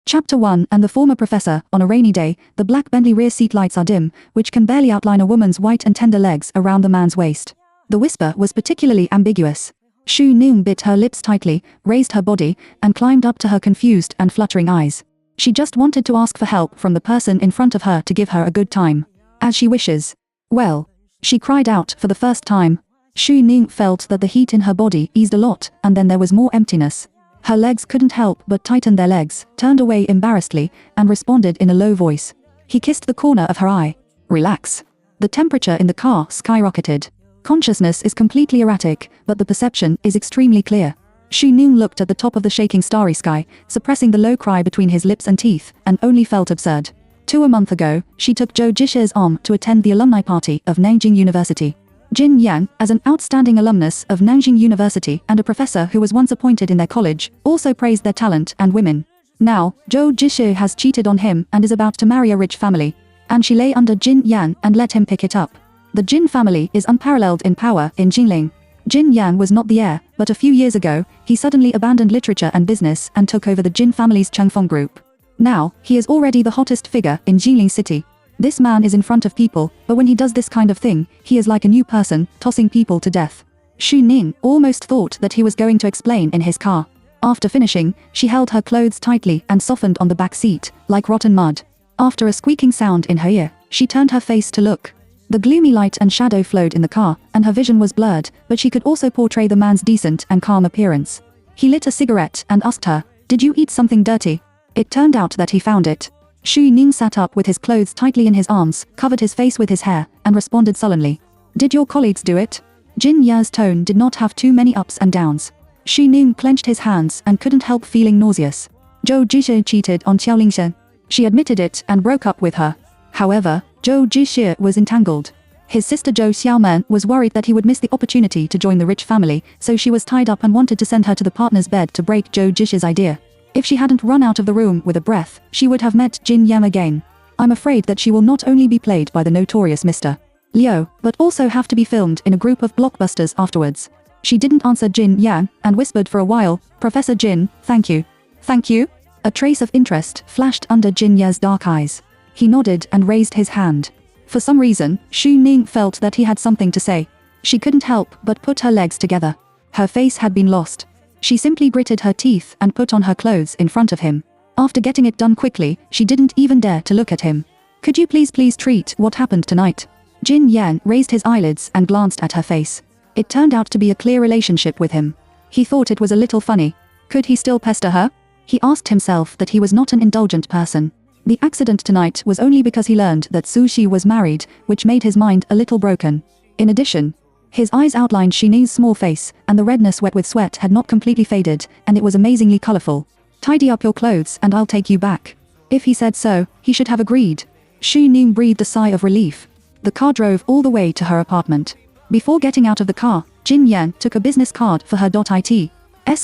Chapter 1 And the former professor. On a rainy day, the black Bentley rear seat lights are dim, which can barely outline a woman's white and tender legs around the man's waist. The whisper was particularly ambiguous. Xu Ning bit her lips tightly, raised her body, and climbed up to her confused and fluttering eyes. She just wanted to ask for help from the person in front of her to give her a good time. As she wishes. Well. She cried out for the first time. Xu Ning felt that the heat in her body eased a lot, and then there was more emptiness. Her legs couldn't help but tighten their legs, turned away embarrassedly, and responded in a low voice. He kissed the corner of her eye. Relax. The temperature in the car skyrocketed. Consciousness is completely erratic, but the perception is extremely clear. Xu Ning looked at the top of the shaking starry sky, suppressing the low cry between his lips and teeth, and only felt absurd. A month ago, she took Zhou Jixie's arm to attend the alumni party of Nanjing University. Jin Yang, as an outstanding alumnus of Nanjing University and a professor who was once appointed in their college, also praised their talent and women. Now, Zhou Jixie has cheated on him and is about to marry a rich family. And she lay under Jin Yang and let him pick it up. The Jin family is unparalleled in power in Jinling. Jin Yang was not the heir, but a few years ago, he suddenly abandoned literature and business and took over the Jin family's Chengfeng group. Now, he is already the hottest figure in Jinling City. This man is in front of people, but when he does this kind of thing, he is like a new person, tossing people to death. Xu Ning almost thought that he was going to explain in his car. After finishing, she held her clothes tightly and softened on the back seat, like rotten mud. After a squeaking sound in her ear, she turned her face to look. The gloomy light and shadow flowed in the car, and her vision was blurred, but she could also portray the man's decent and calm appearance. He lit a cigarette and asked her, "Did you eat something dirty?" It turned out that he found it. Xu Ning sat up with his clothes tightly in his arms, covered his face with his hair, and responded sullenly. "Did your colleagues do it?" Jin Ya's tone did not have too many ups and downs. Xu Ning clenched his hands and couldn't help feeling nauseous. Zhou Jixie cheated on Qiao Lingxian. She admitted it and broke up with her. However, Zhou Jixie was entangled. His sister Zhou Xiaomen was worried that he would miss the opportunity to join the rich family, so she was tied up and wanted to send her to the partner's bed to break Zhou Jixie's idea. If she hadn't run out of the room with a breath, she would have met Jin Yang again. I'm afraid that she will not only be played by the notorious Mr. Liu, but also have to be filmed in a group of blockbusters afterwards. She didn't answer Jin Yang, and whispered for a while, "Professor Jin, thank you." "Thank you?" A trace of interest flashed under Jin Ya's dark eyes. He nodded and raised his hand. For some reason, Xu Ning felt that he had something to say. She couldn't help but put her legs together. Her face had been lost. She simply gritted her teeth and put on her clothes in front of him. After getting it done quickly, she didn't even dare to look at him. "Could you please treat what happened tonight?" Jin Yang raised his eyelids and glanced at her face. It turned out to be a clear relationship with him. He thought it was a little funny. Could he still pester her? He asked himself that he was not an indulgent person. The accident tonight was only because he learned that Su Shi was married, which made his mind a little broken. In addition, his eyes outlined Xu Ning's small face, and the redness wet with sweat had not completely faded, and it was amazingly colorful. "Tidy up your clothes and I'll take you back." If he said so, he should have agreed. Xu Ning breathed a sigh of relief. The car drove all the way to her apartment. Before getting out of the car, Jin Yang took a business card for her .it.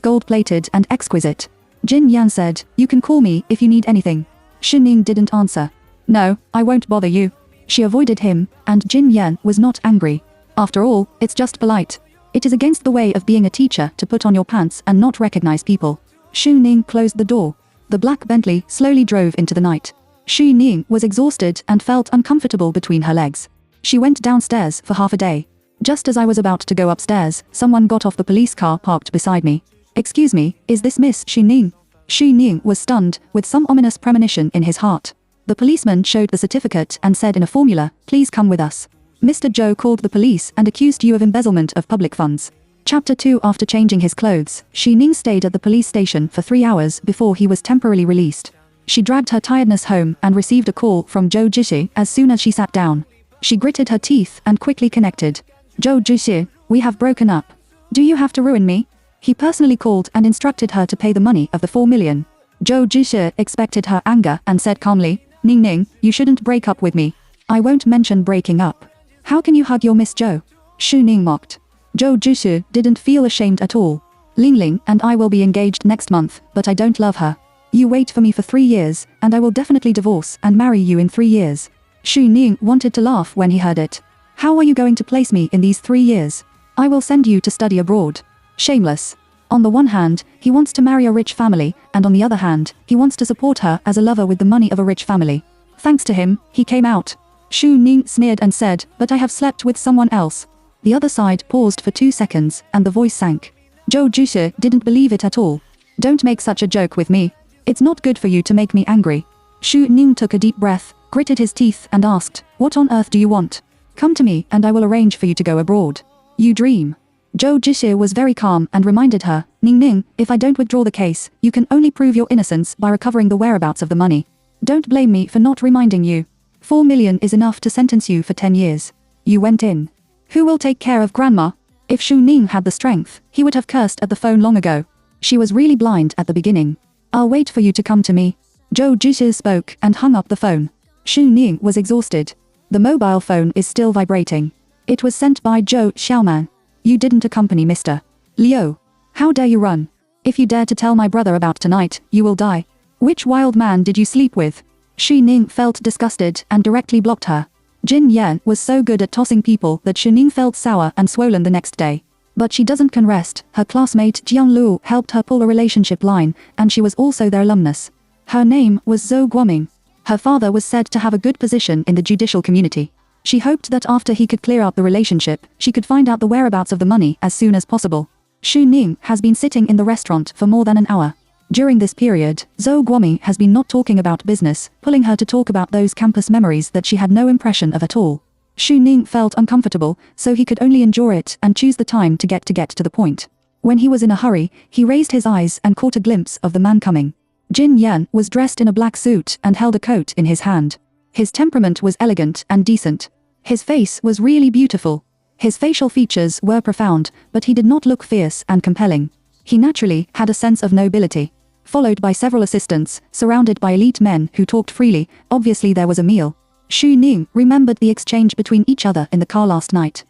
Gold-plated and exquisite. Jin Yang said, "You can call me if you need anything." Xu Ning didn't answer. "No, I won't bother you." She avoided him, and Jin Yang was not angry. After all, it's just polite. It is against the way of being a teacher to put on your pants and not recognize people. Xu Ning closed the door. The black Bentley slowly drove into the night. Xu Ning was exhausted and felt uncomfortable between her legs. She went downstairs for half a day. Just as I was about to go upstairs, someone got off the police car parked beside me. "Excuse me, is this Miss Xu Ning?" Xu Ning was stunned, with some ominous premonition in his heart. The policeman showed the certificate and said in a formula, "Please come with us. Mr. Zhou called the police and accused you of embezzlement of public funds." Chapter 2 After changing his clothes, Xu Ning stayed at the police station for 3 hours before he was temporarily released. She dragged her tiredness home and received a call from Zhou Jixie as soon as she sat down. She gritted her teeth and quickly connected. "Zhou Jixie, we have broken up. Do you have to ruin me?" He personally called and instructed her to pay the money of the 4 million. Zhou Jixie expected her anger and said calmly, "Ning Ning, you shouldn't break up with me. I won't mention breaking up. How can you hug your Miss Zhou?" Xu Ning mocked. Zhou Jixie didn't feel ashamed at all. "Ling Ling and I will be engaged next month, but I don't love her. You wait for me for 3 years, and I will definitely divorce and marry you in 3 years." Xu Ning wanted to laugh when he heard it. "How are you going to place me in these 3 years? I will send you to study abroad." Shameless. On the one hand, he wants to marry a rich family, and on the other hand, he wants to support her as a lover with the money of a rich family. Thanks to him, he came out. Xu Ning sneered and said, "But I have slept with someone else." The other side paused for 2 seconds, and the voice sank. Zhou Jushi didn't believe it at all. "Don't make such a joke with me. It's not good for you to make me angry." Xu Ning took a deep breath, gritted his teeth and asked, "What on earth do you want? Come to me and I will arrange for you to go abroad." "You dream." Zhou Jushi was very calm and reminded her, Ning, if I don't withdraw the case, you can only prove your innocence by recovering the whereabouts of the money. Don't blame me for not reminding you. 4 million is enough to sentence you for 10 years. You went in. Who will take care of grandma?" If Xu Ning had the strength, he would have cursed at the phone long ago. She was really blind at the beginning. "I'll wait for you to come to me." Zhou Jushi spoke and hung up the phone. Xu Ning was exhausted. The mobile phone is still vibrating. It was sent by Zhou Xiaoman. "You didn't accompany Mr. Liu. How dare you run? If you dare to tell my brother about tonight, you will die. Which wild man did you sleep with?" Xu Ning felt disgusted and directly blocked her. Jin Yan was so good at tossing people that Xu Ning felt sour and swollen the next day. But she doesn't can rest. Her classmate Jiang Lu helped her pull a relationship line, and she was also their alumnus. Her name was Zhou Guoming. Her father was said to have a good position in the judicial community. She hoped that after he could clear up the relationship, she could find out the whereabouts of the money as soon as possible. Xu Ning has been sitting in the restaurant for more than an hour. During this period, Zhou Guoming has been not talking about business, pulling her to talk about those campus memories that she had no impression of at all. Xu Ning felt uncomfortable, so he could only endure it and choose the time to get to the point. When he was in a hurry, he raised his eyes and caught a glimpse of the man coming. Jin Yan was dressed in a black suit and held a coat in his hand. His temperament was elegant and decent. His face was really beautiful. His facial features were profound, but he did not look fierce and compelling. He naturally had a sense of nobility. Followed by several assistants, surrounded by elite men who talked freely, obviously there was a meal. Xu Ning remembered the exchange between each other in the car last night.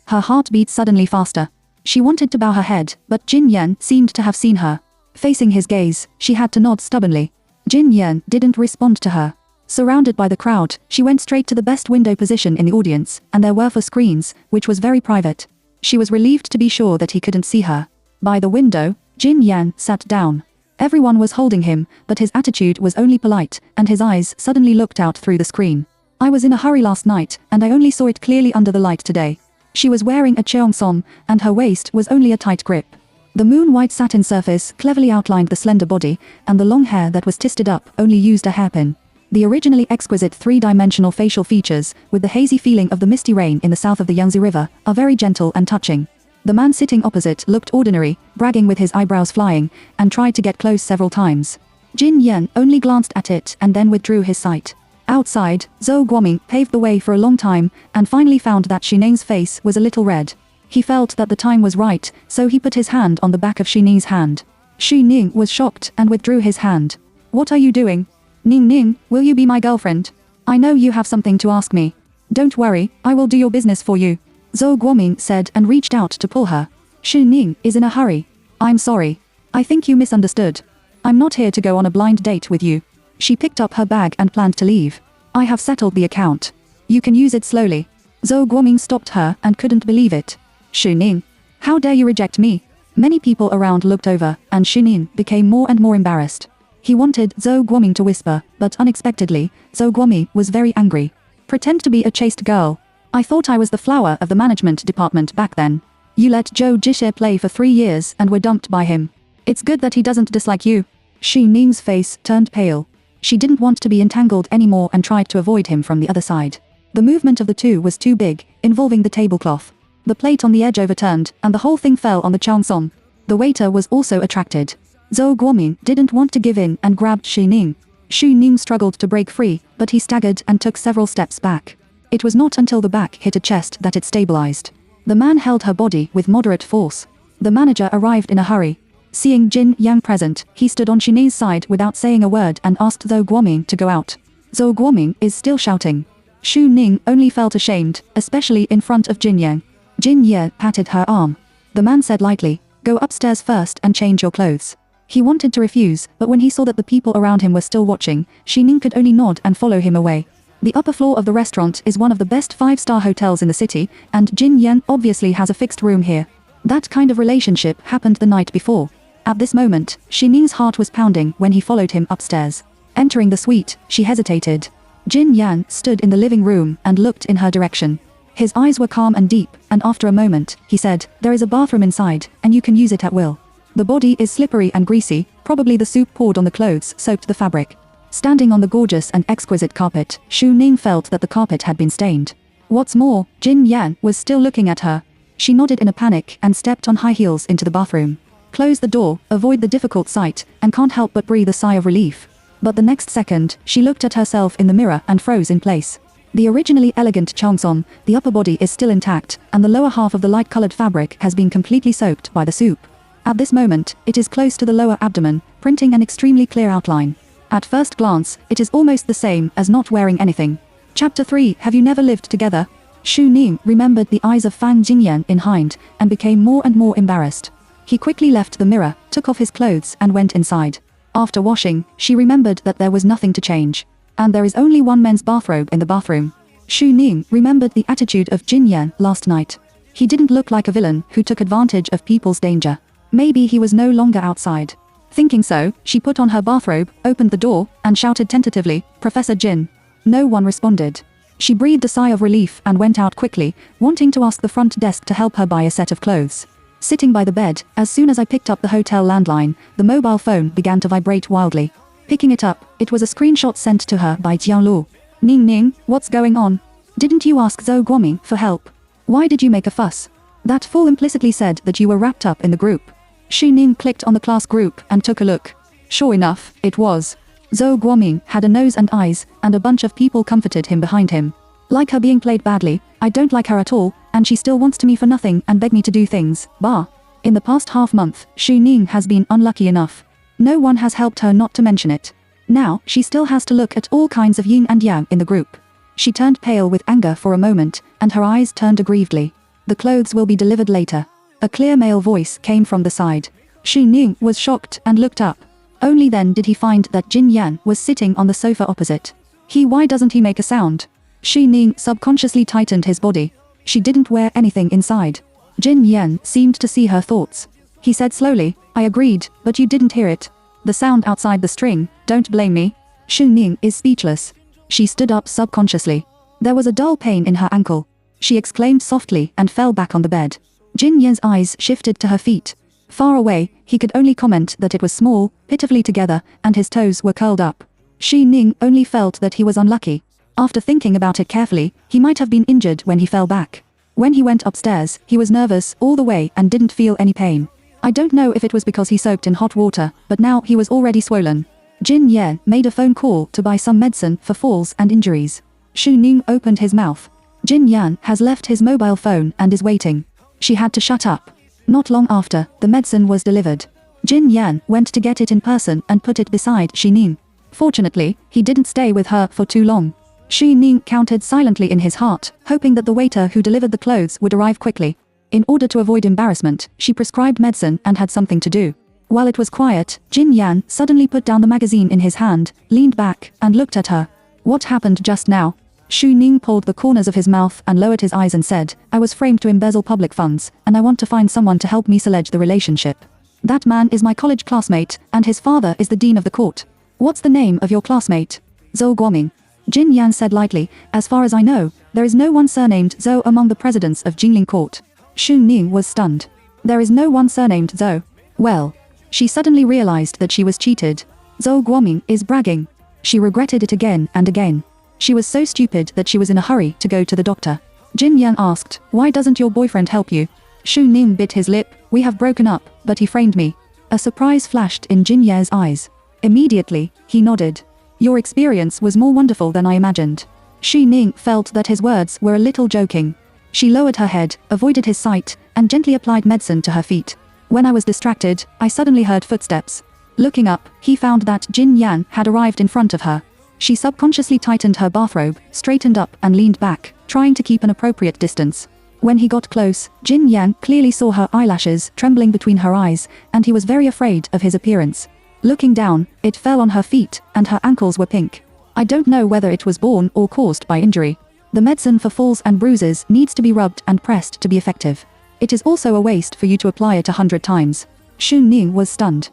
Her heart beat suddenly faster. She wanted to bow her head, but Jin Yan seemed to have seen her. Facing his gaze, she had to nod stubbornly. Jin Yan didn't respond to her. Surrounded by the crowd, she went straight to the best window position in the audience, and there were 4 screens, which was very private. She was relieved to be sure that he couldn't see her. By the window, Jin Yan sat down. Everyone was holding him, but his attitude was only polite, and his eyes suddenly looked out through the screen. "I was in a hurry last night, and I only saw it clearly under the light today." She was wearing a cheongsam, and her waist was only a tight grip. The moon-white satin surface cleverly outlined the slender body, and the long hair that was twisted up only used a hairpin. The originally exquisite 3-dimensional facial features, with the hazy feeling of the misty rain in the south of the Yangtze River, are very gentle and touching. The man sitting opposite looked ordinary, bragging with his eyebrows flying, and tried to get close several times. Jin Yan only glanced at it and then withdrew his sight. Outside, Zhou Guoming paved the way for a long time, and finally found that Xu Ning's face was a little red. He felt that the time was right, so he put his hand on the back of Xu Ning's hand. Xu Ning was shocked and withdrew his hand. "What are you doing? Ning, will you be my girlfriend? I know you have something to ask me. Don't worry, I will do your business for you," Zhou Guoming said and reached out to pull her. Xu Ning is in a hurry. "I'm sorry. I think you misunderstood. I'm not here to go on a blind date with you." She picked up her bag and planned to leave. "I have settled the account. You can use it slowly." Zhou Guoming stopped her and couldn't believe it. "Xu Ning, how dare you reject me?" Many people around looked over, and Xu Ning became more and more embarrassed. He wanted Zhou Guoming to whisper, but unexpectedly, Zhou Guoming was very angry. "Pretend to be a chaste girl. I thought I was the flower of the management department back then. You let Zhou Jishe play for 3 years and were dumped by him. It's good that he doesn't dislike you." Xu Ning's face turned pale. She didn't want to be entangled anymore and tried to avoid him from the other side. The movement of the two was too big, involving the tablecloth. The plate on the edge overturned, and the whole thing fell on the chansong. The waiter was also attracted. Zhou Guoming didn't want to give in and grabbed Xu Ning. Xu Ning struggled to break free, but he staggered and took several steps back. It was not until the back hit a chest that it stabilized. The man held her body with moderate force. The manager arrived in a hurry. Seeing Jin Yang present, he stood on Xu Ning's side without saying a word and asked Zhou Guoming to go out. Zhou Guoming is still shouting. Xu Ning only felt ashamed, especially in front of Jin Yang. Jin Ye patted her arm. The man said lightly, "Go upstairs first and change your clothes." He wanted to refuse, but when he saw that the people around him were still watching, Xu Ning could only nod and follow him away. The upper floor of the restaurant is one of the best 5-star hotels in the city, and Jin Yan obviously has a fixed room here. That kind of relationship happened the night before. At this moment, Xu Ning's heart was pounding when he followed him upstairs. Entering the suite, she hesitated. Jin Yan stood in the living room and looked in her direction. His eyes were calm and deep, and after a moment, he said, "There is a bathroom inside, and you can use it at will. The body is slippery and greasy, probably the soup poured on the clothes soaked the fabric." Standing on the gorgeous and exquisite carpet, Xu Ning felt that the carpet had been stained. What's more, Jin Yan was still looking at her. She nodded in a panic and stepped on high heels into the bathroom. Close the door, avoid the difficult sight, and can't help but breathe a sigh of relief. But the next second, she looked at herself in the mirror and froze in place. The originally elegant cheongsong, the upper body is still intact, and the lower half of the light-colored fabric has been completely soaked by the soup. At this moment, it is close to the lower abdomen, printing an extremely clear outline. At first glance, it is almost the same as not wearing anything. Chapter 3. Have you never lived together? Xu Ning remembered the eyes of Fang Jingyan in hind, and became more and more embarrassed. He quickly left the mirror, took off his clothes and went inside. After washing, she remembered that there was nothing to change. And there is only one men's bathrobe in the bathroom. Xu Ning remembered the attitude of Jin Yan last night. He didn't look like a villain who took advantage of people's danger. Maybe he was no longer outside. Thinking so, she put on her bathrobe, opened the door, and shouted tentatively, "Professor Jin." No one responded. She breathed a sigh of relief and went out quickly, wanting to ask the front desk to help her buy a set of clothes. Sitting by the bed, as soon as I picked up the hotel landline, the mobile phone began to vibrate wildly. Picking it up, it was a screenshot sent to her by Jianglu. "Ning Ning, what's going on? Didn't you ask Zhou Guoming for help? Why did you make a fuss? That fool implicitly said that you were wrapped up in the group." Xu Ning clicked on the class group and took a look. Sure enough, it was. Zhou Guoming had a nose and eyes, and a bunch of people comforted him behind him. Like her being played badly, I don't like her at all, and she still wants to me for nothing and beg me to do things, bah. In the past half-month, Xu Ning has been unlucky enough. No one has helped her not to mention it. Now, she still has to look at all kinds of yin and yang in the group. She turned pale with anger for a moment, and her eyes turned aggrievedly. "The clothes will be delivered later." A clear male voice came from the side. Xu Ning was shocked and looked up. Only then did he find that Jin Yan was sitting on the sofa opposite. Why doesn't he make a sound? Xu Ning subconsciously tightened his body. She didn't wear anything inside. Jin Yan seemed to see her thoughts. He said slowly, "I agreed, but you didn't hear it. The sound outside the string, don't blame me." Xu Ning is speechless. She stood up subconsciously. There was a dull pain in her ankle. She exclaimed softly and fell back on the bed. Jin Yan's eyes shifted to her feet. Far away, he could only comment that it was small, pitifully together, and his toes were curled up. Xu Ning only felt that he was unlucky. After thinking about it carefully, he might have been injured when he fell back. When he went upstairs, he was nervous all the way and didn't feel any pain. I don't know if it was because he soaked in hot water, but now he was already swollen. Jin Yan made a phone call to buy some medicine for falls and injuries. Xu Ning opened his mouth. Jin Yan has left his mobile phone and is waiting. She had to shut up. Not long after, the medicine was delivered. Jin Yan went to get it in person and put it beside Xu Ning. Fortunately, he didn't stay with her for too long. Xu Ning counted silently in his heart, hoping that the waiter who delivered the clothes would arrive quickly. In order to avoid embarrassment, she prescribed medicine and had something to do. While it was quiet, Jin Yan suddenly put down the magazine in his hand, leaned back, and looked at her. "What happened just now?" Xu Ning pulled the corners of his mouth and lowered his eyes and said, "I was framed to embezzle public funds, and I want to find someone to help me salvage the relationship. That man is my college classmate, and his father is the dean of the court." "What's the name of your classmate?" "Zhou Guoming." Jin Yan said lightly, "As far as I know, there is no one surnamed Zhou among the presidents of Jingling Court." Xu Ning was stunned. "There is no one surnamed Zhou? Well." She suddenly realized that she was cheated. Zhou Guoming is bragging. She regretted it again and again. She was so stupid that she was in a hurry to go to the doctor. Jin Yan asked, "Why doesn't your boyfriend help you?" Xu Ning bit his lip. "We have broken up, but he framed me." A surprise flashed in Jin Yan's eyes. Immediately, he nodded. "Your experience was more wonderful than I imagined." Xu Ning felt that his words were a little joking. She lowered her head, avoided his sight, and gently applied medicine to her feet. When I was distracted, I suddenly heard footsteps. Looking up, he found that Jin Yan had arrived in front of her. She subconsciously tightened her bathrobe, straightened up and leaned back, trying to keep an appropriate distance. When he got close, Jin Yan clearly saw her eyelashes trembling between her eyes, and he was very afraid of his appearance. Looking down, it fell on her feet, and her ankles were pink. I don't know whether it was born or caused by injury. The medicine for falls and bruises needs to be rubbed and pressed to be effective. It is also a waste for you to apply it 100 times. Xu Ning was stunned.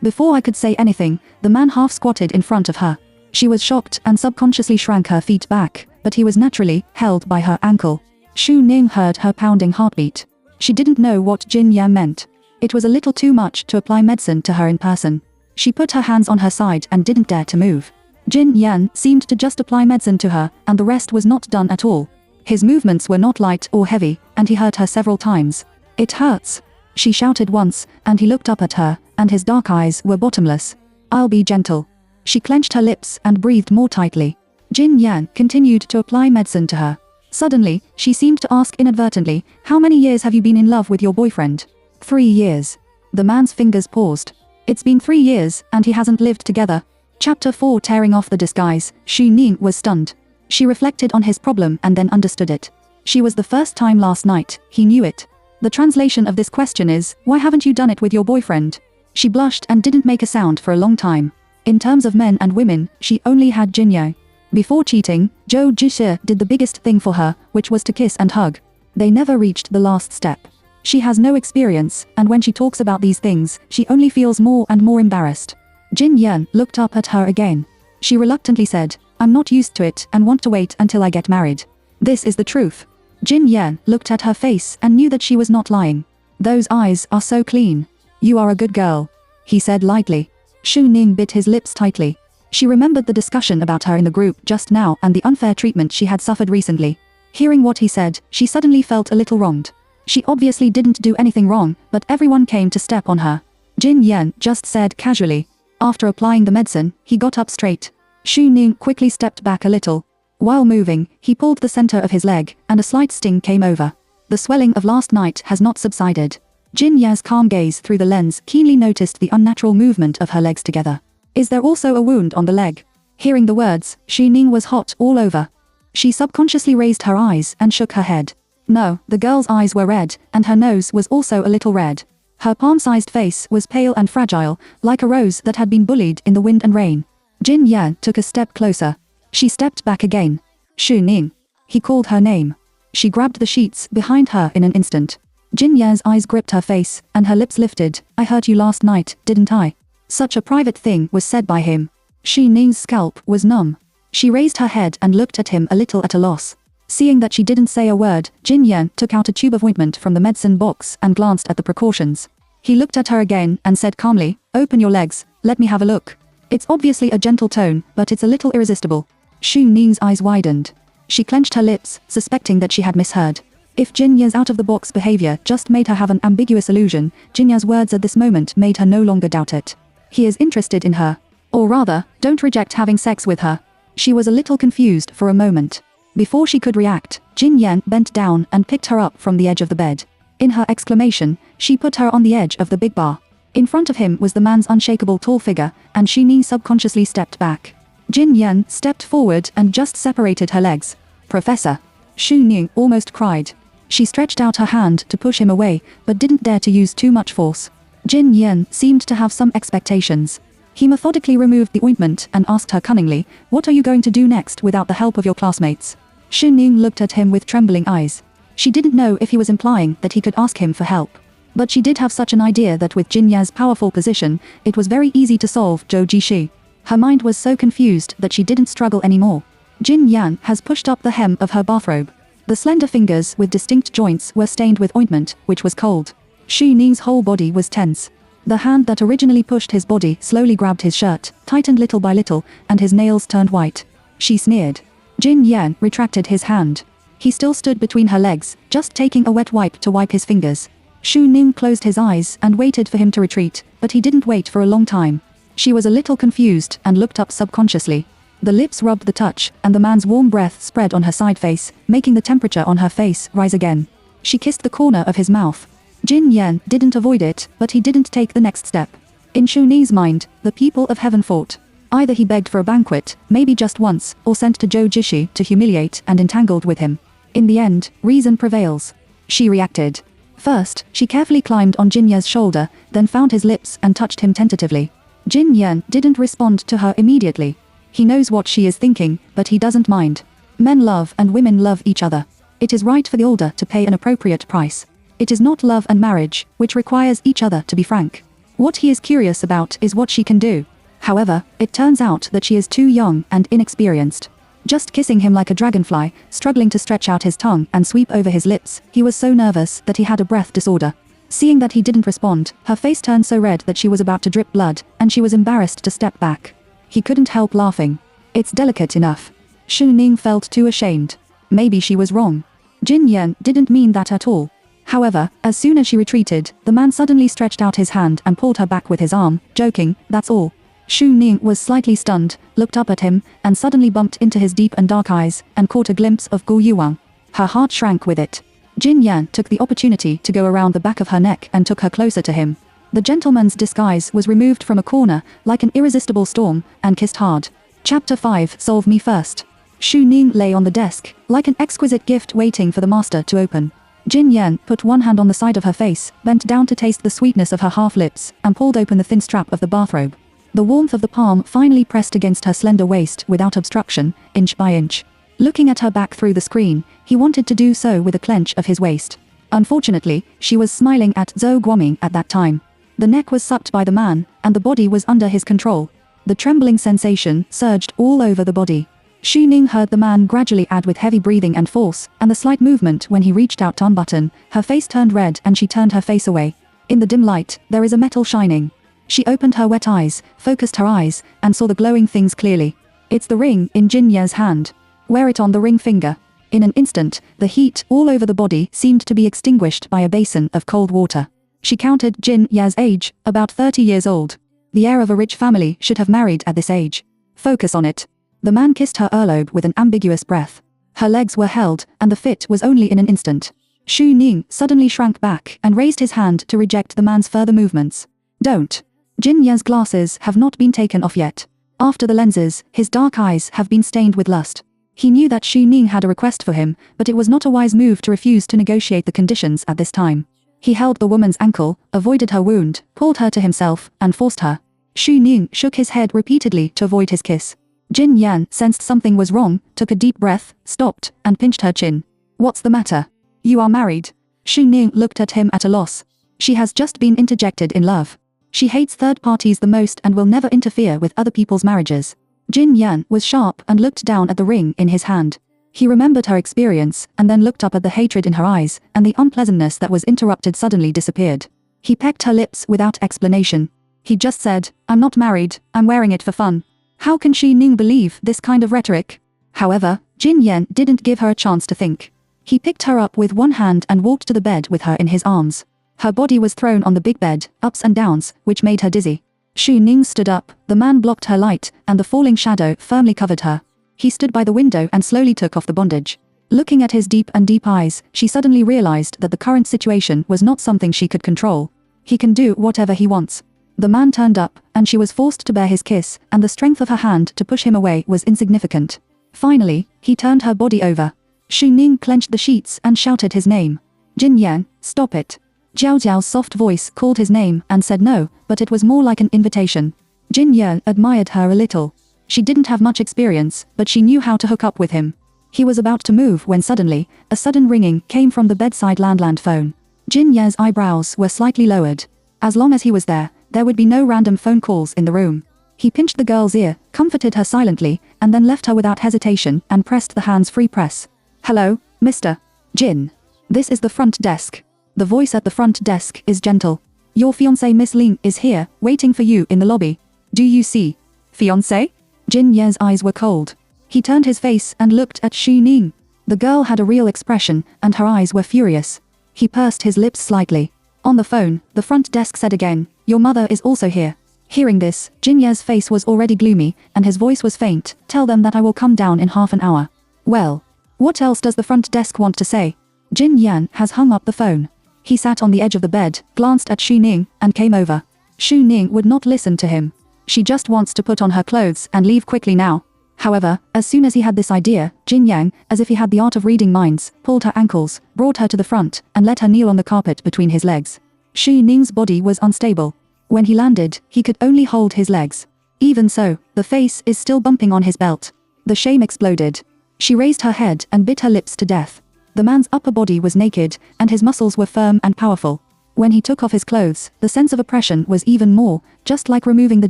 Before I could say anything, the man half squatted in front of her. She was shocked and subconsciously shrank her feet back, but he was naturally held by her ankle. Xu Ning heard her pounding heartbeat. She didn't know what Jin Yan meant. It was a little too much to apply medicine to her in person. She put her hands on her side and didn't dare to move. Jin Yan seemed to just apply medicine to her, and the rest was not done at all. His movements were not light or heavy, and he hurt her several times. "It hurts," she shouted once, and he looked up at her, and his dark eyes were bottomless. "I'll be gentle." She clenched her lips and breathed more tightly. Jin Yan continued to apply medicine to her. Suddenly, she seemed to ask inadvertently, "How many years have you been in love with your boyfriend?" 3 years. The man's fingers paused. It's been 3 years, and he hasn't lived together. Chapter 4. Tearing off the disguise. Xu Ning was stunned. She reflected on his problem and then understood it. She was the first time last night, he knew it. The translation of this question is, "Why haven't you done it with your boyfriend?" She blushed and didn't make a sound for a long time. In terms of men and women, she only had Jinyao. Before cheating, Zhou Jixi did the biggest thing for her, which was to kiss and hug. They never reached the last step. She has no experience, and when she talks about these things, she only feels more and more embarrassed. Jin Yan looked up at her again. She reluctantly said, "I'm not used to it and want to wait until I get married." This is the truth. Jin Yan looked at her face and knew that she was not lying. "Those eyes are so clean. You are a good girl," he said lightly. Xu Ning bit his lips tightly. She remembered the discussion about her in the group just now and the unfair treatment she had suffered recently. Hearing what he said, she suddenly felt a little wronged. She obviously didn't do anything wrong, but everyone came to step on her. Jin Yan just said casually. After applying the medicine, he got up straight. Xu Ning quickly stepped back a little. While moving, he pulled the center of his leg, and a slight sting came over. The swelling of last night has not subsided. Jin Yan's calm gaze through the lens keenly noticed the unnatural movement of her legs together. "Is there also a wound on the leg?" Hearing the words, Xu Ning was hot all over. She subconsciously raised her eyes and shook her head. No, the girl's eyes were red, and her nose was also a little red. Her palm-sized face was pale and fragile, like a rose that had been bullied in the wind and rain. Jin Yan took a step closer. She stepped back again. "Xu Ning." He called her name. She grabbed the sheets behind her in an instant. Jin Yan's eyes gripped her face, and her lips lifted. "I hurt you last night, didn't I?" Such a private thing was said by him. Xu Ning's scalp was numb. She raised her head and looked at him a little at a loss. Seeing that she didn't say a word, Jin Yan took out a tube of ointment from the medicine box and glanced at the precautions. He looked at her again and said calmly, "Open your legs, let me have a look." It's obviously a gentle tone, but it's a little irresistible. Xu Ning's eyes widened. She clenched her lips, suspecting that she had misheard. If Jin Yan's out-of-the-box behavior just made her have an ambiguous illusion, Jin Yan's words at this moment made her no longer doubt it. He is interested in her. Or rather, don't reject having sex with her. She was a little confused for a moment. Before she could react, Jin Yan bent down and picked her up from the edge of the bed. In her exclamation, she put her on the edge of the big bar. In front of him was the man's unshakable tall figure, and Xu Ning subconsciously stepped back. Jin Yan stepped forward and just separated her legs. "Professor!" Xu Ning almost cried. She stretched out her hand to push him away, but didn't dare to use too much force. Jin Yan seemed to have some expectations. He methodically removed the ointment and asked her cunningly, "What are you going to do next without the help of your classmates?" Xu Ning looked at him with trembling eyes. She didn't know if he was implying that he could ask him for help. But she did have such an idea that with Jin Yan's powerful position, it was very easy to solve Zhou Jixi. Her mind was so confused that she didn't struggle anymore. Jin Yan has pushed up the hem of her bathrobe. The slender fingers with distinct joints were stained with ointment, which was cold. Xu Ning's whole body was tense. The hand that originally pushed his body slowly grabbed his shirt, tightened little by little, and his nails turned white. She sneered. Jin Yan retracted his hand. He still stood between her legs, just taking a wet wipe to wipe his fingers. Xu Ning closed his eyes and waited for him to retreat, but he didn't wait for a long time. She was a little confused and looked up subconsciously. The lips rubbed the touch, and the man's warm breath spread on her side face, making the temperature on her face rise again. She kissed the corner of his mouth. Jin Yan didn't avoid it, but he didn't take the next step. In Xu Ning's mind, the people of heaven fought. Either he begged for a banquet, maybe just once, or sent to Zhou Jixi to humiliate and entangled with him. In the end, reason prevails. She reacted. First, she carefully climbed on Jin Yan's shoulder, then found his lips and touched him tentatively. Jin Yan didn't respond to her immediately. He knows what she is thinking, but he doesn't mind. Men love and women love each other. It is right for the older to pay an appropriate price. It is not love and marriage, which requires each other to be frank. What he is curious about is what she can do. However, it turns out that she is too young and inexperienced. Just kissing him like a dragonfly, struggling to stretch out his tongue and sweep over his lips, he was so nervous that he had a breath disorder. Seeing that he didn't respond, her face turned so red that she was about to drip blood, and she was embarrassed to step back. He couldn't help laughing. It's delicate enough. Xu Ning felt too ashamed. Maybe she was wrong. Jin Yan didn't mean that at all. However, as soon as she retreated, the man suddenly stretched out his hand and pulled her back with his arm, joking, "That's all." Xu Ning was slightly stunned, looked up at him, and suddenly bumped into his deep and dark eyes, and caught a glimpse of Gu Yuwang. Her heart shrank with it. Jin Yan took the opportunity to go around the back of her neck and took her closer to him. The gentleman's disguise was removed from a corner, like an irresistible storm, and kissed hard. Chapter 5 Solve Me First. Xu Ning lay on the desk, like an exquisite gift waiting for the master to open. Jin Yan put one hand on the side of her face, bent down to taste the sweetness of her half-lips, and pulled open the thin strap of the bathrobe. The warmth of the palm finally pressed against her slender waist without obstruction, inch by inch. Looking at her back through the screen, he wanted to do so with a clench of his waist. Unfortunately, she was smiling at Zhou Guoming at that time. The neck was sucked by the man, and the body was under his control. The trembling sensation surged all over the body. Xu Ning heard the man gradually add with heavy breathing and force, and the slight movement when he reached out to unbutton. Her face turned red and she turned her face away. In the dim light, there is a metal shining. She opened her wet eyes, focused her eyes, and saw the glowing things clearly. It's the ring in Jin Ye's hand. Wear it on the ring finger. In an instant, the heat all over the body seemed to be extinguished by a basin of cold water. She counted Jin Ye's age, about 30 years old. The heir of a rich family should have married at this age. Focus on it. The man kissed her earlobe with an ambiguous breath. Her legs were held, and the fit was only in an instant. Xu Ning suddenly shrank back and raised his hand to reject the man's further movements. Don't. Jin Ye's glasses have not been taken off yet. After the lenses, his dark eyes have been stained with lust. He knew that Xu Ning had a request for him, but it was not a wise move to refuse to negotiate the conditions at this time. He held the woman's ankle, avoided her wound, pulled her to himself, and forced her. Xu Ning shook his head repeatedly to avoid his kiss. Jin Yan sensed something was wrong, took a deep breath, stopped, and pinched her chin. What's the matter? You are married. Xu Ning looked at him at a loss. She has just been interjected in love. She hates third parties the most and will never interfere with other people's marriages. Jin Yan was sharp and looked down at the ring in his hand. He remembered her experience, and then looked up at the hatred in her eyes, and the unpleasantness that was interrupted suddenly disappeared. He pecked her lips without explanation. He just said, "I'm not married, I'm wearing it for fun." How can Xu Ning believe this kind of rhetoric? However, Jin Yan didn't give her a chance to think. He picked her up with one hand and walked to the bed with her in his arms. Her body was thrown on the big bed, ups and downs, which made her dizzy. Xu Ning stood up, the man blocked her light, and the falling shadow firmly covered her. He stood by the window and slowly took off the bondage. Looking at his deep eyes, she suddenly realized that the current situation was not something she could control. He can do whatever he wants. The man turned up, and she was forced to bear his kiss, and the strength of her hand to push him away was insignificant. Finally, he turned her body over. Xu Ning clenched the sheets and shouted his name. "Jin Yan, stop it." Jiao Jiao's soft voice called his name and said no, but it was more like an invitation. Jin Yan admired her a little. She didn't have much experience, but she knew how to hook up with him. He was about to move when suddenly, a sudden ringing came from the bedside landline phone. Jin Yan's eyebrows were slightly lowered. As long as he was there would be no random phone calls in the room. He pinched the girl's ear, comforted her silently, and then left her without hesitation and pressed the hands-free press. "Hello, Mr. Jin. This is the front desk." The voice at the front desk is gentle. "Your fiancée Miss Ling is here, waiting for you in the lobby. Do you see?" "Fiancée?" Jin Ye's eyes were cold. He turned his face and looked at Xu Ning. The girl had a real expression, and her eyes were furious. He pursed his lips slightly. On the phone, the front desk said again, "Your mother is also here." Hearing this, Jin Ye's face was already gloomy, and his voice was faint. "Tell them that I will come down in half an hour." Well, what else does the front desk want to say? Jin Yan has hung up the phone. He sat on the edge of the bed, glanced at Xu Ning, and came over. Xu Ning would not listen to him. She just wants to put on her clothes and leave quickly now. However, as soon as he had this idea, Jin Yang, as if he had the art of reading minds, pulled her ankles, brought her to the front, and let her kneel on the carpet between his legs. Xu Ning's body was unstable. When he landed, he could only hold his legs. Even so, the face is still bumping on his belt. The shame exploded. She raised her head and bit her lips to death. The man's upper body was naked, and his muscles were firm and powerful. When he took off his clothes, the sense of oppression was even more, just like removing the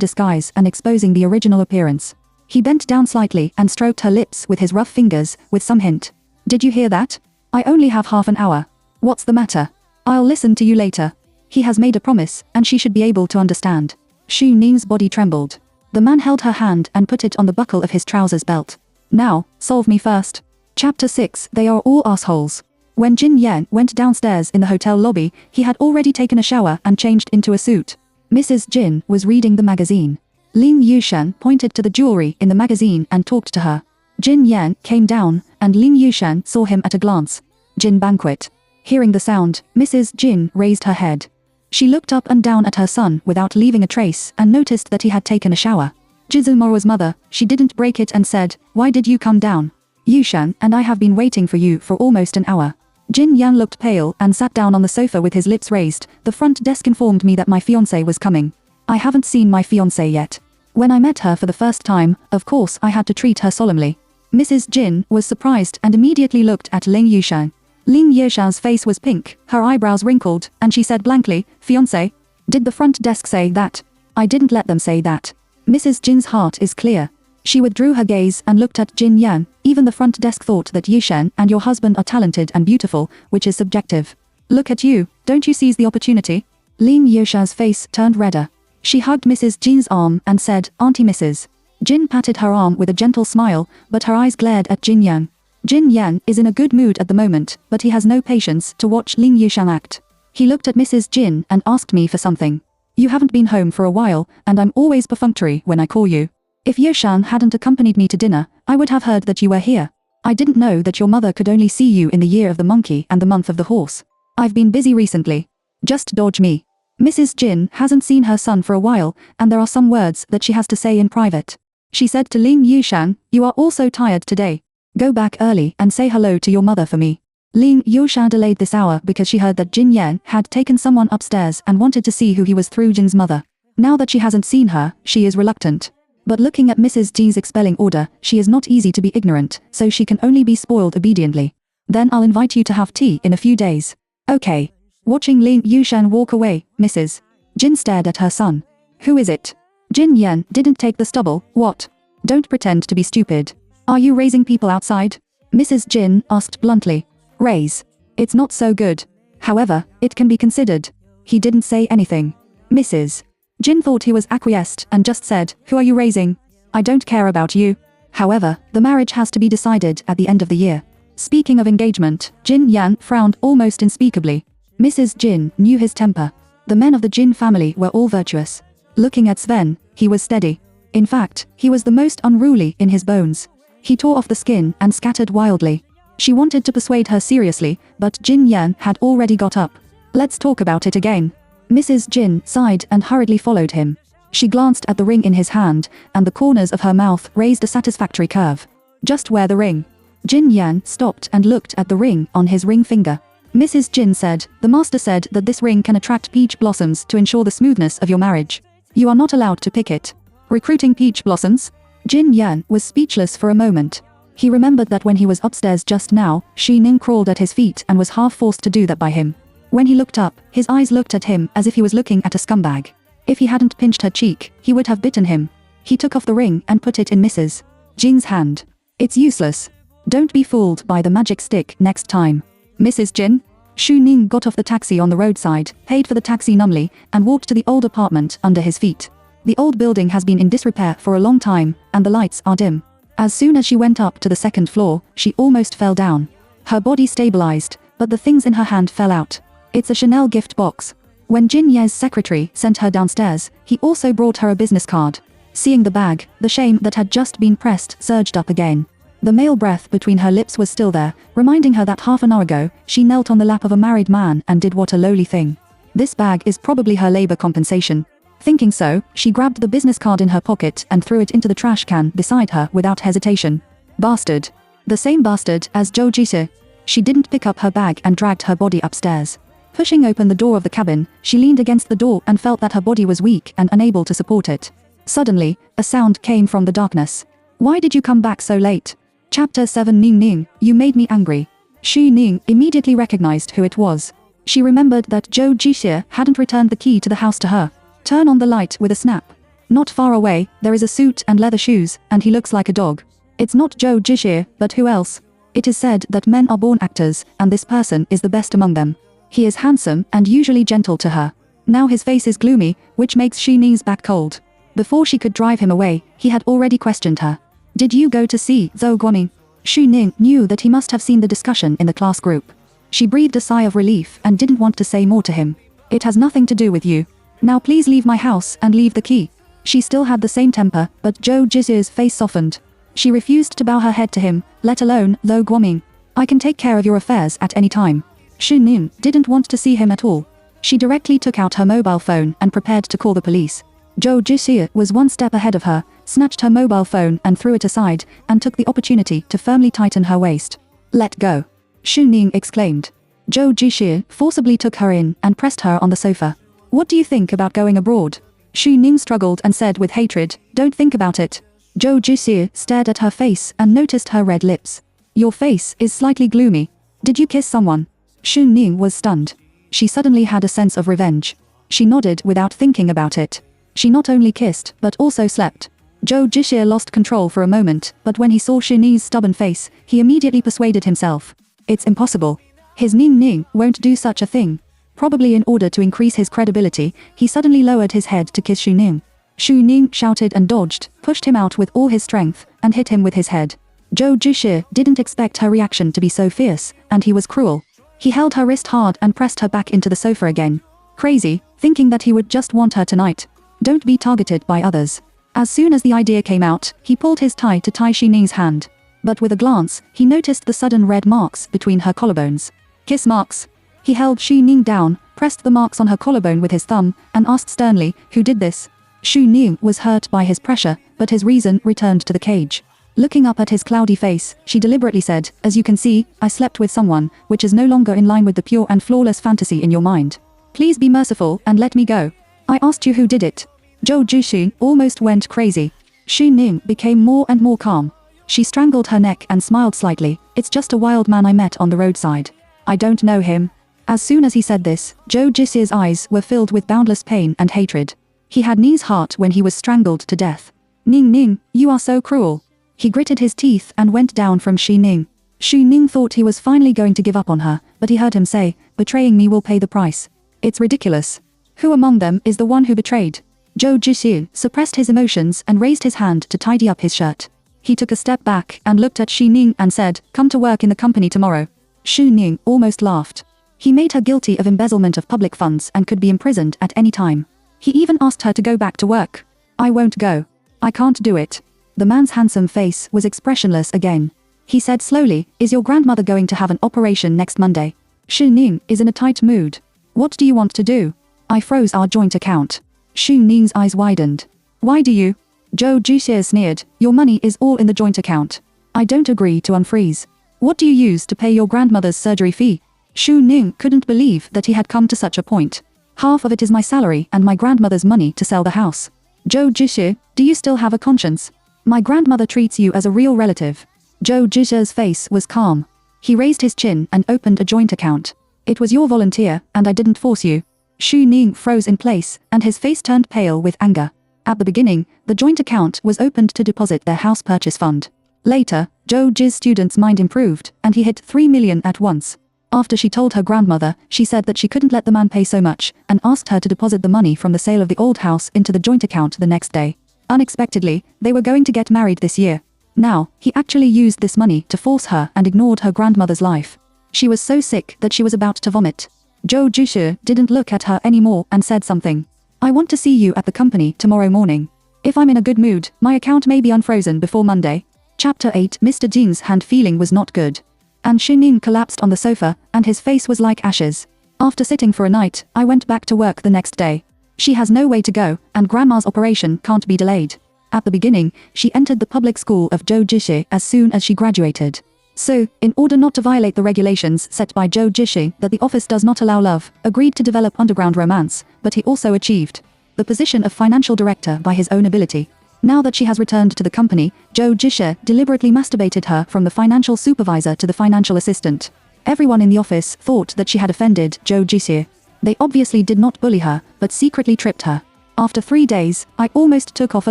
disguise and exposing the original appearance. He bent down slightly and stroked her lips with his rough fingers, with some hint. "Did you hear that? I only have half an hour. What's the matter? I'll listen to you later." He has made a promise, and she should be able to understand. Xu Ning's body trembled. The man held her hand and put it on the buckle of his trousers belt. "Now, solve me first." Chapter 6. They are all assholes. When Jin Yan went downstairs in the hotel lobby, he had already taken a shower and changed into a suit. Mrs. Jin was reading the magazine. Lin Yushan pointed to the jewelry in the magazine and talked to her. Jin Yan came down, and Lin Yushan saw him at a glance. Jin banquet. Hearing the sound, Mrs. Jin raised her head. She looked up and down at her son without leaving a trace and noticed that he had taken a shower. Jizumora's mother, she didn't break it and said, "Why did you come down? Yushan and I have been waiting for you for almost an hour." Jin Yan looked pale and sat down on the sofa with his lips raised. "The front desk informed me that my fiancé was coming. I haven't seen my fiancé yet. When I met her for the first time, of course I had to treat her solemnly." Mrs. Jin was surprised and immediately looked at Lin Yushan. Lin Yushan's face was pink, her eyebrows wrinkled, and she said blankly, "Fiancé? Did the front desk say that?" "I didn't let them say that." Mrs. Jin's heart is clear. She withdrew her gaze and looked at Jin Yan. "Even the front desk thought that Yushan and your husband are talented and beautiful, which is subjective. Look at you, don't you seize the opportunity?" Lin Yushan's face turned redder. She hugged Mrs. Jin's arm and said, "Auntie Mrs." Jin patted her arm with a gentle smile, but her eyes glared at Jin Yan. Jin Yan is in a good mood at the moment, but he has no patience to watch Lin Yushan act. He looked at Mrs. Jin and asked me for something. "You haven't been home for a while, and I'm always perfunctory when I call you. If Yushan hadn't accompanied me to dinner, I would have heard that you were here. I didn't know that your mother could only see you in the year of the monkey and the month of the horse. I've been busy recently. Just dodge me." Mrs. Jin hasn't seen her son for a while, and there are some words that she has to say in private. She said to Lin Yushan, "You are also tired today. Go back early and say hello to your mother for me." Lin Yushan delayed this hour because she heard that Jin Yan had taken someone upstairs and wanted to see who he was through Jin's mother. Now that she hasn't seen her, she is reluctant. But looking at Mrs. Jin's expelling order, she is not easy to be ignorant, so she can only be spoiled obediently. "Then I'll invite you to have tea in a few days." "Okay." Watching Lin Yushan walk away, Mrs. Jin stared at her son. "Who is it?" Jin Yan didn't take the stubble. "What? Don't pretend to be stupid. Are you raising people outside?" Mrs. Jin asked bluntly. "Raise? It's not so good. However, it can be considered." He didn't say anything. Mrs. Jin thought he was acquiesced and just said, "Who are you raising? I don't care about you." However, the marriage has to be decided at the end of the year. Speaking of engagement, Jin Yan frowned almost unspeakably. Mrs. Jin knew his temper. The men of the Jin family were all virtuous. Looking at Sven, he was steady. In fact, he was the most unruly in his bones. He tore off the skin and scattered wildly. She wanted to persuade her seriously, but Jin Yan had already got up. "Let's talk about it again." Mrs. Jin sighed and hurriedly followed him. She glanced at the ring in his hand, and the corners of her mouth raised a satisfactory curve. "Just wear the ring." Jin Yan stopped and looked at the ring on his ring finger. Mrs. Jin said, "The master said that this ring can attract peach blossoms to ensure the smoothness of your marriage. You are not allowed to pick it." "Recruiting peach blossoms?" Jin Yan was speechless for a moment. He remembered that when he was upstairs just now, Xi Ning crawled at his feet and was half forced to do that by him. When he looked up, his eyes looked at him as if he was looking at a scumbag. If he hadn't pinched her cheek, he would have bitten him. He took off the ring and put it in Mrs. Jin's hand. "It's useless. Don't be fooled by the magic stick next time." "Mrs. Jin?" Xu Ning got off the taxi on the roadside, paid for the taxi numbly, and walked to the old apartment under his feet. The old building has been in disrepair for a long time, and the lights are dim. As soon as she went up to the second floor, she almost fell down. Her body stabilized, but the things in her hand fell out. It's a Chanel gift box. When Jin Ye's secretary sent her downstairs, he also brought her a business card. Seeing the bag, the shame that had just been pressed surged up again. The male breath between her lips was still there, reminding her that half an hour ago, she knelt on the lap of a married man and did what a lowly thing. This bag is probably her labor compensation. Thinking so, she grabbed the business card in her pocket and threw it into the trash can beside her without hesitation. Bastard. The same bastard as Zhou Jite. She didn't pick up her bag and dragged her body upstairs. Pushing open the door of the cabin, she leaned against the door and felt that her body was weak and unable to support it. Suddenly, a sound came from the darkness. "Why did you come back so late?" Chapter 7. Ning Ning, you made me angry. Xu Ning immediately recognized who it was. She remembered that Zhou Jixie hadn't returned the key to the house to her. Turn on the light with a snap. Not far away, there is a suit and leather shoes, and he looks like a dog. It's not Zhou Jixie, but who else? It is said that men are born actors, and this person is the best among them. He is handsome and usually gentle to her. Now his face is gloomy, which makes Xu Ning's back cold. Before she could drive him away, he had already questioned her. Did you go to see Zhou Guoming? Xu Ning knew that he must have seen the discussion in the class group. She breathed a sigh of relief and didn't want to say more to him. It has nothing to do with you. Now please leave my house and leave the key. She still had the same temper, but Zhou Jixie's face softened. She refused to bow her head to him, let alone Zhou Guoming. I can take care of your affairs at any time. Xu Ning didn't want to see him at all. She directly took out her mobile phone and prepared to call the police. Zhou Jixie was one step ahead of her, snatched her mobile phone and threw it aside, and took the opportunity to firmly tighten her waist. Let go. Xu Ning exclaimed. Zhou Jixie forcibly took her in and pressed her on the sofa. What do you think about going abroad? Xu Ning struggled and said with hatred, don't think about it. Zhou Jixie stared at her face and noticed her red lips. Your face is slightly gloomy. Did you kiss someone? Xu Ning was stunned. She suddenly had a sense of revenge. She nodded without thinking about it. She not only kissed, but also slept. Zhou Jixie lost control for a moment, but when he saw Xu Ning's stubborn face, he immediately persuaded himself. It's impossible. His Ning won't do such a thing. Probably in order to increase his credibility, he suddenly lowered his head to kiss Xu Ning. Xu Ning shouted and dodged, pushed him out with all his strength, and hit him with his head. Zhou Jixie didn't expect her reaction to be so fierce, and he was cruel. He held her wrist hard and pressed her back into the sofa again. Crazy, thinking that he would just want her tonight. Don't be targeted by others. As soon as the idea came out, he pulled his tie to tie Xu Ning's hand. But with a glance, he noticed the sudden red marks between her collarbones. Kiss marks. He held Xu Ning down, pressed the marks on her collarbone with his thumb, and asked sternly, who did this? Xu Ning was hurt by his pressure, but his reason returned to the cage. Looking up at his cloudy face, she deliberately said, as you can see, I slept with someone, which is no longer in line with the pure and flawless fantasy in your mind. Please be merciful and let me go. I asked you who did it. Zhou Jixie almost went crazy. Xu Ning became more and more calm. She strangled her neck and smiled slightly. It's just a wild man I met on the roadside. I don't know him. As soon as he said this, Zhou Jixie's eyes were filled with boundless pain and hatred. He had Ning's heart when he was strangled to death. Ning, you are so cruel. He gritted his teeth and went down from Xu Ning. Xu Ning thought he was finally going to give up on her, but he heard him say, betraying me will pay the price. It's ridiculous. Who among them is the one who betrayed? Zhou Jixie suppressed his emotions and raised his hand to tidy up his shirt. He took a step back and looked at Xu Ning and said, come to work in the company tomorrow. Xu Ning almost laughed. He made her guilty of embezzlement of public funds and could be imprisoned at any time. He even asked her to go back to work. I won't go. I can't do it. The man's handsome face was expressionless again. He said slowly, is your grandmother going to have an operation next Monday? Xu Ning is in a tight mood. What do you want to do? I froze our joint account. Xu Ning's eyes widened. Why do you? Zhou Jixie sneered, your money is all in the joint account. I don't agree to unfreeze. What do you use to pay your grandmother's surgery fee? Xu Ning couldn't believe that he had come to such a point. Half of it is my salary and my grandmother's money to sell the house. Zhou Jixie, do you still have a conscience? My grandmother treats you as a real relative. Zhou Jixie's face was calm. He raised his chin and opened a joint account. It was your volunteer, and I didn't force you. Xu Ning froze in place, and his face turned pale with anger. At the beginning, the joint account was opened to deposit their house purchase fund. Later, Zhou Jixie's student's mind improved, and he hit 3 million at once. After she told her grandmother, she said that she couldn't let the man pay so much, and asked her to deposit the money from the sale of the old house into the joint account the next day. Unexpectedly, they were going to get married this year. Now, he actually used this money to force her and ignored her grandmother's life. She was so sick that she was about to vomit. Zhou Jixie didn't look at her anymore and said something. I want to see you at the company tomorrow morning. If I'm in a good mood, my account may be unfrozen before Monday. Chapter 8. Mr. Jin's hand feeling was not good. And Xu Ning collapsed on the sofa, and his face was like ashes. After sitting for a night, I went back to work the next day. She has no way to go, and grandma's operation can't be delayed. At the beginning, she entered the public school of Zhou Jixie as soon as she graduated. So, in order not to violate the regulations set by Zhou Jixie that the office does not allow love, agreed to develop underground romance, but he also achieved the position of financial director by his own ability. Now that she has returned to the company, Zhou Jixie deliberately masturbated her from the financial supervisor to the financial assistant. Everyone in the office thought that she had offended Zhou Jixie. They obviously did not bully her, but secretly tripped her. After 3 days, I almost took off a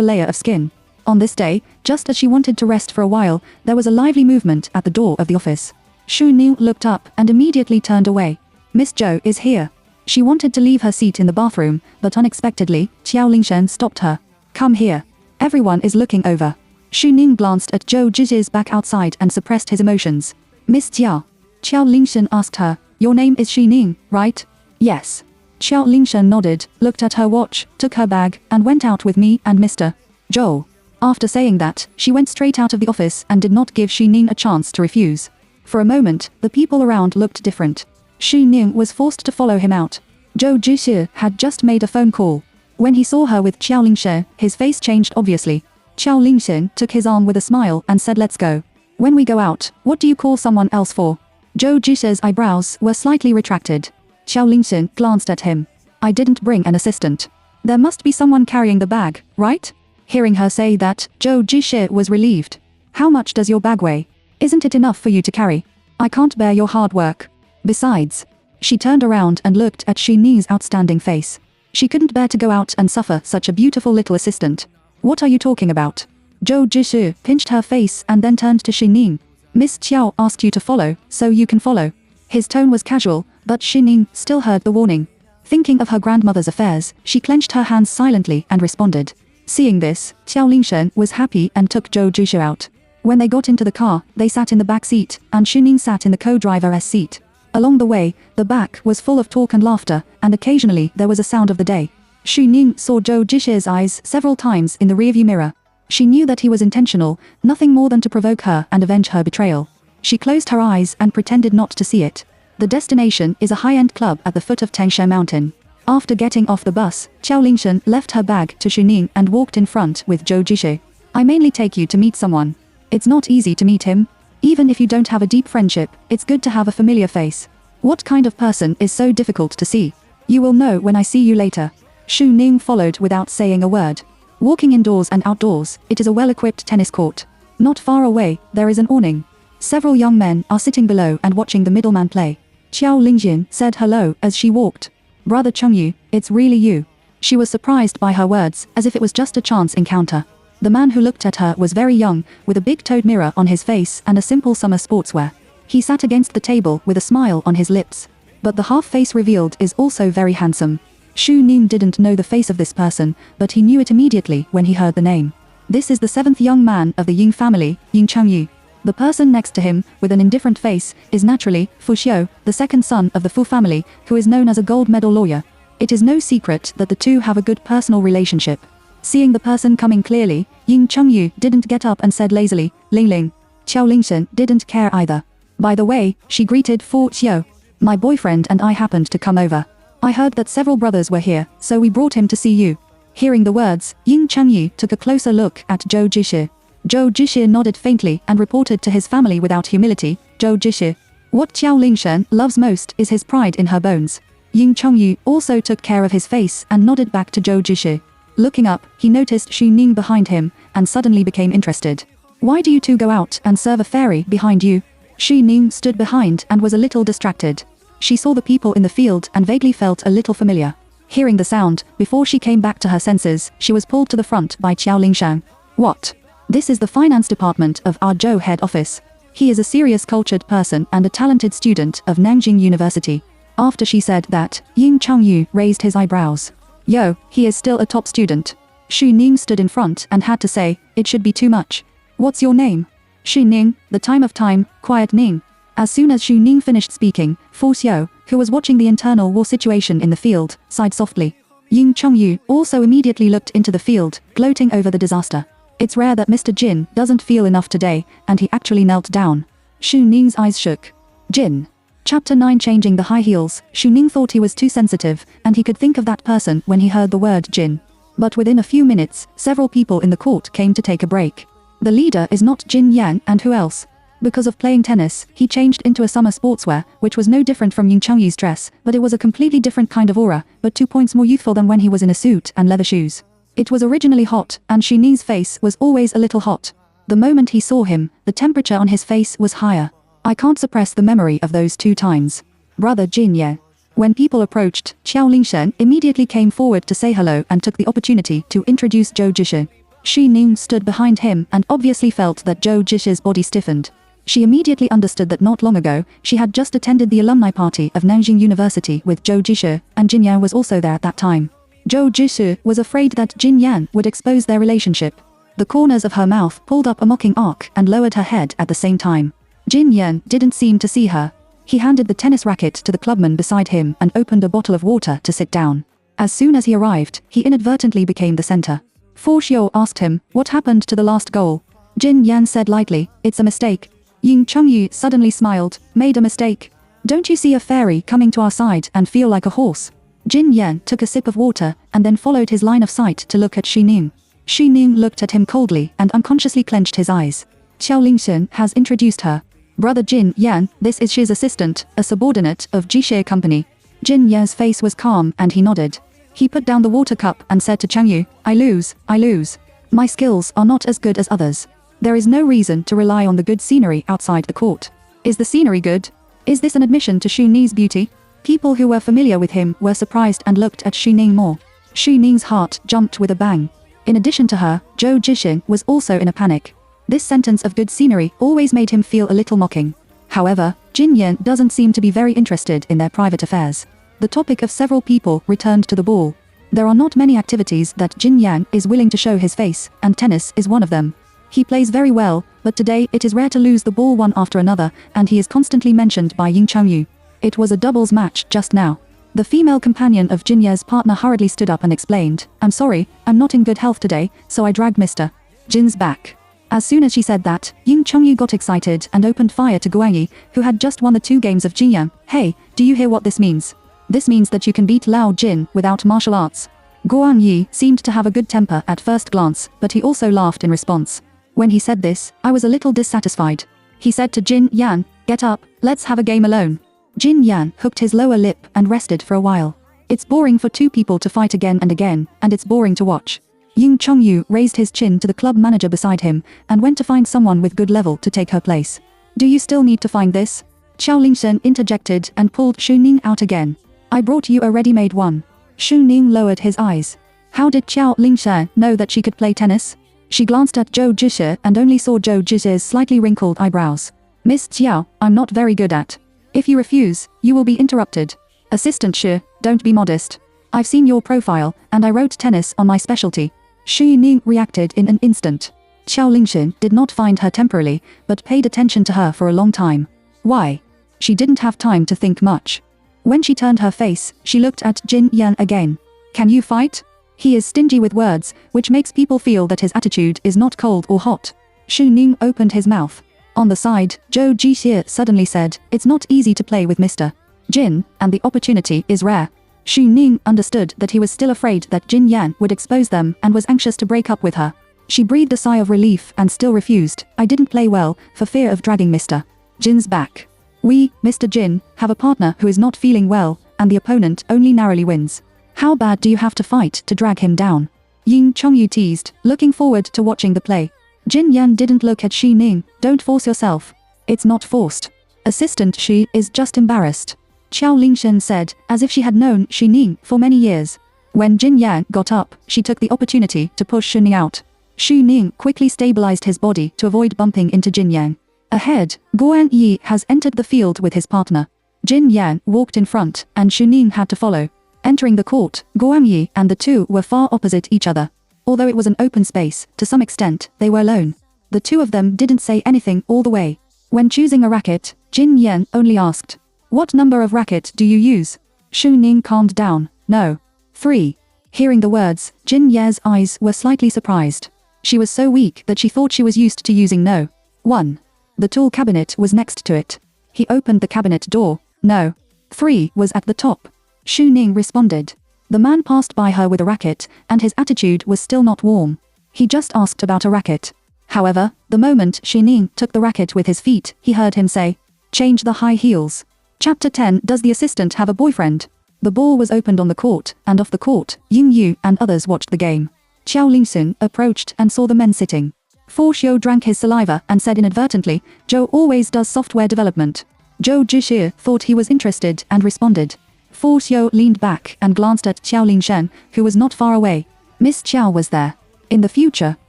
layer of skin. On this day, just as she wanted to rest for a while, there was a lively movement at the door of the office. Shu Ning looked up and immediately turned away. Miss Zhou is here. She wanted to leave her seat in the bathroom, but unexpectedly, Qiao Lingshen stopped her. Come here. Everyone is looking over. Shu Ning glanced at Zhou Jixie's back outside and suppressed his emotions. Miss Qiao. Qiao Lingshen asked her, your name is Shu Ning, right? Yes. Qiao Lingshen nodded, looked at her watch, took her bag, and went out with me and Mr. Zhou. After saying that, she went straight out of the office and did not give Shu Ning a chance to refuse. For a moment, the people around looked different. Shu Ning was forced to follow him out. Zhou Jixie had just made a phone call. When he saw her with Qiao Lingshen, his face changed obviously. Qiao Lingshen took his arm with a smile and said, let's go. When we go out, what do you call someone else for? Zhou Jixie's eyebrows were slightly retracted. Qiao Lingshen glanced at him. I didn't bring an assistant. There must be someone carrying the bag, right? Hearing her say that, Zhou Jixie was relieved. How much does your bag weigh? Isn't it enough for you to carry? I can't bear your hard work. Besides. She turned around and looked at Shu Ning's outstanding face. She couldn't bear to go out and suffer such a beautiful little assistant. What are you talking about? Zhou Jixie pinched her face and then turned to Shu Ning. Miss Qiao asked you to follow, so you can follow. His tone was casual, but Shu Ning still heard the warning. Thinking of her grandmother's affairs, she clenched her hands silently and responded. Seeing this, Qiao Lingshen was happy and took Zhou Jixie out. When they got into the car, they sat in the back seat, and Shu Ning sat in the co-driver's seat. Along the way, the back was full of talk and laughter, and occasionally there was a sound of the day. Shu Ning saw Zhou Jixie's eyes several times in the rearview mirror. She knew that he was intentional, nothing more than to provoke her and avenge her betrayal. She closed her eyes and pretended not to see it. The destination is a high-end club at the foot of Tangshan Mountain. After getting off the bus, Qiao Lingshen left her bag to Shu Ning and walked in front with Zhou Jixie. I mainly take you to meet someone. It's not easy to meet him. Even if you don't have a deep friendship, it's good to have a familiar face. What kind of person is so difficult to see? You will know when I see you later. Shu Ning followed without saying a word. Walking indoors and outdoors, it is a well-equipped tennis court. Not far away, there is an awning. Several young men are sitting below and watching the middleman play. Qiao Lingshen said hello as she walked. Brother Chengyu, it's really you. She was surprised by her words, as if it was just a chance encounter. The man who looked at her was very young, with a big-toed mirror on his face and a simple summer sportswear. He sat against the table with a smile on his lips. But the half-face revealed is also very handsome. Shu Ning didn't know the face of this person, but he knew it immediately when he heard the name. This is the 7th young man of the Ying family, Ying Chengyu. The person next to him, with an indifferent face, is naturally Fu Xiu, the 2nd son of the Fu family, who is known as a gold medal lawyer. It is no secret that the two have a good personal relationship. Seeing the person coming clearly, Ying Chengyu didn't get up and said lazily, Ling Ling. Qiao Lingshen didn't care either. By the way, she greeted Fu Xiu. My boyfriend and I happened to come over. I heard that several brothers were here, so we brought him to see you. Hearing the words, Ying Chengyu took a closer look at Zhou Jixie. Zhou Jixie nodded faintly and reported to his family without humility, Zhou Jixie. What Qiao Lingshen loves most is his pride in her bones. Ying Chengyu also took care of his face and nodded back to Zhou Jixie. Looking up, he noticed Shu Ning behind him, and suddenly became interested. Why do you two go out and serve a fairy behind you? Shu Ning stood behind and was a little distracted. She saw the people in the field and vaguely felt a little familiar. Hearing the sound, before she came back to her senses, she was pulled to the front by Qiao Lingshan. What? This is the finance department of our Zhou head office. He is a serious cultured person and a talented student of Nanjing University. After she said that, Ying Chengyu raised his eyebrows. Yo, he is still a top student. Shu Ning stood in front and had to say, it should be too much. What's your name? Shu Ning, the time of time, quiet Ning. As soon as Shu Ning finished speaking, Fu Xiu, who was watching the internal war situation in the field, sighed softly. Ying Chengyu also immediately looked into the field, gloating over the disaster. It's rare that Mr. Jin doesn't feel enough today, and he actually knelt down. Shu Ning's eyes shook. Jin. Chapter 9. Changing the high heels. Shu Ning thought he was too sensitive, and he could think of that person when he heard the word Jin. But within a few minutes, several people in the court came to take a break. The leader is not Jin Yang, and who else? Because of playing tennis, he changed into a summer sportswear, which was no different from Ying Chengyu's dress, but it was a completely different kind of aura, but 2 points more youthful than when he was in a suit and leather shoes. It was originally hot, and Shu Ning's face was always a little hot. The moment he saw him, the temperature on his face was higher. I can't suppress the memory of those 2 times. Brother Jin Ye. When people approached, Xiao Lingshen immediately came forward to say hello and took the opportunity to introduce Zhou Zhishi. Shi Ning stood behind him and obviously felt that Zhou Zhishi's body stiffened. She immediately understood that not long ago, she had just attended the alumni party of Nanjing University with Zhou Zhishi, and Jin Yan was also there at that time. Zhou Zhishi was afraid that Jin Yan would expose their relationship. The corners of her mouth pulled up a mocking arc and lowered her head at the same time. Jin Yan didn't seem to see her. He handed the tennis racket to the clubman beside him and opened a bottle of water to sit down. As soon as he arrived, he inadvertently became the center. Fu Xiu asked him, what happened to the last goal? Jin Yan said lightly, it's a mistake. Ying Chengyu suddenly smiled, made a mistake. Don't you see a fairy coming to our side and feel like a horse? Jin Yan took a sip of water and then followed his line of sight to look at Shi Ning. Shi Ning looked at him coldly and unconsciously clenched his eyes. Xiao Lingshen has introduced her. Brother Jin Yan, this is Shi's assistant, a subordinate of Jixie Company. Jin Yan's face was calm and he nodded. He put down the water cup and said to Chengyu, I lose. My skills are not as good as others. There is no reason to rely on the good scenery outside the court. Is the scenery good? Is this an admission to Xu Ni's beauty? People who were familiar with him were surprised and looked at Xu Ning more. Xu Ning's heart jumped with a bang. In addition to her, Zhou Zhishi was also in a panic. This sentence of good scenery always made him feel a little mocking. However, Jin Yan doesn't seem to be very interested in their private affairs. The topic of several people returned to the ball. There are not many activities that Jin Yan is willing to show his face, and tennis is one of them. He plays very well, but today it is rare to lose the ball one after another, and he is constantly mentioned by Ying Chengyu. It was a doubles match just now. The female companion of Jin Ye's partner hurriedly stood up and explained, I'm sorry, I'm not in good health today, so I dragged Mr. Jin's back. As soon as she said that, Ying Chengyu got excited and opened fire to Guanyi, who had just won the 2 games of Jinyang. Hey, do you hear what this means? This means that you can beat Lao Jin without martial arts. Guanyi seemed to have a good temper at first glance, but he also laughed in response. When he said this, I was a little dissatisfied. He said to Jin Yan, get up, let's have a game alone. Jin Yan hooked his lower lip and rested for a while. It's boring for 2 people to fight again, and it's boring to watch. Ying Chengyu raised his chin to the club manager beside him and went to find someone with good level to take her place. Do you still need to find this? Xiao Lingshen interjected and pulled Xu Ning out again. I brought you a ready-made one. Xu Ning lowered his eyes. How did Xiao Lingshen know that she could play tennis? She glanced at Zhou Zhishi and only saw Zhou Zhishi's slightly wrinkled eyebrows. Miss Xiao, I'm not very good at. If you refuse, you will be interrupted. Assistant Shi, don't be modest. I've seen your profile, and I wrote tennis on my specialty. Xu Ning reacted in an instant. Xiao Lingshen did not find her temporarily, but paid attention to her for a long time. Why? She didn't have time to think much. When she turned her face, she looked at Jin Yan again. Can you fight? He is stingy with words, which makes people feel that his attitude is not cold or hot. Xu Ning opened his mouth. On the side, Zhou Zhishi suddenly said, it's not easy to play with Mr. Jin, and the opportunity is rare. Xu Ning understood that he was still afraid that Jin Yan would expose them and was anxious to break up with her. She breathed a sigh of relief and still refused. I didn't play well, for fear of dragging Mr. Jin's back. We, Mr. Jin, have a partner who is not feeling well, and the opponent only narrowly wins. How bad do you have to fight to drag him down? Ying Chengyu teased, looking forward to watching the play. Jin Yan didn't look at Xu Ning. Don't force yourself. It's not forced. Assistant Shi is just embarrassed. Xiao Lingshen said, as if she had known Xu Ning for many years. When Jin Yan got up, she took the opportunity to push Xu Ning out. Xu Ning quickly stabilized his body to avoid bumping into Jin Yan. Ahead, Guan Yi has entered the field with his partner. Jin Yan walked in front, and Xu Ning had to follow. Entering the court, Guan Yi and the 2 were far opposite each other. Although it was an open space, to some extent, they were alone. The 2 of them didn't say anything all the way. When choosing a racket, Jin Yan only asked, what number of racket do you use? Xu Ning calmed down. No. 3. Hearing the words, Jin Ye's eyes were slightly surprised. She was so weak that she thought she was used to using no. 1. The tool cabinet was next to it. He opened the cabinet door. No. 3 was at the top. Xu Ning responded. The man passed by her with a racket, and his attitude was still not warm. He just asked about a racket. However, the moment Xu Ning took the racket with his feet, he heard him say, change the high heels. Chapter 10. Does the assistant have a boyfriend? The ball was opened on the court, and off the court, Ying Yu and others watched the game. Xiao Lingshen approached and saw the men sitting. Fu Xiu drank his saliva and said inadvertently, Joe always does software development. Zhou Zhixie thought he was interested and responded. Fu Xiu leaned back and glanced at Qiao Lingshen, who was not far away. Miss Qiao was there. In the future,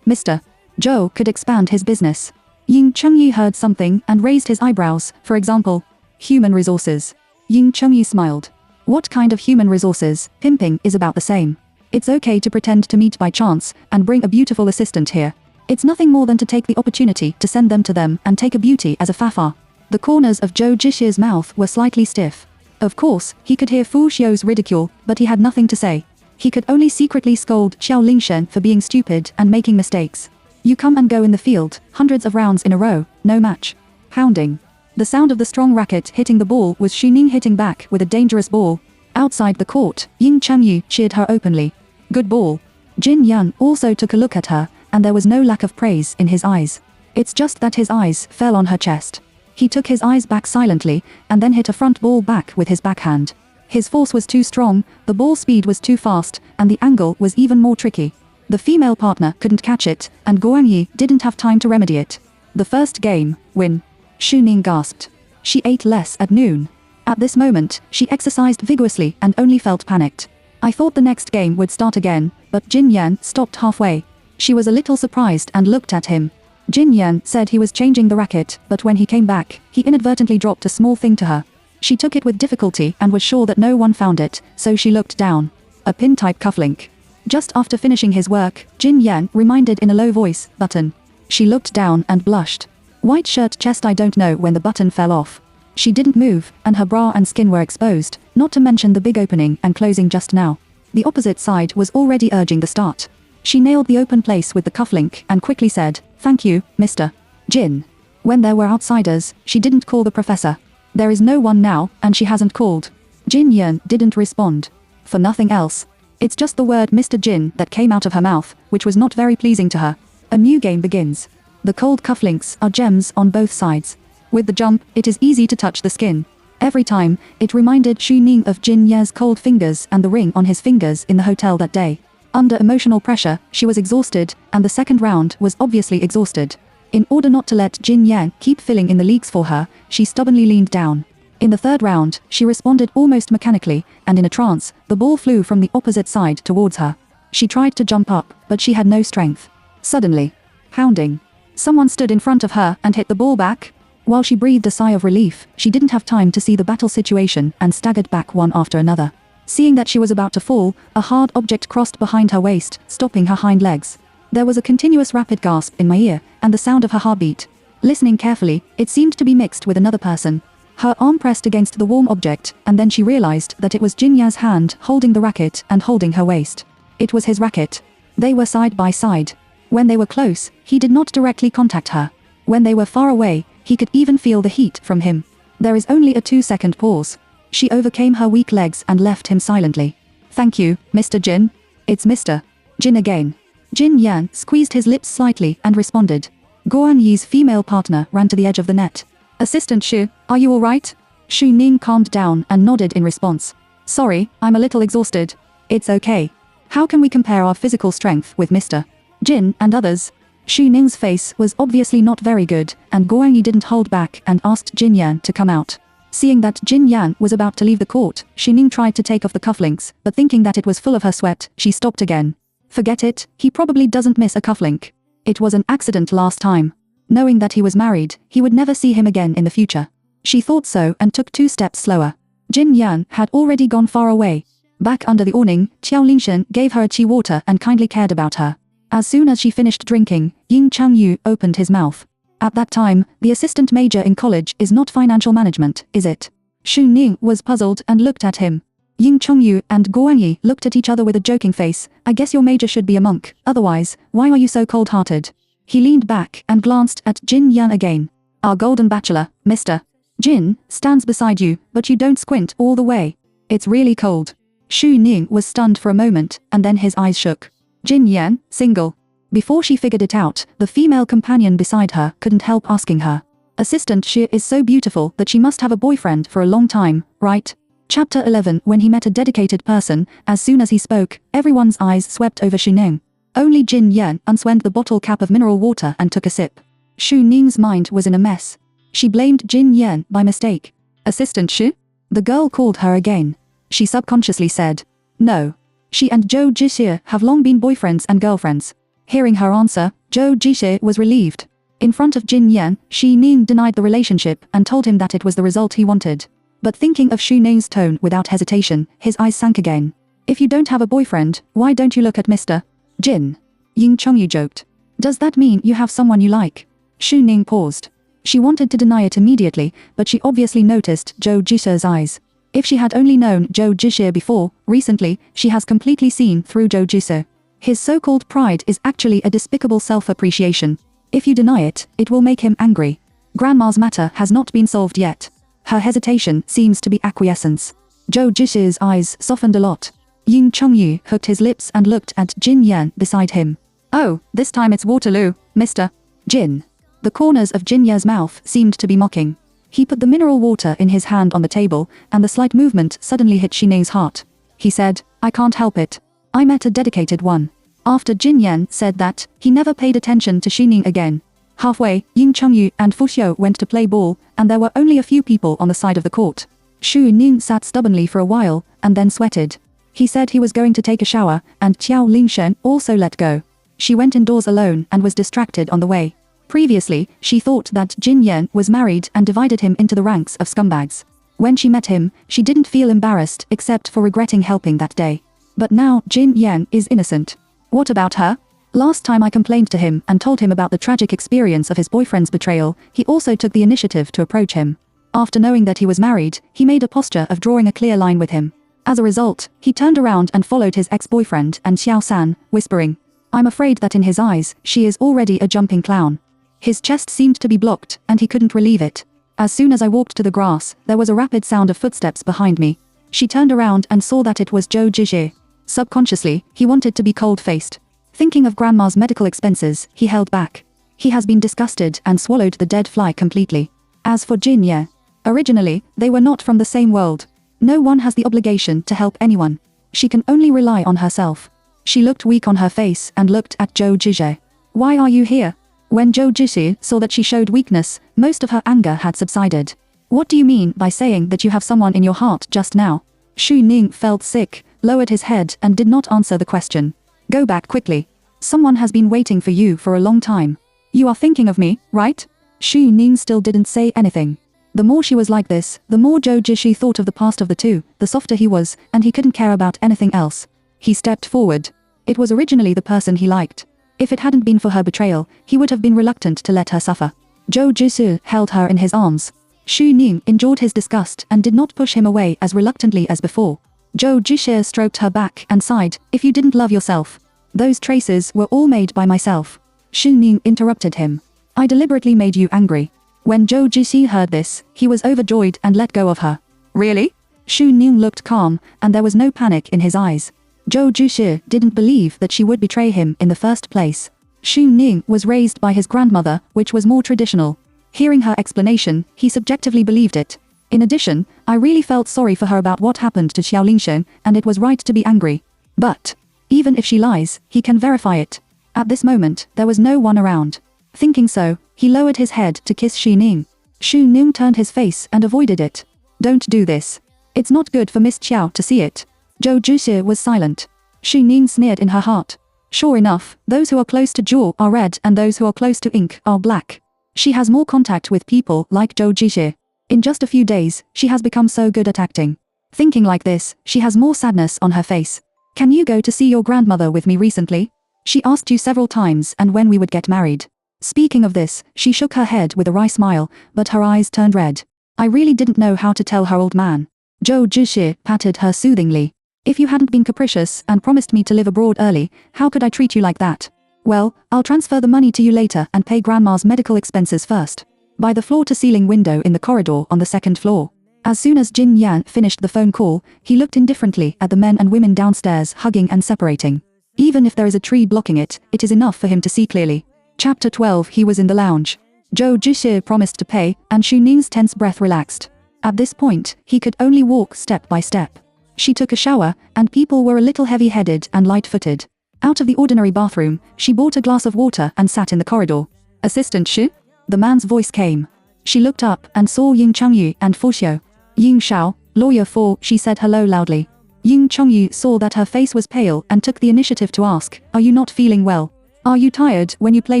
Mr. Zhou could expand his business. Ying Chengyi heard something and raised his eyebrows, for example, human resources. Ying Chengyi smiled. What kind of human resources? Pimping is about the same. It's okay to pretend to meet by chance and bring a beautiful assistant here. It's nothing more than to take the opportunity to send them to them and take a beauty as a fafa. The corners of Zhou Zhixie's mouth were slightly stiff. Of course, he could hear Fu Xiu's ridicule, but he had nothing to say. He could only secretly scold Qiao Lingshen for being stupid and making mistakes. You come and go in the field, hundreds of rounds in a row, no match. Hounding. The sound of the strong racket hitting the ball was Xu Ning hitting back with a dangerous ball. Outside the court, Ying Chengyi cheered her openly. Good ball. Jin Yan also took a look at her, and there was no lack of praise in his eyes. It's just that his eyes fell on her chest. He took his eyes back silently, and then hit a front ball back with his backhand. His force was too strong, the ball speed was too fast, and the angle was even more tricky. The female partner couldn't catch it, and Guangyi didn't have time to remedy it. The first game, win. Xu Ning gasped. She ate less at noon. At this moment, she exercised vigorously and only felt panicked. I thought the next game would start again, but Jin Yan stopped halfway. She was a little surprised and looked at him. Jin Yan said he was changing the racket, but when he came back, he inadvertently dropped a small thing to her. She took it with difficulty and was sure that no one found it, so she looked down. A pin-type cufflink. Just after finishing his work, Jin Yan reminded in a low voice, button. She looked down and blushed. White shirt chest. I don't know when the button fell off. She didn't move, and her bra and skin were exposed, not to mention the big opening and closing just now. The opposite side was already urging the start. She nailed the open place with the cufflink and quickly said, Thank you, Mr. Jin. When there were outsiders, she didn't call the professor. There is no one now, and she hasn't called. Jin Yan didn't respond. For nothing else. It's just the word Mr. Jin that came out of her mouth, which was not very pleasing to her. A new game begins. The cold cufflinks are gems on both sides. With the jump, it is easy to touch the skin. Every time, it reminded Xu Ning of Jin Yan's cold fingers and the ring on his fingers in the hotel that day. Under emotional pressure, she was exhausted, and the second round was obviously exhausted. In order not to let Jin Yan keep filling in the leaks for her, she stubbornly leaned down. In the third round, she responded almost mechanically, and in a trance, the ball flew from the opposite side towards her. She tried to jump up, but she had no strength. Suddenly, hounding. Someone stood in front of her and hit the ball back. While she breathed a sigh of relief, she didn't have time to see the battle situation and staggered back one after another. Seeing that she was about to fall, a hard object crossed behind her waist, stopping her hind legs. There was a continuous rapid gasp in my ear, and the sound of her heartbeat. Listening carefully, it seemed to be mixed with another person. Her arm pressed against the warm object, and then she realized that it was Jin Yan's hand holding the racket and holding her waist. It was his racket. They were side by side. When they were close, he did not directly contact her. When they were far away, he could even feel the heat from him. There is only a 2-second pause. She overcame her weak legs and left him silently. Thank you, Mr. Jin. It's Mr. Jin again. Jin Yan squeezed his lips slightly and responded. Guan Yi's female partner ran to the edge of the net. Assistant Xu, are you alright? Xu Ning calmed down and nodded in response. Sorry, I'm a little exhausted. It's okay. How can we compare our physical strength with Mr. Jin and others? Xu Ning's face was obviously not very good, and Guan Yi didn't hold back and asked Jin Yan to come out. Seeing that Jin Yan was about to leave the court, Xu Ning tried to take off the cufflinks, but thinking that it was full of her sweat, she stopped again. Forget it, he probably doesn't miss a cufflink. It was an accident last time. Knowing that he was married, he would never see him again in the future. She thought so and took 2 steps slower. Jin Yan had already gone far away. Back under the awning, Qiao Lingshen gave her a tea water and kindly cared about her. As soon as she finished drinking, Ying Changyu opened his mouth. At that time, the assistant major in college is not financial management, is it? Xu Ning was puzzled and looked at him. Ying Chengyu and Guan Yi looked at each other with a joking face. I guess your major should be a monk, otherwise, why are you so cold-hearted? He leaned back and glanced at Jin Yan again. Our golden bachelor, Mr. Jin, stands beside you, but you don't squint all the way. It's really cold. Xu Ning was stunned for a moment, and then his eyes shook. Jin Yan, single. Before she figured it out, the female companion beside her couldn't help asking her. Assistant Xu is so beautiful that she must have a boyfriend for a long time, right? Chapter 11. When he met a dedicated person, as soon as he spoke, everyone's eyes swept over Xu Ning. Only Jin Yan unswenned the bottle cap of mineral water and took a sip. Shu Ning's mind was in a mess. She blamed Jin Yan by mistake. Assistant Shu? The girl called her again. She subconsciously said, no. She and Zhou Jixie have long been boyfriends and girlfriends. Hearing her answer, Zhou Jixie was relieved. In front of Jin Yan, Shi Ning denied the relationship and told him that it was the result he wanted. But thinking of Shu Ning's tone without hesitation, his eyes sank again. If you don't have a boyfriend, why don't you look at Mr. Jin? Ying Chongyu joked. Does that mean you have someone you like? Shu Ning paused. She wanted to deny it immediately, but she obviously noticed Zhou Jixie's eyes. If she had only known Zhou Jixie before, recently, she has completely seen through Zhou Jixie. His so-called pride is actually a despicable self-appreciation. If you deny it, it will make him angry. Grandma's matter has not been solved yet. Her hesitation seems to be acquiescence. Zhou Jixie's eyes softened a lot. Ying Chongyu hooked his lips and looked at Jin Yan beside him. Oh, this time it's Waterloo, Mr. Jin. The corners of Jin Yan's mouth seemed to be mocking. He put the mineral water in his hand on the table, and the slight movement suddenly hit Shi Ning's heart. He said, I can't help it. I met a dedicated one. After Jin Yan said that, he never paid attention to Shi Ning again. Halfway, Ying Chongyu and Fu Xiu went to play ball, and there were only a few people on the side of the court. Shu Ning sat stubbornly for a while, and then sweated. He said he was going to take a shower, and Qiao Lingshen also let go. She went indoors alone and was distracted on the way. Previously, she thought that Jin Yan was married and divided him into the ranks of scumbags. When she met him, she didn't feel embarrassed except for regretting helping that day. But now Jin Yan is innocent. What about her? Last time I complained to him and told him about the tragic experience of his boyfriend's betrayal, he also took the initiative to approach him. After knowing that he was married, he made a posture of drawing a clear line with him. As a result, he turned around and followed his ex-boyfriend and Xiao San, whispering, I'm afraid that in his eyes, she is already a jumping clown. His chest seemed to be blocked, and he couldn't relieve it. As soon as I walked to the grass, there was a rapid sound of footsteps behind me. She turned around and saw that it was Zhou Jixie. Subconsciously, he wanted to be cold-faced. Thinking of Grandma's medical expenses, he held back. He has been disgusted and swallowed the dead fly completely. As for Jin Ye, originally, they were not from the same world. No one has the obligation to help anyone. She can only rely on herself. She looked weak on her face and looked at Zhou Jixie. Why are you here? When Zhou Jixie saw that she showed weakness, most of her anger had subsided. What do you mean by saying that you have someone in your heart just now? Shu Ning felt sick, lowered his head and did not answer the question. Go back quickly. Someone has been waiting for you for a long time. You are thinking of me, right? Shu Ning still didn't say anything. The more she was like this, the more Zhou Jixie thought of the past of the two, the softer he was, and he couldn't care about anything else. He stepped forward. It was originally the person he liked. If it hadn't been for her betrayal, he would have been reluctant to let her suffer. Zhou Jixie held her in his arms. Shu Ning endured his disgust and did not push him away as reluctantly as before. Zhou Jixie stroked her back and sighed, if you didn't love yourself. Those traces were all made by myself. Shu Ning interrupted him. I deliberately made you angry. When Zhou Jixie heard this, he was overjoyed and let go of her. Really? Shu Ning looked calm, and there was no panic in his eyes. Zhou Jixie didn't believe that she would betray him in the first place. Shu Ning was raised by his grandmother, which was more traditional. Hearing her explanation, he subjectively believed it. In addition, I really felt sorry for her about what happened to Xiao Lingshen, and it was right to be angry. But, even if she lies, he can verify it. At this moment, there was no one around. Thinking so, he lowered his head to kiss Shu Ning. Shu Ning turned his face and avoided it. Don't do this. It's not good for Miss Qiao to see it. Zhou Jixie was silent. Shu Ning sneered in her heart. Sure enough, those who are close to Zhou are red and those who are close to ink are black. She has more contact with people like Zhou Jixie. In just a few days, she has become so good at acting. Thinking like this, she has more sadness on her face. Can you go to see your grandmother with me recently? She asked you several times and when we would get married. Speaking of this, she shook her head with a wry smile, but her eyes turned red. I really didn't know how to tell her, old man. Zhou Jixie patted her soothingly. If you hadn't been capricious and promised me to live abroad early, how could I treat you like that? Well, I'll transfer the money to you later and pay Grandma's medical expenses first. By the floor-to-ceiling window in the corridor on the second floor. As soon as Jin Yan finished the phone call, he looked indifferently at the men and women downstairs hugging and separating. Even if there is a tree blocking it, it is enough for him to see clearly. Chapter 12. He was in the lounge. Zhou Jixie promised to pay, and Shu Ning's tense breath relaxed. At this point, he could only walk step by step. She took a shower, and people were a little heavy-headed and light-footed. Out of the ordinary bathroom, she bought a glass of water and sat in the corridor. Assistant Shi? The man's voice came. She looked up and saw Ying Chengyu and Fu Xiu. Ying Xiao, lawyer for, she said hello loudly. Ying Chengyu saw that her face was pale and took the initiative to ask, are you not feeling well? Are you tired when you play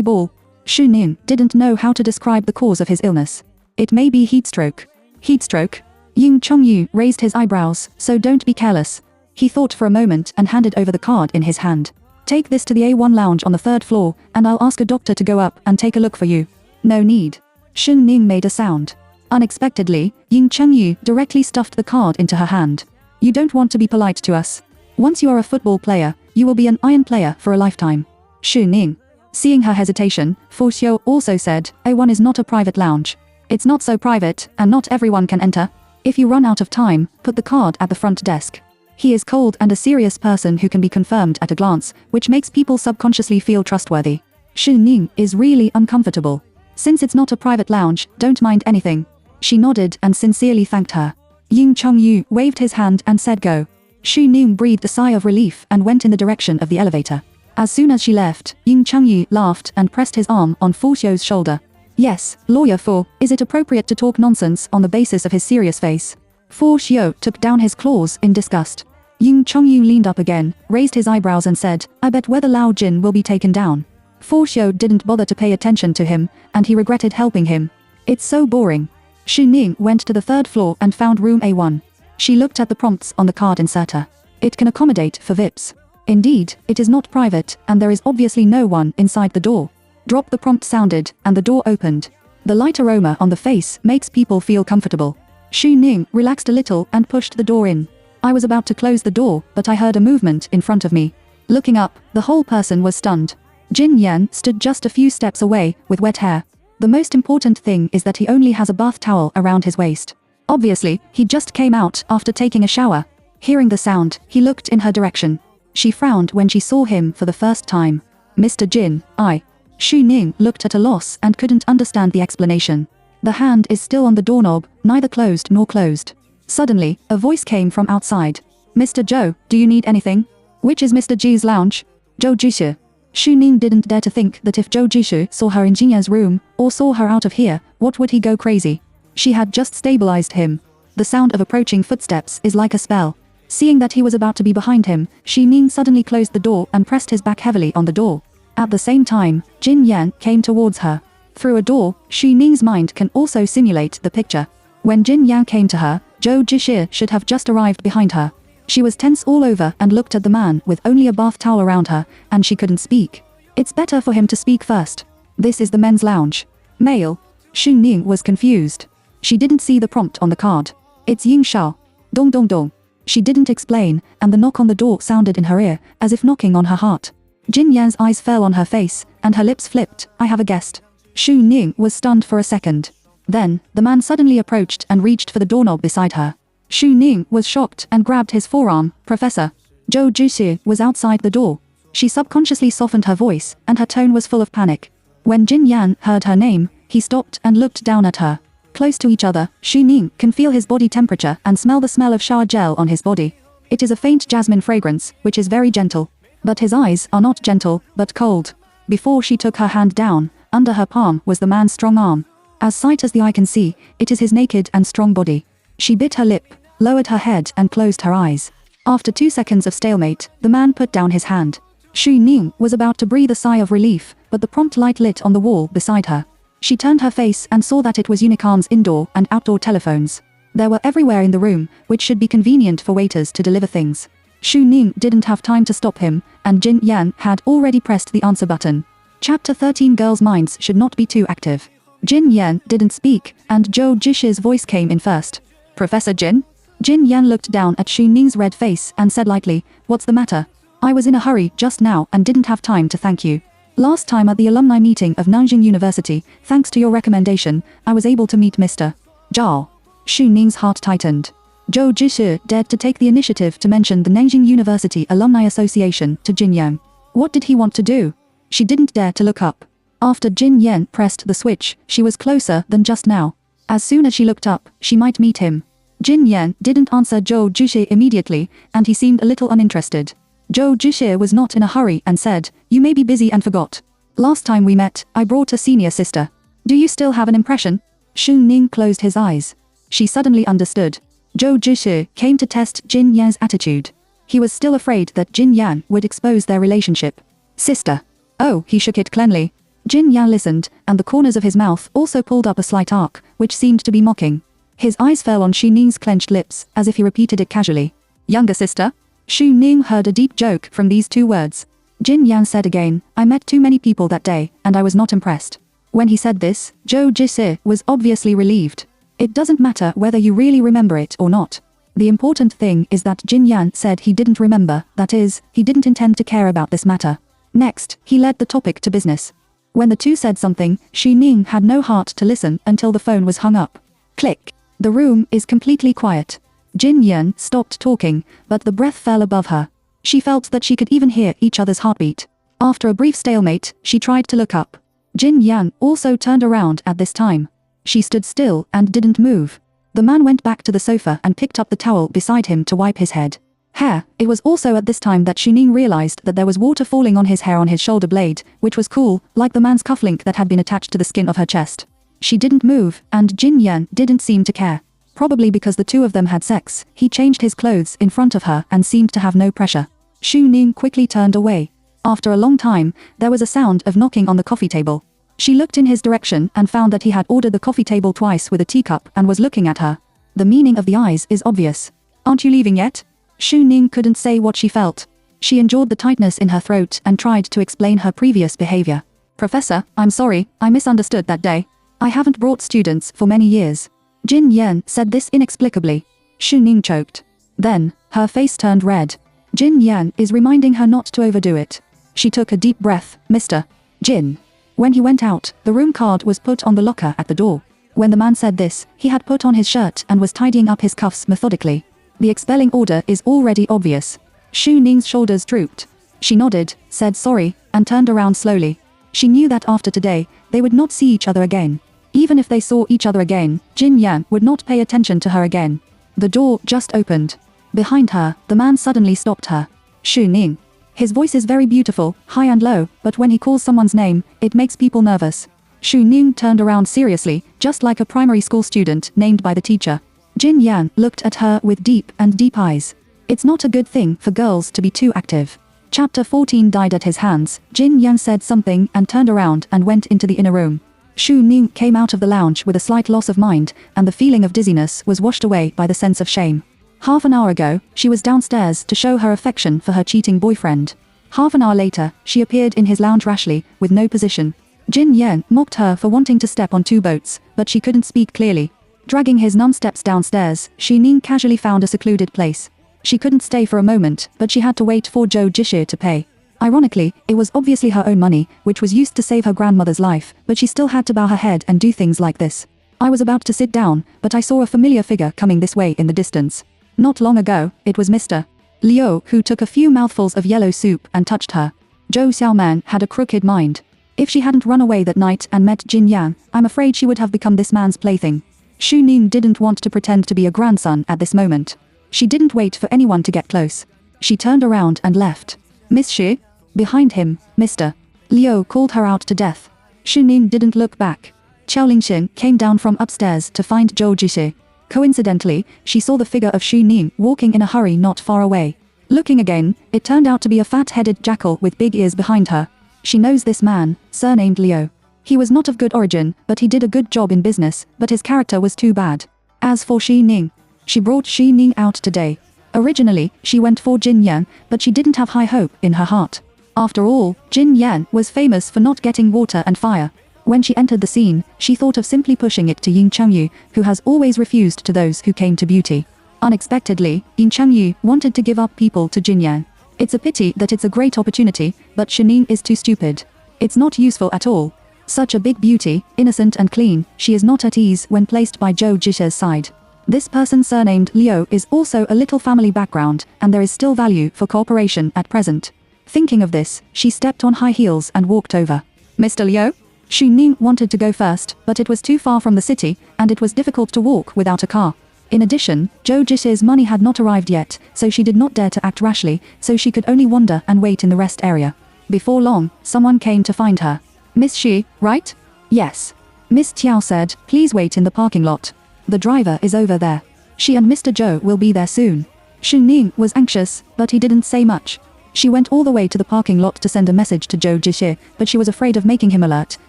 ball? Shu Ning didn't know how to describe the cause of his illness. It may be heatstroke. Heatstroke? Ying Chengyu raised his eyebrows, so don't be careless. He thought for a moment and handed over the card in his hand. Take this to the A1 lounge on the 3rd floor, and I'll ask a doctor to go up and take a look for you. No need. Shu Ning made a sound. Unexpectedly, Ying Chengyu directly stuffed the card into her hand. You don't want to be polite to us. Once you are a football player, you will be an iron player for a lifetime. Shu Ning. Seeing her hesitation, Fu Xiu also said, A1 is not a private lounge. It's not so private, and not everyone can enter. If you run out of time, put the card at the front desk. He is cold and a serious person who can be confirmed at a glance, which makes people subconsciously feel trustworthy. Shu Ning is really uncomfortable. Since it's not a private lounge, don't mind anything. She nodded and sincerely thanked her. Ying Chengyu waved his hand and said go. Shu Ning breathed a sigh of relief and went in the direction of the elevator. As soon as she left, Ying Chengyu laughed and pressed his arm on Fu Xiu's shoulder. Yes, lawyer Fu, is it appropriate to talk nonsense on the basis of his serious face? Fu Xiu took down his claws in disgust. Ying Chengyu leaned up again, raised his eyebrows and said, I bet whether Lao Jin will be taken down. Fu Xiu didn't bother to pay attention to him, and he regretted helping him. It's so boring. Shu Ning went to the 3rd floor and found room A1. She looked at the prompts on the card inserter. It can accommodate for VIPs. Indeed, it is not private, and there is obviously no one inside the door. Drop the prompt sounded, and the door opened. The light aroma on the face makes people feel comfortable. Shu Ning relaxed a little and pushed the door in. I was about to close the door, but I heard a movement in front of me. Looking up, the whole person was stunned. Jin Yan stood just a few steps away, with wet hair. The most important thing is that he only has a bath towel around his waist. Obviously, he just came out after taking a shower. Hearing the sound, he looked in her direction. She frowned when she saw him for the first time. Mr. Jin, I. Shu Ning looked at a loss and couldn't understand the explanation. The hand is still on the doorknob, neither closed nor closed. Suddenly, a voice came from outside. Mr. Zhou, do you need anything? Which is Mr. Ji's lounge? Zhou Jishu. Shu Ning didn't dare to think that if Zhou Jishu saw her in Jinyan's room, or saw her out of here, what would he go crazy? She had just stabilized him. The sound of approaching footsteps is like a spell. Seeing that he was about to be behind him, Shu Ning suddenly closed the door and pressed his back heavily on the door. At the same time, Jin Yan came towards her. Through a door, Shu Ning's mind can also simulate the picture. When Jin Yan came to her, Zhou Jishir should have just arrived behind her. She was tense all over and looked at the man with only a bath towel around her, and she couldn't speak. It's better for him to speak first. This is the men's lounge. Male. Shu Ning was confused. She didn't see the prompt on the card. It's Ying Xiao. Dong dong dong. She didn't explain, and the knock on the door sounded in her ear, as if knocking on her heart. Jin Yan's eyes fell on her face, and her lips flipped. I have a guest. Shu Ning was stunned for a second. Then, the man suddenly approached and reached for the doorknob beside her. Shu Ning was shocked and grabbed his forearm. Professor. Zhou Jixi was outside the door. She subconsciously softened her voice, and her tone was full of panic. When Jin Yan heard her name, he stopped and looked down at her. Close to each other, Shu Ning can feel his body temperature and smell the smell of shower gel on his body. It is a faint jasmine fragrance, which is very gentle. But his eyes are not gentle, but cold. Before she took her hand down, under her palm was the man's strong arm. As sight as the eye can see, it is his naked and strong body. She bit her lip, lowered her head and closed her eyes. After 2 seconds of stalemate, the man put down his hand. Shu Ning was about to breathe a sigh of relief, but the prompt light lit on the wall beside her. She turned her face and saw that it was Unicom's indoor and outdoor telephones. There were everywhere in the room, which should be convenient for waiters to deliver things. Shu Ning didn't have time to stop him, and Jin Yan had already pressed the answer button. Chapter 13. Girls' minds should not be too active. Jin Yan didn't speak, and Zhou Jishi's voice came in first. Professor Jin? Jin Yan looked down at Shu Ning's red face and said lightly, what's the matter? I was in a hurry just now and didn't have time to thank you. Last time at the alumni meeting of Nanjing University, thanks to your recommendation, I was able to meet Mr. Zhao. Shu Ning's heart tightened. Zhou Jishi dared to take the initiative to mention the Nanjing University Alumni Association to Jin Yan. What did he want to do? She didn't dare to look up. After Jin Yan pressed the switch, she was closer than just now. As soon as she looked up, she might meet him. Jin Yan didn't answer Zhou Jishi immediately, and he seemed a little uninterested. Zhou Jixie was not in a hurry and said, "You may be busy and forgot. Last time we met, I brought a senior sister. Do you still have an impression?" Xu Ning closed his eyes. She suddenly understood. Zhou Jixie came to test Jin Yan's attitude. He was still afraid that Jin Yan would expose their relationship. "Sister." Oh, he shook it cleanly. Jin Yan listened, and the corners of his mouth also pulled up a slight arc, which seemed to be mocking. His eyes fell on Xu Ning's clenched lips, as if he repeated it casually. "Younger sister?" Xu Ning heard a deep joke from these two words. Jin Yan said again, "I met too many people that day, and I was not impressed." When he said this, Zhou Jixie was obviously relieved. It doesn't matter whether you really remember it or not. The important thing is that Jin Yan said he didn't remember, that is, he didn't intend to care about this matter. Next, he led the topic to business. When the two said something, Xu Ning had no heart to listen until the phone was hung up. Click. The room is completely quiet. Jin Yan stopped talking, but the breath fell above her. She felt that she could even hear each other's heartbeat. After a brief stalemate, she tried to look up. Jin Yan also turned around at this time. She stood still and didn't move. The man went back to the sofa and picked up the towel beside him to wipe his head. Hair. It was also at this time that Xu Ning realized that there was water falling on his hair on his shoulder blade, which was cool, like the man's cufflink that had been attached to the skin of her chest. She didn't move, and Jin Yan didn't seem to care. Probably because the two of them had sex, he changed his clothes in front of her and seemed to have no pressure. Xu Ning quickly turned away. After a long time, there was a sound of knocking on the coffee table. She looked in his direction and found that he had ordered the coffee table twice with a teacup and was looking at her. The meaning of the eyes is obvious. "Aren't you leaving yet?" Xu Ning couldn't say what she felt. She endured the tightness in her throat and tried to explain her previous behavior. "Professor, I'm sorry, I misunderstood that day. I haven't brought students for many years." Jin Yan said this inexplicably. Xu Ning choked. Then, her face turned red. Jin Yan is reminding her not to overdo it. She took a deep breath. "Mr. Jin." When he went out, the room card was put on the locker at the door. When the man said this, he had put on his shirt and was tidying up his cuffs methodically. The expelling order is already obvious. Xu Ning's shoulders drooped. She nodded, said sorry, and turned around slowly. She knew that after today, they would not see each other again. Even if they saw each other again, Jin Yan would not pay attention to her again. The door just opened. Behind her, the man suddenly stopped her. "Xu Ning." His voice is very beautiful, high and low, but when he calls someone's name, it makes people nervous. Xu Ning turned around seriously, just like a primary school student named by the teacher. Jin Yan looked at her with deep eyes. It's not a good thing for girls to be too active. Chapter 14 died at his hands. Jin Yan said something and turned around and went into the inner room. Xu Ning came out of the lounge with a slight loss of mind, and the feeling of dizziness was washed away by the sense of shame. Half an hour ago, she was downstairs to show her affection for her cheating boyfriend. Half an hour later, she appeared in his lounge rashly, with no position. Jin Yan mocked her for wanting to step on two boats, but she couldn't speak clearly. Dragging his numb steps downstairs, Xu Ning casually found a secluded place. She couldn't stay for a moment, but she had to wait for Zhou Jixie to pay. Ironically, it was obviously her own money, which was used to save her grandmother's life, but she still had to bow her head and do things like this. I was about to sit down, but I saw a familiar figure coming this way in the distance. Not long ago, it was Mr. Liu who took a few mouthfuls of yellow soup and touched her. Zhou Xiaoman had a crooked mind. If she hadn't run away that night and met Jin Yan, I'm afraid she would have become this man's plaything. Xu Ning didn't want to pretend to be a grandson at this moment. She didn't wait for anyone to get close. She turned around and left. "Miss Xu?" Behind him, Mr. Liu called her out to death. Xu Ning didn't look back. Qiao Lingxin came down from upstairs to find Zhou Jixie. Coincidentally, she saw the figure of Xu Ning walking in a hurry not far away. Looking again, it turned out to be a fat-headed jackal with big ears behind her. She knows this man, surnamed Liu. He was not of good origin, but he did a good job in business, but his character was too bad. As for Xu Ning, she brought Xu Ning out today. Originally, she went for Jin Yan, but she didn't have high hope in her heart. After all, Jin Yan was famous for not getting water and fire. When she entered the scene, she thought of simply pushing it to Yin Changyu, who has always refused to those who came to beauty. Unexpectedly, Yin Changyu wanted to give up people to Jin Yan. It's a pity that it's a great opportunity, but Xu Ning is too stupid. It's not useful at all. Such a big beauty, innocent and clean, she is not at ease when placed by Zhou Jixie's side. This person surnamed Liu is also a little family background, and there is still value for cooperation at present. Thinking of this, she stepped on high heels and walked over. "Mr. Liu?" Xu Ning wanted to go first, but it was too far from the city, and it was difficult to walk without a car. In addition, Zhou Jixie's money had not arrived yet, so she did not dare to act rashly, so she could only wander and wait in the rest area. Before long, someone came to find her. Miss Xu, right? Yes. Miss Tiao said, please wait in the parking lot. The driver is over there. She and Mr. Zhou will be there soon. Xu Ning was anxious, but he didn't say much. She went all the way to the parking lot to send a message to Zhou Jixie, but she was afraid of making him alert,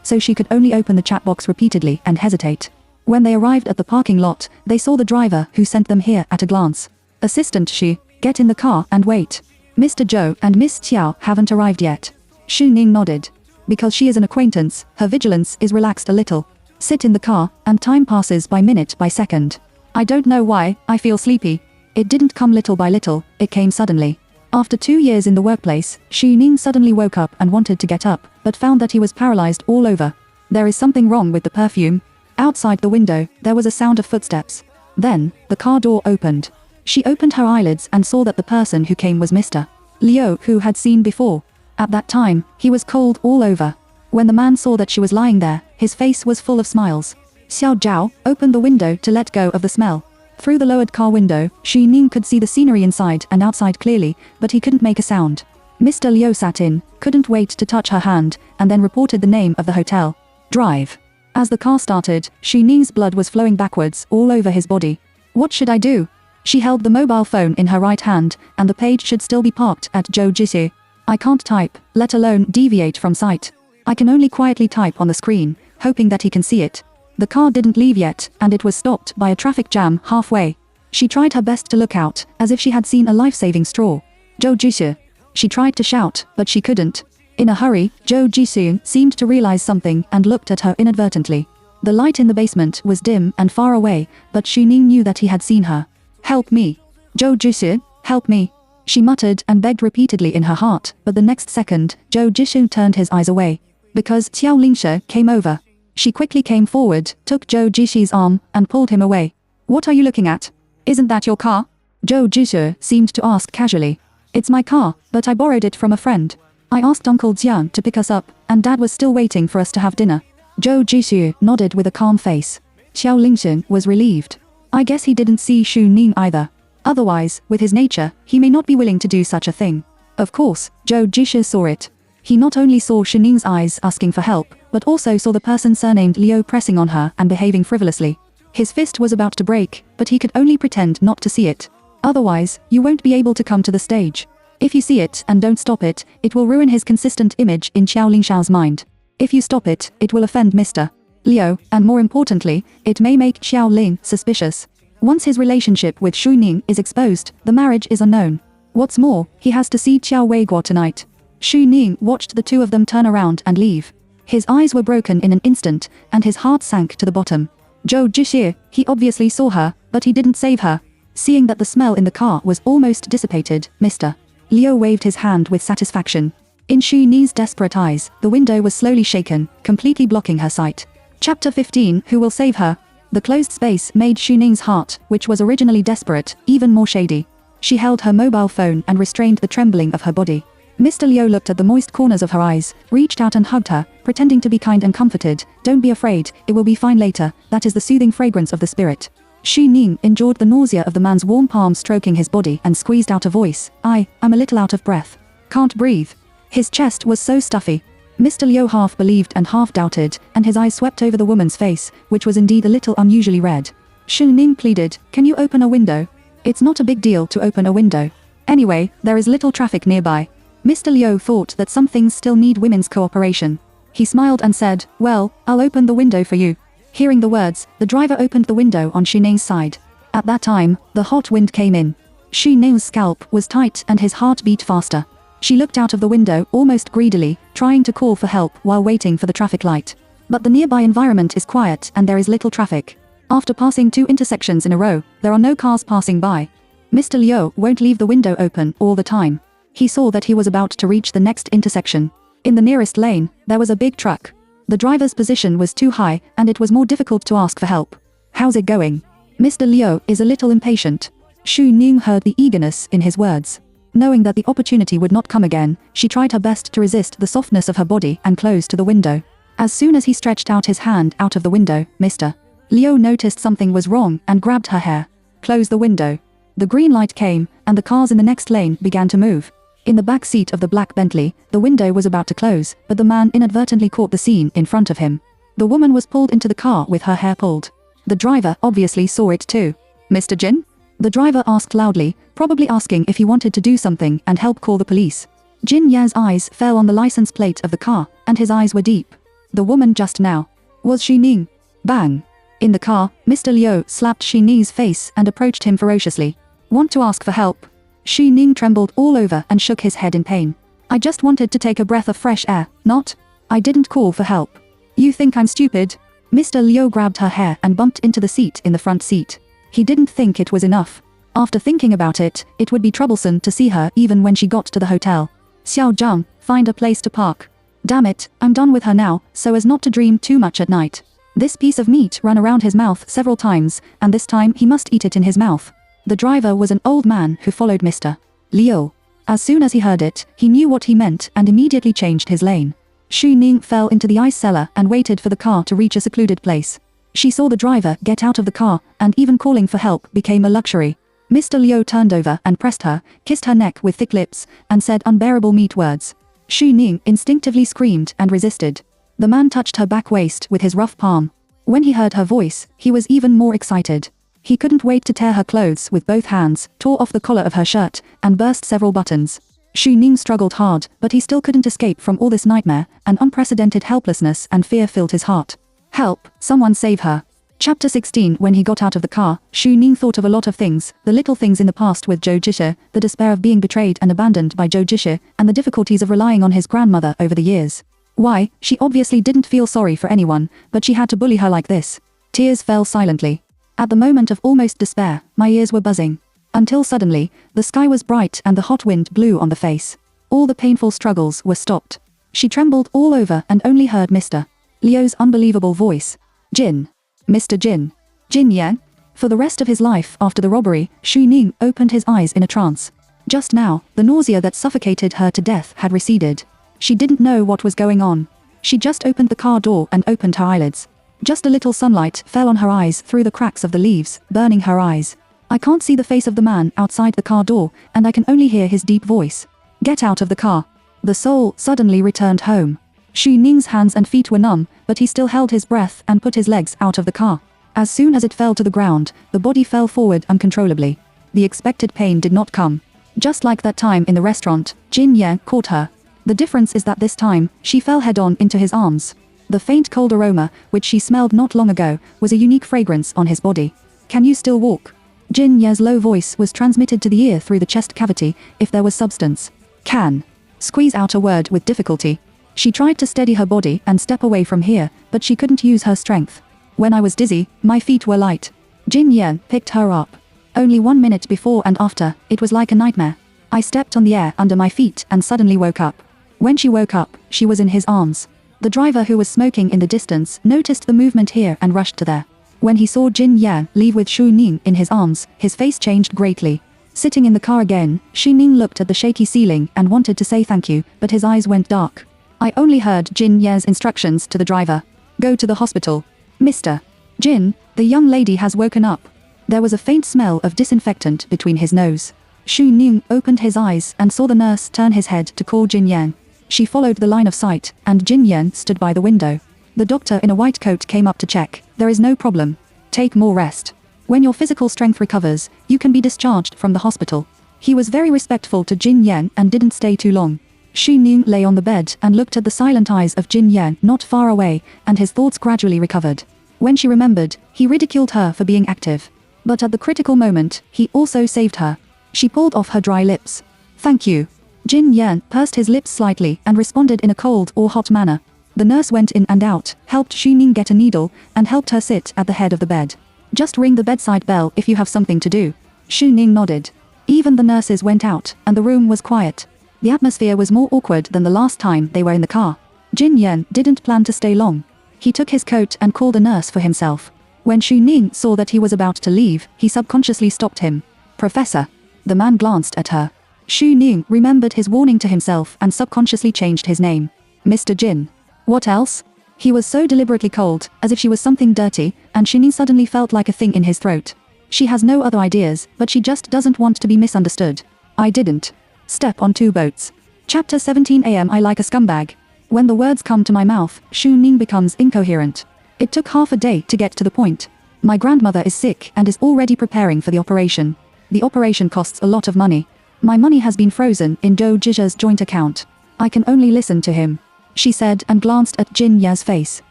so she could only open the chat box repeatedly and hesitate. When they arrived at the parking lot, they saw the driver who sent them here at a glance. Assistant Xu, get in the car and wait. Mr. Zhou and Miss Tiao haven't arrived yet. Xu Ning nodded. Because she is an acquaintance, her vigilance is relaxed a little. Sit in the car, and time passes by minute by second. I don't know why, I feel sleepy. It didn't come little by little, it came suddenly. After 2 years in the workplace, Xu Ning suddenly woke up and wanted to get up, but found that he was paralyzed all over. There is something wrong with the perfume. Outside the window, there was a sound of footsteps. Then, the car door opened. She opened her eyelids and saw that the person who came was Mr. Liu, who had seen before. At that time, he was cold all over. When the man saw that she was lying there, his face was full of smiles. Xiao Zhao opened the window to let go of the smell. Through the lowered car window, Xu Ning could see the scenery inside and outside clearly, but he couldn't make a sound. Mr. Liu sat in, couldn't wait to touch her hand, and then reported the name of the hotel. Drive. As the car started, Xu Ning's blood was flowing backwards all over his body. What should I do? She held the mobile phone in her right hand, and the page should still be parked at Zhou Jixie. I can't type, let alone deviate from sight. I can only quietly type on the screen, hoping that he can see it. The car didn't leave yet, and it was stopped by a traffic jam halfway. She tried her best to look out, as if she had seen a life-saving straw. Zhou Jixie. She tried to shout, but she couldn't. In a hurry, Zhou Jixie seemed to realize something and looked at her inadvertently. The light in the basement was dim and far away, but Xu Ning knew that he had seen her. Help me. Zhou Jixie, help me. She muttered and begged repeatedly in her heart, but the next second, Zhou Jixie turned his eyes away. Because Xiao Lingshe came over. She quickly came forward, took Zhou Jixie's arm, and pulled him away. What are you looking at? Isn't that your car? Zhou Jixie seemed to ask casually. It's my car, but I borrowed it from a friend. I asked Uncle Jiang to pick us up, and Dad was still waiting for us to have dinner. Zhou Jixie nodded with a calm face. Xiao Lingshe was relieved. I guess he didn't see Xu Ning either. Otherwise, with his nature, he may not be willing to do such a thing. Of course, Zhou Jixie saw it. He not only saw Xu Ning's eyes asking for help, but also saw the person surnamed Liu pressing on her and behaving frivolously. His fist was about to break, but he could only pretend not to see it. Otherwise, you won't be able to come to the stage. If you see it and don't stop it, it will ruin his consistent image in Xiao Lingshao's mind. If you stop it, it will offend Mr. Liu, and more importantly, it may make Xiao Ling suspicious. Once his relationship with Xu Ning is exposed, the marriage is unknown. What's more, he has to see Qiao Weiguo tonight. Xu Ning watched the two of them turn around and leave. His eyes were broken in an instant, and his heart sank to the bottom. Zhou Jixie, he obviously saw her, but he didn't save her. Seeing that the smell in the car was almost dissipated, Mr. Liu waved his hand with satisfaction. In Xu Ning's desperate eyes, the window was slowly shaken, completely blocking her sight. Chapter 15, Who Will Save Her? The closed space made Xu Ning's heart, which was originally desperate, even more shady. She held her mobile phone and restrained the trembling of her body. Mr. Liu looked at the moist corners of her eyes, reached out and hugged her, pretending to be kind and comforted. Don't be afraid, it will be fine later, that is the soothing fragrance of the spirit. Xu Ning endured the nausea of the man's warm palm stroking his body and squeezed out a voice. I'm a little out of breath. Can't breathe. His chest was so stuffy. Mr. Liu half believed and half doubted, and his eyes swept over the woman's face, which was indeed a little unusually red. Xu Ning pleaded, can you open a window? It's not a big deal to open a window. Anyway, there is little traffic nearby. Mr. Liu thought that some things still need women's cooperation. He smiled and said, well, I'll open the window for you. Hearing the words, the driver opened the window on Xu Ning's side. At that time, the hot wind came in. Xu Ning's scalp was tight and his heart beat faster. She looked out of the window almost greedily, trying to call for help while waiting for the traffic light. But the nearby environment is quiet and there is little traffic. After passing 2 intersections in a row, there are no cars passing by. Mr. Liu won't leave the window open all the time. He saw that he was about to reach the next intersection. In the nearest lane, there was a big truck. The driver's position was too high, and it was more difficult to ask for help. How's it going? Mr. Liu is a little impatient. Xu Ning heard the eagerness in his words. Knowing that the opportunity would not come again, she tried her best to resist the softness of her body and close to the window. As soon as he stretched out his hand out of the window, Mr. Liu noticed something was wrong and grabbed her hair. Close the window. The green light came, and the cars in the next lane began to move. In the back seat of the black Bentley, the window was about to close, but the man inadvertently caught the scene in front of him. The woman was pulled into the car with her hair pulled. The driver obviously saw it too. "Mr. Jin?" The driver asked loudly, probably asking if he wanted to do something and help call the police. Jin Yan's eyes fell on the license plate of the car, and his eyes were deep. The woman just now. Was Xu Ning? Bang. In the car, Mr. Liu slapped Xu Ning's face and approached him ferociously. "Want to ask for help?" Xu Ning trembled all over and shook his head in pain. "I just wanted to take a breath of fresh air, not. I didn't call for help." "You think I'm stupid?" Mr. Liu grabbed her hair and bumped into the seat in the front seat. He didn't think it was enough. After thinking about it, it would be troublesome to see her even when she got to the hotel. "Xiao Zhang, find a place to park." "Damn it, I'm done with her now, so as not to dream too much at night." This piece of meat ran around his mouth several times, and this time he must eat it in his mouth. The driver was an old man who followed Mr. Liu. As soon as he heard it, he knew what he meant and immediately changed his lane. Xu Ning fell into the ice cellar and waited for the car to reach a secluded place. She saw the driver get out of the car, and even calling for help became a luxury. Mr. Liu turned over and pressed her, kissed her neck with thick lips, and said unbearable meat words. Xu Ning instinctively screamed and resisted. The man touched her back waist with his rough palm. When he heard her voice, he was even more excited. He couldn't wait to tear her clothes with both hands, tore off the collar of her shirt, and burst several buttons. Xu Ning struggled hard, but he still couldn't escape from all this nightmare, and unprecedented helplessness and fear filled his heart. "Help, someone save her." Chapter 16. When he got out of the car, Xu Ning thought of a lot of things, the little things in the past with Zhou Zhishi, the despair of being betrayed and abandoned by Zhou Zhishi, and the difficulties of relying on his grandmother over the years. Why, she obviously didn't feel sorry for anyone, but she had to bully her like this. Tears fell silently. At the moment of almost despair, my ears were buzzing. Until suddenly, the sky was bright and the hot wind blew on the face. All the painful struggles were stopped. She trembled all over and only heard Mr. Liu's unbelievable voice. "Jin. Mr. Jin. Jin Yan." For the rest of his life after the robbery, Xu Ning opened his eyes in a trance. Just now, the nausea that suffocated her to death had receded. She didn't know what was going on. She just opened the car door and opened her eyelids. Just a little sunlight fell on her eyes through the cracks of the leaves, burning her eyes. I can't see the face of the man outside the car door, and I can only hear his deep voice. "Get out of the car." The soul suddenly returned home. Xu Ning's hands and feet were numb, but he still held his breath and put his legs out of the car. As soon as it fell to the ground, the body fell forward uncontrollably. The expected pain did not come. Just like that time in the restaurant, Jin Yang caught her. The difference is that this time, she fell head-on into his arms. The faint cold aroma, which she smelled not long ago, was a unique fragrance on his body. "Can you still walk?" Jin Ye's low voice was transmitted to the ear through the chest cavity, if there was substance. "Can." Squeeze out a word with difficulty. She tried to steady her body and step away from here, but she couldn't use her strength. "When I was dizzy, my feet were light." Jin Yan picked her up. Only 1 minute before and after, it was like a nightmare. "I stepped on the air under my feet and suddenly woke up." When she woke up, she was in his arms. The driver who was smoking in the distance noticed the movement here and rushed to there. When he saw Jin Yan leave with Xu Ning in his arms, his face changed greatly. Sitting in the car again, Xu Ning looked at the shaky ceiling and wanted to say thank you, but his eyes went dark. I only heard Jin Ye's instructions to the driver. "Go to the hospital. Mr. Jin, the young lady has woken up." There was a faint smell of disinfectant between his nose. Xu Ning opened his eyes and saw the nurse turn his head to call Jin Yan. She followed the line of sight, and Jin Yan stood by the window. The doctor in a white coat came up to check. "There is no problem. Take more rest. When your physical strength recovers, you can be discharged from the hospital." He was very respectful to Jin Yan and didn't stay too long. Xu Ning lay on the bed and looked at the silent eyes of Jin Yan not far away, and his thoughts gradually recovered. When she remembered, he ridiculed her for being active. But at the critical moment, he also saved her. She pulled off her dry lips. "Thank you." Jin Yan pursed his lips slightly and responded in a cold or hot manner. The nurse went in and out, helped Xu Ning get a needle, and helped her sit at the head of the bed. "Just ring the bedside bell if you have something to do." Xu Ning nodded. Even the nurses went out, and the room was quiet. The atmosphere was more awkward than the last time they were in the car. Jin Yan didn't plan to stay long. He took his coat and called a nurse for himself. When Xu Ning saw that he was about to leave, he subconsciously stopped him. "Professor." The man glanced at her. Xu Ning remembered his warning to himself and subconsciously changed his name. "Mr. Jin." "What else?" He was so deliberately cold, as if she was something dirty, and Xu Ning suddenly felt like a thing in his throat. She has no other ideas, but she just doesn't want to be misunderstood. I didn't step on two boats. Chapter 17 I like a scumbag. When the words come to my mouth, Shu Ning becomes incoherent. It took half a day to get to the point. My grandmother is sick and is already preparing for the operation. The operation costs a lot of money. My money has been frozen in Zhou Zhishe's joint account. I can only listen to him, she said and glanced at Jin Ye's face.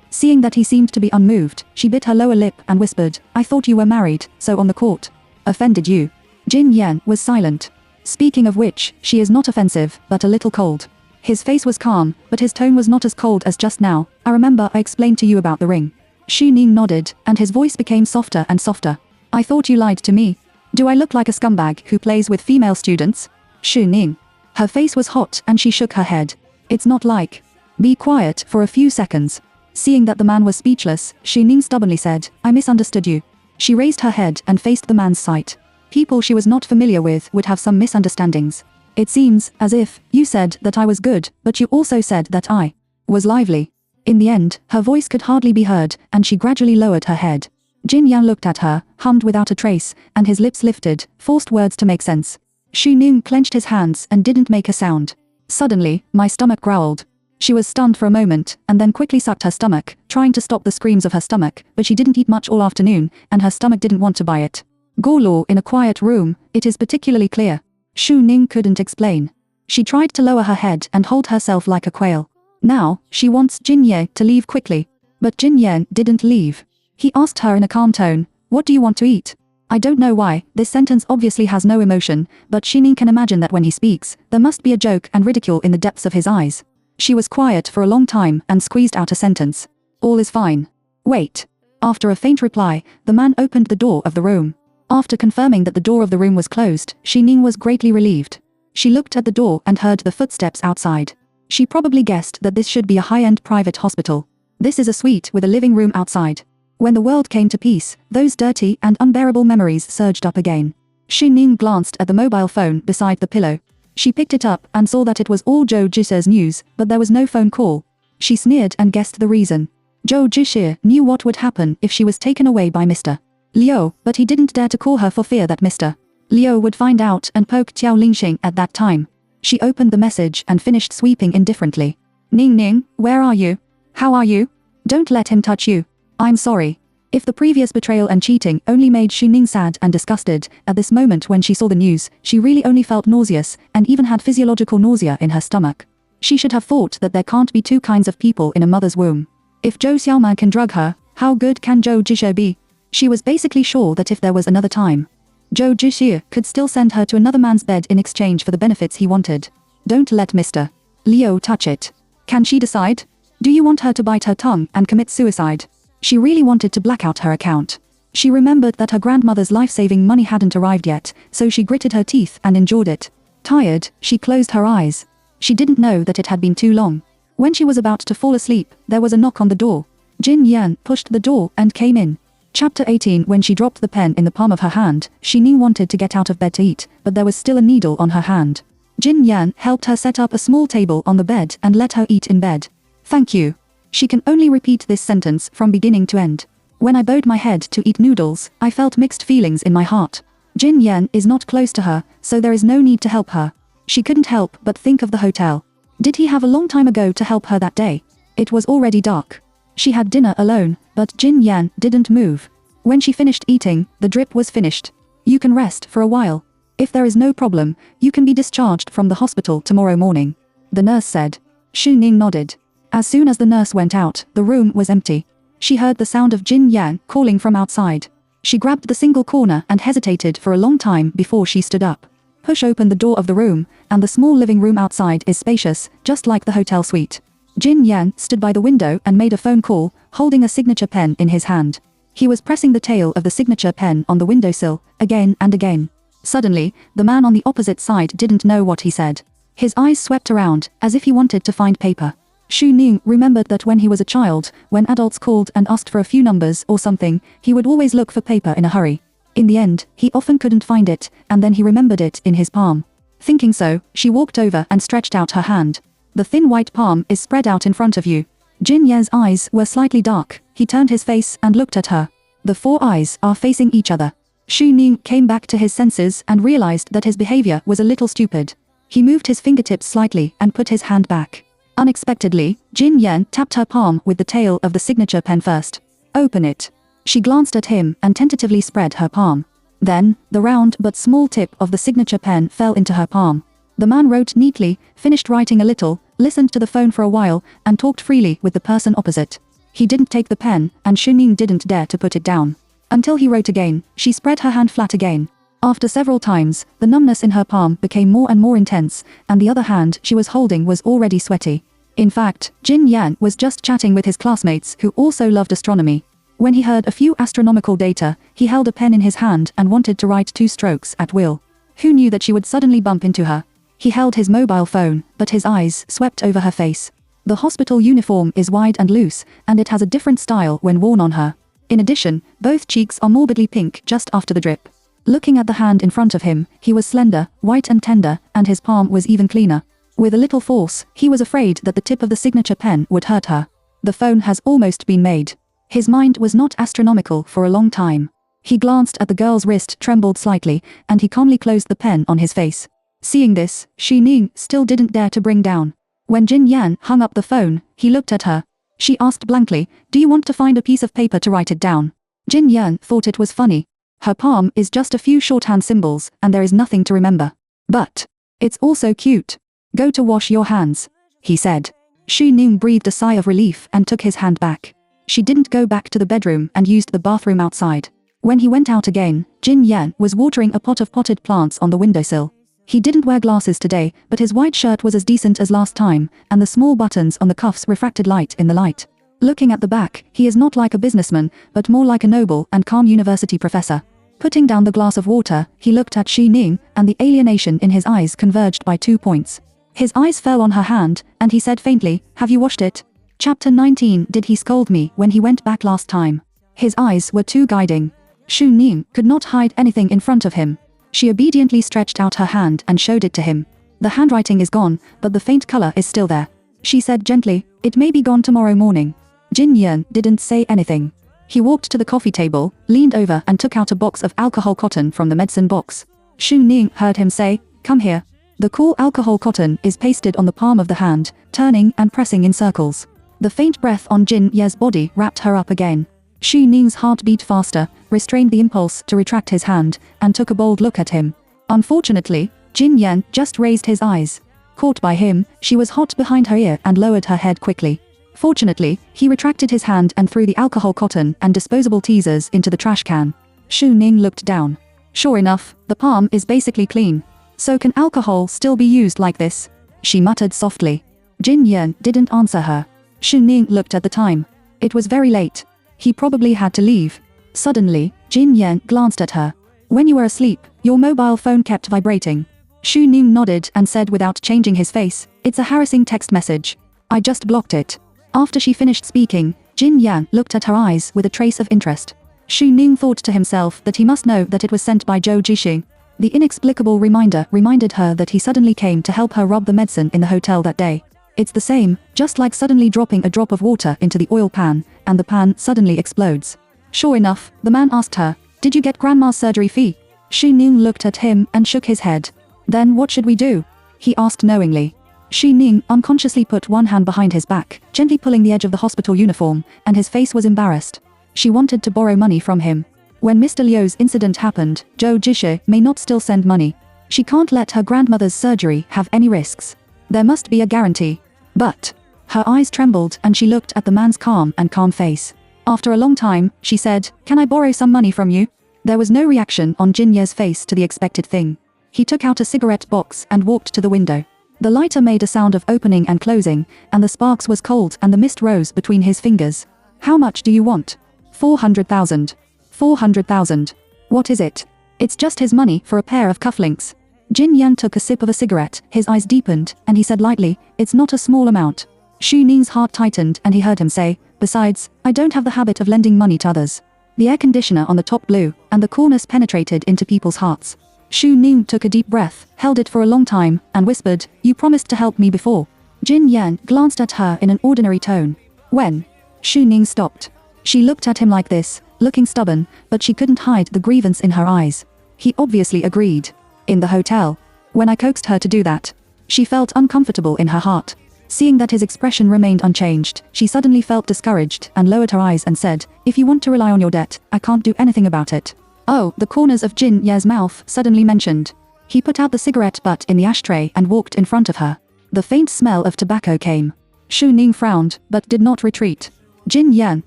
Seeing that he seemed to be unmoved, she bit her lower lip and whispered, I thought you were married, so on the court. Offended you? Jin Yan was silent. Speaking of which, she is not offensive, but a little cold. His face was calm, but his tone was not as cold as just now. I remember I explained to you about the ring. Shu Ning nodded, and his voice became softer and softer. I thought you lied to me. Do I look like a scumbag who plays with female students? Shu Ning. Her face was hot and she shook her head. It's not like. Be quiet for a few seconds. Seeing that the man was speechless, Shu Ning stubbornly said, I misunderstood you. She raised her head and faced the man's sight. People she was not familiar with would have some misunderstandings. It seems as if you said that I was good, but you also said that I was lively. In the end, her voice could hardly be heard, and she gradually lowered her head. Jin Yan looked at her, hummed without a trace, and his lips lifted, forced words to make sense. Shu Ning clenched his hands and didn't make a sound. Suddenly, my stomach growled. She was stunned for a moment, and then quickly sucked her stomach, trying to stop the screams of her stomach, but she didn't eat much all afternoon, and her stomach didn't want to buy it. Gorlaw in a quiet room, it is particularly clear. Shu Ning couldn't explain. She tried to lower her head and hold herself like a quail. Now, she wants Jin Ye to leave quickly. But Jin Ye didn't leave. He asked her in a calm tone, what do you want to eat? I don't know why, this sentence obviously has no emotion, but Shu Ning can imagine that when he speaks, there must be a joke and ridicule in the depths of his eyes. She was quiet for a long time and squeezed out a sentence. All is fine. Wait. After a faint reply, the man opened the door of the room. After confirming that the door of the room was closed, Shu Ning was greatly relieved. She looked at the door and heard the footsteps outside. She probably guessed that this should be a high-end private hospital. This is a suite with a living room outside. When the world came to peace, those dirty and unbearable memories surged up again. Shu Ning glanced at the mobile phone beside the pillow. She picked it up and saw that it was all Zhou Zhishe's news, but there was no phone call. She sneered and guessed the reason. Zhou Zhishe knew what would happen if she was taken away by Mr. Liu, but he didn't dare to call her for fear that Mr. Liu would find out and poke Tiao Lingxing at that time. She opened the message and finished sweeping indifferently. Ning Ning, where are you? How are you? Don't let him touch you. I'm sorry. If the previous betrayal and cheating only made Shu Ning sad and disgusted, at this moment when she saw the news, she really only felt nauseous, and even had physiological nausea in her stomach. She should have thought that there can't be two kinds of people in a mother's womb. If Zhou Xiaoman can drug her, how good can Zhou Zhishe be? She was basically sure that if there was another time, Zhou Zhishe could still send her to another man's bed in exchange for the benefits he wanted. Don't let Mr. Liu touch it. Can she decide? Do you want her to bite her tongue and commit suicide? She really wanted to black out her account. She remembered that her grandmother's life-saving money hadn't arrived yet, so she gritted her teeth and endured it. Tired, she closed her eyes. She didn't know that it had been too long. When she was about to fall asleep, there was a knock on the door. Jin Yan pushed the door and came in. Chapter 18 When she dropped the pen in the palm of her hand, Shu Ning wanted to get out of bed to eat, but there was still a needle on her hand. Jin Yan helped her set up a small table on the bed and let her eat in bed. Thank you. She can only repeat this sentence from beginning to end. When I bowed my head to eat noodles, I felt mixed feelings in my heart. Jin Yan is not close to her, so there is no need to help her. She couldn't help but think of the hotel. Did he have a long time ago to help her that day? It was already dark. She had dinner alone, but Jin Yan didn't move. When she finished eating, the drip was finished. You can rest for a while. If there is no problem, you can be discharged from the hospital tomorrow morning, the nurse said. Shu Ning nodded. As soon as the nurse went out, the room was empty. She heard the sound of Jin Yan calling from outside. She grabbed the single corner and hesitated for a long time before she stood up. Push open the door of the room, and the small living room outside is spacious, just like the hotel suite. Jin Yan stood by the window and made a phone call, holding a signature pen in his hand. He was pressing the tail of the signature pen on the windowsill, again and again. Suddenly, the man on the opposite side didn't know what he said. His eyes swept around, as if he wanted to find paper. Shu Ning remembered that when he was a child, when adults called and asked for a few numbers or something, he would always look for paper in a hurry. In the end, he often couldn't find it, and then he remembered it in his palm. Thinking so, she walked over and stretched out her hand. The thin white palm is spread out in front of you. Jin Ye's eyes were slightly dark. He turned his face and looked at her. The four eyes are facing each other. Shu Ning came back to his senses and realized that his behavior was a little stupid. He moved his fingertips slightly and put his hand back. Unexpectedly, Jin Yan tapped her palm with the tail of the signature pen first. Open it. She glanced at him and tentatively spread her palm. Then, the round but small tip of the signature pen fell into her palm. The man wrote neatly, finished writing a little, listened to the phone for a while, and talked freely with the person opposite. He didn't take the pen, and Shu Ning didn't dare to put it down. Until he wrote again, she spread her hand flat again. After several times, the numbness in her palm became more and more intense, and the other hand she was holding was already sweaty. In fact, Jin Yan was just chatting with his classmates who also loved astronomy. When he heard a few astronomical data, he held a pen in his hand and wanted to write 2 strokes at will. Who knew that she would suddenly bump into her? He held his mobile phone, but his eyes swept over her face. The hospital uniform is wide and loose, and it has a different style when worn on her. In addition, both cheeks are morbidly pink just after the drip. Looking at the hand in front of him, he was slender, white and tender, and his palm was even cleaner. With a little force, he was afraid that the tip of the signature pen would hurt her. The phone has almost been made. His mind was not astronomical for a long time. He glanced at the girl's wrist trembled slightly, and he calmly closed the pen on his face. Seeing this, Shu Ning still didn't dare to bring down. When Jin Yan hung up the phone, he looked at her. She asked blankly, "Do you want to find a piece of paper to write it down?" Jin Yan thought it was funny. Her palm is just a few shorthand symbols, and there is nothing to remember. But it's also cute. Go to wash your hands, he said. Shu Ning breathed a sigh of relief and took his hand back. She didn't go back to the bedroom and used the bathroom outside. When he went out again, Jin Yan was watering a pot of potted plants on the windowsill. He didn't wear glasses today, but his white shirt was as decent as last time, and the small buttons on the cuffs refracted light in the light. Looking at the back, he is not like a businessman, but more like a noble and calm university professor. Putting down the glass of water, he looked at Shu Ning, and the alienation in his eyes converged by 2 points. His eyes fell on her hand, and he said faintly, "Have you washed it?" Chapter 19. Did he scold me when he went back last time? His eyes were too guiding. Shu Ning could not hide anything in front of him. She obediently stretched out her hand and showed it to him. The handwriting is gone, but the faint color is still there. She said gently, "It may be gone tomorrow morning." Jin Yan didn't say anything. He walked to the coffee table, leaned over and took out a box of alcohol cotton from the medicine box. Shu Ning heard him say, "Come here." The cool alcohol cotton is pasted on the palm of the hand, turning and pressing in circles. The faint breath on Jin Ye's body wrapped her up again. Shu Ning's heart beat faster, restrained the impulse to retract his hand, and took a bold look at him. Unfortunately, Jin Yan just raised his eyes. Caught by him, she was hot behind her ear and lowered her head quickly. Fortunately, he retracted his hand and threw the alcohol cotton and disposable teasers into the trash can. Shu Ning looked down. Sure enough, the palm is basically clean. So can alcohol still be used like this? She muttered softly. Jin Yan didn't answer her. Shu Ning looked at the time. It was very late. He probably had to leave. Suddenly, Jin Yan glanced at her. "When you were asleep, your mobile phone kept vibrating." Shu Ning nodded and said without changing his face, "It's a harassing text message. I just blocked it." After she finished speaking, Jin Yan looked at her eyes with a trace of interest. Shu Ning thought to himself that he must know that it was sent by Zhou Jixing. The inexplicable reminder reminded her that he suddenly came to help her rub the medicine in the hotel that day. It's the same, just like suddenly dropping a drop of water into the oil pan, and the pan suddenly explodes. Sure enough, the man asked her, "Did you get grandma's surgery fee?" Shu Ning looked at him and shook his head. "Then what should we do?" he asked knowingly. Shu Ning unconsciously put one hand behind his back, gently pulling the edge of the hospital uniform, and his face was embarrassed. She wanted to borrow money from him. When Mr. Liu's incident happened, Zhou Jixing may not still send money. She can't let her grandmother's surgery have any risks. There must be a guarantee. But her eyes trembled and she looked at the man's calm face. After a long time, she said, "Can I borrow some money from you?" There was no reaction on Jin Ye's face to the expected thing. He took out a cigarette box and walked to the window. The lighter made a sound of opening and closing, and the sparks was cold and the mist rose between his fingers. "How much do you want?" 400,000. 400,000. What is it? It's just his money for a pair of cufflinks. Jin Yan took a sip of a cigarette, his eyes deepened, and he said lightly, "It's not a small amount." Shu Ning's heart tightened and he heard him say, "Besides, I don't have the habit of lending money to others." The air conditioner on the top blew, and the coolness penetrated into people's hearts. Shu Ning took a deep breath, held it for a long time, and whispered, "You promised to help me before." Jin Yan glanced at her in an ordinary tone. "When?" Shu Ning stopped. She looked at him like this, looking stubborn, but she couldn't hide the grievance in her eyes. He obviously agreed. In the hotel, when I coaxed her to do that, she felt uncomfortable in her heart. Seeing that his expression remained unchanged, she suddenly felt discouraged and lowered her eyes and said, "If you want to rely on your debt, I can't do anything about it." Oh, the corners of Jin Ye's mouth suddenly mentioned. He put out the cigarette butt in the ashtray and walked in front of her. The faint smell of tobacco came. Shu Ning frowned, but did not retreat. Jin Yan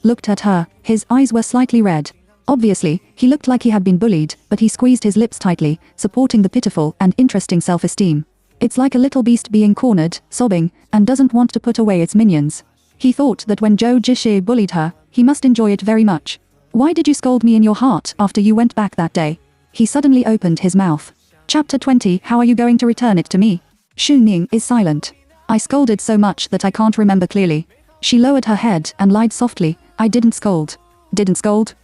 looked at her, his eyes were slightly red. Obviously, he looked like he had been bullied, but he squeezed his lips tightly, supporting the pitiful and interesting self-esteem. It's like a little beast being cornered, sobbing, and doesn't want to put away its minions. He thought that when Zhou Jixi bullied her, he must enjoy it very much. Why did you scold me in your heart after you went back that day? He suddenly opened his mouth. Chapter 20. How are you going to return it to me? Shu Ning is silent. I scolded so much that I can't remember clearly. She lowered her head and lied softly. I didn't scold. Didn't scold?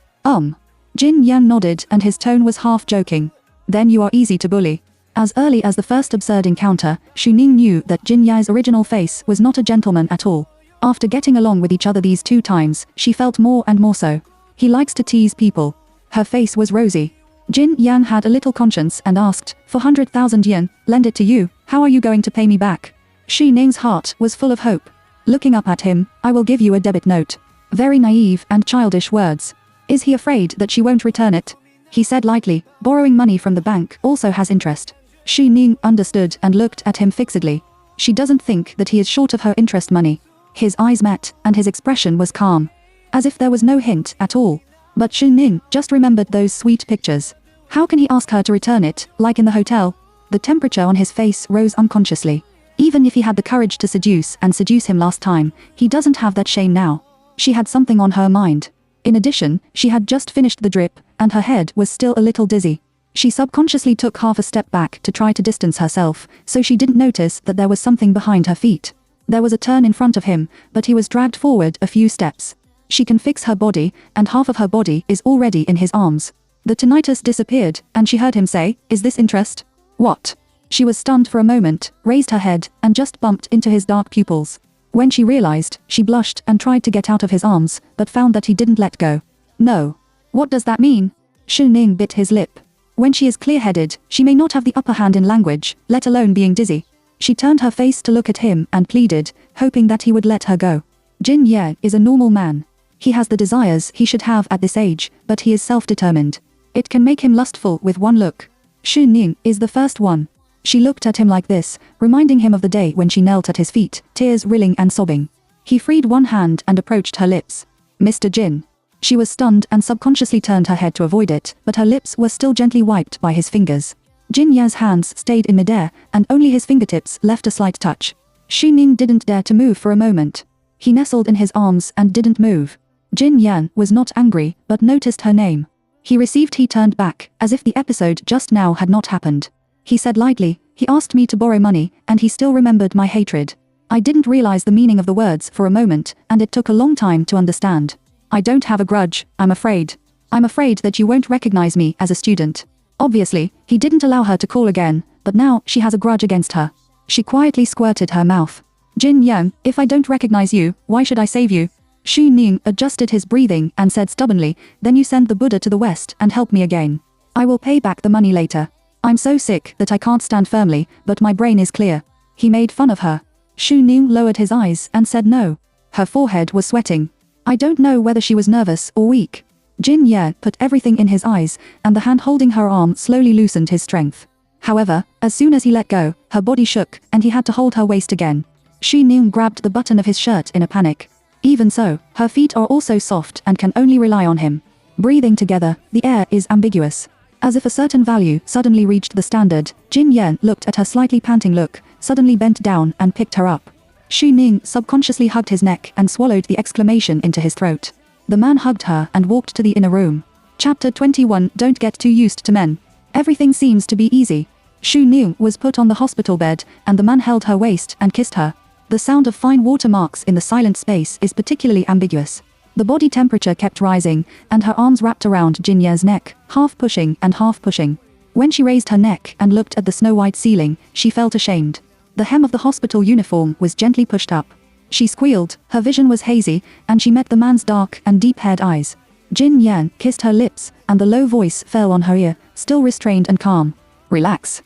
Jin Yan nodded and his tone was half joking. Then you are easy to bully. As early as the first absurd encounter, Shu Ning knew that Jin Ya's original face was not a gentleman at all. After getting along with each other these 2 times, she felt more and more so. He likes to tease people. Her face was rosy. Jin Yan had a little conscience and asked, 400,000 yen, lend it to you, how are you going to pay me back? Shu Ning's heart was full of hope. Looking up at him, I will give you a debit note. Very naive and childish words. Is he afraid that she won't return it? He said lightly, borrowing money from the bank also has interest. Shu Ning understood and looked at him fixedly. She doesn't think that he is short of her interest money. His eyes met, and his expression was calm. As if there was no hint at all. But Shu Ning just remembered those sweet pictures. How can he ask her to return it, like in the hotel? The temperature on his face rose unconsciously. Even if he had the courage to seduce him last time, he doesn't have that shame now. She had something on her mind. In addition, she had just finished the drip, and her head was still a little dizzy. She subconsciously took half a step back to try to distance herself, so she didn't notice that there was something behind her feet. There was a turn in front of him, but he was dragged forward a few steps. She can fix her body, and half of her body is already in his arms. The tinnitus disappeared, and she heard him say, "Is this interest?" "What?" She was stunned for a moment, raised her head, and just bumped into his dark pupils. When she realized, she blushed and tried to get out of his arms, but found that he didn't let go. "No. What does that mean?" Shu Ning bit his lip. When she is clear-headed, she may not have the upper hand in language, let alone being dizzy. She turned her face to look at him and pleaded, hoping that he would let her go. Jin Ye is a normal man. He has the desires he should have at this age, but he is self-determined. It can make him lustful with one look. Shu Ning is the first one. She looked at him like this, reminding him of the day when she knelt at his feet, tears rilling and sobbing. He freed one hand and approached her lips. "Mr. Jin." She was stunned and subconsciously turned her head to avoid it, but her lips were still gently wiped by his fingers. Jin Ye's hands stayed in midair, and only his fingertips left a slight touch. Shu Ning didn't dare to move for a moment. He nestled in his arms and didn't move. Jin Yan was not angry, but noticed her name. He turned back, as if the episode just now had not happened. He said lightly, "He asked me to borrow money, and he still remembered my hatred. I didn't realize the meaning of the words for a moment, and it took a long time to understand. I don't have a grudge, I'm afraid. I'm afraid that you won't recognize me as a student." Obviously, he didn't allow her to call again, but now she has a grudge against her. She quietly squirted her mouth. "Jin Yang, if I don't recognize you, why should I save you?" Shu Ning adjusted his breathing and said stubbornly, "Then you send the Buddha to the west and help me again. I will pay back the money later. I'm so sick that I can't stand firmly, but my brain is clear." He made fun of her. Shu Ning lowered his eyes and said no. Her forehead was sweating. I don't know whether she was nervous or weak. Jin Ye put everything in his eyes, and the hand holding her arm slowly loosened his strength. However, as soon as he let go, her body shook, and he had to hold her waist again. Shu Ning grabbed the button of his shirt in a panic. Even so, her feet are also soft and can only rely on him. Breathing together, the air is ambiguous. As if a certain value suddenly reached the standard, Jin Ye looked at her slightly panting look, suddenly bent down and picked her up. Shu Ning subconsciously hugged his neck and swallowed the exclamation into his throat. The man hugged her and walked to the inner room. Chapter 21. Don't get too used to men. Everything seems to be easy. Shu Ning was put on the hospital bed, and the man held her waist and kissed her. The sound of fine watermarks in the silent space is particularly ambiguous. The body temperature kept rising, and her arms wrapped around Jin Ye's neck, half pushing and half pushing. When she raised her neck and looked at the snow-white ceiling, she felt ashamed. The hem of the hospital uniform was gently pushed up. She squealed, her vision was hazy, and she met the man's dark and deep-haired eyes. Jin Yan kissed her lips, and the low voice fell on her ear, still restrained and calm. Relax.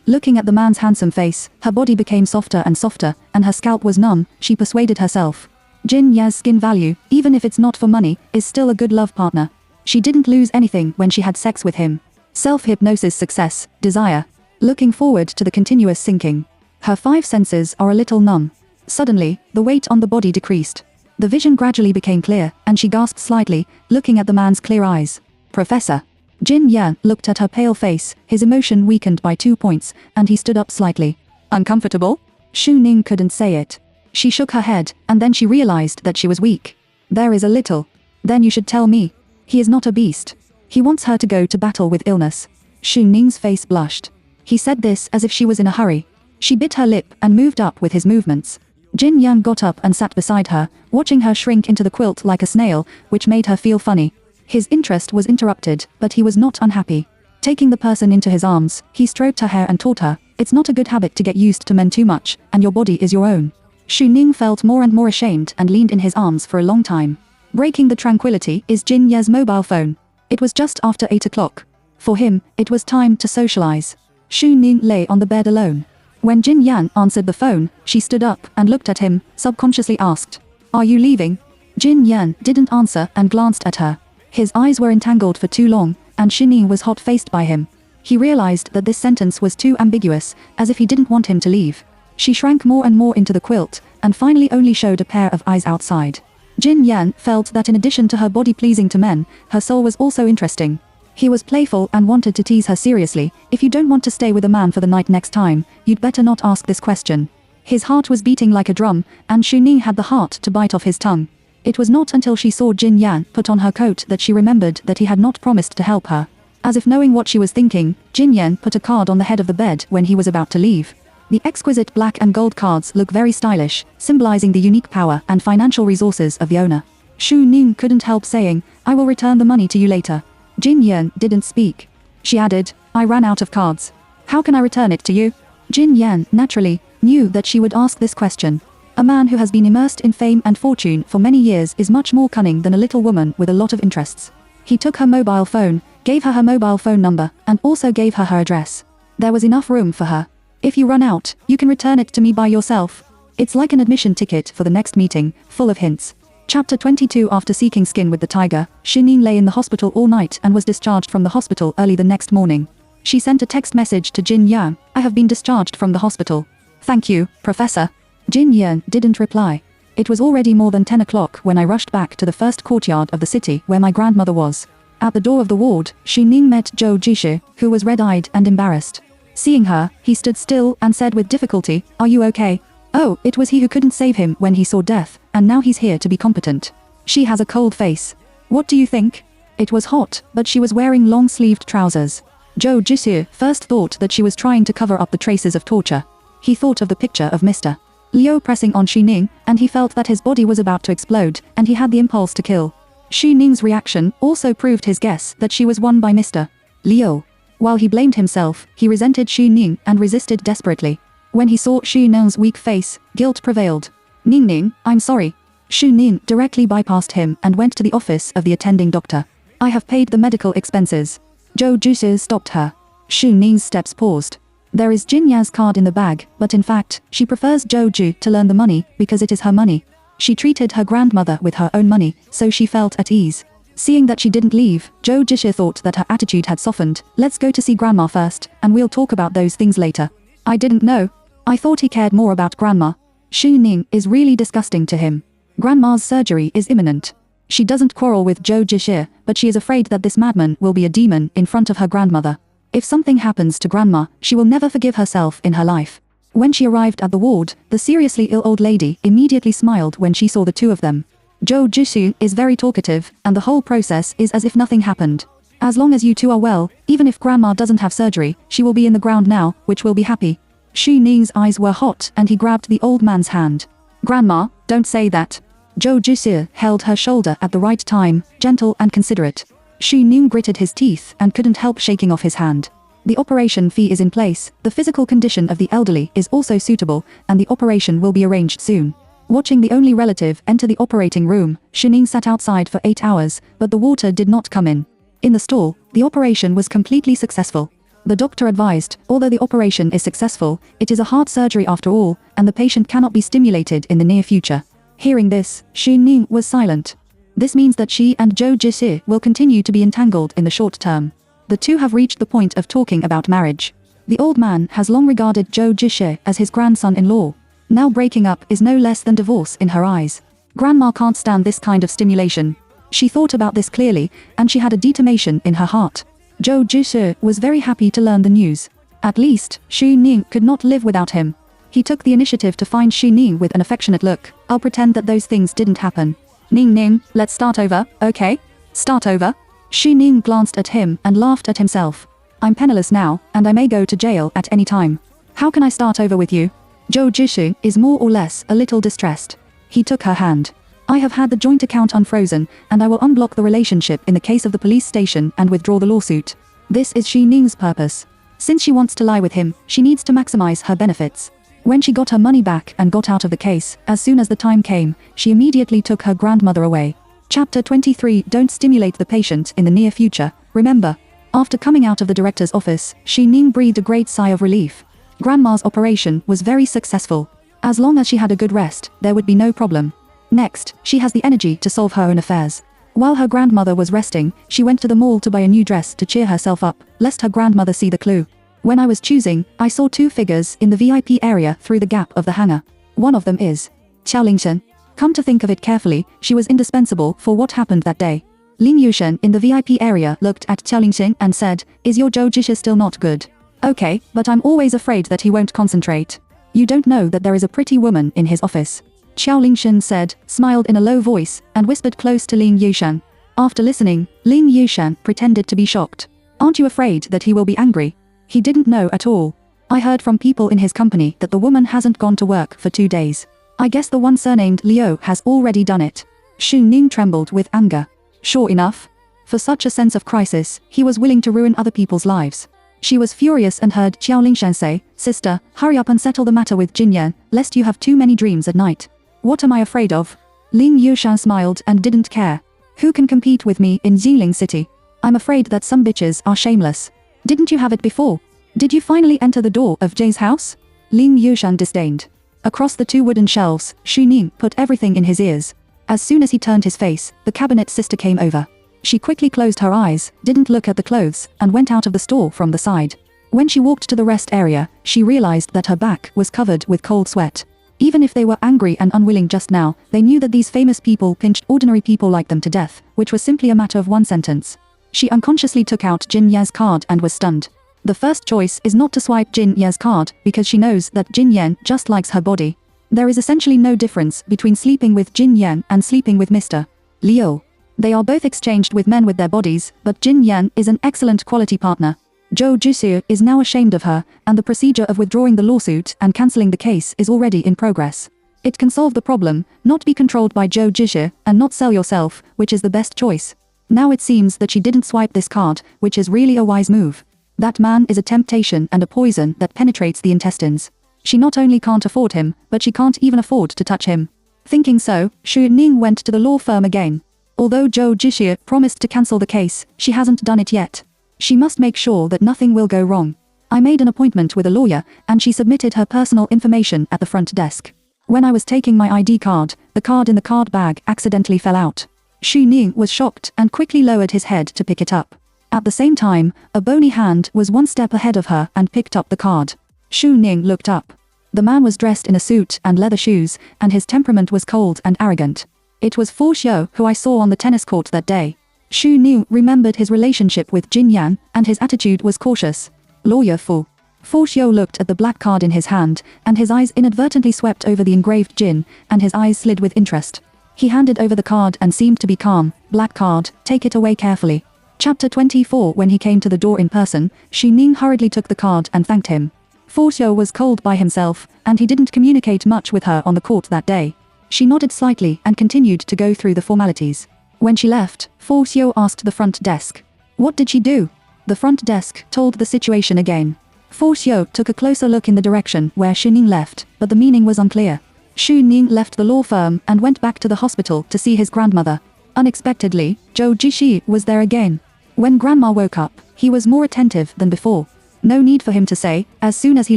Looking at the man's handsome face, her body became softer and softer, and her scalp was numb, she persuaded herself. Jin Yan's skin value, even if it's not for money, is still a good love partner. She didn't lose anything when she had sex with him. Self-hypnosis success, desire. Looking forward to the continuous sinking. Her 5 senses are a little numb. Suddenly, the weight on the body decreased. The vision gradually became clear, and she gasped slightly, looking at the man's clear eyes. Professor. Jin Yan looked at her pale face, his emotion weakened by 2 points, and he stood up slightly. Uncomfortable? Shu Ning couldn't say it. She shook her head, and then she realized that she was weak. There is a little. Then you should tell me. He is not a beast. He wants her to go to battle with illness. Shu Ning's face blushed. He said this as if she was in a hurry. She bit her lip and moved up with his movements. Jin Yan got up and sat beside her, watching her shrink into the quilt like a snail, which made her feel funny. His interest was interrupted, but he was not unhappy. Taking the person into his arms, he stroked her hair and taught her, it's not a good habit to get used to men too much, and your body is your own. Shu Ning felt more and more ashamed and leaned in his arms for a long time. Breaking the tranquility is Jin Ye's mobile phone. It was just after 8 o'clock. For him, it was time to socialize. Shu Ning lay on the bed alone. When Jin Yan answered the phone, she stood up and looked at him, subconsciously asked, "Are you leaving?" Jin Yan didn't answer and glanced at her. His eyes were entangled for too long, and Shu Ning was hot-faced by him. He realized that this sentence was too ambiguous, as if he didn't want him to leave. She shrank more and more into the quilt, and finally only showed a pair of eyes outside. Jin Yan felt that in addition to her body pleasing to men, her soul was also interesting. He was playful and wanted to tease her seriously. If you don't want to stay with a man for the night next time, you'd better not ask this question. His heart was beating like a drum, and Shu Ning had the heart to bite off his tongue. It was not until she saw Jin Yan put on her coat that she remembered that he had not promised to help her. As if knowing what she was thinking, Jin Yan put a card on the head of the bed when he was about to leave. The exquisite black and gold cards look very stylish, symbolizing the unique power and financial resources of the owner. Shu Ning couldn't help saying, "I will return the money to you later." Jin Yan didn't speak. She added, "I ran out of cards. How can I return it to you?" Jin Yan, naturally, knew that she would ask this question. A man who has been immersed in fame and fortune for many years is much more cunning than a little woman with a lot of interests. He took her mobile phone, gave her mobile phone number, and also gave her address. There was enough room for her. "If you run out, you can return it to me by yourself. It's like an admission ticket for the next meeting, full of hints." Chapter 22. After seeking skin with the tiger, Shu Ning lay in the hospital all night and was discharged from the hospital early the next morning. She sent a text message to Jin Yan, "I have been discharged from the hospital. Thank you, Professor." Jin Yan didn't reply. It was already more than 10 o'clock when I rushed back to the first courtyard of the city where my grandmother was. At the door of the ward, Shu Ning met Zhou Jishu, who was red-eyed and embarrassed. Seeing her, he stood still and said with difficulty, "Are you okay?" Oh, it was he who couldn't save him when he saw death, and now he's here to be competent. She has a cold face. What do you think? It was hot, but she was wearing long-sleeved trousers. Zhou Jishu first thought that she was trying to cover up the traces of torture. He thought of the picture of Mr. Liu pressing on Shu Ning, and he felt that his body was about to explode, and he had the impulse to kill. Shu Ning's reaction also proved his guess that she was won by Mr. Liu. While he blamed himself, he resented Shu Ning and resisted desperately. When he saw Shu Ning's weak face, guilt prevailed. "Ning, I'm sorry." Shu Ning directly bypassed him and went to the office of the attending doctor. "I have paid the medical expenses." Zhou Jishu stopped her. Shu Ning's steps paused. There is Jin Ya's card in the bag, but in fact, she prefers Zhou Ju to learn the money, because it is her money. She treated her grandmother with her own money, so she felt at ease. Seeing that she didn't leave, Zhou Jishu thought that her attitude had softened. "Let's go to see grandma first, and we'll talk about those things later." "I didn't know. I thought he cared more about grandma." Shu Ning is really disgusting to him. Grandma's surgery is imminent. She doesn't quarrel with Zhou Jishu, but she is afraid that this madman will be a demon in front of her grandmother. If something happens to grandma, she will never forgive herself in her life. When she arrived at the ward, the seriously ill old lady immediately smiled when she saw the two of them. Zhou Jishu is very talkative, and the whole process is as if nothing happened. "As long as you two are well, even if grandma doesn't have surgery, she will be in the ground now, which will be happy." Shu Ning's eyes were hot and he grabbed the old man's hand. "Grandma, don't say that." Zhou Jishu held her shoulder at the right time, gentle and considerate. Shu Ning gritted his teeth and couldn't help shaking off his hand. The operation fee is in place, the physical condition of the elderly is also suitable, and the operation will be arranged soon. Watching the only relative enter the operating room, Shining sat outside for 8 hours, but the water did not come in. In the stall, the operation was completely successful. The doctor advised, although the operation is successful, it is a heart surgery after all, and the patient cannot be stimulated in the near future. Hearing this, Shining was silent. This means that she and Zhou Jixi will continue to be entangled in the short term. The two have reached the point of talking about marriage. The old man has long regarded Zhou Jixi as his grandson-in-law. Now breaking up is no less than divorce in her eyes. Grandma can't stand this kind of stimulation. She thought about this clearly, and she had a determination in her heart. Zhou Jixi was very happy to learn the news. At least, Xu Ning could not live without him. He took the initiative to find Xu Ning with an affectionate look. I'll pretend that those things didn't happen. Ning, let's start over, okay? Start over? Xu Ning glanced at him and laughed at himself. I'm penniless now, and I may go to jail at any time. How can I start over with you? Zhou Jixi is more or less a little distressed. He took her hand. I have had the joint account unfrozen, and I will unblock the relationship in the case of the police station and withdraw the lawsuit. This is Xu Ning's purpose. Since she wants to lie with him, she needs to maximize her benefits. When she got her money back and got out of the case, as soon as the time came, she immediately took her grandmother away. Chapter 23. Don't stimulate the patient in the near future. Remember, after coming out of the director's office, Xu Ning breathed a great sigh of relief. Grandma's operation was very successful. As long as she had a good rest, there would be no problem. Next, she has the energy to solve her own affairs. While her grandmother was resting, she went to the mall to buy a new dress to cheer herself up, lest her grandmother see the clue. When I was choosing, I saw 2 figures in the VIP area through the gap of the hanger. One of them is Qiao Lingshen. Come to think of it carefully, she was indispensable for what happened that day. Lin Yushen in the VIP area looked at Qiao Lingshen and said, "Is your Zhou Jixi still not good?" "Okay, but I'm always afraid that he won't concentrate." "You don't know that there is a pretty woman in his office?" Qiao Lingshen said, smiled in a low voice, and whispered close to Lin Yushan. After listening, Lin Yushan pretended to be shocked. "Aren't you afraid that he will be angry?" He didn't know at all. "I heard from people in his company that the woman hasn't gone to work for 2 days. I guess the one surnamed Liu has already done it." Xu Ning trembled with anger. Sure enough. For such a sense of crisis, he was willing to ruin other people's lives. She was furious and heard Qiao Lingshan say, "Sister, hurry up and settle the matter with Jinyan, lest you have too many dreams at night." "What am I afraid of?" Lin Yushan smiled and didn't care. "Who can compete with me in Xiling City? I'm afraid that some bitches are shameless." "Didn't you have it before? Did you finally enter the door of Jay's house?" Lin Yushan disdained. Across the 2 wooden shelves, Xu Ning put everything in his ears. As soon as he turned his face, the cabinet sister came over. She quickly closed her eyes, didn't look at the clothes, and went out of the store from the side. When she walked to the rest area, she realized that her back was covered with cold sweat. Even if they were angry and unwilling just now, they knew that these famous people pinched ordinary people like them to death, which was simply a matter of one sentence. She unconsciously took out Jin Ye's card and was stunned. The first choice is not to swipe Jin Ye's card, because she knows that Jin Yan just likes her body. There is essentially no difference between sleeping with Jin Yan and sleeping with Mr. Liu. They are both exchanged with men with their bodies, but Jin Yan is an excellent quality partner. Zhou Jixi is now ashamed of her, and the procedure of withdrawing the lawsuit and cancelling the case is already in progress. It can solve the problem, not be controlled by Zhou Jixi, and not sell yourself, which is the best choice. Now it seems that she didn't swipe this card, which is really a wise move. That man is a temptation and a poison that penetrates the intestines. She not only can't afford him, but she can't even afford to touch him. Thinking so, Xu Ning went to the law firm again. Although Zhou Jixi promised to cancel the case, she hasn't done it yet. She must make sure that nothing will go wrong. I made an appointment with a lawyer, and she submitted her personal information at the front desk. When I was taking my ID card, the card in the card bag accidentally fell out. Xu Ning was shocked and quickly lowered his head to pick it up. At the same time, a bony hand was one step ahead of her and picked up the card. Xu Ning looked up. The man was dressed in a suit and leather shoes, and his temperament was cold and arrogant. It was Fu Xiu who I saw on the tennis court that day. Xu Ning remembered his relationship with Jin Yan, and his attitude was cautious. Lawyer Fu. Fu Xiu looked at the black card in his hand, and his eyes inadvertently swept over the engraved Jin, and his eyes slid with interest. He handed over the card and seemed to be calm. "Black card, take it away carefully." Chapter 24. When he came to the door in person, Xu Ning hurriedly took the card and thanked him. Fu Xiu was cold by himself, and he didn't communicate much with her on the court that day. She nodded slightly and continued to go through the formalities. When she left, Fu Xiu asked the front desk, "What did she do?" The front desk told the situation again. Fu Xiu took a closer look in the direction where Xu Ning left, but the meaning was unclear. Xu Ning left the law firm and went back to the hospital to see his grandmother. Unexpectedly, Zhou Jishi was there again. When Grandma woke up, he was more attentive than before. No need for him to say, as soon as he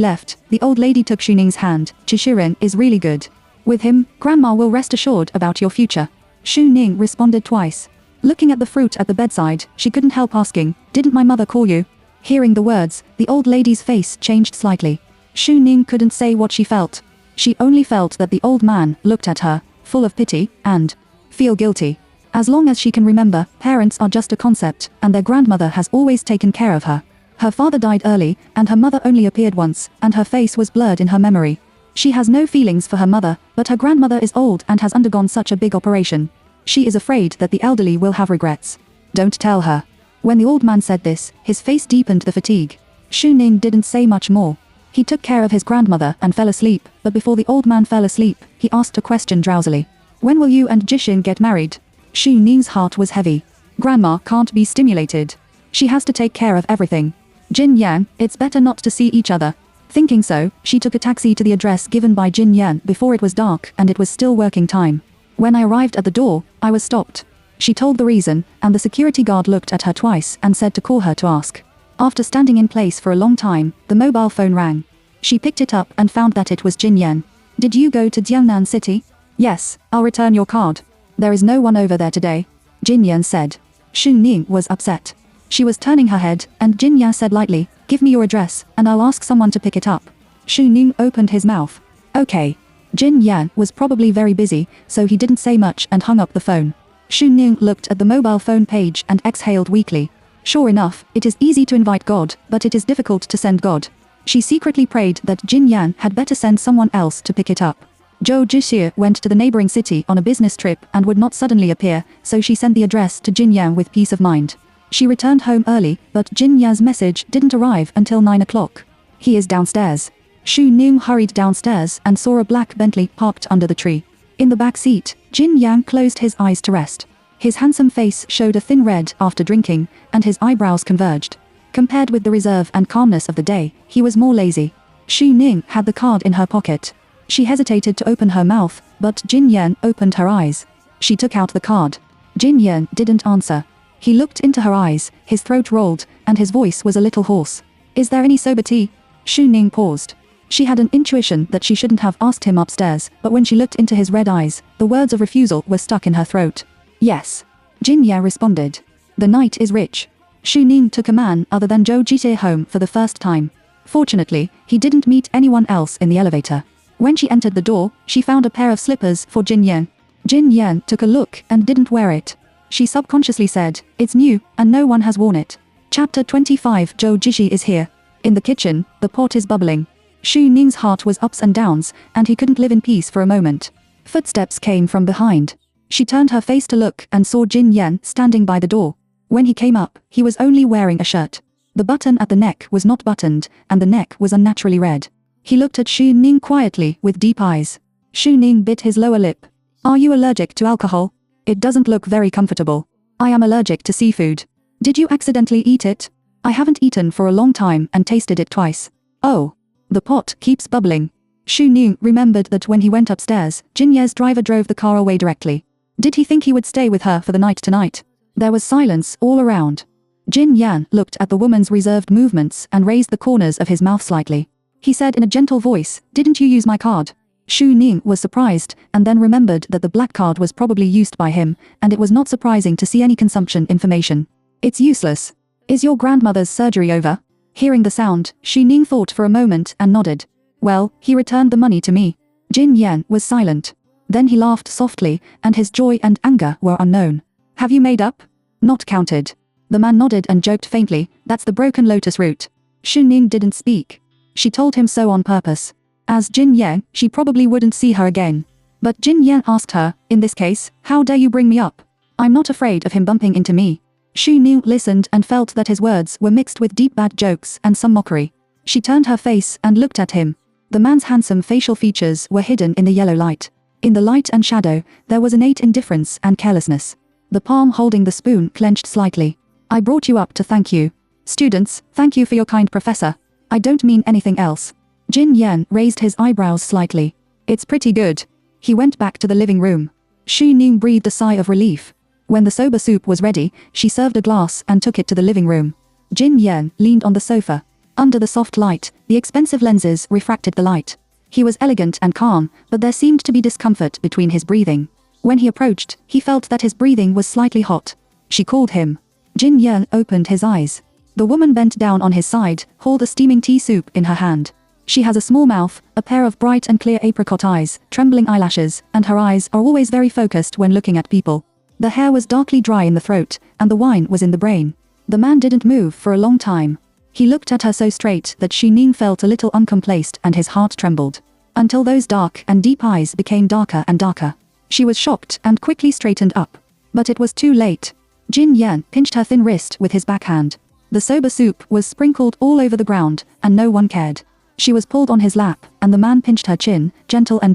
left, the old lady took Xu Ning's hand. Chishiren is really good. With him, Grandma will rest assured about your future. Xu Ning responded twice. Looking at the fruit at the bedside, she couldn't help asking, didn't my mother call you? Hearing the words, the old lady's face changed slightly. Xu Ning couldn't say what she felt. She only felt that the old man looked at her, full of pity, and feel guilty. As long as she can remember, parents are just a concept, and their grandmother has always taken care of her. Her father died early, and her mother only appeared once, and her face was blurred in her memory. She has no feelings for her mother, but her grandmother is old and has undergone such a big operation. She is afraid that the elderly will have regrets. Don't tell her. When the old man said this, his face deepened the fatigue. Xu Ning didn't say much more. He took care of his grandmother and fell asleep, but before the old man fell asleep, he asked a question drowsily. When will you and Jishin get married? Xu Ning's heart was heavy. Grandma can't be stimulated. She has to take care of everything. Jin Yan, it's better not to see each other. Thinking so, she took a taxi to the address given by Jin Yan before it was dark and it was still working time. When I arrived at the door, I was stopped. She told the reason, and the security guard looked at her twice and said to call her to ask. After standing in place for a long time, the mobile phone rang. She picked it up and found that it was Jin Yan. Did you go to Jiangnan City? Yes, I'll return your card. There is no one over there today. Jin Yan said. Xu Ning was upset. She was turning her head, and Jin Yan said lightly, give me your address, and I'll ask someone to pick it up. Xu Ning opened his mouth. Okay. Jin Yan was probably very busy, so he didn't say much and hung up the phone. Xu Ning looked at the mobile phone page and exhaled weakly. Sure enough, it is easy to invite God, but it is difficult to send God. She secretly prayed that Jin Yan had better send someone else to pick it up. Zhou Jixie went to the neighboring city on a business trip and would not suddenly appear, so she sent the address to Jin Yan with peace of mind. She returned home early, but Jin Yan's message didn't arrive until 9 o'clock. He is downstairs. Xu Ning hurried downstairs and saw a black Bentley parked under the tree. In the back seat, Jin Yan closed his eyes to rest. His handsome face showed a thin red after drinking, and his eyebrows converged. Compared with the reserve and calmness of the day, he was more lazy. Xu Ning had the card in her pocket. She hesitated to open her mouth, but Jin Yan opened her eyes. She took out the card. Jin Yan didn't answer. He looked into her eyes, his throat rolled, and his voice was a little hoarse. Is there any soba tea? Xu Ning paused. She had an intuition that she shouldn't have asked him upstairs, but when she looked into his red eyes, the words of refusal were stuck in her throat. Yes. Jin Yan responded. The night is rich. Xu Ning took a man other than Zhou Jixie home for the first time. Fortunately, he didn't meet anyone else in the elevator. When she entered the door, she found a pair of slippers for Jin Yan. Jin Yan took a look and didn't wear it. She subconsciously said, it's new, and no one has worn it. Chapter 25. Zhou Jixie is here. In the kitchen, the pot is bubbling. Xu Ning's heart was ups and downs, and he couldn't live in peace for a moment. Footsteps came from behind. She turned her face to look and saw Jin Yan standing by the door. When he came up, he was only wearing a shirt. The button at the neck was not buttoned, and the neck was unnaturally red. He looked at Xu Ning quietly with deep eyes. Xu Ning bit his lower lip. Are you allergic to alcohol? It doesn't look very comfortable. I am allergic to seafood. Did you accidentally eat it? I haven't eaten for a long time and tasted it twice. Oh. The pot keeps bubbling. Xu Ning remembered that when he went upstairs, Jin Ye's driver drove the car away directly. Did he think he would stay with her for the night tonight? There was silence all around. Jin Yan looked at the woman's reserved movements and raised the corners of his mouth slightly. He said in a gentle voice, didn't you use my card? Xu Ning was surprised, and then remembered that the black card was probably used by him, and it was not surprising to see any consumption information. It's useless. Is your grandmother's surgery over? Hearing the sound, Xu Ning thought for a moment and nodded. Well, he returned the money to me. Jin Yan was silent. Then he laughed softly, and his joy and anger were unknown. Have you made up? Not counted. The man nodded and joked faintly, that's the broken lotus root. Xu Ning didn't speak. She told him so on purpose. As Jin Yan, she probably wouldn't see her again. But Jin Yan asked her, in this case, how dare you bring me up? I'm not afraid of him bumping into me. Xu Ning listened and felt that his words were mixed with deep bad jokes and some mockery. She turned her face and looked at him. The man's handsome facial features were hidden in the yellow light. In the light and shadow, there was innate indifference and carelessness. The palm holding the spoon clenched slightly. I brought you up to thank you. Students, thank you for your kind professor. I don't mean anything else. Jin Yan raised his eyebrows slightly. It's pretty good. He went back to the living room. Xu Ning breathed a sigh of relief. When the soba soup was ready, she served a glass and took it to the living room. Jin Yan leaned on the sofa. Under the soft light, the expensive lenses refracted the light. He was elegant and calm, but there seemed to be discomfort between his breathing. When he approached, he felt that his breathing was slightly hot. She called him. Jin Yan opened his eyes. The woman bent down on his side, held a steaming tea soup in her hand. She has a small mouth, a pair of bright and clear apricot eyes, trembling eyelashes, and her eyes are always very focused when looking at people. The hair was darkly dry in the throat, and the wine was in the brain. The man didn't move for a long time. He looked at her so straight that Xu Ning felt a little uncomplaced and his heart trembled. Until those dark and deep eyes became darker and darker. She was shocked and quickly straightened up. But it was too late. Jin Yan pinched her thin wrist with his backhand. The soba soup was sprinkled all over the ground, and no one cared. She was pulled on his lap, and the man pinched her chin, gentle, and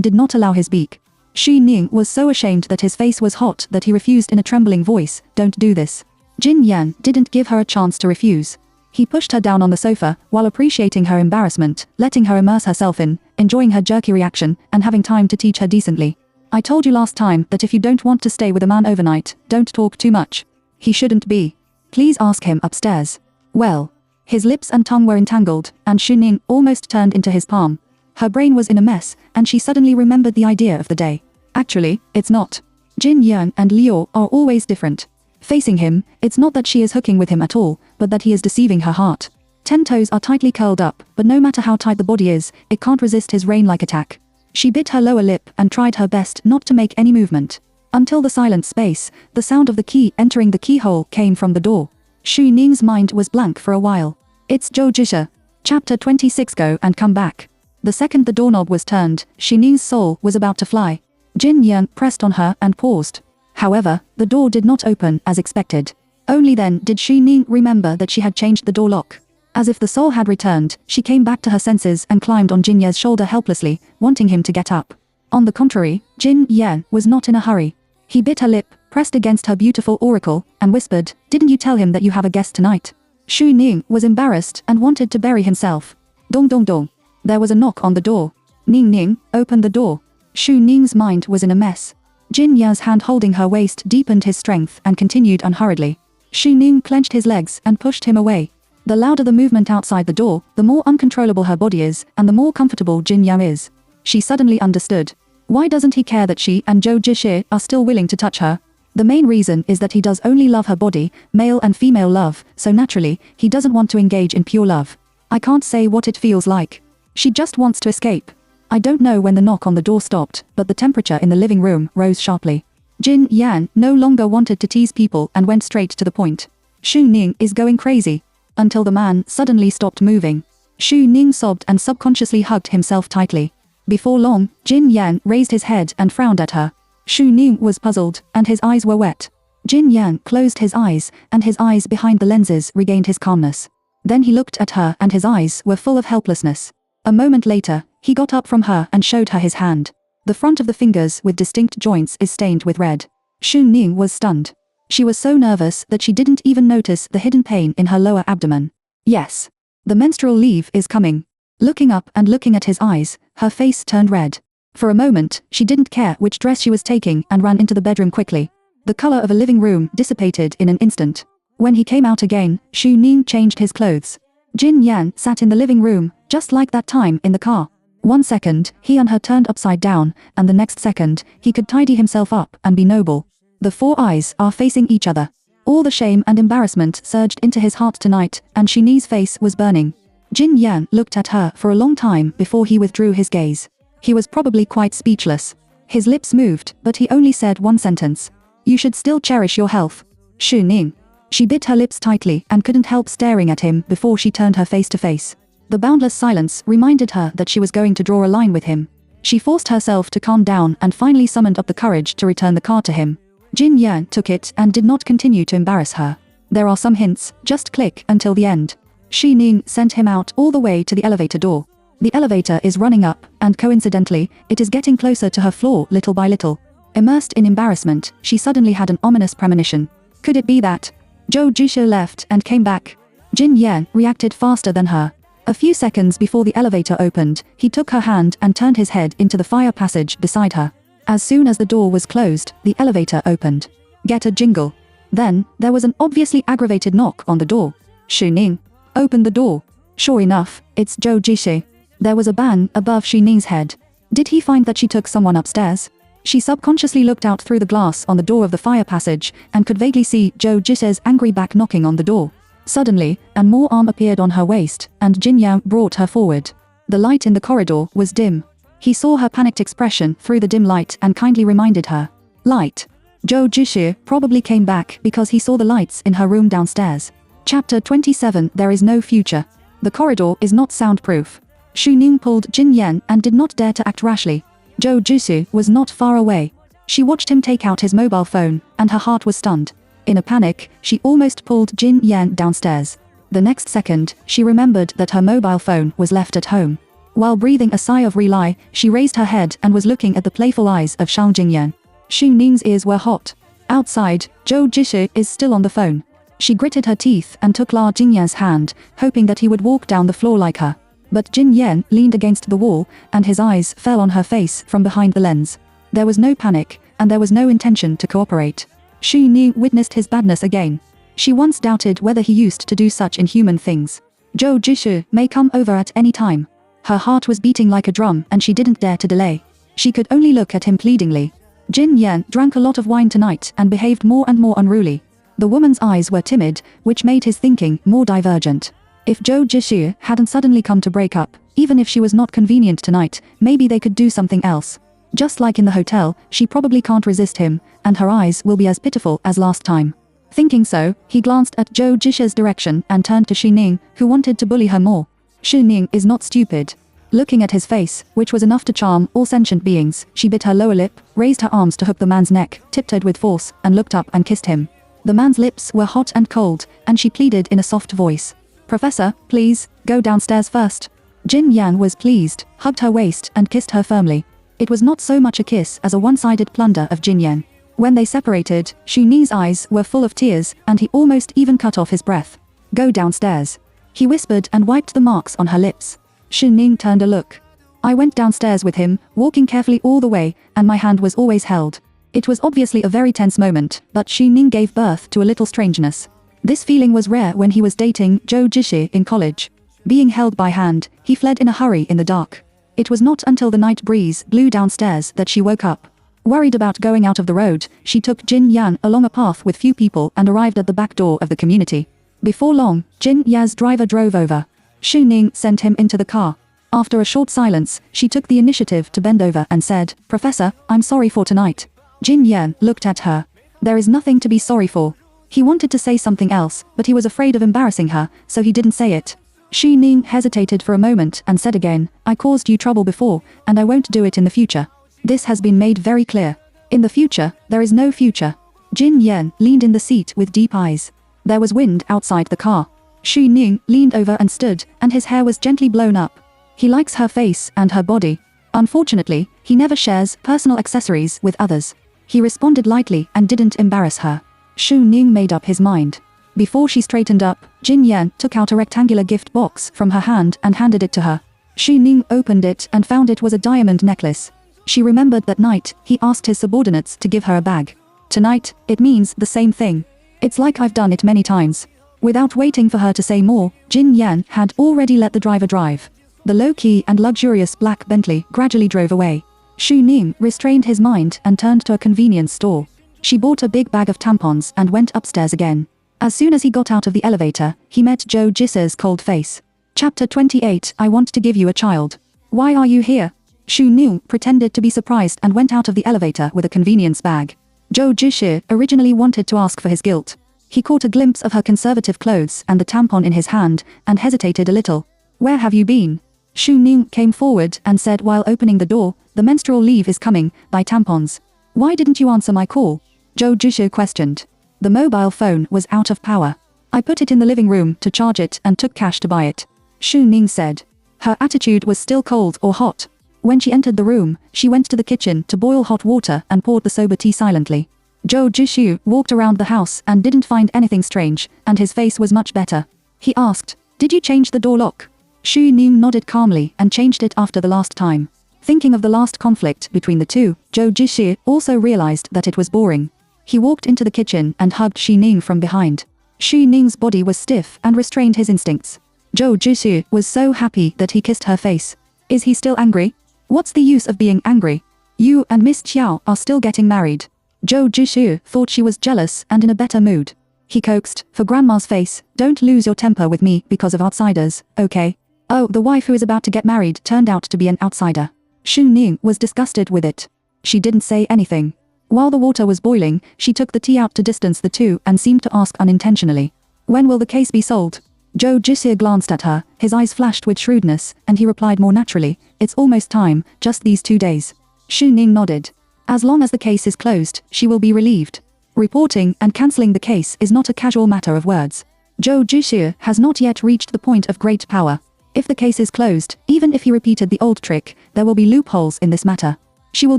did not allow his beak. Xu Ning was so ashamed that his face was hot that he refused in a trembling voice, "Don't do this." Jin Yan didn't give her a chance to refuse. He pushed her down on the sofa, while appreciating her embarrassment, letting her immerse herself in, enjoying her jerky reaction, and having time to teach her decently. "I told you last time that if you don't want to stay with a man overnight, don't talk too much. He shouldn't be. Please ask him upstairs." Well. His lips and tongue were entangled, and Xu Ning almost turned into his palm. Her brain was in a mess, and she suddenly remembered the idea of the day. Actually, it's not. Jin Yan and Liu are always different. Facing him, it's not that she is hooking with him at all, but that he is deceiving her heart. 10 toes are tightly curled up, but no matter how tight the body is, it can't resist his rain-like attack. She bit her lower lip and tried her best not to make any movement. Until the silent space, the sound of the key entering the keyhole came from the door. Xu Ning's mind was blank for a while. It's Zhou Jisha. Chapter 26. Go and come back. The second the doorknob was turned, Xu Ning's soul was about to fly. Jin Yan pressed on her and paused. However, the door did not open as expected. Only then did Xu Ning remember that she had changed the door lock. As if the soul had returned, she came back to her senses and climbed on Jin Yan's shoulder helplessly, wanting him to get up. On the contrary, Jin Yan was not in a hurry. He bit her lip, pressed against her beautiful auricle, and whispered, "Didn't you tell him that you have a guest tonight?" Xu Ning was embarrassed and wanted to bury himself. Dong dong dong. There was a knock on the door. Ning Ning, open the door. Xu Ning's mind was in a mess. Jin Yan's hand holding her waist deepened his strength and continued unhurriedly. Xu Ning clenched his legs and pushed him away. The louder the movement outside the door, the more uncontrollable her body is, and the more comfortable Jin Yan is. She suddenly understood. Why doesn't he care that she and Zhou Jisha are still willing to touch her? The main reason is that he does only love her body, male and female love, so naturally, he doesn't want to engage in pure love. I can't say what it feels like. She just wants to escape. I don't know when the knock on the door stopped, but the temperature in the living room rose sharply. Jin Yan no longer wanted to tease people and went straight to the point. Xu Ning is going crazy. Until the man suddenly stopped moving. Xu Ning sobbed and subconsciously hugged himself tightly. Before long, Jin Yan raised his head and frowned at her. Xu Ning was puzzled, and his eyes were wet. Jin Yan closed his eyes, and his eyes behind the lenses regained his calmness. Then he looked at her and his eyes were full of helplessness. A moment later, he got up from her and showed her his hand. The front of the fingers with distinct joints is stained with red. Xu Ning was stunned. She was so nervous that she didn't even notice the hidden pain in her lower abdomen. Yes. The menstrual leave is coming. Looking up and looking at his eyes, her face turned red. For a moment, she didn't care which dress she was taking and ran into the bedroom quickly. The color of a living room dissipated in an instant. When he came out again, Xu Ning changed his clothes. Jin Yan sat in the living room, just like that time in the car. 1 second, he and her turned upside down, and the next second, he could tidy himself up and be noble. The 4 eyes are facing each other. All the shame and embarrassment surged into his heart tonight, and Xu Ning's face was burning. Jin Yan looked at her for a long time before he withdrew his gaze. He was probably quite speechless. His lips moved, but he only said one sentence. "You should still cherish your health." Xu Ning. She bit her lips tightly and couldn't help staring at him before she turned her face to face. The boundless silence reminded her that she was going to draw a line with him. She forced herself to calm down and finally summoned up the courage to return the card to him. Jin Yan took it and did not continue to embarrass her. There are some hints, just click until the end. Xu Ning sent him out all the way to the elevator door. The elevator is running up, and coincidentally, it is getting closer to her floor little by little. Immersed in embarrassment, she suddenly had an ominous premonition. Could it be that Zhou Jisha left and came back? Jin Yan reacted faster than her. A few seconds before the elevator opened, he took her hand and turned his head into the fire passage beside her. As soon as the door was closed, the elevator opened. Get a jingle. Then, there was an obviously aggravated knock on the door. Xu Ning. Open the door. Sure enough, it's Zhou Jixi. There was a bang above Xu Ning's head. Did he find that she took someone upstairs? She subconsciously looked out through the glass on the door of the fire passage and could vaguely see Zhou Jixi's angry back knocking on the door. Suddenly, an more arm appeared on her waist, and Jin Yang brought her forward. The light in the corridor was dim. He saw her panicked expression through the dim light and kindly reminded her. Light. Zhou Jixi probably came back because he saw the lights in her room downstairs. Chapter 27. There is no future. The corridor is not soundproof. Xu Ning pulled Jin Yan and did not dare to act rashly. Zhou Jixi was not far away. She watched him take out his mobile phone, and her heart was stunned. In a panic, she almost pulled Jin Yan downstairs. The next second, she remembered that her mobile phone was left at home. While breathing a sigh of relief, she raised her head and was looking at the playful eyes of Shang Jingyan. Xu Ning's ears were hot. Outside, Zhou Jixi is still on the phone. She gritted her teeth and took La Jingyan's hand, hoping that he would walk down the floor like her. But Jin Yan leaned against the wall, and his eyes fell on her face from behind the lens. There was no panic, and there was no intention to cooperate. Xu Ning witnessed his badness again. She once doubted whether he used to do such inhuman things. Zhou Jixi may come over at any time. Her heart was beating like a drum and she didn't dare to delay. She could only look at him pleadingly. Jin Yan drank a lot of wine tonight and behaved more and more unruly. The woman's eyes were timid, which made his thinking more divergent. If Zhou Jixi hadn't suddenly come to break up, even if she was not convenient tonight, maybe they could do something else. Just like in the hotel, she probably can't resist him, and her eyes will be as pitiful as last time. Thinking so, he glanced at Zhou Jixi's direction and turned to Xu Ning, who wanted to bully her more. Xu Ning is not stupid. Looking at his face, which was enough to charm all sentient beings, she bit her lower lip, raised her arms to hook the man's neck, tiptoed with force, and looked up and kissed him. The man's lips were hot and cold, and she pleaded in a soft voice. Professor, please, go downstairs first. Jin Yan was pleased, hugged her waist and kissed her firmly. It was not so much a kiss as a one-sided plunder of Jin Yan. When they separated, Xu Ning's eyes were full of tears, and he almost even cut off his breath. Go downstairs. He whispered and wiped the marks on her lips. Xu Ning turned a look. I went downstairs with him, walking carefully all the way, and my hand was always held. It was obviously a very tense moment, but Xu Ning gave birth to a little strangeness. This feeling was rare when he was dating Zhou Jixi in college. Being held by hand, he fled in a hurry in the dark. It was not until the night breeze blew downstairs that she woke up. Worried about going out of the road, she took Jin Yan along a path with few people and arrived at the back door of the community. Before long, Jin Yan's driver drove over. Xu Ning sent him into the car. After a short silence, she took the initiative to bend over and said, Professor, I'm sorry for tonight. Jin Yan looked at her. There is nothing to be sorry for. He wanted to say something else, but he was afraid of embarrassing her, so he didn't say it. Xu Ning hesitated for a moment and said again, I caused you trouble before, and I won't do it in the future. This has been made very clear. In the future, there is no future. Jin Yan leaned in the seat with deep eyes. There was wind outside the car. Xu Ning leaned over and stood, and his hair was gently blown up. He likes her face and her body. Unfortunately, he never shares personal accessories with others. He responded lightly and didn't embarrass her. Xu Ning made up his mind. Before she straightened up, Jin Yan took out a rectangular gift box from her hand and handed it to her. Xu Ning opened it and found it was a diamond necklace. She remembered that night, he asked his subordinates to give her a bag. Tonight, it means the same thing. It's like I've done it many times. Without waiting for her to say more, Jin Yan had already let the driver drive. The low-key and luxurious black Bentley gradually drove away. Xu Ning restrained his mind and turned to a convenience store. She bought a big bag of tampons and went upstairs again. As soon as he got out of the elevator, he met Zhou Jixi's cold face. Chapter 28. I want to give you a child. Why are you here? Xu Ning pretended to be surprised and went out of the elevator with a convenience bag. Zhou Jixi originally wanted to ask for his guilt. He caught a glimpse of her conservative clothes and the tampon in his hand, and hesitated a little. Where have you been? Xu Ning came forward and said while opening the door, the menstrual leave is coming, buy tampons. Why didn't you answer my call? Zhou Jixi questioned. The mobile phone was out of power. I put it in the living room to charge it and took cash to buy it. Xu Ning said. Her attitude was still cold or hot. When she entered the room, she went to the kitchen to boil hot water and poured the soba tea silently. Zhou Jixi walked around the house and didn't find anything strange, and his face was much better. He asked, did you change the door lock? Xu Ning nodded calmly and changed it after the last time. Thinking of the last conflict between the two, Zhou Zhixi also realized that it was boring. He walked into the kitchen and hugged Xu Ning from behind. Xu Ning's body was stiff and restrained his instincts. Zhou Zhixi was so happy that he kissed her face. Is he still angry? What's the use of being angry? You and Miss Qiao are still getting married. Zhou Zhixi thought she was jealous and in a better mood. He coaxed, for Grandma's face, don't lose your temper with me because of outsiders, okay? Oh, the wife who is about to get married turned out to be an outsider. Xu Ning was disgusted with it. She didn't say anything. While the water was boiling, she took the tea out to distance the two and seemed to ask unintentionally. When will the case be sold? Zhou Zhixi glanced at her, his eyes flashed with shrewdness, and he replied more naturally, it's almost time, just these 2 days. Xu Ning nodded. As long as the case is closed, she will be relieved. Reporting and cancelling the case is not a casual matter of words. Zhou Zhixi has not yet reached the point of great power. If the case is closed, even if he repeated the old trick, there will be loopholes in this matter. She will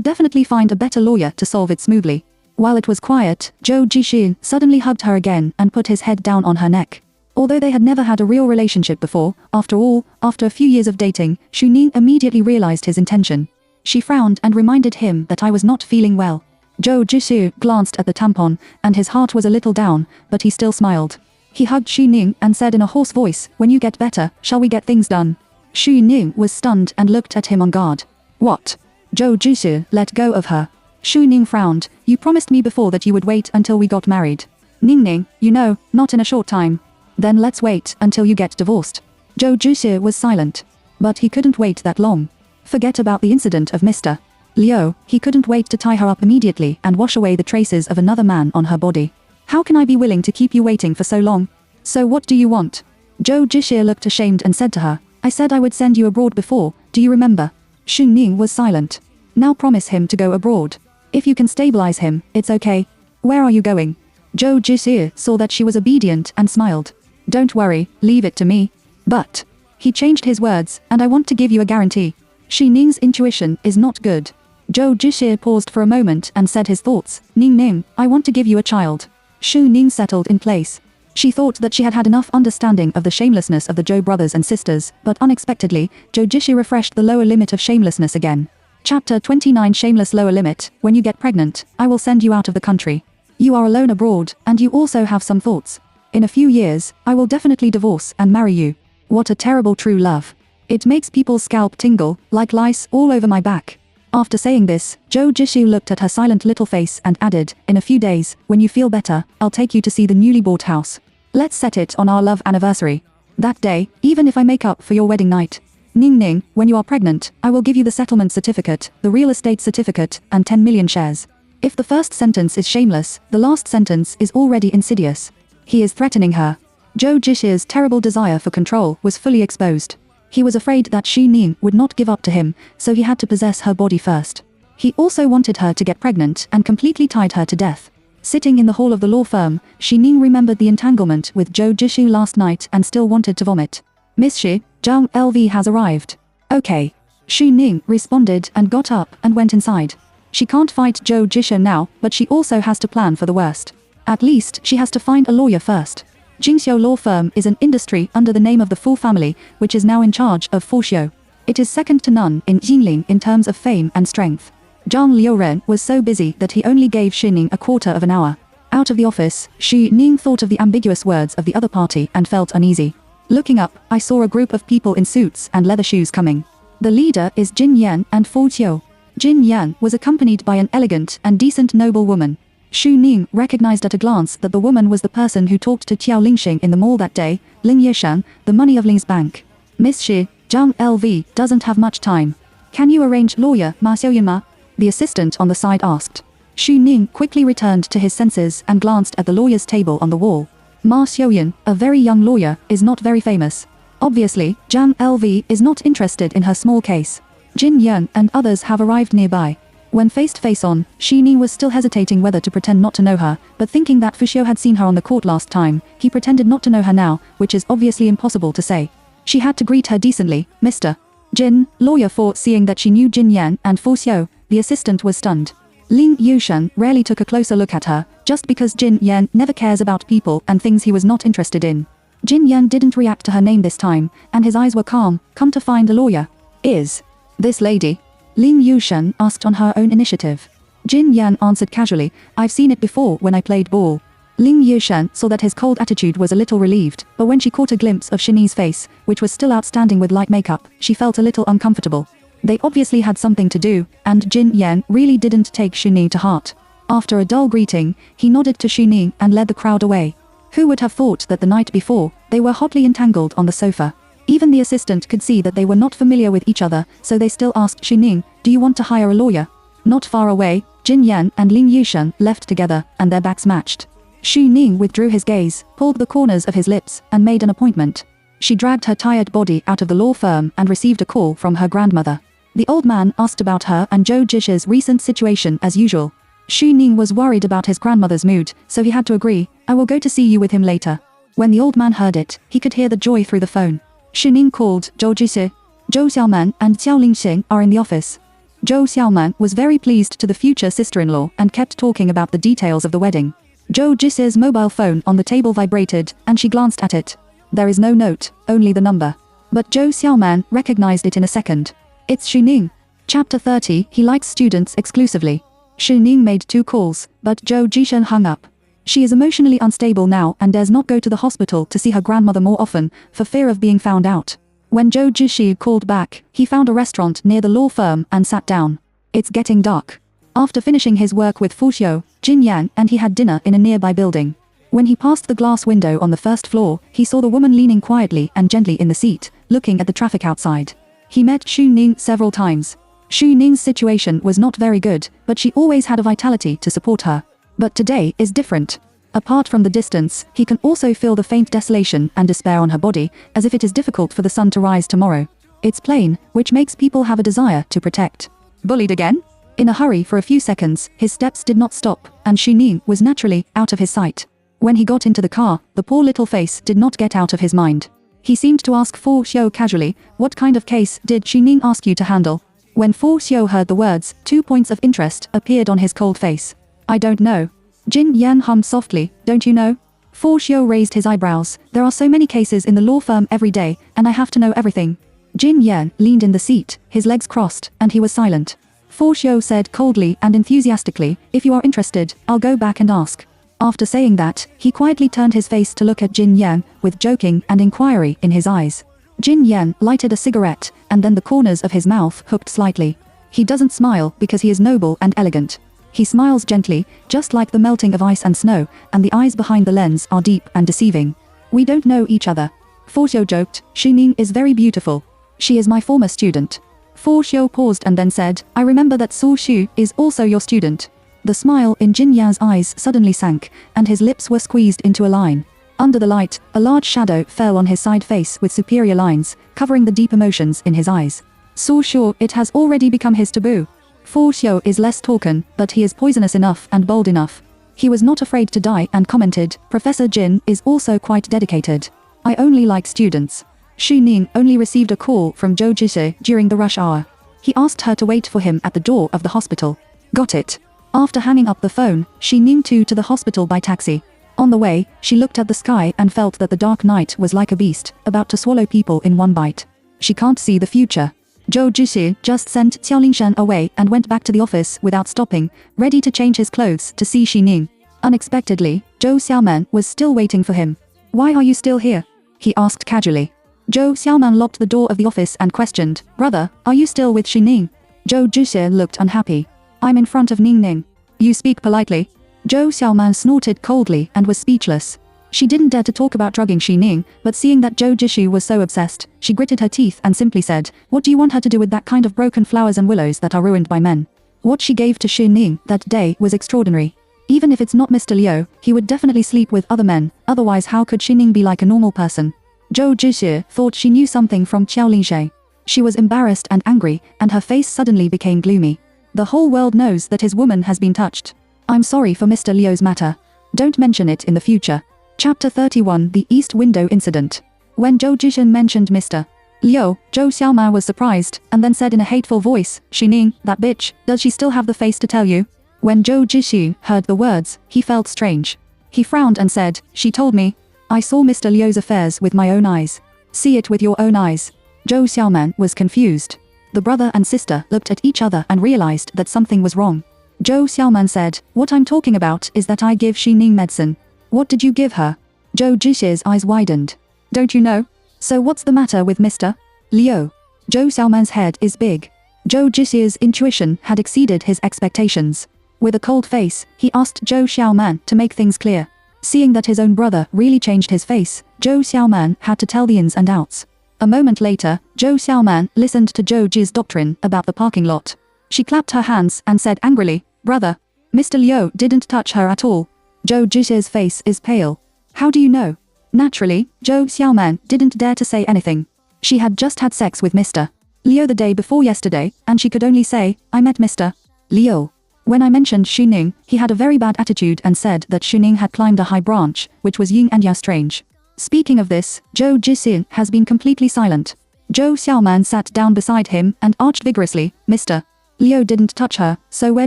definitely find a better lawyer to solve it smoothly. While it was quiet, Zhou Zhixi suddenly hugged her again and put his head down on her neck. Although they had never had a real relationship before, after all, after a few years of dating, Xu Ning immediately realized his intention. She frowned and reminded him that I was not feeling well. Zhou Zhixi glanced at the tampon, and his heart was a little down, but he still smiled. He hugged Xu Ning and said in a hoarse voice, when you get better, shall we get things done? Xu Ning was stunned and looked at him on guard. What? Zhou Zhixi let go of her. Xu Ning frowned. You promised me before that you would wait until we got married. Ning, you know, not in a short time. Then let's wait until you get divorced. Zhou Zhixi was silent. But he couldn't wait that long. Forget about the incident of Mr. Liu, he couldn't wait to tie her up immediately and wash away the traces of another man on her body. How can I be willing to keep you waiting for so long? So what do you want? Zhou Zhixi looked ashamed and said to her, I said I would send you abroad before, do you remember? Xu Ning was silent. Now promise him to go abroad. If you can stabilize him, it's okay. Where are you going? Zhou Zhixi saw that she was obedient and smiled. Don't worry, leave it to me. But he changed his words, and I want to give you a guarantee. Xu Ning's intuition is not good. Zhou Zhixi paused for a moment and said his thoughts. Ning, I want to give you a child. Xu Ning settled in place. She thought that she had had enough understanding of the shamelessness of the Zhou brothers and sisters, but unexpectedly, Zhou Zhixi refreshed the lower limit of shamelessness again. Chapter 29 Shameless Lower Limit. When you get pregnant, I will send you out of the country. You are alone abroad, and you also have some thoughts. In a few years, I will definitely divorce and marry you. What a terrible true love. It makes people's scalp tingle, like lice all over my back. After saying this, Zhou Zhixi looked at her silent little face and added, in a few days, when you feel better, I'll take you to see the newly bought house. Let's set it on our love anniversary. That day, even if I make up for your wedding night. Ning, when you are pregnant, I will give you the settlement certificate, the real estate certificate, and 10 million shares. If the first sentence is shameless, the last sentence is already insidious. He is threatening her. Zhou Zhixi's terrible desire for control was fully exposed. He was afraid that Xu Ning would not give up to him, so he had to possess her body first. He also wanted her to get pregnant and completely tied her to death. Sitting in the hall of the law firm, Xu Ning remembered the entanglement with Zhou Zhixi last night and still wanted to vomit. Miss Shi, Zhang LV has arrived. Okay. Xu Ning responded and got up and went inside. She can't fight Zhou Zhixi now, but she also has to plan for the worst. At least, she has to find a lawyer first. Jingxiu Law Firm is an industry under the name of the Fu family, which is now in charge of Fuxiu. It is second to none in Jingling in terms of fame and strength. Zhang Liuren was so busy that he only gave Xu Ning a quarter of an hour. Out of the office, Xu Ning thought of the ambiguous words of the other party and felt uneasy. Looking up, I saw a group of people in suits and leather shoes coming. The leader is Jin Yan and Fu Qiu. Jin Yan was accompanied by an elegant and decent noble woman. Xu Ning recognized at a glance that the woman was the person who talked to Qiao Lingxing in the mall that day, Ling Yeshan, the money of Ling's bank. Miss Shi, Zhang LV doesn't have much time. Can you arrange lawyer Ma Xiuyan Ma? The assistant on the side asked. Xu Ning quickly returned to his senses and glanced at the lawyer's table on the wall. Ma Xiuyan, a very young lawyer, is not very famous. Obviously, Zhang LV is not interested in her small case. Jin Yan and others have arrived nearby. When faced face on, Xu Ning was still hesitating whether to pretend not to know her, but thinking that Fuxiu had seen her on the court last time, he pretended not to know her now, which is obviously impossible to say. She had to greet her decently, Mr. Jin, lawyer, for seeing that she knew Jin Yan and Fuxiu. The assistant was stunned. Ling Yushan rarely took a closer look at her, just because Jin Yan never cares about people and things he was not interested in. Jin Yan didn't react to her name this time, and his eyes were calm. Come to find a lawyer. Is this lady? Ling Yushen asked on her own initiative. Jin Yan answered casually, I've seen it before when I played ball. Ling Yushen saw that his cold attitude was a little relieved, but when she caught a glimpse of Shini's face, which was still outstanding with light makeup, she felt a little uncomfortable. They obviously had something to do, and Jin Yan really didn't take Shini to heart. After a dull greeting, he nodded to Shini and led the crowd away. Who would have thought that the night before, they were hotly entangled on the sofa? Even the assistant could see that they were not familiar with each other, so they still asked Shini, do you want to hire a lawyer? Not far away, Jin Yan and Ling Yushen left together, and their backs matched. Xu Ning withdrew his gaze, pulled the corners of his lips, and made an appointment. She dragged her tired body out of the law firm and received a call from her grandmother. The old man asked about her and Zhou Jishi's recent situation as usual. Xu Ning was worried about his grandmother's mood, so he had to agree, I will go to see you with him later. When the old man heard it, he could hear the joy through the phone. Xu Ning called Zhou Jishi. Zhou Xiaoman and Xiao Lingxing are in the office. Zhou Xiaoman was very pleased to the future sister-in-law and kept talking about the details of the wedding. Zhou Jishi's mobile phone on the table vibrated, and she glanced at it. There is no note, only the number. But Zhou Xiaoman recognized it in a second. It's Xu Ning. Chapter 30, he likes students exclusively. Xu Ning made 2 calls, but Zhou Jishen hung up. She is emotionally unstable now and dares not go to the hospital to see her grandmother more often, for fear of being found out. When Zhou Jishi called back, he found a restaurant near the law firm and sat down. It's getting dark. After finishing his work with Fu Xiu, Jin Yang and he had dinner in a nearby building. When he passed the glass window on the first floor, he saw the woman leaning quietly and gently in the seat, looking at the traffic outside. He met Xu Ning several times. Xu Ning's situation was not very good, but she always had a vitality to support her. But today is different. Apart from the distance, he can also feel the faint desolation and despair on her body, as if it is difficult for the sun to rise tomorrow. It's plain, which makes people have a desire to protect. Bullied again? In a hurry for a few seconds, his steps did not stop, and Xu Ning was naturally out of his sight. When he got into the car, the poor little face did not get out of his mind. He seemed to ask Fu Xiu casually, what kind of case did Xu Ning ask you to handle? When Fu Xiu heard the words, 2 points of interest appeared on his cold face. I don't know. Jin Yan hummed softly, don't you know? Fu Xiu raised his eyebrows, there are so many cases in the law firm every day, and I have to know everything. Jin Yan leaned in the seat, his legs crossed, and he was silent. Fu Xiu said coldly and enthusiastically, if you are interested, I'll go back and ask. After saying that, he quietly turned his face to look at Jin Yan, with joking and inquiry in his eyes. Jin Yan lighted a cigarette, and then the corners of his mouth hooked slightly. He doesn't smile because he is noble and elegant. He smiles gently, just like the melting of ice and snow, and the eyes behind the lens are deep and deceiving. We don't know each other. Fu Xiu joked, Xu Ning is very beautiful. She is my former student. Fu Xiu paused and then said, I remember that Su Xu is also your student. The smile in Jin Yan's eyes suddenly sank, and his lips were squeezed into a line. Under the light, a large shadow fell on his side face with superior lines, covering the deep emotions in his eyes. Su Xu, it has already become his taboo. Fu Xiu is less talken, but he is poisonous enough and bold enough. He was not afraid to die and commented, Professor Jin is also quite dedicated. I only like students. Xu Ning only received a call from Zhou Jishi during the rush hour. He asked her to wait for him at the door of the hospital. Got it. After hanging up the phone, Xu Ning to the hospital by taxi. On the way, she looked at the sky and felt that the dark night was like a beast, about to swallow people in one bite. She can't see the future. Zhou Jishi just sent Xiao Lingshan away and went back to the office without stopping, ready to change his clothes to see Xu Ning. Unexpectedly, Zhou Xiaoman was still waiting for him. Why are you still here? He asked casually. Zhou Xiaoman locked the door of the office and questioned, Brother, are you still with Xu Ning? Zhou Jishi looked unhappy. I'm in front of Ning Ning. You speak politely. Zhou Xiaoman snorted coldly and was speechless. She didn't dare to talk about drugging Xu Ning, but seeing that Zhou Jishi was so obsessed, she gritted her teeth and simply said, what do you want her to do with that kind of broken flowers and willows that are ruined by men? What she gave to Xu Ning that day was extraordinary. Even if it's not Mr. Liu, he would definitely sleep with other men, otherwise how could Xu Ning be like a normal person? Zhou Jishi thought she knew something from Xiao Lingxi. She was embarrassed and angry, and her face suddenly became gloomy. The whole world knows that his woman has been touched. I'm sorry for Mr. Liu's matter. Don't mention it in the future. Chapter 31, The East Window Incident. When Zhou Jishen mentioned Mr. Liu, Zhou Xiaoma was surprised, and then said in a hateful voice, Xu Ning, that bitch, does she still have the face to tell you? When Zhou Jishi heard the words, he felt strange. He frowned and said, she told me. I saw Mr. Liu's affairs with my own eyes. See it with your own eyes. Zhou Xiaoman was confused. The brother and sister looked at each other and realized that something was wrong. Zhou Xiaoman said, what I'm talking about is that I give Xining medicine. What did you give her? Zhou Zhixie's eyes widened. Don't you know? So what's the matter with Mr. Liu? Zhou Xiaoman's head is big. Zhou Zhixie's intuition had exceeded his expectations. With a cold face, he asked Zhou Xiaoman to make things clear. Seeing that his own brother really changed his face, Zhou Xiaoman had to tell the ins and outs. A moment later, Zhou Xiaoman listened to Zhou Ji's doctrine about the parking lot. She clapped her hands and said angrily, brother, Mr. Liu didn't touch her at all. Zhou Zhixie's face is pale. How do you know? Naturally, Zhou Xiaoman didn't dare to say anything. She had just had sex with Mr. Liu the day before yesterday, and she could only say, I met Mr. Liu. When I mentioned Xining, he had a very bad attitude and said that Xining had climbed a high branch, which was yin and yang strange. Speaking of this, Zhou Zhixie has been completely silent. Zhou Xiaoman sat down beside him and arched vigorously, Mr. Liu didn't touch her, so where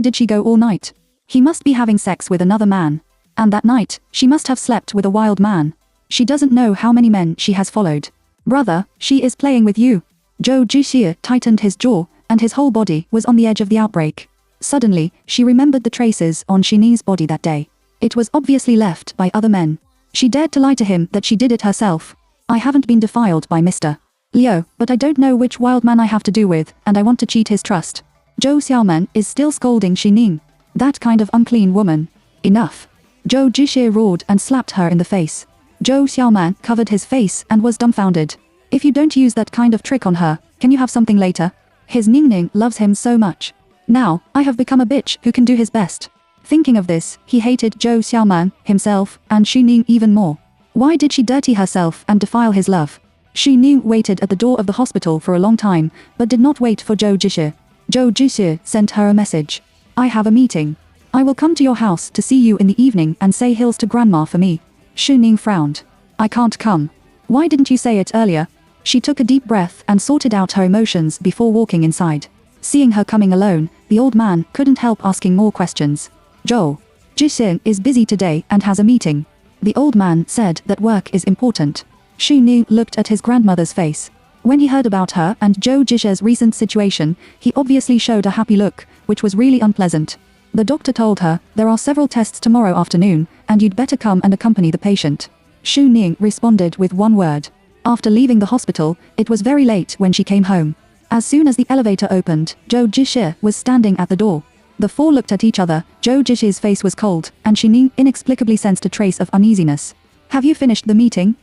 did she go all night? He must be having sex with another man. And that night, she must have slept with a wild man. She doesn't know how many men she has followed. Brother, she is playing with you. Zhou Zhixie tightened his jaw, and his whole body was on the edge of the outbreak. Suddenly, she remembered the traces on Xining's body that day. It was obviously left by other men. She dared to lie to him that she did it herself. I haven't been defiled by Mr. Liu, but I don't know which wild man I have to do with, and I want to cheat his trust. Zhou Xiaoman is still scolding Xining. That kind of unclean woman. Enough. Zhou Zhixie roared and slapped her in the face. Zhou Xiaoman covered his face and was dumbfounded. If you don't use that kind of trick on her, can you have something later? His Ningning loves him so much. Now, I have become a bitch who can do his best. Thinking of this, he hated Zhou Xiaoman, himself, and Xining even more. Why did she dirty herself and defile his love? Xining waited at the door of the hospital for a long time, but did not wait for Zhou Zhixie. Zhou Zhixie sent her a message. I have a meeting. I will come to your house to see you in the evening and say hills to grandma for me. Xining frowned. I can't come. Why didn't you say it earlier? She took a deep breath and sorted out her emotions before walking inside. Seeing her coming alone, the old man couldn't help asking more questions. Zhou Zhixie is busy today and has a meeting. The old man said that work is important. Xining looked at his grandmother's face. When he heard about her and Zhou Zhixie's recent situation, he obviously showed a happy look, which was really unpleasant. The doctor told her, there are several tests tomorrow afternoon, and you'd better come and accompany the patient. Xining responded with one word. After leaving the hospital, it was very late when she came home. As soon as the elevator opened, Zhou Zhixie was standing at the door. The four looked at each other. Zhou Zhixie's face was cold, and Xining inexplicably sensed a trace of uneasiness. Have you finished the meeting?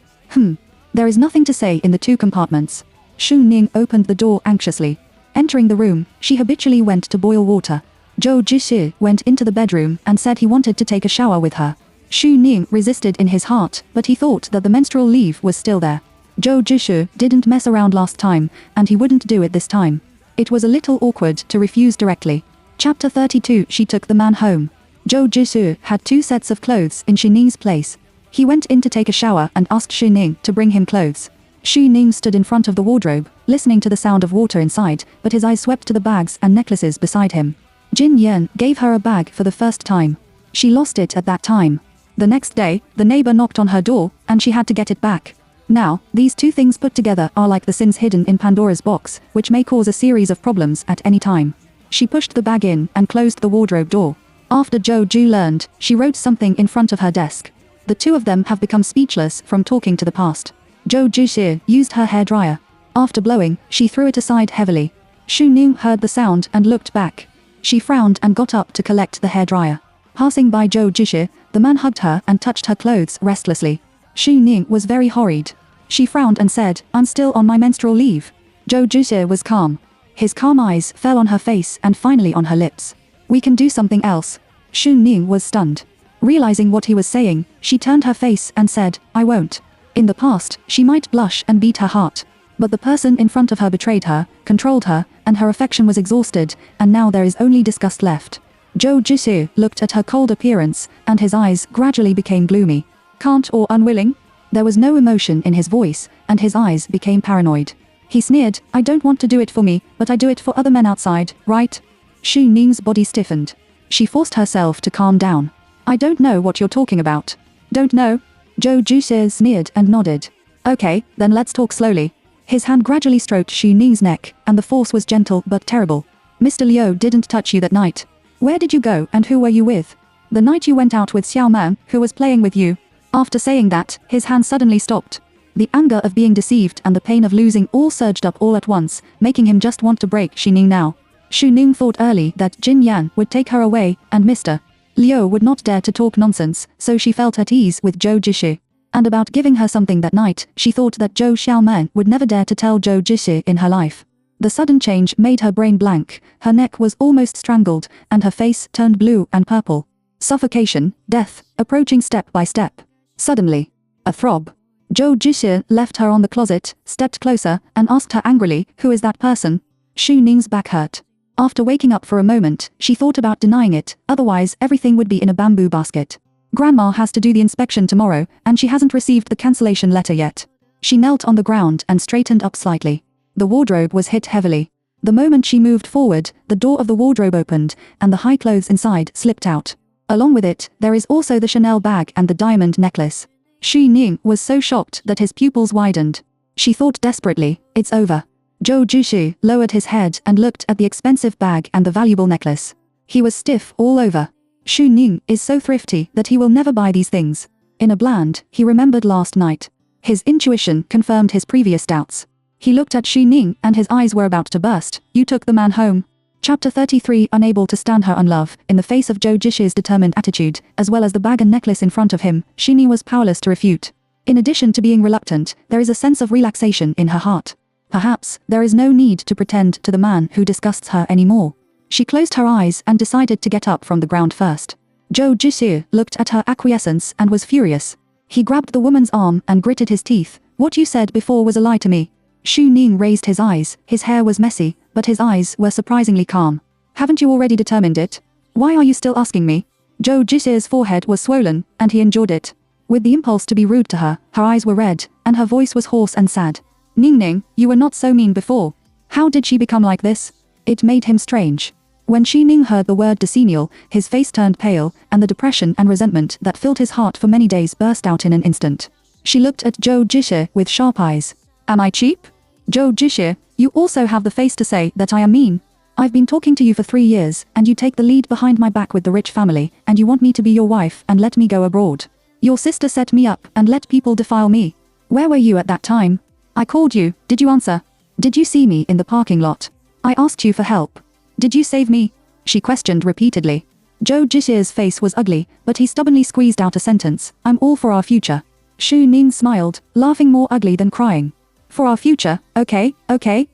There is nothing to say in the two compartments. Xining opened the door anxiously. Entering the room, she habitually went to boil water. Zhou Zhixie went into the bedroom and said he wanted to take a shower with her. Xining resisted in his heart, but he thought that the menstrual leave was still there. Zhou Zhixie didn't mess around last time, and he wouldn't do it this time. It was a little awkward to refuse directly. Chapter 32. She took the man home. Zhou Zhixie had 2 sets of clothes in Xining's place. He went in to take a shower and asked Xining to bring him clothes. Xining stood in front of the wardrobe, listening to the sound of water inside, but his eyes swept to the bags and necklaces beside him. Jin Yan gave her a bag for the first time. She lost it at that time. The next day, the neighbor knocked on her door, and she had to get it back. Now, these 2 things put together are like the sins hidden in Pandora's box, which may cause a series of problems at any time. She pushed the bag in and closed the wardrobe door. After Zhou Zhi learned, she wrote something in front of her desk. The 2 of them have become speechless from talking to the past. Zhou Zhixie used her hairdryer. After blowing, she threw it aside heavily. Xining heard the sound and looked back. She frowned and got up to collect the hairdryer. Passing by Zhou Zhixie, the man hugged her and touched her clothes restlessly. Xining was very horried. She frowned and said, I'm still on my menstrual leave. Zhou Zhixie was calm. His calm eyes fell on her face and finally on her lips. We can do something else. Xining was stunned. Realizing what he was saying, she turned her face and said, I won't. In the past, she might blush and beat her heart. But the person in front of her betrayed her, controlled her, and her affection was exhausted, and now there is only disgust left. Zhou Zhixie looked at her cold appearance, and his eyes gradually became gloomy. Can't or unwilling? There was no emotion in his voice, and his eyes became paranoid. He sneered, I don't want to do it for me, but I do it for other men outside, right? Xining's body stiffened. She forced herself to calm down. I don't know what you're talking about. Don't know? Zhou Juxi sneered and nodded. Okay, then let's talk slowly. His hand gradually stroked Xu Ning's neck, and the force was gentle but terrible. Mr. Liu didn't touch you that night. Where did you go and who were you with? The night you went out with Xiao Man, who was playing with you. After saying that, his hand suddenly stopped. The anger of being deceived and the pain of losing all surged up all at once, making him just want to break Xu Ning now. Xu Ning thought early that Jin Yan would take her away, and Mr. Liu would not dare to talk nonsense, so she felt at ease with Zhou Juxi. And about giving her something that night, she thought that Zhou Xiaoman would never dare to tell Zhou Juxi in her life. The sudden change made her brain blank, her neck was almost strangled, and her face turned blue and purple. Suffocation, death, approaching step by step. Suddenly, a throb. Zhou Juxi left her on the closet, stepped closer, and asked her angrily, who is that person? Xu Ning's back hurt. After waking up for a moment, she thought about denying it, otherwise everything would be in a bamboo basket. Grandma has to do the inspection tomorrow, and she hasn't received the cancellation letter yet. She knelt on the ground and straightened up slightly. The wardrobe was hit heavily. The moment she moved forward, the door of the wardrobe opened, and the high clothes inside slipped out. Along with it, there is also the Chanel bag and the diamond necklace. Xu Ning was so shocked that his pupils widened. She thought desperately, it's over. Zhou Juxi lowered his head and looked at the expensive bag and the valuable necklace. He was stiff all over. Xu Ning is so thrifty that he will never buy these things. In a bland, he remembered last night. His intuition confirmed his previous doubts. He looked at Xu Ning and his eyes were about to burst. You took the man home. Chapter 33. Unable to stand her unlove, in the face of Zhou Juxi's determined attitude, as well as the bag and necklace in front of him, Xu Ning was powerless to refute. In addition to being reluctant, there is a sense of relaxation in her heart. Perhaps, there is no need to pretend to the man who disgusts her anymore. She closed her eyes and decided to get up from the ground first. Zhou Juxi looked at her acquiescence and was furious. He grabbed the woman's arm and gritted his teeth. What you said before was a lie to me. Xu Ning raised his eyes. His hair was messy, but his eyes were surprisingly calm. Haven't you already determined it? Why are you still asking me? Zhou Juxi's forehead was swollen, and he endured it. With the impulse to be rude to her, her eyes were red, and her voice was hoarse and sad. Ning, you were not so mean before. How did she become like this? It made him strange. When Xu Ning heard the word decennial, his face turned pale, and the depression and resentment that filled his heart for many days burst out in an instant. She looked at Zhou Juxi with sharp eyes. Am I cheap? Zhou Juxi, you also have the face to say that I am mean. I've been talking to you for 3 years, and you take the lead behind my back with the rich family, and you want me to be your wife and let me go abroad. Your sister set me up and let people defile me. Where were you at that time? I called you, did you answer? Did you see me in the parking lot? I asked you for help. Did you save me? She questioned repeatedly. Zhou Juxi's face was ugly, but he stubbornly squeezed out a sentence. I'm all for our future. Xu Ning smiled, laughing more ugly than crying. For our future, okay,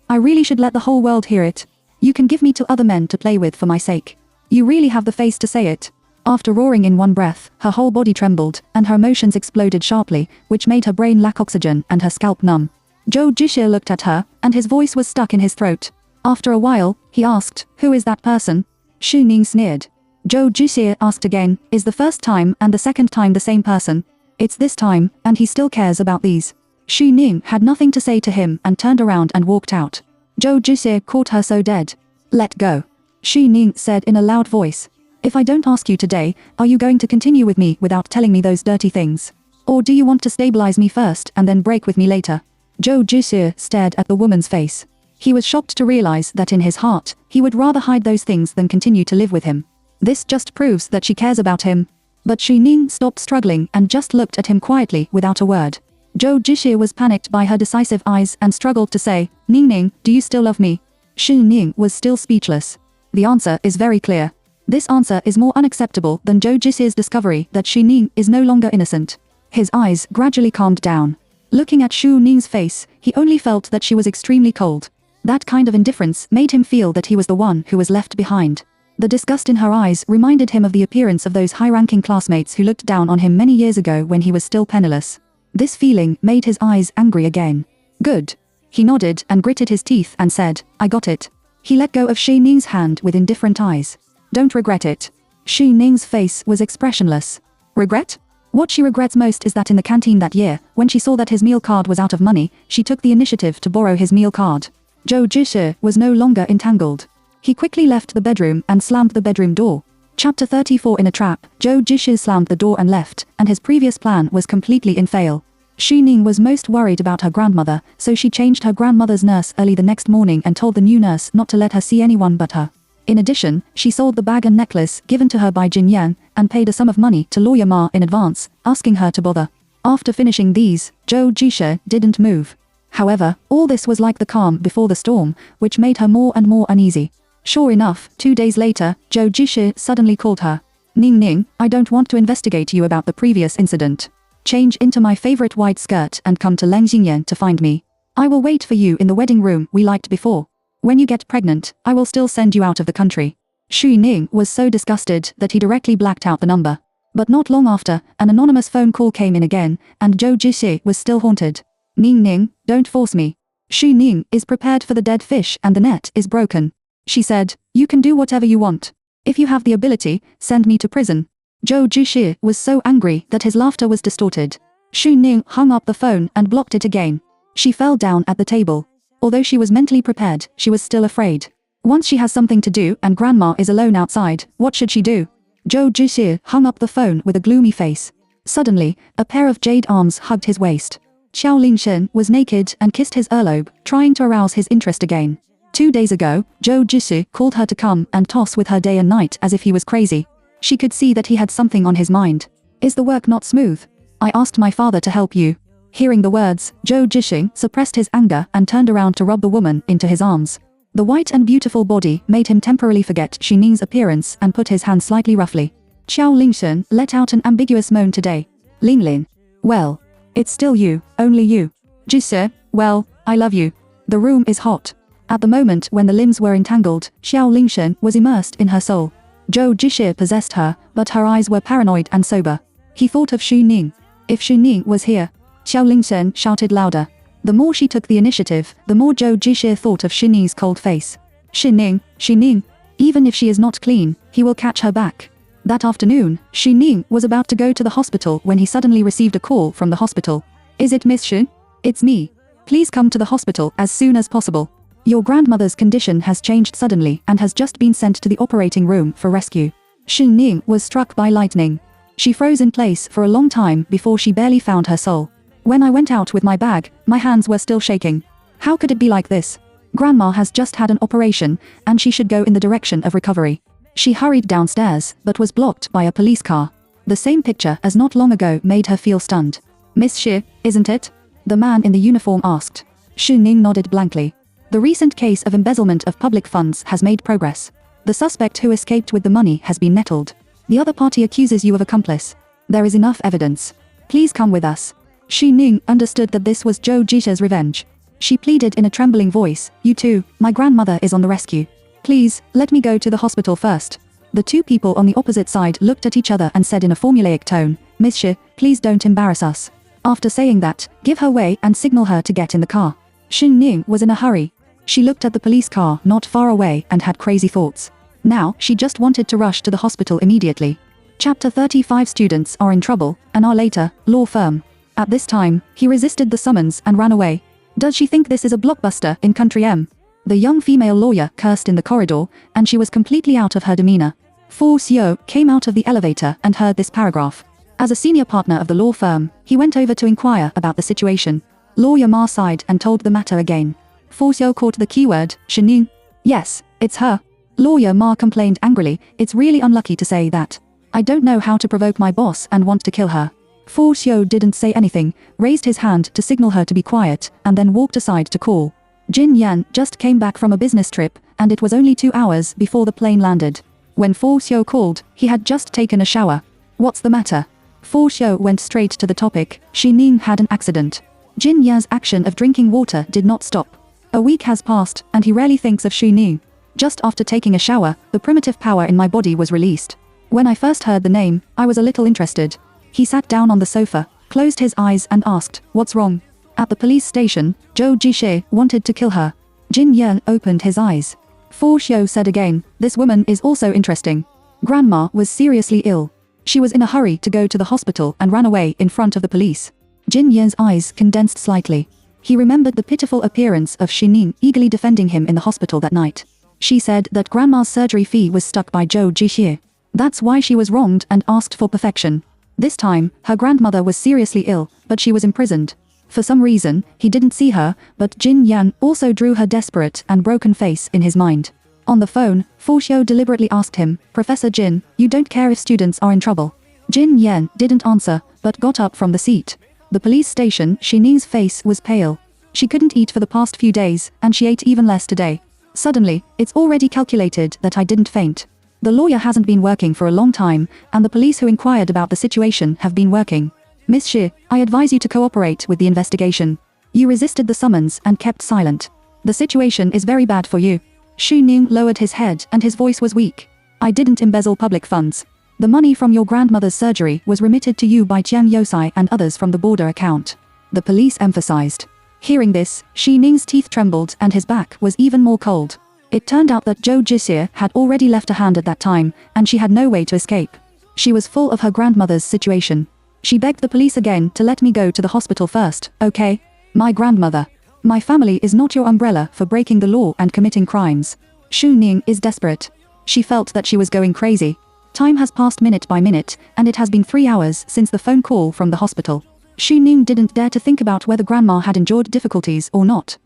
I really should let the whole world hear it. You can give me to other men to play with for my sake. You really have the face to say it. After roaring in one breath, her whole body trembled, and her emotions exploded sharply, which made her brain lack oxygen and her scalp numb. Zhou Juxi looked at her, and his voice was stuck in his throat. After a while, he asked, who is that person? Xu Ning sneered. Zhou Juxi asked again, is the first time and the second time the same person? It's this time, and he still cares about these. Xu Ning had nothing to say to him and turned around and walked out. Zhou Juxi caught her so dead. Let go. Xu Ning said in a loud voice. If I don't ask you today, are you going to continue with me without telling me those dirty things? Or do you want to stabilize me first and then break with me later? Zhou Juxi stared at the woman's face. He was shocked to realize that in his heart, he would rather hide those things than continue to live with him. This just proves that she cares about him. But Xu Ning stopped struggling and just looked at him quietly without a word. Zhou Juxi was panicked by her decisive eyes and struggled to say, Ning, do you still love me? Xu Ning was still speechless. The answer is very clear. This answer is more unacceptable than Zhou Juxi's discovery that Xu Ning is no longer innocent. His eyes gradually calmed down. Looking at Xu Ning's face, he only felt that she was extremely cold. That kind of indifference made him feel that he was the one who was left behind. The disgust in her eyes reminded him of the appearance of those high-ranking classmates who looked down on him many years ago when he was still penniless. This feeling made his eyes angry again. Good. He nodded and gritted his teeth and said, I got it. He let go of Xu Ning's hand with indifferent eyes. Don't regret it. Xu Ning's face was expressionless. Regret? What she regrets most is that in the canteen that year, when she saw that his meal card was out of money, she took the initiative to borrow his meal card. Zhou Juxi was no longer entangled. He quickly left the bedroom and slammed the bedroom door. Chapter 34. In a trap, Zhou Jixi slammed the door and left, and his previous plan was completely in fail. Xu Ning was most worried about her grandmother, so she changed her grandmother's nurse early the next morning and told the new nurse not to let her see anyone but her. In addition, she sold the bag and necklace given to her by Jin Yan, and paid a sum of money to lawyer Ma in advance, asking her to bother. After finishing these, Zhou Jixi didn't move. However, all this was like the calm before the storm, which made her more and more uneasy. Sure enough, 2 days later, Zhou Jixi suddenly called her. Ning Ning, I don't want to investigate you about the previous incident. Change into my favorite white skirt and come to Lengxingyan to find me. I will wait for you in the wedding room we liked before. When you get pregnant, I will still send you out of the country. Xu Ning was so disgusted that he directly blacked out the number. But not long after, an anonymous phone call came in again, and Zhou Jixi was still haunted. Ning Ning, don't force me. Xu Ning is prepared for the dead fish and the net is broken. She said, you can do whatever you want. If you have the ability, send me to prison. Zhou Jixi was so angry that his laughter was distorted. Xu Ning hung up the phone and blocked it again. She fell down at the table. Although she was mentally prepared, she was still afraid. Once she has something to do and grandma is alone outside, what should she do? Zhou Jixi hung up the phone with a gloomy face. Suddenly, a pair of jade arms hugged his waist. Xiao Lingshen was naked and kissed his earlobe, trying to arouse his interest again. 2 days ago, Zhou Jixi called her to come and toss with her day and night as if he was crazy. She could see that he had something on his mind. Is the work not smooth? I asked my father to help you. Hearing the words, Zhou Jixi suppressed his anger and turned around to rub the woman into his arms. The white and beautiful body made him temporarily forget Xu Ning's appearance and put his hand slightly roughly. Xiao Lingshen let out an ambiguous moan today. Linglin. Well. It's still you, only you. Jixi, well, I love you. The room is hot. At the moment when the limbs were entangled, Xiao Lingshen was immersed in her soul. Zhou Jixi possessed her, but her eyes were paranoid and sober. He thought of Xu Ning. If Xu Ning was here. Xiao Lingshen shouted louder. The more she took the initiative, the more Zhou Jixi thought of Xu Ning's cold face. Xu Ning. Even if she is not clean, he will catch her back. That afternoon, Xu Ning was about to go to the hospital when he suddenly received a call from the hospital. Is it Miss Xu? It's me. Please come to the hospital as soon as possible. Your grandmother's condition has changed suddenly and has just been sent to the operating room for rescue. Xu Ning was struck by lightning. She froze in place for a long time before she barely found her soul. When I went out with my bag, my hands were still shaking. How could it be like this? Grandma has just had an operation, and she should go in the direction of recovery. She hurried downstairs, but was blocked by a police car. The same picture as not long ago made her feel stunned. Miss Xu, isn't it? The man in the uniform asked. Xu Ning nodded blankly. The recent case of embezzlement of public funds has made progress. The suspect who escaped with the money has been nettled. The other party accuses you of accomplice. There is enough evidence. Please come with us. Xu Ning understood that this was Zhou Jixi's revenge. She pleaded in a trembling voice, you too, my grandmother is on the rescue. Please, let me go to the hospital first. The two people on the opposite side looked at each other and said in a formulaic tone, Miss Xu, please don't embarrass us. After saying that, give her way and signal her to get in the car. Xu Ning was in a hurry. She looked at the police car not far away and had crazy thoughts. Now, she just wanted to rush to the hospital immediately. Chapter 35. Students are in trouble, an hour later, law firm. At this time, he resisted the summons and ran away. Does she think this is a blockbuster in Country M? The young female lawyer cursed in the corridor, and she was completely out of her demeanor. Fu Xiu came out of the elevator and heard this paragraph. As a senior partner of the law firm, he went over to inquire about the situation. Lawyer Ma sighed and told the matter again. Fu Xiu caught the keyword, Xu Ning. Yes, it's her. Lawyer Ma complained angrily, it's really unlucky to say that. I don't know how to provoke my boss and want to kill her. Fu Xiu didn't say anything, raised his hand to signal her to be quiet, and then walked aside to call. Jin Yan just came back from a business trip, and it was only 2 hours before the plane landed. When Fu Xiu called, he had just taken a shower. What's the matter? Fu Xiu went straight to the topic, Xu Ning had an accident. Jin Yan's action of drinking water did not stop. A week has passed, and he rarely thinks of Xu Ning. Just after taking a shower, the primitive power in my body was released. When I first heard the name, I was a little interested. He sat down on the sofa, closed his eyes and asked, what's wrong? At the police station, Zhou Jixi wanted to kill her. Jin Yan opened his eyes. Fu Xiu said again, this woman is also interesting. Grandma was seriously ill. She was in a hurry to go to the hospital and ran away in front of the police. Jin Yan's eyes condensed slightly. He remembered the pitiful appearance of Xu Ning eagerly defending him in the hospital that night. She said that grandma's surgery fee was stuck by Zhou Jixi. That's why she was wronged and asked for perfection. This time, her grandmother was seriously ill, but she was imprisoned. For some reason, he didn't see her, but Jin Yan also drew her desperate and broken face in his mind. On the phone, Fu Xiu deliberately asked him, "Professor Jin, you don't care if students are in trouble?" Jin Yan didn't answer, but got up from the seat. The police station, Xining's face was pale. She couldn't eat for the past few days, and she ate even less today. Suddenly, it's already calculated that I didn't faint. The lawyer hasn't been working for a long time, and the police who inquired about the situation have been working. Miss Shi, I advise you to cooperate with the investigation. You resisted the summons and kept silent. The situation is very bad for you. Xu Ning lowered his head and his voice was weak. I didn't embezzle public funds. The money from your grandmother's surgery was remitted to you by Jiang Yosai and others from the border account. The police emphasized. Hearing this, Xu Ning's teeth trembled and his back was even more cold. It turned out that Zhou Jixie had already left her hand at that time, and she had no way to escape. She was full of her grandmother's situation. She begged the police again to let me go to the hospital first, okay? My grandmother. My family is not your umbrella for breaking the law and committing crimes. Xu Ning is desperate. She felt that she was going crazy. Time has passed minute by minute, and it has been 3 hours since the phone call from the hospital. Xu Ning didn't dare to think about whether grandma had endured difficulties or not.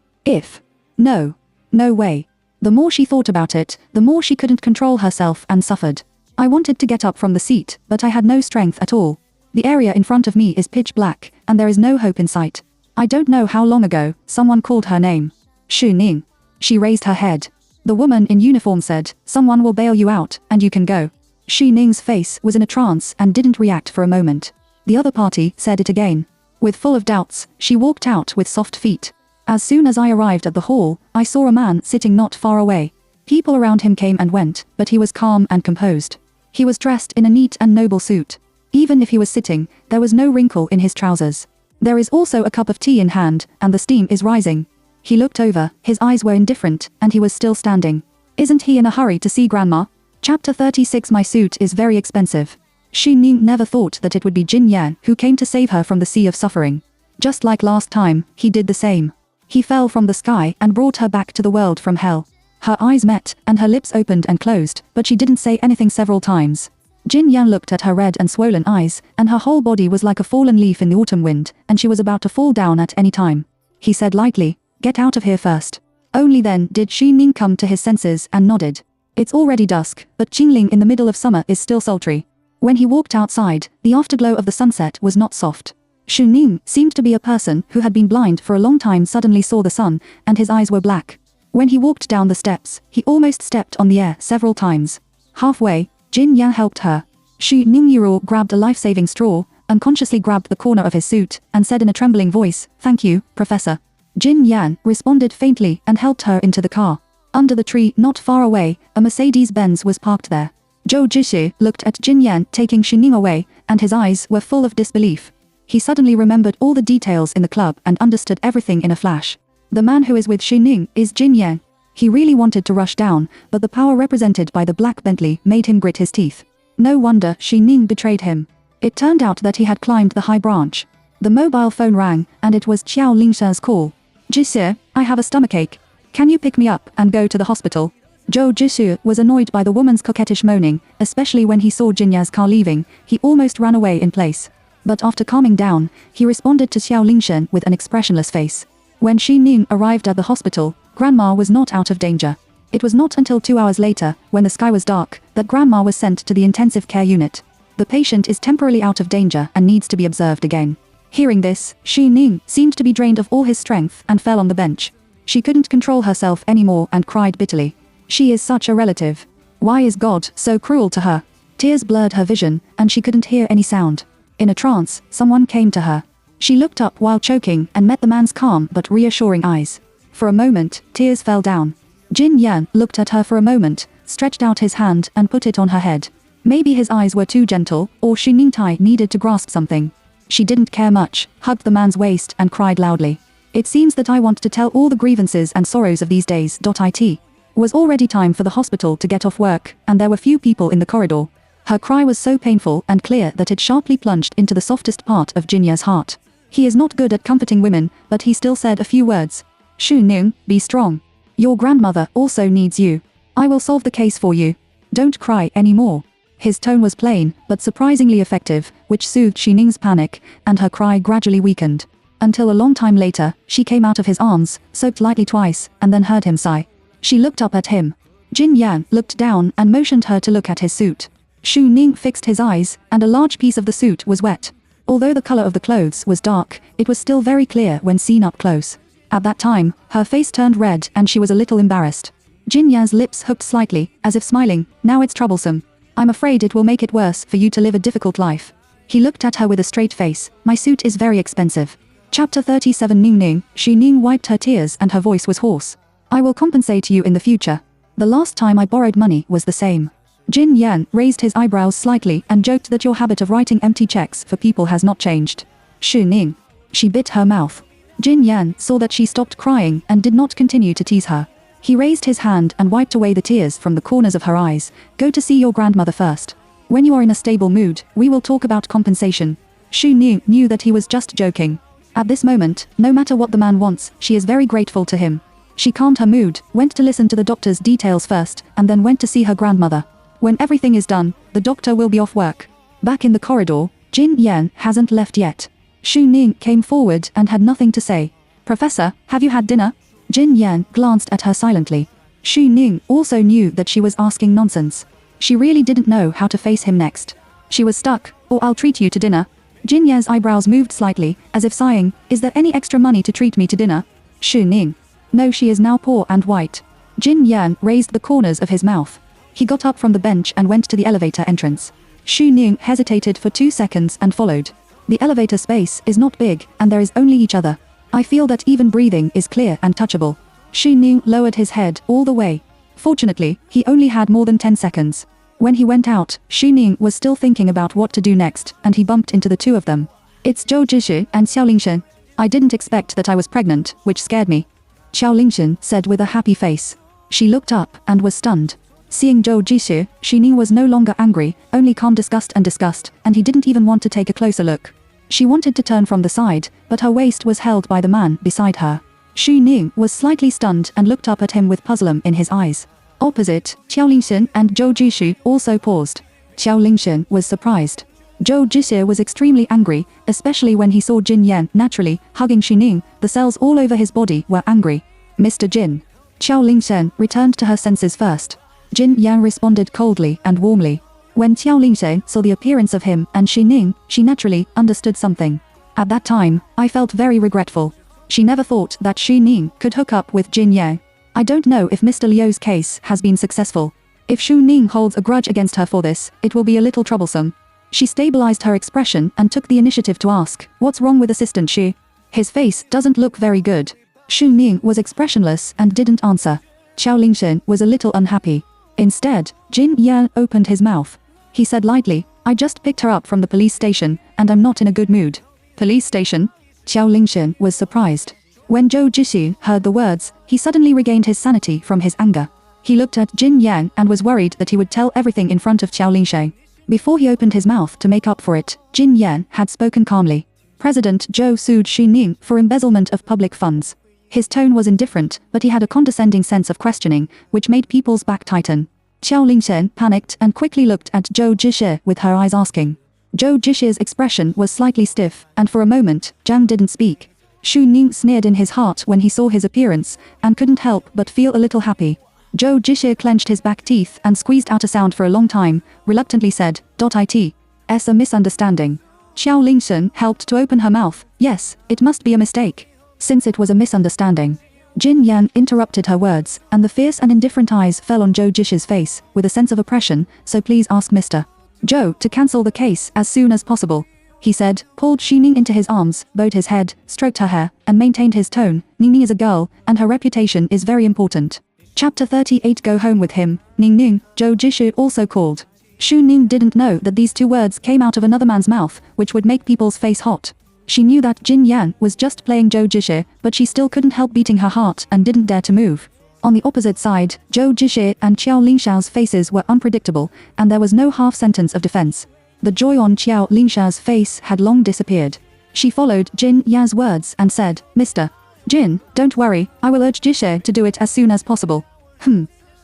No way. The more she thought about it, the more she couldn't control herself and suffered. I wanted to get up from the seat, but I had no strength at all. The area in front of me is pitch black, and there is no hope in sight. I don't know how long ago, someone called her name. Xu Ning. She raised her head. The woman in uniform said, "Someone will bail you out, and you can go." Xu Ning's face was in a trance and didn't react for a moment. The other party said it again. With full of doubts, she walked out with soft feet. As soon as I arrived at the hall, I saw a man sitting not far away. People around him came and went, but he was calm and composed. He was dressed in a neat and noble suit. Even if he was sitting, there was no wrinkle in his trousers. There is also a cup of tea in hand, and the steam is rising. He looked over, his eyes were indifferent, and he was still standing. Isn't he in a hurry to see Grandma? Chapter 36. My suit is very expensive. Xu Ning never thought that it would be Jin Yan who came to save her from the sea of suffering. Just like last time, he did the same. He fell from the sky and brought her back to the world from hell. Her eyes met, and her lips opened and closed, but she didn't say anything several times. Jin Yan looked at her red and swollen eyes, and her whole body was like a fallen leaf in the autumn wind, and she was about to fall down at any time. He said lightly, "Get out of here first." Only then did Xu Ning come to his senses and nodded. It's already dusk, but Qingling in the middle of summer is still sultry. When he walked outside, the afterglow of the sunset was not soft. Xu Ning seemed to be a person who had been blind for a long time suddenly saw the sun, and his eyes were black. When he walked down the steps, he almost stepped on the air several times. Halfway, Jin Yan helped her. Xu Ning Yuro grabbed a life-saving straw, unconsciously grabbed the corner of his suit, and said in a trembling voice, "Thank you, Professor." Jin Yan responded faintly and helped her into the car. Under the tree not far away, a Mercedes-Benz was parked there. Zhou Jixie looked at Jin Yan taking Xu Ning away, and his eyes were full of disbelief. He suddenly remembered all the details in the club and understood everything in a flash. The man who is with Xu Ning is Jin Yan. He really wanted to rush down, but the power represented by the black Bentley made him grit his teeth. No wonder Xu Ning betrayed him. It turned out that he had climbed the high branch. The mobile phone rang, and it was Qiao Lingshan's call. "Jixie, I have a stomachache. Can you pick me up and go to the hospital?" Zhou Jixie was annoyed by the woman's coquettish moaning, especially when he saw Jin Yan's car leaving. He almost ran away in place. But after calming down, he responded to Xiao Lingshan with an expressionless face. When Xu Ning arrived at the hospital, Grandma was not out of danger. It was not until 2 hours later, when the sky was dark, that Grandma was sent to the intensive care unit. The patient is temporarily out of danger and needs to be observed again. Hearing this, Xu Ning seemed to be drained of all his strength and fell on the bench. She couldn't control herself anymore and cried bitterly. She is such a relative. Why is God so cruel to her? Tears blurred her vision, and she couldn't hear any sound. In a trance, someone came to her. She looked up while choking and met the man's calm but reassuring eyes. For a moment, tears fell down. Jin Yan looked at her for a moment, stretched out his hand and put it on her head. Maybe his eyes were too gentle, or Xu Ningtai needed to grasp something. She didn't care much, hugged the man's waist and cried loudly. "It seems that I want to tell all the grievances and sorrows of these days. It was already time for the hospital to get off work, and there were few people in the corridor." Her cry was so painful and clear that it sharply plunged into the softest part of Jinya's heart. He is not good at comforting women, but he still said a few words. "Xu Ning, be strong. Your grandmother also needs you. I will solve the case for you. Don't cry anymore." His tone was plain, but surprisingly effective, which soothed Xining's panic, and her cry gradually weakened. Until a long time later, she came out of his arms, sobbed lightly twice, and then heard him sigh. She looked up at him. Jin Yan looked down and motioned her to look at his suit. Xu Ning fixed his eyes, and a large piece of the suit was wet. Although the color of the clothes was dark, it was still very clear when seen up close. At that time, her face turned red and she was a little embarrassed. Jin Yan's lips hooked slightly, as if smiling. Now it's troublesome. I'm afraid it will make it worse for you to live a difficult life. He looked at her with a straight face. My suit is very expensive. Chapter 37 Ning Ning. Xu Ning wiped her tears and her voice was hoarse. I will compensate you in the future. The last time I borrowed money was the same. Jin Yan raised his eyebrows slightly and joked that your habit of writing empty checks for people has not changed. Xu Ning. She bit her mouth. Jin Yan saw that she stopped crying and did not continue to tease her. He raised his hand and wiped away the tears from the corners of her eyes. Go to see your grandmother first. When you are in a stable mood, we will talk about compensation. Xu Ning knew that he was just joking. At this moment, no matter what the man wants, she is very grateful to him. She calmed her mood, went to listen to the doctor's details first, and then went to see her grandmother. When everything is done, the doctor will be off work. Back in the corridor, Jin Yan hasn't left yet. Xu Ning came forward and had nothing to say. Professor, have you had dinner? Jin Yan glanced at her silently. Xu Ning also knew that she was asking nonsense. She really didn't know how to face him next. She was stuck. Or I'll treat you to dinner. Jin Yan's eyebrows moved slightly, as if sighing. Is there any extra money to treat me to dinner? Xu Ning. No, she is now poor and white. Jin Yan raised the corners of his mouth. He got up from the bench and went to the elevator entrance. Xu Ning hesitated for 2 seconds and followed. The elevator space is not big, and there is only each other. I feel that even breathing is clear and touchable. Xu Ning lowered his head all the way. Fortunately, he only had more than 10 seconds. When he went out, Xu Ning was still thinking about what to do next, and he bumped into the two of them. It's Zhou Zhishi and Xiao Lingshen. I didn't expect that I was pregnant, which scared me. Xiao Lingshen said with a happy face. She looked up and was stunned. Seeing Zhou Zhishi, Xu Ning was no longer angry, only calm disgust, and he didn't even want to take a closer look. She wanted to turn from the side, but her waist was held by the man beside her. Xu Ning was slightly stunned and looked up at him with puzzlement in his eyes. Opposite, Xiao Lingshen and Zhou Zhishi also paused. Xiao Lingshen was surprised. Zhou Zhishi was extremely angry, especially when he saw Jin Yan naturally hugging Xu Ning. The cells all over his body were angry. Mr. Jin. Xiao Lingshen returned to her senses first. Jin Yan responded coldly and warmly. When Xiao Lingshen saw the appearance of him and Xu Ning, she naturally understood something. At that time, I felt very regretful. She never thought that Xu Ning could hook up with Jin Yang. I don't know if Mr. Liu's case has been successful. If Xu Ning holds a grudge against her for this, it will be a little troublesome. She stabilized her expression and took the initiative to ask, what's wrong with Assistant Xu? His face doesn't look very good. Xu Ning was expressionless and didn't answer. Xiao Lingshen was a little unhappy. Instead, Jin Yan opened his mouth. He said lightly, I just picked her up from the police station, and I'm not in a good mood. Police station? Xiao Lingshen was surprised. When Zhou Zhishi heard the words, he suddenly regained his sanity from his anger. He looked at Jin Yang and was worried that he would tell everything in front of Xiao Lingshen. Before he opened his mouth to make up for it, Jin Yan had spoken calmly. President Zhou sued Xu Ning for embezzlement of public funds. His tone was indifferent, but he had a condescending sense of questioning, which made people's back tighten. Xiao Lingshen panicked and quickly looked at Zhou Zhishi with her eyes asking. Zhou Zhishi's expression was slightly stiff, and for a moment, Zhang didn't speak. Xu Ning sneered in his heart when he saw his appearance, and couldn't help but feel a little happy. Zhou Zhishi clenched his back teeth and squeezed out a sound for a long time, reluctantly said, "It's a misunderstanding." Xiao Lingshen helped to open her mouth. Yes, it must be a mistake. Since it was a misunderstanding. Jin Yan interrupted her words, and the fierce and indifferent eyes fell on Zhou Zhishi's face, with a sense of oppression, so please ask Mr. Zhou to cancel the case as soon as possible. He said, pulled Xu Ning into his arms, bowed his head, stroked her hair, and maintained his tone. Ning Ning is a girl, and her reputation is very important. Chapter 38 Go home with him, Ning Ning, Zhou Zhishi also called. Xu Ning didn't know that these two words came out of another man's mouth, which would make people's face hot. She knew that Jin Yan was just playing Zhou Zhishi, but she still couldn't help beating her heart and didn't dare to move. On the opposite side, Zhou Zhishi and Xiao Lingshao's faces were unpredictable, and there was no half-sentence of defense. The joy on Xiao Lingshao's face had long disappeared. She followed Jin Yan's words and said, Mr. Jin, don't worry, I will urge Zhishi to do it as soon as possible.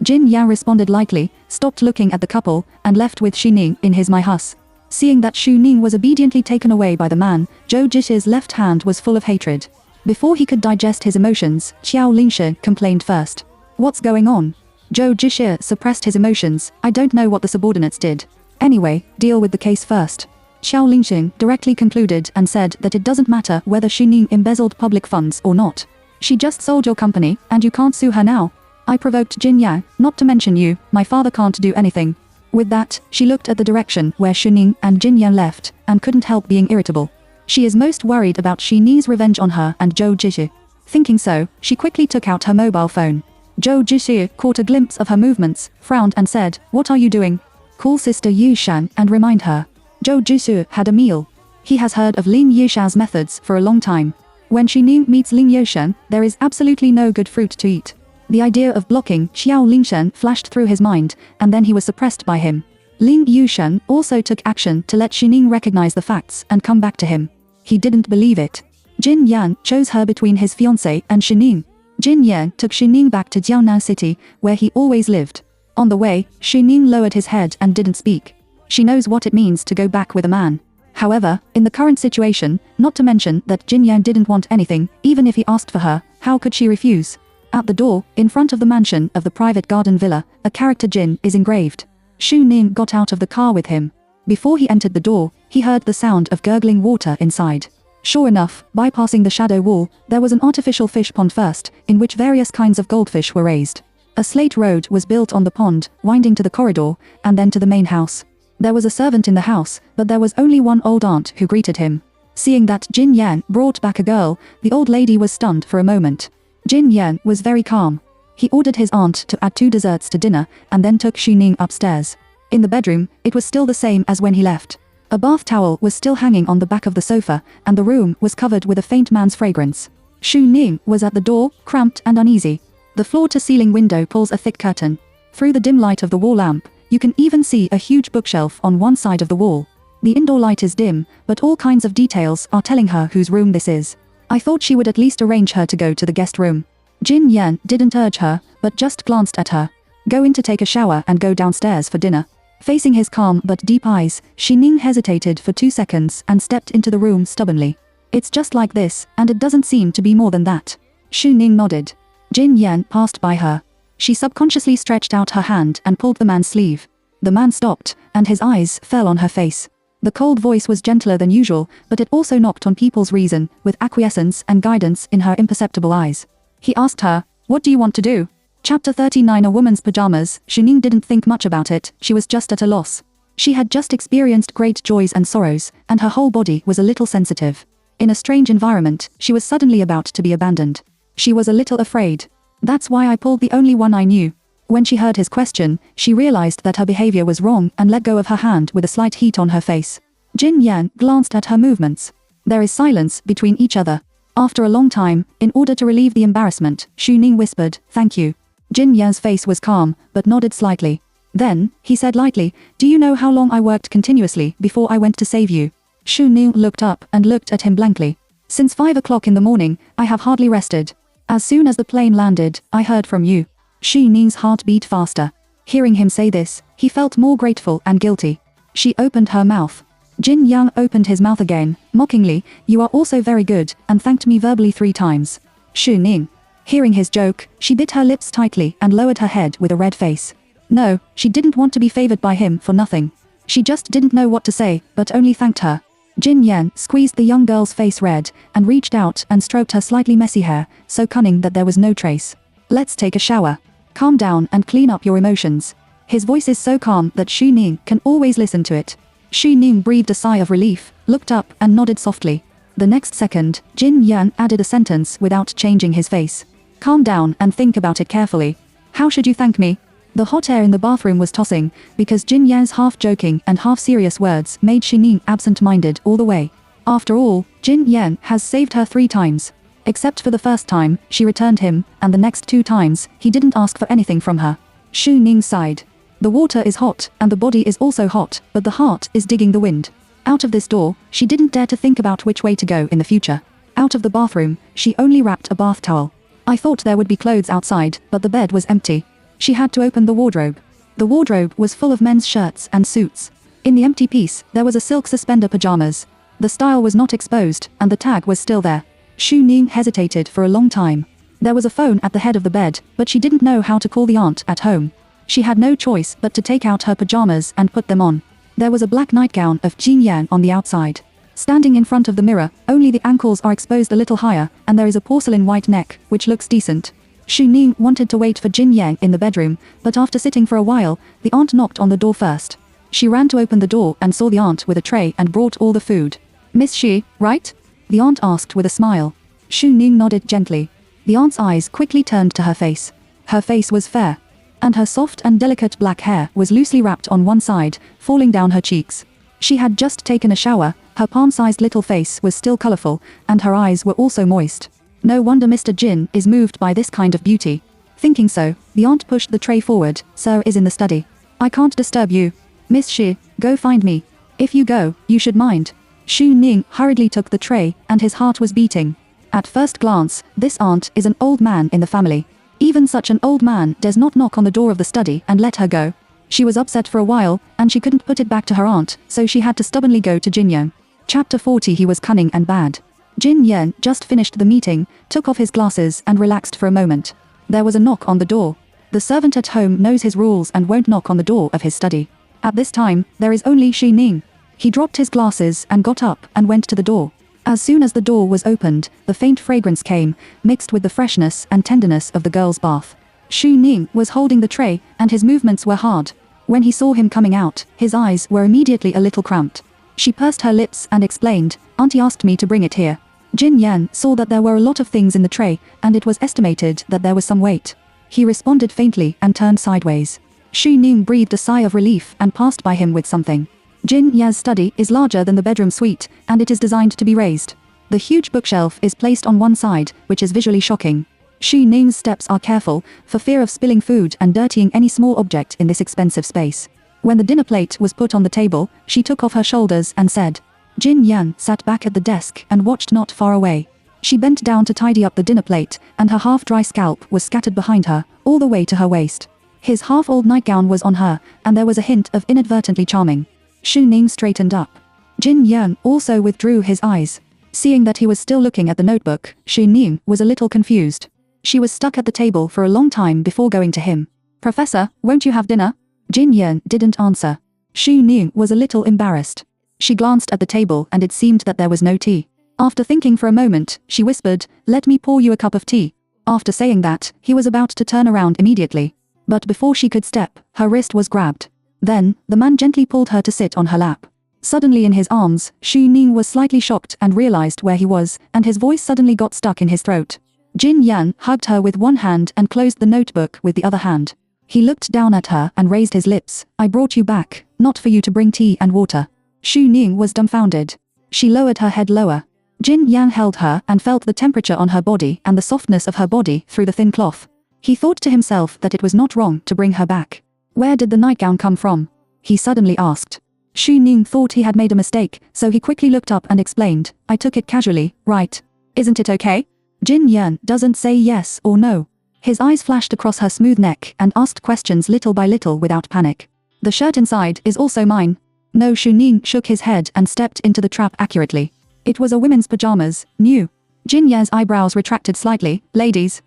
Jin Yang responded lightly, stopped looking at the couple, and left with Xu Ning in his my house. Seeing that Xu Ning was obediently taken away by the man, Zhou Jishi's left hand was full of hatred. Before he could digest his emotions, Qiao Lingshi complained first. What's going on? Zhou Jishi suppressed his emotions. I don't know what the subordinates did. Anyway, deal with the case first. Qiao Lingxing directly concluded and said that it doesn't matter whether Xu Ning embezzled public funds or not. She just sold your company, and you can't sue her now. I provoked Jin Yang, not to mention you, my father can't do anything. With that, she looked at the direction where Xu Ning and Jin Yang left, and couldn't help being irritable. She is most worried about Xu Ning's revenge on her and Zhou Jishi. Thinking so, she quickly took out her mobile phone. Zhou Jishi caught a glimpse of her movements, frowned and said, "What are you doing? Call Sister Yu Shan and remind her." Zhou Jishi had a meal. He has heard of Lin Yushan's methods for a long time. When Xu Ning meets Lin Yushan, there is absolutely no good fruit to eat. The idea of blocking Qiao Lingshen flashed through his mind, and then he was suppressed by him. Lin Yushan also took action to let Xu Ning recognize the facts and come back to him. He didn't believe it. Jin Yan chose her between his fiancée and Xu Ning. Jin Yan took Xu Ning back to Jiaonan City, where he always lived. On the way, Xu Ning lowered his head and didn't speak. She knows what it means to go back with a man. However, in the current situation, not to mention that Jin Yan didn't want anything, even if he asked for her, how could she refuse? At the door, in front of the mansion of the private garden villa, a character Jin is engraved. Xu Ning got out of the car with him. Before he entered the door, he heard the sound of gurgling water inside. Sure enough, bypassing the shadow wall, there was an artificial fish pond first, in which various kinds of goldfish were raised. A slate road was built on the pond, winding to the corridor, and then to the main house. There was a servant in the house, but there was only one old aunt who greeted him. Seeing that Jin Yan brought back a girl, the old lady was stunned for a moment. Jin Yan was very calm. He ordered his aunt to add 2 desserts to dinner, and then took Xu Ning upstairs. In the bedroom, it was still the same as when he left. A bath towel was still hanging on the back of the sofa, and the room was covered with a faint man's fragrance. Xu Ning was at the door, cramped and uneasy. The floor-to-ceiling window pulls a thick curtain. Through the dim light of the wall lamp, you can even see a huge bookshelf on one side of the wall. The indoor light is dim, but all kinds of details are telling her whose room this is. I thought she would at least arrange her to go to the guest room. Jin Yan didn't urge her, but just glanced at her. Go in to take a shower and go downstairs for dinner. Facing his calm but deep eyes, Xu Ning hesitated for 2 seconds and stepped into the room stubbornly. It's just like this, and it doesn't seem to be more than that. Xu Ning nodded. Jin Yan passed by her. She subconsciously stretched out her hand and pulled the man's sleeve. The man stopped, and his eyes fell on her face. The cold voice was gentler than usual, but it also knocked on people's reason, with acquiescence and guidance in her imperceptible eyes. He asked her, "What do you want to do?" Chapter 39 A Woman's Pajamas. Xu Ning didn't think much about it, she was just at a loss. She had just experienced great joys and sorrows, and her whole body was a little sensitive. In a strange environment, she was suddenly about to be abandoned. She was a little afraid. That's why I pulled the only one I knew. When she heard his question, she realized that her behavior was wrong and let go of her hand with a slight heat on her face. Jin Yan glanced at her movements. There is silence between each other. After a long time, in order to relieve the embarrassment, Xu Ning whispered, "Thank you." Jin Yan's face was calm, but nodded slightly. Then, he said lightly, "Do you know how long I worked continuously before I went to save you?" Xu Ning looked up and looked at him blankly. "Since 5 o'clock in the morning, I have hardly rested. As soon as the plane landed, I heard from you." Xu Ning's heart beat faster. Hearing him say this, he felt more grateful and guilty. She opened her mouth. Jin Yang opened his mouth again, mockingly, "You are also very good," and thanked me verbally 3 times. Xu Ning. Hearing his joke, she bit her lips tightly and lowered her head with a red face. No, she didn't want to be favored by him for nothing. She just didn't know what to say, but only thanked her. Jin Yan squeezed the young girl's face red, and reached out and stroked her slightly messy hair, so cunning that there was no trace. "Let's take a shower. Calm down and clean up your emotions." His voice is so calm that Xu Ning can always listen to it. Xu Ning breathed a sigh of relief, looked up and nodded softly. The next second, Jin Yan added a sentence without changing his face. "Calm down and think about it carefully. How should you thank me?" The hot air in the bathroom was tossing, because Jin Yan's half-joking and half-serious words made Xu Ning absent-minded all the way. After all, Jin Yan has saved her 3 times. Except for the first time, she returned him, and the next 2 times, he didn't ask for anything from her. Xu Ning sighed. The water is hot, and the body is also hot, but the heart is digging the wind. Out of this door, she didn't dare to think about which way to go in the future. Out of the bathroom, she only wrapped a bath towel. I thought there would be clothes outside, but the bed was empty. She had to open the wardrobe. The wardrobe was full of men's shirts and suits. In the empty piece, there was a silk suspender pajamas. The style was not exposed, and the tag was still there. Xu Ning hesitated for a long time. There was a phone at the head of the bed, but she didn't know how to call the aunt at home. She had no choice but to take out her pajamas and put them on. There was a black nightgown of Jin Yang on the outside. Standing in front of the mirror, only the ankles are exposed a little higher, and there is a porcelain white neck, which looks decent. Xu Ning wanted to wait for Jin Yang in the bedroom, but after sitting for a while, the aunt knocked on the door first. She ran to open the door and saw the aunt with a tray and brought all the food. "Miss Xi, right?" the aunt asked with a smile. Xu Ning nodded gently. The aunt's eyes quickly turned to her face. Her face was fair, and her soft and delicate black hair was loosely wrapped on one side, falling down her cheeks. She had just taken a shower, her palm-sized little face was still colorful, and her eyes were also moist. No wonder Mr. Jin is moved by this kind of beauty. Thinking so, the aunt pushed the tray forward. "Sir is in the study. I can't disturb you. Miss Xi, go find me. If you go, you should mind." Xu Ning hurriedly took the tray, and his heart was beating. At first glance, this aunt is an old man in the family. Even such an old man does not knock on the door of the study and let her go. She was upset for a while, and she couldn't put it back to her aunt, so she had to stubbornly go to Jin Yang. Chapter 40. He was cunning and bad. Jin Yang just finished the meeting, took off his glasses and relaxed for a moment. There was a knock on the door. The servant at home knows his rules and won't knock on the door of his study. At this time, there is only Xu Ning. He dropped his glasses and got up and went to the door. As soon as the door was opened, the faint fragrance came, mixed with the freshness and tenderness of the girl's bath. Xu Ning was holding the tray, and his movements were hard. When he saw him coming out, his eyes were immediately a little cramped. She pursed her lips and explained, "Auntie asked me to bring it here." Jin Yan saw that there were a lot of things in the tray, and it was estimated that there was some weight. He responded faintly and turned sideways. Xu Ning breathed a sigh of relief and passed by him with something. Jin Yan's study is larger than the bedroom suite, and it is designed to be raised. The huge bookshelf is placed on one side, which is visually shocking. Xu Ning's steps are careful, for fear of spilling food and dirtying any small object in this expensive space. When the dinner plate was put on the table, she took off her shoulders and said. Jin Yan sat back at the desk and watched not far away. She bent down to tidy up the dinner plate, and her half-dry scalp was scattered behind her, all the way to her waist. His half-old nightgown was on her, and there was a hint of inadvertently charming. Xu Ning straightened up. Jin Yan also withdrew his eyes. Seeing that he was still looking at the notebook, Xu Ning was a little confused. She was stuck at the table for a long time before going to him. "Professor, won't you have dinner?" Jin Yan didn't answer. Xu Ning was a little embarrassed. She glanced at the table and it seemed that there was no tea. After thinking for a moment, she whispered, "Let me pour you a cup of tea." After saying that, he was about to turn around immediately. But before she could step, her wrist was grabbed. Then, the man gently pulled her to sit on her lap. Suddenly in his arms, Xu Ning was slightly shocked and realized where he was, and his voice suddenly got stuck in his throat. Jin Yan hugged her with one hand and closed the notebook with the other hand. He looked down at her and raised his lips. "I brought you back, not for you to bring tea and water." Xu Ning was dumbfounded. She lowered her head lower. Jin Yan held her and felt the temperature on her body and the softness of her body through the thin cloth. He thought to himself that it was not wrong to bring her back. "Where did the nightgown come from?" he suddenly asked. Xu Ning thought he had made a mistake, so he quickly looked up and explained, "I took it casually, right? Isn't it okay?" Jin Yan doesn't say yes or no. His eyes flashed across her smooth neck and asked questions little by little without panic. "The shirt inside is also mine." No. Xu Ning shook his head and stepped into the trap accurately. It was a women's pajamas, new. Jin Yan's eyebrows retracted slightly. "Ladies?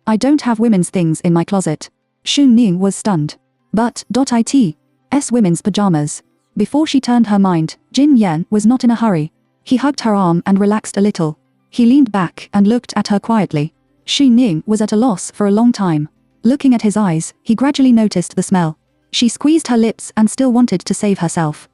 I don't have women's things in my closet." Xu Ning was stunned. But, it's women's pajamas. Before she turned her mind, Jin Yan was not in a hurry. He hugged her arm and relaxed a little. He leaned back and looked at her quietly. Xu Ning was at a loss for a long time. Looking at his eyes, he gradually noticed the smell. She squeezed her lips and still wanted to save herself.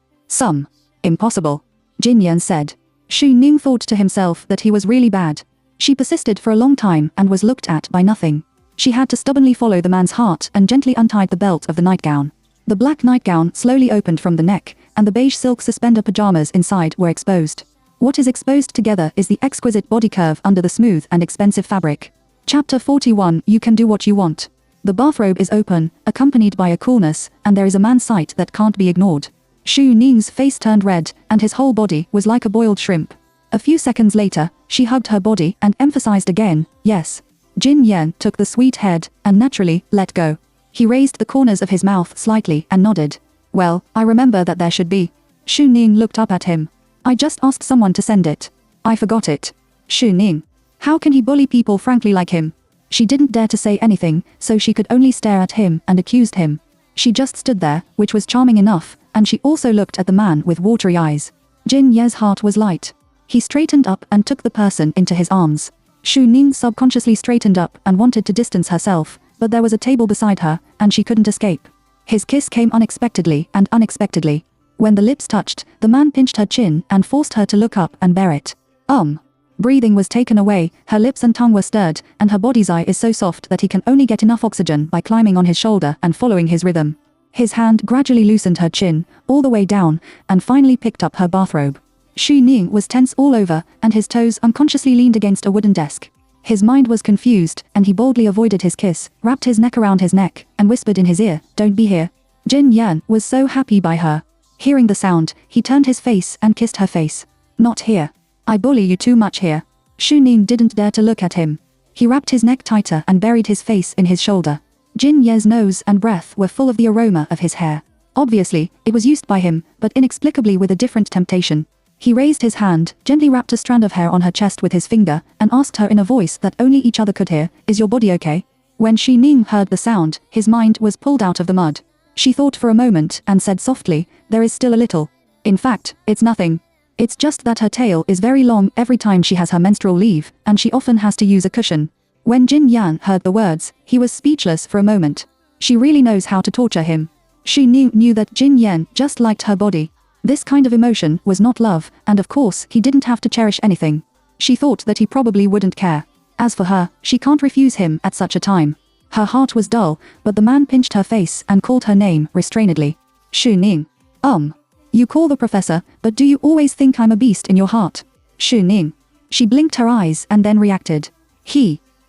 Impossible," Jin Yan said. Xu Ning thought to himself that he was really bad. She persisted for a long time and was looked at by nothing. She had to stubbornly follow the man's heart and gently untied the belt of the nightgown. The black nightgown slowly opened from the neck, and the beige silk suspender pajamas inside were exposed. What is exposed together is the exquisite body curve under the smooth and expensive fabric. Chapter 41. You can do what you want. The bathrobe is open, accompanied by a coolness, and there is a man's sight that can't be ignored. Xu Ning's face turned red, and his whole body was like a boiled shrimp. A few seconds later, she hugged her body and emphasized again, "Yes." Jin Yan took the sweet head and naturally let go. He raised the corners of his mouth slightly and nodded. Well, I remember that there should be. Shu Ning looked up at him. I just asked someone to send it. I forgot it. Shu Ning. How can he bully people frankly like him? She didn't dare to say anything, so she could only stare at him and accused him. She just stood there, which was charming enough, and she also looked at the man with watery eyes. Jin Ye's heart was light. He straightened up and took the person into his arms. Shu Ning subconsciously straightened up and wanted to distance herself, but there was a table beside her, and she couldn't escape. His kiss came unexpectedly and unexpectedly. When the lips touched, the man pinched her chin and forced her to look up and bear it. Breathing was taken away, her lips and tongue were stirred, and her body's eye is so soft that he can only get enough oxygen by climbing on his shoulder and following his rhythm. His hand gradually loosened her chin, all the way down, and finally picked up her bathrobe. Shu Ning was tense all over, and his toes unconsciously leaned against a wooden desk. His mind was confused, and he boldly avoided his kiss, wrapped his neck around his neck, and whispered in his ear, "Don't be here." Jin Yan was so happy by her. Hearing the sound, he turned his face and kissed her face. "Not here. I bully you too much here." Shu Ning didn't dare to look at him. He wrapped his neck tighter and buried his face in his shoulder. Jin Ye's nose and breath were full of the aroma of his hair. Obviously, it was used by him, but inexplicably with a different temptation. He raised his hand, gently wrapped a strand of hair on her chest with his finger, and asked her in a voice that only each other could hear, "Is your body okay?" When Shu Ning heard the sound, his mind was pulled out of the mud. She thought for a moment and said softly, "There is still a little. In fact, it's nothing. It's just that her tail is very long every time she has her menstrual leave, and she often has to use a cushion." When Jin Yan heard the words, he was speechless for a moment. She really knows how to torture him. Shu Ning knew that Jin Yan just liked her body. This kind of emotion was not love, and of course he didn't have to cherish anything. She thought that he probably wouldn't care. As for her, she can't refuse him at such a time. Her heart was dull, but the man pinched her face and called her name restrainedly. "Shu Ning. You call the professor, but do you always think I'm a beast in your heart?" "Shu Ning." She blinked her eyes and then reacted.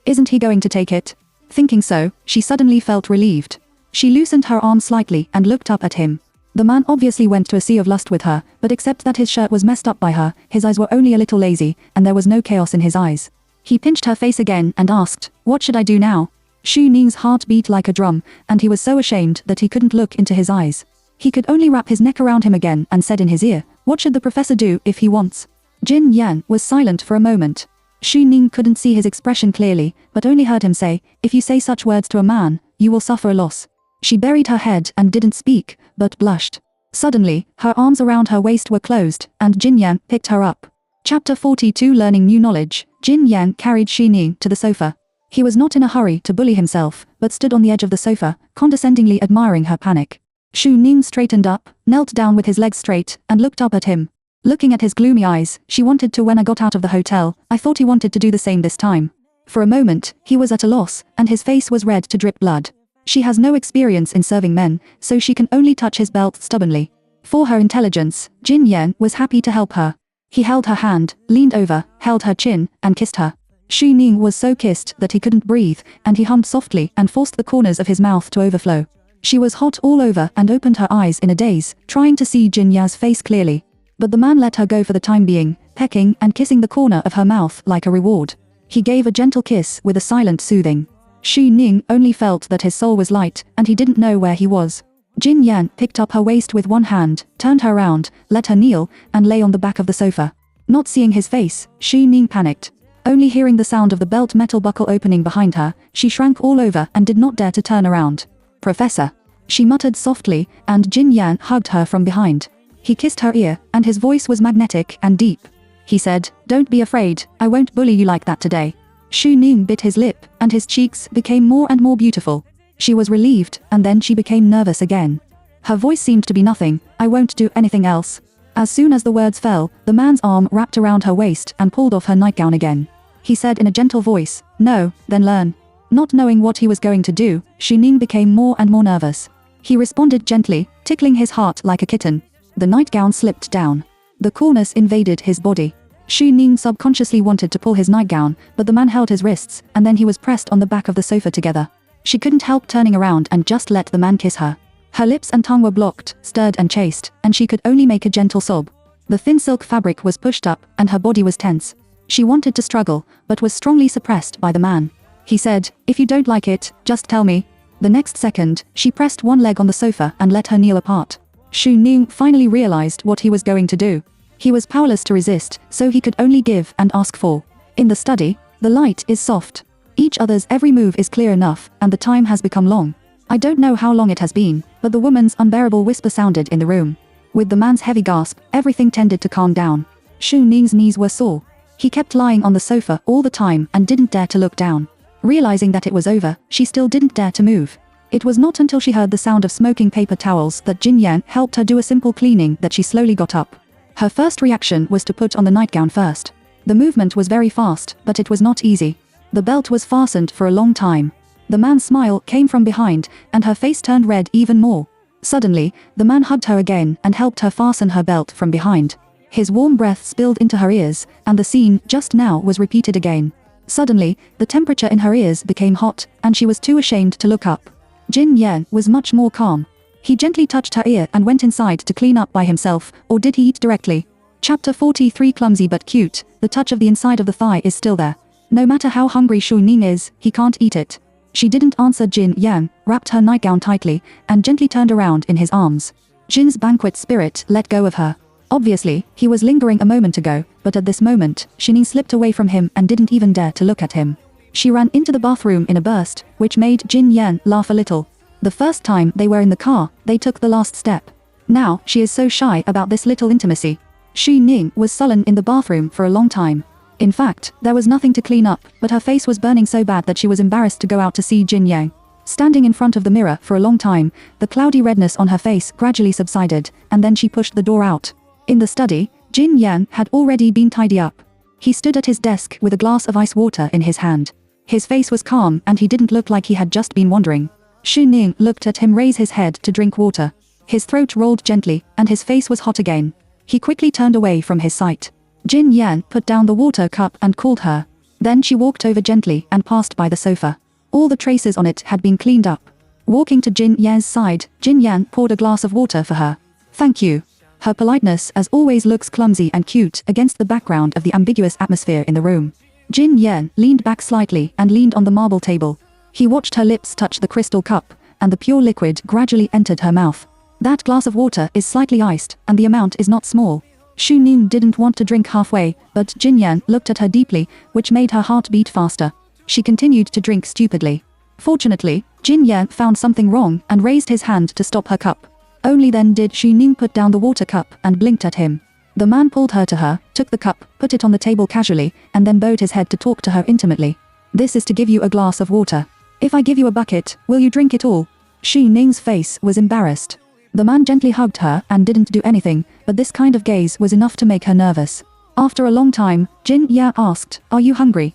Isn't he going to take it?" Thinking so, she suddenly felt relieved. She loosened her arm slightly and looked up at him. The man obviously went to a sea of lust with her, but except that his shirt was messed up by her, his eyes were only a little lazy, and there was no chaos in his eyes. He pinched her face again and asked, "What should I do now?" Shu Ning's heart beat like a drum, and he was so ashamed that he couldn't look into his eyes. He could only wrap his neck around him again and said in his ear, "What should the professor do if he wants?" Jin Yan was silent for a moment. Shu Ning couldn't see his expression clearly, but only heard him say, "If you say such words to a man, you will suffer a loss." She buried her head and didn't speak, but blushed. Suddenly, her arms around her waist were closed, and Jin Yan picked her up. Chapter 42 Learning New Knowledge. Jin Yan carried Shu Ning to the sofa. He was not in a hurry to bully himself, but stood on the edge of the sofa, condescendingly admiring her panic. Shu Ning straightened up, knelt down with his legs straight, and looked up at him. Looking at his gloomy eyes, she wanted to. "When I got out of the hotel, I thought he wanted to do the same this time." For a moment, he was at a loss, and his face was red to drip blood. She has no experience in serving men, so she can only touch his belt stubbornly. For her intelligence, Jin Yan was happy to help her. He held her hand, leaned over, held her chin, and kissed her. Shu Ning was so kissed that he couldn't breathe, and he hummed softly and forced the corners of his mouth to overflow. She was hot all over and opened her eyes in a daze, trying to see Jin Yan's face clearly. But the man let her go for the time being, pecking and kissing the corner of her mouth like a reward. He gave a gentle kiss with a silent soothing. Shu Ning only felt that his soul was light, and he didn't know where he was. Jin Yan picked up her waist with one hand, turned her around, let her kneel, and lay on the back of the sofa. Not seeing his face, Shu Ning panicked. Only hearing the sound of the belt metal buckle opening behind her, she shrank all over and did not dare to turn around. "Professor," she muttered softly, and Jin Yan hugged her from behind. He kissed her ear, and his voice was magnetic and deep. He said, "Don't be afraid, I won't bully you like that today." Shu Ning bit his lip, and his cheeks became more and more beautiful. She was relieved, and then she became nervous again. Her voice seemed to be nothing, "I won't do anything else." As soon as the words fell, the man's arm wrapped around her waist and pulled off her nightgown again. He said in a gentle voice, "No, then learn." Not knowing what he was going to do, Shu Ning became more and more nervous. He responded gently, tickling his heart like a kitten. The nightgown slipped down. The coolness invaded his body. Shu Ning subconsciously wanted to pull his nightgown, but the man held his wrists, and then he was pressed on the back of the sofa together. She couldn't help turning around and just let the man kiss her. Her lips and tongue were blocked, stirred and chaste, and she could only make a gentle sob. The thin silk fabric was pushed up, and her body was tense. She wanted to struggle, but was strongly suppressed by the man. He said, "If you don't like it, just tell me." The next second, she pressed one leg on the sofa and let her kneel apart. Xu Ning finally realized what he was going to do. He was powerless to resist, so he could only give and ask for. In the study, the light is soft. Each other's every move is clear enough, and the time has become long. I don't know how long it has been, but the woman's unbearable whisper sounded in the room. With the man's heavy gasp, everything tended to calm down. Xu Ning's knees were sore. He kept lying on the sofa all the time and didn't dare to look down. Realizing that it was over, she still didn't dare to move. It was not until she heard the sound of smoking paper towels that Jin Yan helped her do a simple cleaning that she slowly got up. Her first reaction was to put on the nightgown first. The movement was very fast, but it was not easy. The belt was fastened for a long time. The man's smile came from behind, and her face turned red even more. Suddenly, the man hugged her again and helped her fasten her belt from behind. His warm breath spilled into her ears, and the scene just now was repeated again. Suddenly, the temperature in her ears became hot, and she was too ashamed to look up. Jin Yan was much more calm. He gently touched her ear and went inside to clean up by himself, or did he eat directly? Chapter 43. Clumsy but cute, the touch of the inside of the thigh is still there. No matter how hungry Xu Ning is, he can't eat it. She didn't answer Jin Yan, wrapped her nightgown tightly, and gently turned around in his arms. Jin's banquet spirit let go of her. Obviously, he was lingering a moment ago, but at this moment, Xu Ning slipped away from him and didn't even dare to look at him. She ran into the bathroom in a burst, which made Jin Yan laugh a little. The first time they were in the car, they took the last step. Now, she is so shy about this little intimacy. Xu Ning was sullen in the bathroom for a long time. In fact, there was nothing to clean up, but her face was burning so bad that she was embarrassed to go out to see Jin Yang. Standing in front of the mirror for a long time, the cloudy redness on her face gradually subsided, and then she pushed the door out. In the study, Jin Yang had already been tidy up. He stood at his desk with a glass of ice water in his hand. His face was calm and he didn't look like he had just been wandering. Xu Ning looked at him raise his head to drink water. His throat rolled gently, and his face was hot again. He quickly turned away from his sight. Jin Yan put down the water cup and called her. Then she walked over gently and passed by the sofa. All the traces on it had been cleaned up. Walking to Jin Yan's side, Jin Yan poured a glass of water for her. "Thank you." Her politeness as always looks clumsy and cute against the background of the ambiguous atmosphere in the room. Jin Yan leaned back slightly and leaned on the marble table. He watched her lips touch the crystal cup, and the pure liquid gradually entered her mouth. That glass of water is slightly iced, and the amount is not small. Xu Ning didn't want to drink halfway, but Jin Yan looked at her deeply, which made her heart beat faster. She continued to drink stupidly. Fortunately, Jin Yan found something wrong and raised his hand to stop her cup. Only then did Xu Ning put down the water cup and blinked at him. The man pulled her to her, took the cup, put it on the table casually, and then bowed his head to talk to her intimately. "This is to give you a glass of water. If I give you a bucket, will you drink it all?" Xu Ning's face was embarrassed. The man gently hugged her and didn't do anything, but this kind of gaze was enough to make her nervous. After a long time, Jin Yan asked, "Are you hungry?"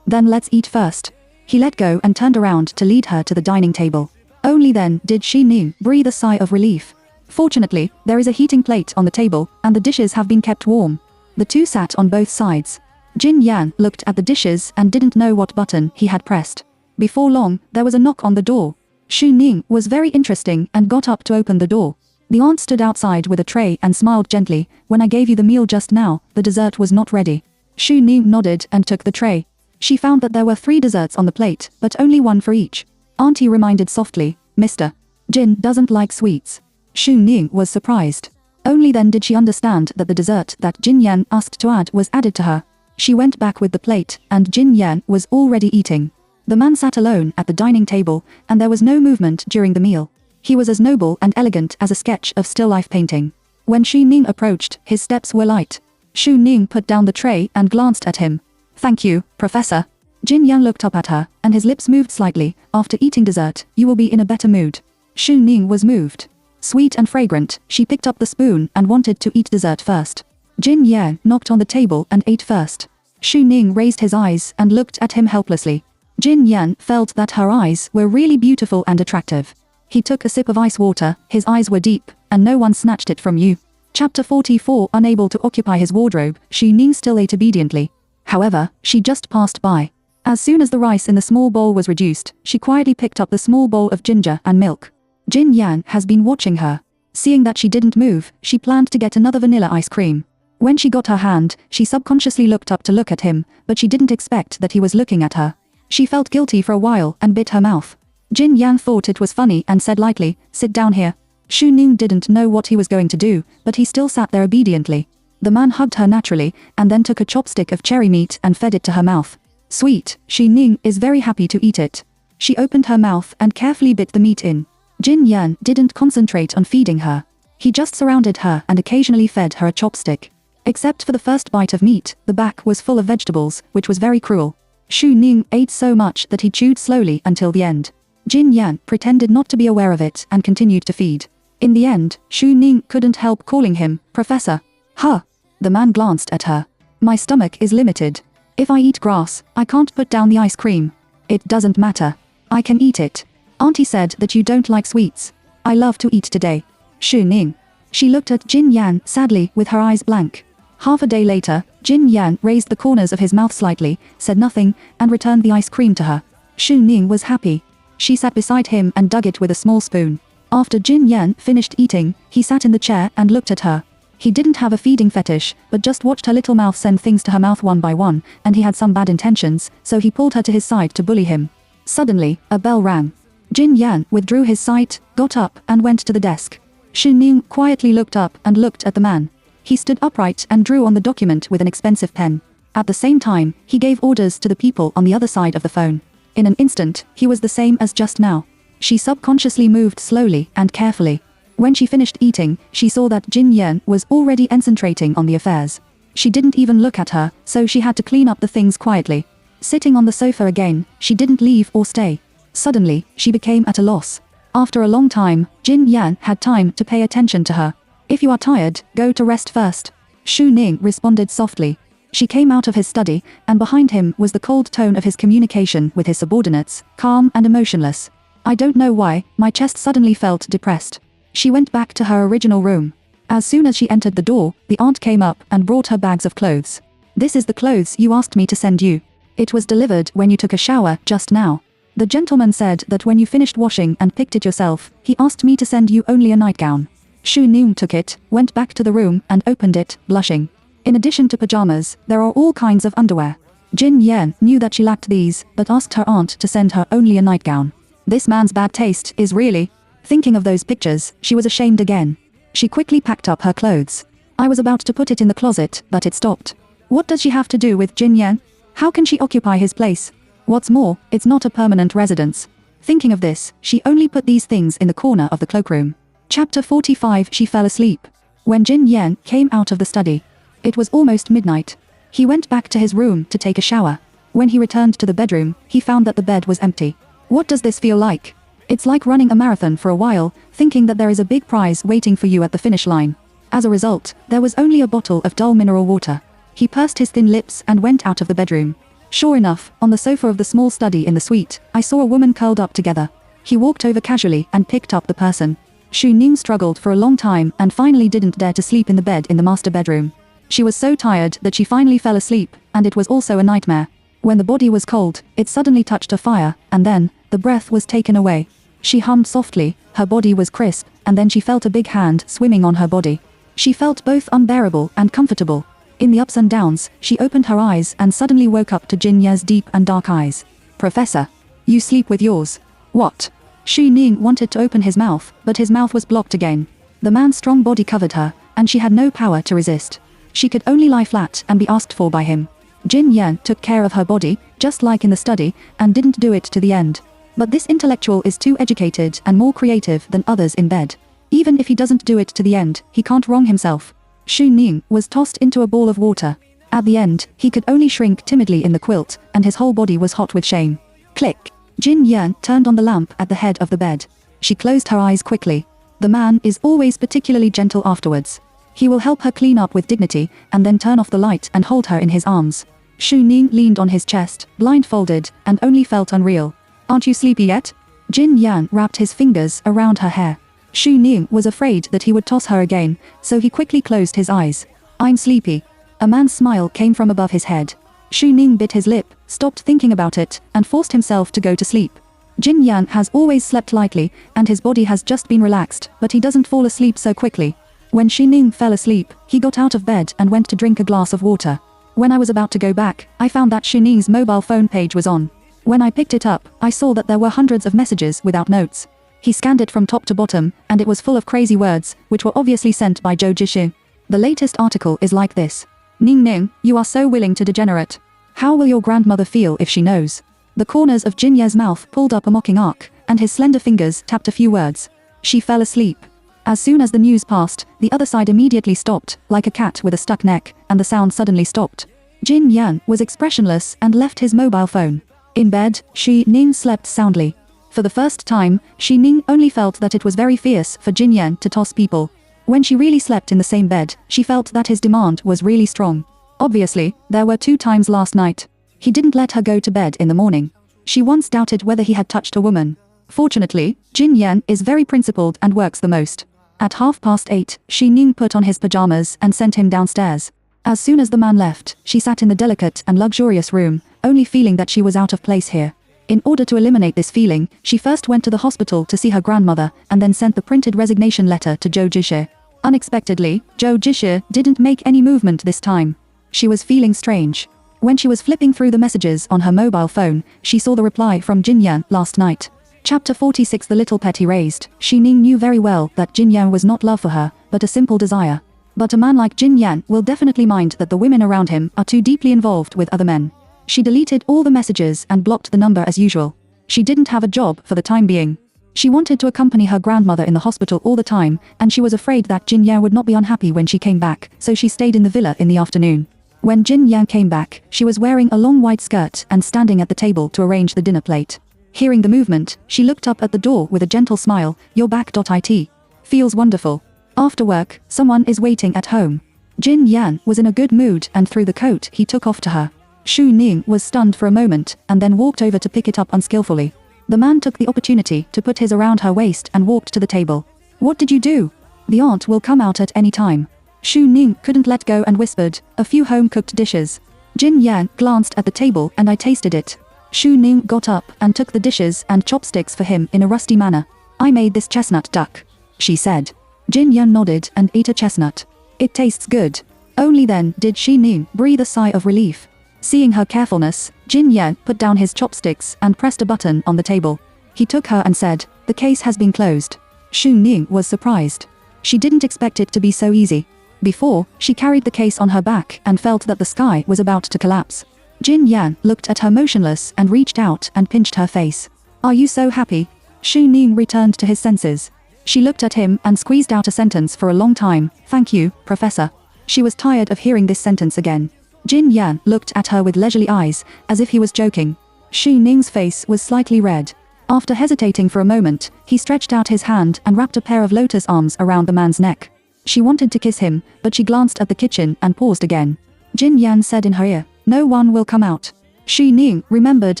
Then let's eat first." He let go and turned around to lead her to the dining table. Only then did Xu Ning breathe a sigh of relief. Fortunately, there is a heating plate on the table, and the dishes have been kept warm. The two sat on both sides. Jin Yan looked at the dishes and didn't know what button he had pressed. Before long, there was a knock on the door. Xu Ning was very interesting and got up to open the door. The aunt stood outside with a tray and smiled gently. "When I gave you the meal just now, the dessert was not ready." Xu Ning nodded and took the tray. She found that there were 3 desserts on the plate, but only one for each. Auntie reminded softly, "Mr. Jin doesn't like sweets." Xu Ning was surprised. Only then did she understand that the dessert that Jin Yan asked to add was added to her. She went back with the plate, and Jin Yan was already eating. The man sat alone at the dining table, and there was no movement during the meal. He was as noble and elegant as a sketch of still life painting. When Xu Ning approached, his steps were light. Xu Ning put down the tray and glanced at him. "Thank you, Professor." Jin Yan looked up at her, and his lips moved slightly. "After eating dessert, you will be in a better mood." Xu Ning was moved. Sweet and fragrant, she picked up the spoon and wanted to eat dessert first. Jin Yan knocked on the table and ate first. Xu Ning raised his eyes and looked at him helplessly. Jin Yan felt that her eyes were really beautiful and attractive. He took a sip of ice water, his eyes were deep, and no one snatched it from you. Chapter 44. Unable to occupy his wardrobe, Xu Ning still ate obediently. However, she just passed by. As soon as the rice in the small bowl was reduced, she quietly picked up the small bowl of ginger and milk. Jin Yan has been watching her. Seeing that she didn't move, she planned to get another vanilla ice cream. When she got her hand, she subconsciously looked up to look at him, but she didn't expect that he was looking at her. She felt guilty for a while and bit her mouth. Jin Yan thought it was funny and said lightly, "Sit down here." Xu Ning didn't know what he was going to do, but he still sat there obediently. The man hugged her naturally, and then took a chopstick of cherry meat and fed it to her mouth. Sweet, Xu Ning is very happy to eat it. She opened her mouth and carefully bit the meat in. Jin Yan didn't concentrate on feeding her. He just surrounded her and occasionally fed her a chopstick. Except for the first bite of meat, the back was full of vegetables, which was very cruel. Xu Ning ate so much that he chewed slowly until the end. Jin Yan pretended not to be aware of it and continued to feed. In the end, Xu Ning couldn't help calling him Professor. Huh. The man glanced at her. My stomach is limited. If I eat grass, I can't put down the ice cream. It doesn't matter. I can eat it. Auntie said that you don't like sweets. I love to eat today. Xu Ning. She looked at Jin Yan sadly with her eyes blank. Half a day later, Jin Yan raised the corners of his mouth slightly, said nothing, and returned the ice cream to her. Xu Ning was happy. She sat beside him and dug it with a small spoon. After Jin Yan finished eating, he sat in the chair and looked at her. He didn't have a feeding fetish, but just watched her little mouth send things to her mouth one by one, and he had some bad intentions, so he pulled her to his side to bully him. Suddenly, a bell rang. Jin Yan withdrew his sight, got up, and went to the desk. Xu Ning quietly looked up and looked at the man. He stood upright and drew on the document with an expensive pen. At the same time, he gave orders to the people on the other side of the phone. In an instant, he was the same as just now. She subconsciously moved slowly and carefully. When she finished eating, she saw that Jin Yan was already concentrating on the affairs. She didn't even look at her, so she had to clean up the things quietly. Sitting on the sofa again, she didn't leave or stay. Suddenly, she became at a loss. After a long time, Jin Yan had time to pay attention to her. If you are tired, go to rest first. Xu Ning responded softly. She came out of his study, and behind him was the cold tone of his communication with his subordinates, calm and emotionless. I don't know why, my chest suddenly felt depressed. She went back to her original room. As soon as she entered the door, the aunt came up and brought her bags of clothes. This is the clothes you asked me to send you. It was delivered when you took a shower just now. The gentleman said that when you finished washing and picked it yourself, he asked me to send you only a nightgown. Xu Ning took it, went back to the room and opened it, blushing. In addition to pajamas, there are all kinds of underwear. Jin Yan knew that she lacked these, but asked her aunt to send her only a nightgown. This man's bad taste is really... Thinking of those pictures, she was ashamed again. She quickly packed up her clothes. I was about to put it in the closet, but it stopped. What does she have to do with Jin Yan? How can she occupy his place? What's more, it's not a permanent residence. Thinking of this, she only put these things in the corner of the cloakroom. Chapter 45. She fell asleep. When Jin Yan came out of the study, it was almost midnight. He went back to his room to take a shower. When he returned to the bedroom, he found that the bed was empty. What does this feel like? It's like running a marathon for a while, thinking that there is a big prize waiting for you at the finish line. As a result, there was only a bottle of dull mineral water. He pursed his thin lips and went out of the bedroom. Sure enough, on the sofa of the small study in the suite, I saw a woman curled up together. He walked over casually and picked up the person. Xu Ning struggled for a long time and finally didn't dare to sleep in the bed in the master bedroom. She was so tired that she finally fell asleep, and it was also a nightmare. When the body was cold, it suddenly touched a fire, and then, the breath was taken away. She hummed softly, her body was crisp, and then she felt a big hand swimming on her body. She felt both unbearable and comfortable. In the ups and downs, she opened her eyes and suddenly woke up to Jin Yan's deep and dark eyes. Professor, you sleep with yours. What? Xu Ning wanted to open his mouth, but his mouth was blocked again. The man's strong body covered her, and she had no power to resist. She could only lie flat and be asked for by him. Jin Yan took care of her body, just like in the study, and didn't do it to the end. But this intellectual is too educated and more creative than others in bed. Even if he doesn't do it to the end, he can't wrong himself. Xu Ning was tossed into a ball of water. At the end, he could only shrink timidly in the quilt, and his whole body was hot with shame. Click. Jin Yan turned on the lamp at the head of the bed. She closed her eyes quickly. The man is always particularly gentle afterwards. He will help her clean up with dignity, and then turn off the light and hold her in his arms. Xu Ning leaned on his chest, blindfolded, and only felt unreal. Aren't you sleepy yet? Jin Yan wrapped his fingers around her hair. Xu Ning was afraid that he would toss her again, so he quickly closed his eyes. I'm sleepy. A man's smile came from above his head. Xu Ning bit his lip, stopped thinking about it, and forced himself to go to sleep. Jin Yan has always slept lightly, and his body has just been relaxed, but he doesn't fall asleep so quickly. When Xu Ning fell asleep, he got out of bed and went to drink a glass of water. When I was about to go back, I found that Xu Ning's mobile phone page was on. When I picked it up, I saw that there were hundreds of messages without notes. He scanned it from top to bottom, and it was full of crazy words, which were obviously sent by Zhou Jixi. The latest article is like this. Ning Ning, you are so willing to degenerate. How will your grandmother feel if she knows? The corners of Jin Ye's mouth pulled up a mocking arc, and his slender fingers tapped a few words. She fell asleep. As soon as the news passed, the other side immediately stopped, like a cat with a stuck neck, and the sound suddenly stopped. Jin Yan was expressionless and left his mobile phone. In bed, Shi Ning slept soundly. For the first time, Shi Ning only felt that it was very fierce for Jin Yan to toss people. When she really slept in the same bed, she felt that his demand was really strong. Obviously, there were 2 times last night. He didn't let her go to bed in the morning. She once doubted whether he had touched a woman. Fortunately, Jin Yan is very principled and works the most. At 8:30, Shi Ning put on his pajamas and sent him downstairs. As soon as the man left, she sat in the delicate and luxurious room, only feeling that she was out of place here. In order to eliminate this feeling, she first went to the hospital to see her grandmother and then sent the printed resignation letter to Zhou Jixi. Unexpectedly, Zhou Jixi didn't make any movement this time. She was feeling strange. When she was flipping through the messages on her mobile phone, she saw the reply from Jin Yan last night. Chapter 46. The little pet he raised. Shi Ning knew very well that Jin Yan was not love for her, but a simple desire. But a man like Jin Yan will definitely mind that the women around him are too deeply involved with other men. She deleted all the messages and blocked the number as usual. She didn't have a job for the time being. She wanted to accompany her grandmother in the hospital all the time, and she was afraid that Jin Yan would not be unhappy when she came back, so she stayed in the villa in the afternoon. When Jin Yan came back, she was wearing a long white skirt and standing at the table to arrange the dinner plate. Hearing the movement, she looked up at the door with a gentle smile. You're back. It feels wonderful. After work, someone is waiting at home. Jin Yan was in a good mood and threw the coat he took off to her. Shu Ning was stunned for a moment, and then walked over to pick it up unskillfully. The man took the opportunity to put his around her waist and walked to the table. What did you do? The aunt will come out at any time. Shu Ning couldn't let go and whispered, a few home-cooked dishes. Jin Yan glanced at the table and I tasted it. Shu Ning got up and took the dishes and chopsticks for him in a rusty manner. I made this chestnut duck, she said. Jin Yan nodded and ate a chestnut. It tastes good. Only then did Shi Ning breathe a sigh of relief. Seeing her carefulness, Jin Yan put down his chopsticks and pressed a button on the table. He took her and said, the case has been closed. Shu Ning was surprised. She didn't expect it to be so easy. Before, she carried the case on her back and felt that the sky was about to collapse. Jin Yan looked at her motionless and reached out and pinched her face. Are you so happy? Shu Ning returned to his senses. She looked at him and squeezed out a sentence for a long time. Thank you, Professor. She was tired of hearing this sentence again. Jin Yan looked at her with leisurely eyes, as if he was joking. Shu Ning's face was slightly red. After hesitating for a moment, he stretched out his hand and wrapped a pair of lotus arms around the man's neck. She wanted to kiss him, but she glanced at the kitchen and paused again. Jin Yan said in her ear, no one will come out. Shi Ning remembered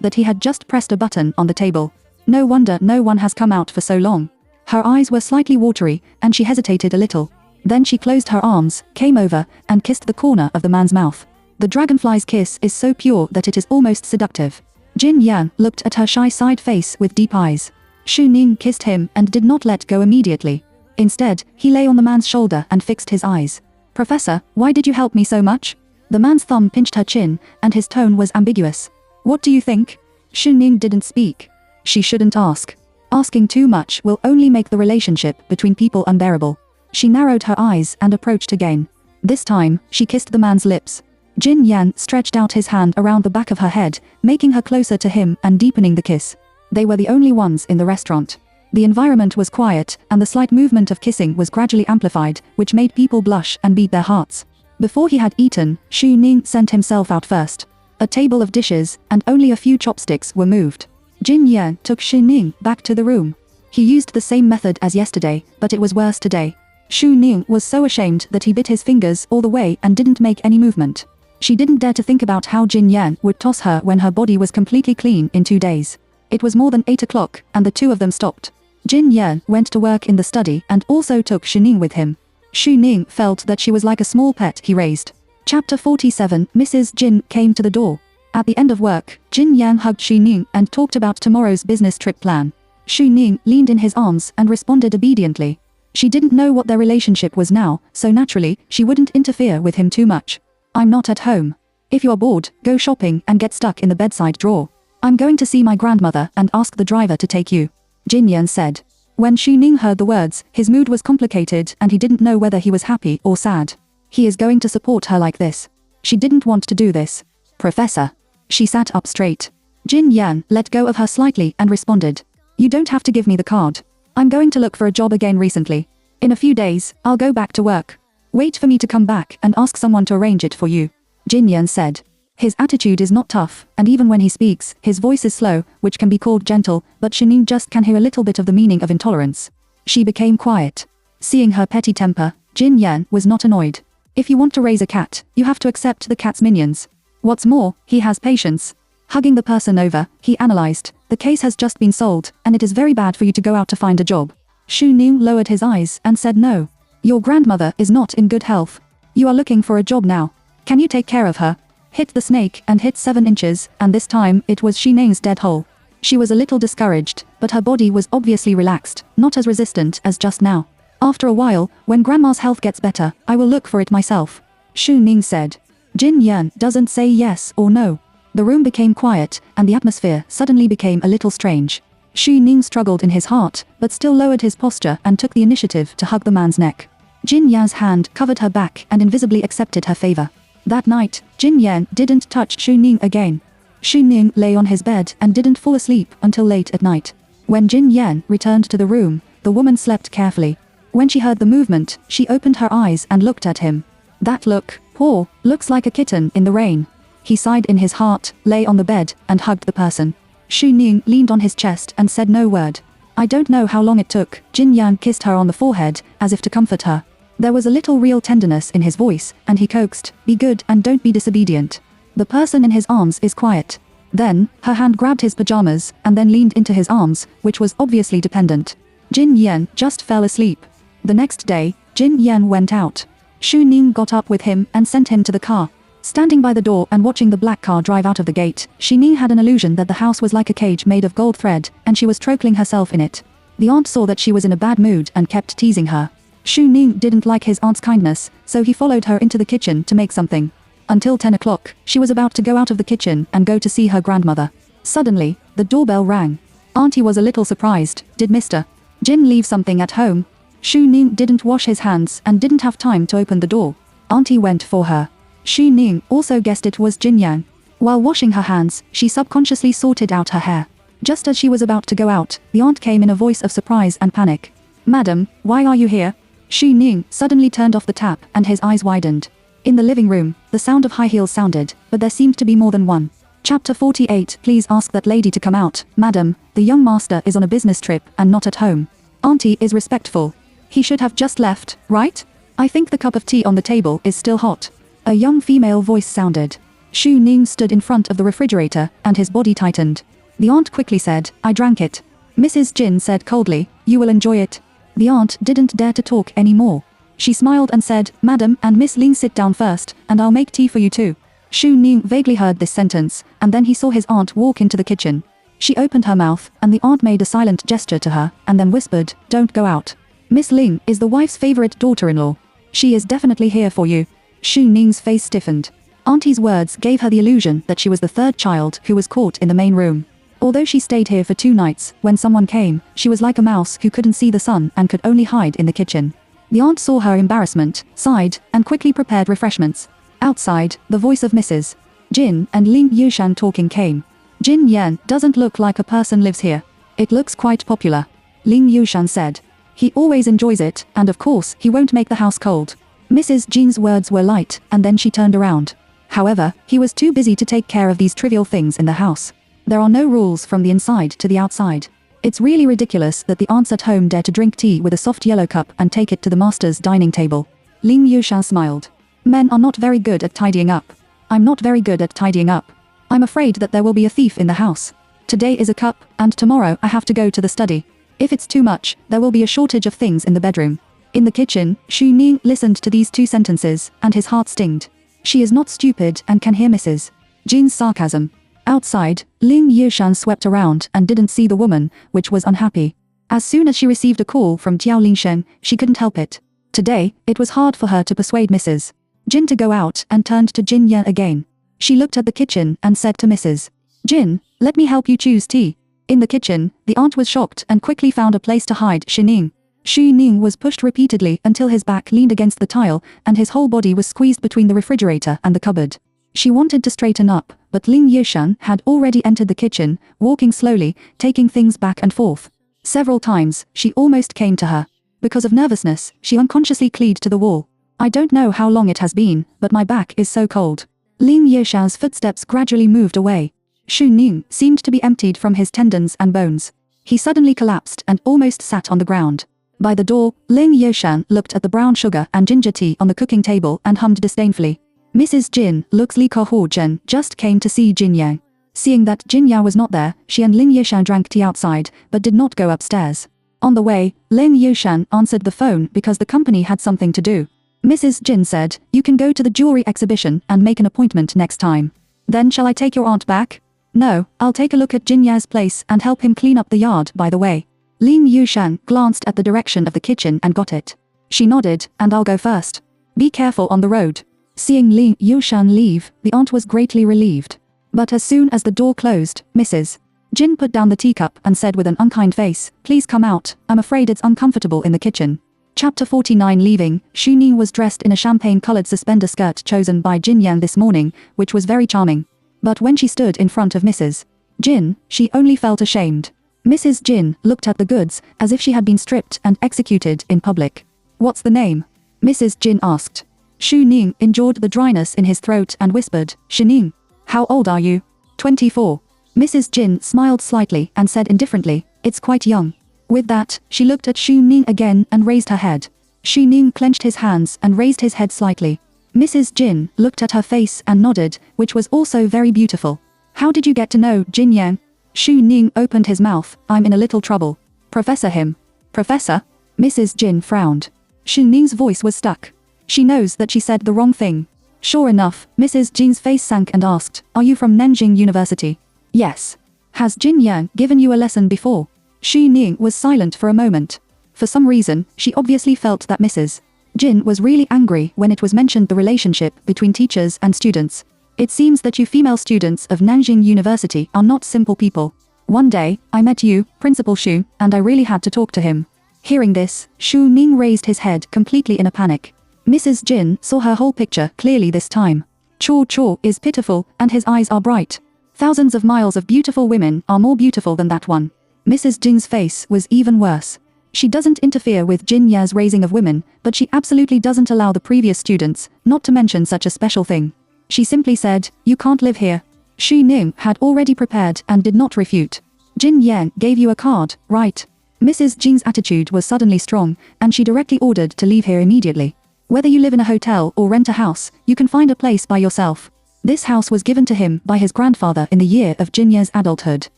that he had just pressed a button on the table. No wonder no one has come out for so long. Her eyes were slightly watery, and she hesitated a little. Then she closed her arms, came over, and kissed the corner of the man's mouth. The dragonfly's kiss is so pure that it is almost seductive. Jin Yan looked at her shy side face with deep eyes. Shu Ning kissed him and did not let go immediately. Instead, he lay on the man's shoulder and fixed his eyes. Professor, why did you help me so much? The man's thumb pinched her chin, and his tone was ambiguous. What do you think? Shu Ning didn't speak. She shouldn't ask. Asking too much will only make the relationship between people unbearable. She narrowed her eyes and approached again. This time, she kissed the man's lips. Jin Yan stretched out his hand around the back of her head, making her closer to him and deepening the kiss. They were the only ones in the restaurant. The environment was quiet, and the slight movement of kissing was gradually amplified, which made people blush and beat their hearts. Before he had eaten, Shu Ning sent himself out first. A table of dishes, and only a few chopsticks were moved. Jin Yan took Shu Ning back to the room. He used the same method as yesterday, but it was worse today. Shu Ning was so ashamed that he bit his fingers all the way and didn't make any movement. She didn't dare to think about how Jin Yan would toss her when her body was completely clean in 2 days. It was more than 8 o'clock, and the two of them stopped. Jin Yan went to work in the study and also took Shu Ning with him. Shu Ning felt that she was like a small pet he raised. Chapter 47. Mrs. Jin came to the door. At the end of work, Jin Yan hugged Shu Ning and talked about tomorrow's business trip plan. Shu Ning leaned in his arms and responded obediently. She didn't know what their relationship was now, so naturally, she wouldn't interfere with him too much. I'm not at home. If you're bored, go shopping and get stuck in the bedside drawer. I'm going to see my grandmother and ask the driver to take you, Jin Yan said. When Xu Ning heard the words, his mood was complicated and he didn't know whether he was happy or sad. He is going to support her like this. She didn't want to do this. Professor. She sat up straight. Jin Yan let go of her slightly and responded. You don't have to give me the card. I'm going to look for a job again recently. In a few days, I'll go back to work. Wait for me to come back and ask someone to arrange it for you, Jin Yan said. His attitude is not tough, and even when he speaks, his voice is slow, which can be called gentle, but Xu Ning just can hear a little bit of the meaning of intolerance. She became quiet. Seeing her petty temper, Jin Yan was not annoyed. If you want to raise a cat, you have to accept the cat's minions. What's more, he has patience. Hugging the person over, he analyzed, the case has just been sold, and it is very bad for you to go out to find a job. Xu Ning lowered his eyes and said no. Your grandmother is not in good health. You are looking for a job now. Can you take care of her? Hit the snake and hit 7 inches, and this time it was Xu Ning's dead hole. She was a little discouraged, but her body was obviously relaxed, not as resistant as just now. After a while, when grandma's health gets better, I will look for it myself, Xu Ning said. Jin Yan doesn't say yes or no. The room became quiet, and the atmosphere suddenly became a little strange. Xu Ning struggled in his heart, but still lowered his posture and took the initiative to hug the man's neck. Jin Yan's hand covered her back and invisibly accepted her favor. That night, Jin Yan didn't touch Xu Ning again. Xu Ning lay on his bed and didn't fall asleep until late at night. When Jin Yan returned to the room, the woman slept carefully. When she heard the movement, she opened her eyes and looked at him. That look, poor, looks like a kitten in the rain. He sighed in his heart, lay on the bed, and hugged the person. Xu Ning leaned on his chest and said no word. I don't know how long it took. Jin Yan kissed her on the forehead, as if to comfort her. There was a little real tenderness in his voice, and he coaxed, be good and don't be disobedient. The person in his arms is quiet. Then, her hand grabbed his pajamas, and then leaned into his arms, which was obviously dependent. Jin Yan just fell asleep. The next day, Jin Yan went out. Xu Ning got up with him and sent him to the car. Standing by the door and watching the black car drive out of the gate, Xu Ning had an illusion that the house was like a cage made of gold thread, and she was trockling herself in it. The aunt saw that she was in a bad mood and kept teasing her. Xu Ning didn't like his aunt's kindness, so he followed her into the kitchen to make something. Until 10 o'clock, she was about to go out of the kitchen and go to see her grandmother. Suddenly, the doorbell rang. Auntie was a little surprised. Did Mr. Jin leave something at home? Xu Ning didn't wash his hands and didn't have time to open the door. Auntie went for her. Xu Ning also guessed it was Jin Yang. While washing her hands, she subconsciously sorted out her hair. Just as she was about to go out, the aunt came in a voice of surprise and panic. Madam, why are you here? Xu Ning suddenly turned off the tap and his eyes widened. In the living room, the sound of high heels sounded, but there seemed to be more than one. Chapter 48. Please ask that lady to come out, madam. The young master is on a business trip and not at home. Auntie is respectful. He should have just left, right? I think the cup of tea on the table is still hot. A young female voice sounded. Xu Ning stood in front of the refrigerator, and his body tightened. The aunt quickly said, I drank it. Mrs. Jin said coldly, you will enjoy it. The aunt didn't dare to talk anymore. She smiled and said, Madam and Miss Ling sit down first, and I'll make tea for you too. Xu Ning vaguely heard this sentence, and then he saw his aunt walk into the kitchen. She opened her mouth, and the aunt made a silent gesture to her, and then whispered, don't go out. Miss Ling is the wife's favorite daughter-in-law. She is definitely here for you. Xu Ning's face stiffened. Auntie's words gave her the illusion that she was the third child who was caught in the main room. Although she stayed here for 2 nights, when someone came, she was like a mouse who couldn't see the sun and could only hide in the kitchen. The aunt saw her embarrassment, sighed, and quickly prepared refreshments. Outside, the voice of Mrs. Jin and Ling Yushan talking came. Jin Yan doesn't look like a person lives here. It looks quite popular, Ling Yushan said. He always enjoys it, and of course, he won't make the house cold. Mrs. Jin's words were light, and then she turned around. However, he was too busy to take care of these trivial things in the house. There are no rules from the inside to the outside. It's really ridiculous that the aunts at home dare to drink tea with a soft yellow cup and take it to the master's dining table. Ling Yushan smiled. Men are not very good at tidying up. I'm not very good at tidying up. I'm afraid that there will be a thief in the house. Today is a cup, and tomorrow I have to go to the study. If it's too much, there will be a shortage of things in the bedroom. In the kitchen, Xu Ning listened to these 2 sentences, and his heart stinged. She is not stupid and can hear Mrs. Jin's sarcasm. Outside, Ling Yushan swept around and didn't see the woman, which was unhappy. As soon as she received a call from Jiao Lingshen, she couldn't help it. Today, it was hard for her to persuade Mrs. Jin to go out and turned to Jin Yan again. She looked at the kitchen and said to Mrs. Jin, Let me help you choose tea. In the kitchen, the aunt was shocked and quickly found a place to hide Shining. Shining was pushed repeatedly until his back leaned against the tile and his whole body was squeezed between the refrigerator and the cupboard. She wanted to straighten up, but Ling Yushan had already entered the kitchen, walking slowly, taking things back and forth. Several times, she almost came to her. Because of nervousness, she unconsciously cleaved to the wall. I don't know how long it has been, but my back is so cold. Ling Yushan's footsteps gradually moved away. Shu Ning seemed to be emptied from his tendons and bones. He suddenly collapsed and almost sat on the ground. By the door, Ling Yushan looked at the brown sugar and ginger tea on the cooking table and hummed disdainfully. Mrs. Jin looks Li Ko-ho-jen just came to see Jin Yang. Seeing that Jin Yang was not there, she and Ling Yushan drank tea outside, but did not go upstairs. On the way, Ling Yushan answered the phone because the company had something to do. Mrs. Jin said, "You can go to the jewelry exhibition and make an appointment next time." "Then shall I take your aunt back?" "No, I'll take a look at Jin Yang's place and help him clean up the yard by the way." Ling Yushan glanced at the direction of the kitchen and got it. She nodded, "And I'll go first. Be careful on the road." Seeing Ling Yushan leave, the aunt was greatly relieved. But as soon as the door closed, Mrs. Jin put down the teacup and said with an unkind face, "Please come out, I'm afraid it's uncomfortable in the kitchen." Chapter 49. Leaving, Shu Ning was dressed in a champagne-colored suspender skirt chosen by Jin Yang this morning, which was very charming. But when she stood in front of Mrs. Jin, she only felt ashamed. Mrs. Jin looked at the goods as if she had been stripped and executed in public. "What's the name?" Mrs. Jin asked. Shu Ning endured the dryness in his throat and whispered, "Shining. How old are you?" 24. Mrs. Jin smiled slightly and said indifferently, "It's quite young." With that, she looked at Shu Ning again and raised her head. Shu Ning clenched his hands and raised his head slightly. Mrs. Jin looked at her face and nodded, which was also very beautiful. "How did you get to know Jin Yang?" Shu Ning opened his mouth. "I'm in a little trouble. Professor him." "Professor?" Mrs. Jin frowned. Shu Ning's voice was stuck. She knows that she said the wrong thing. Sure enough, Mrs. Jin's face sank and asked, "Are you from Nanjing University?" "Yes." "Has Jin Yang given you a lesson before?" Shu Ning was silent for a moment. For some reason, she obviously felt that Mrs. Jin was really angry when it was mentioned the relationship between teachers and students. "It seems that you female students of Nanjing University are not simple people. One day, I met you, Principal Shu, and I really had to talk to him." Hearing this, Shu Ning raised his head completely in a panic. Mrs. Jin saw her whole picture clearly this time. Chaw Chaw is pitiful, and his eyes are bright. Thousands of miles of beautiful women are more beautiful than that one. Mrs. Jin's face was even worse. She doesn't interfere with Jin Ya's raising of women, but she absolutely doesn't allow the previous students, not to mention such a special thing. She simply said, "You can't live here." Shu Ning had already prepared and did not refute. "Jin Yang gave you a card, right?" Mrs. Jin's attitude was suddenly strong, and she directly ordered to leave here immediately. "Whether you live in a hotel or rent a house, you can find a place by yourself." This house was given to him by his grandfather in the year of Jin Ya's adulthood.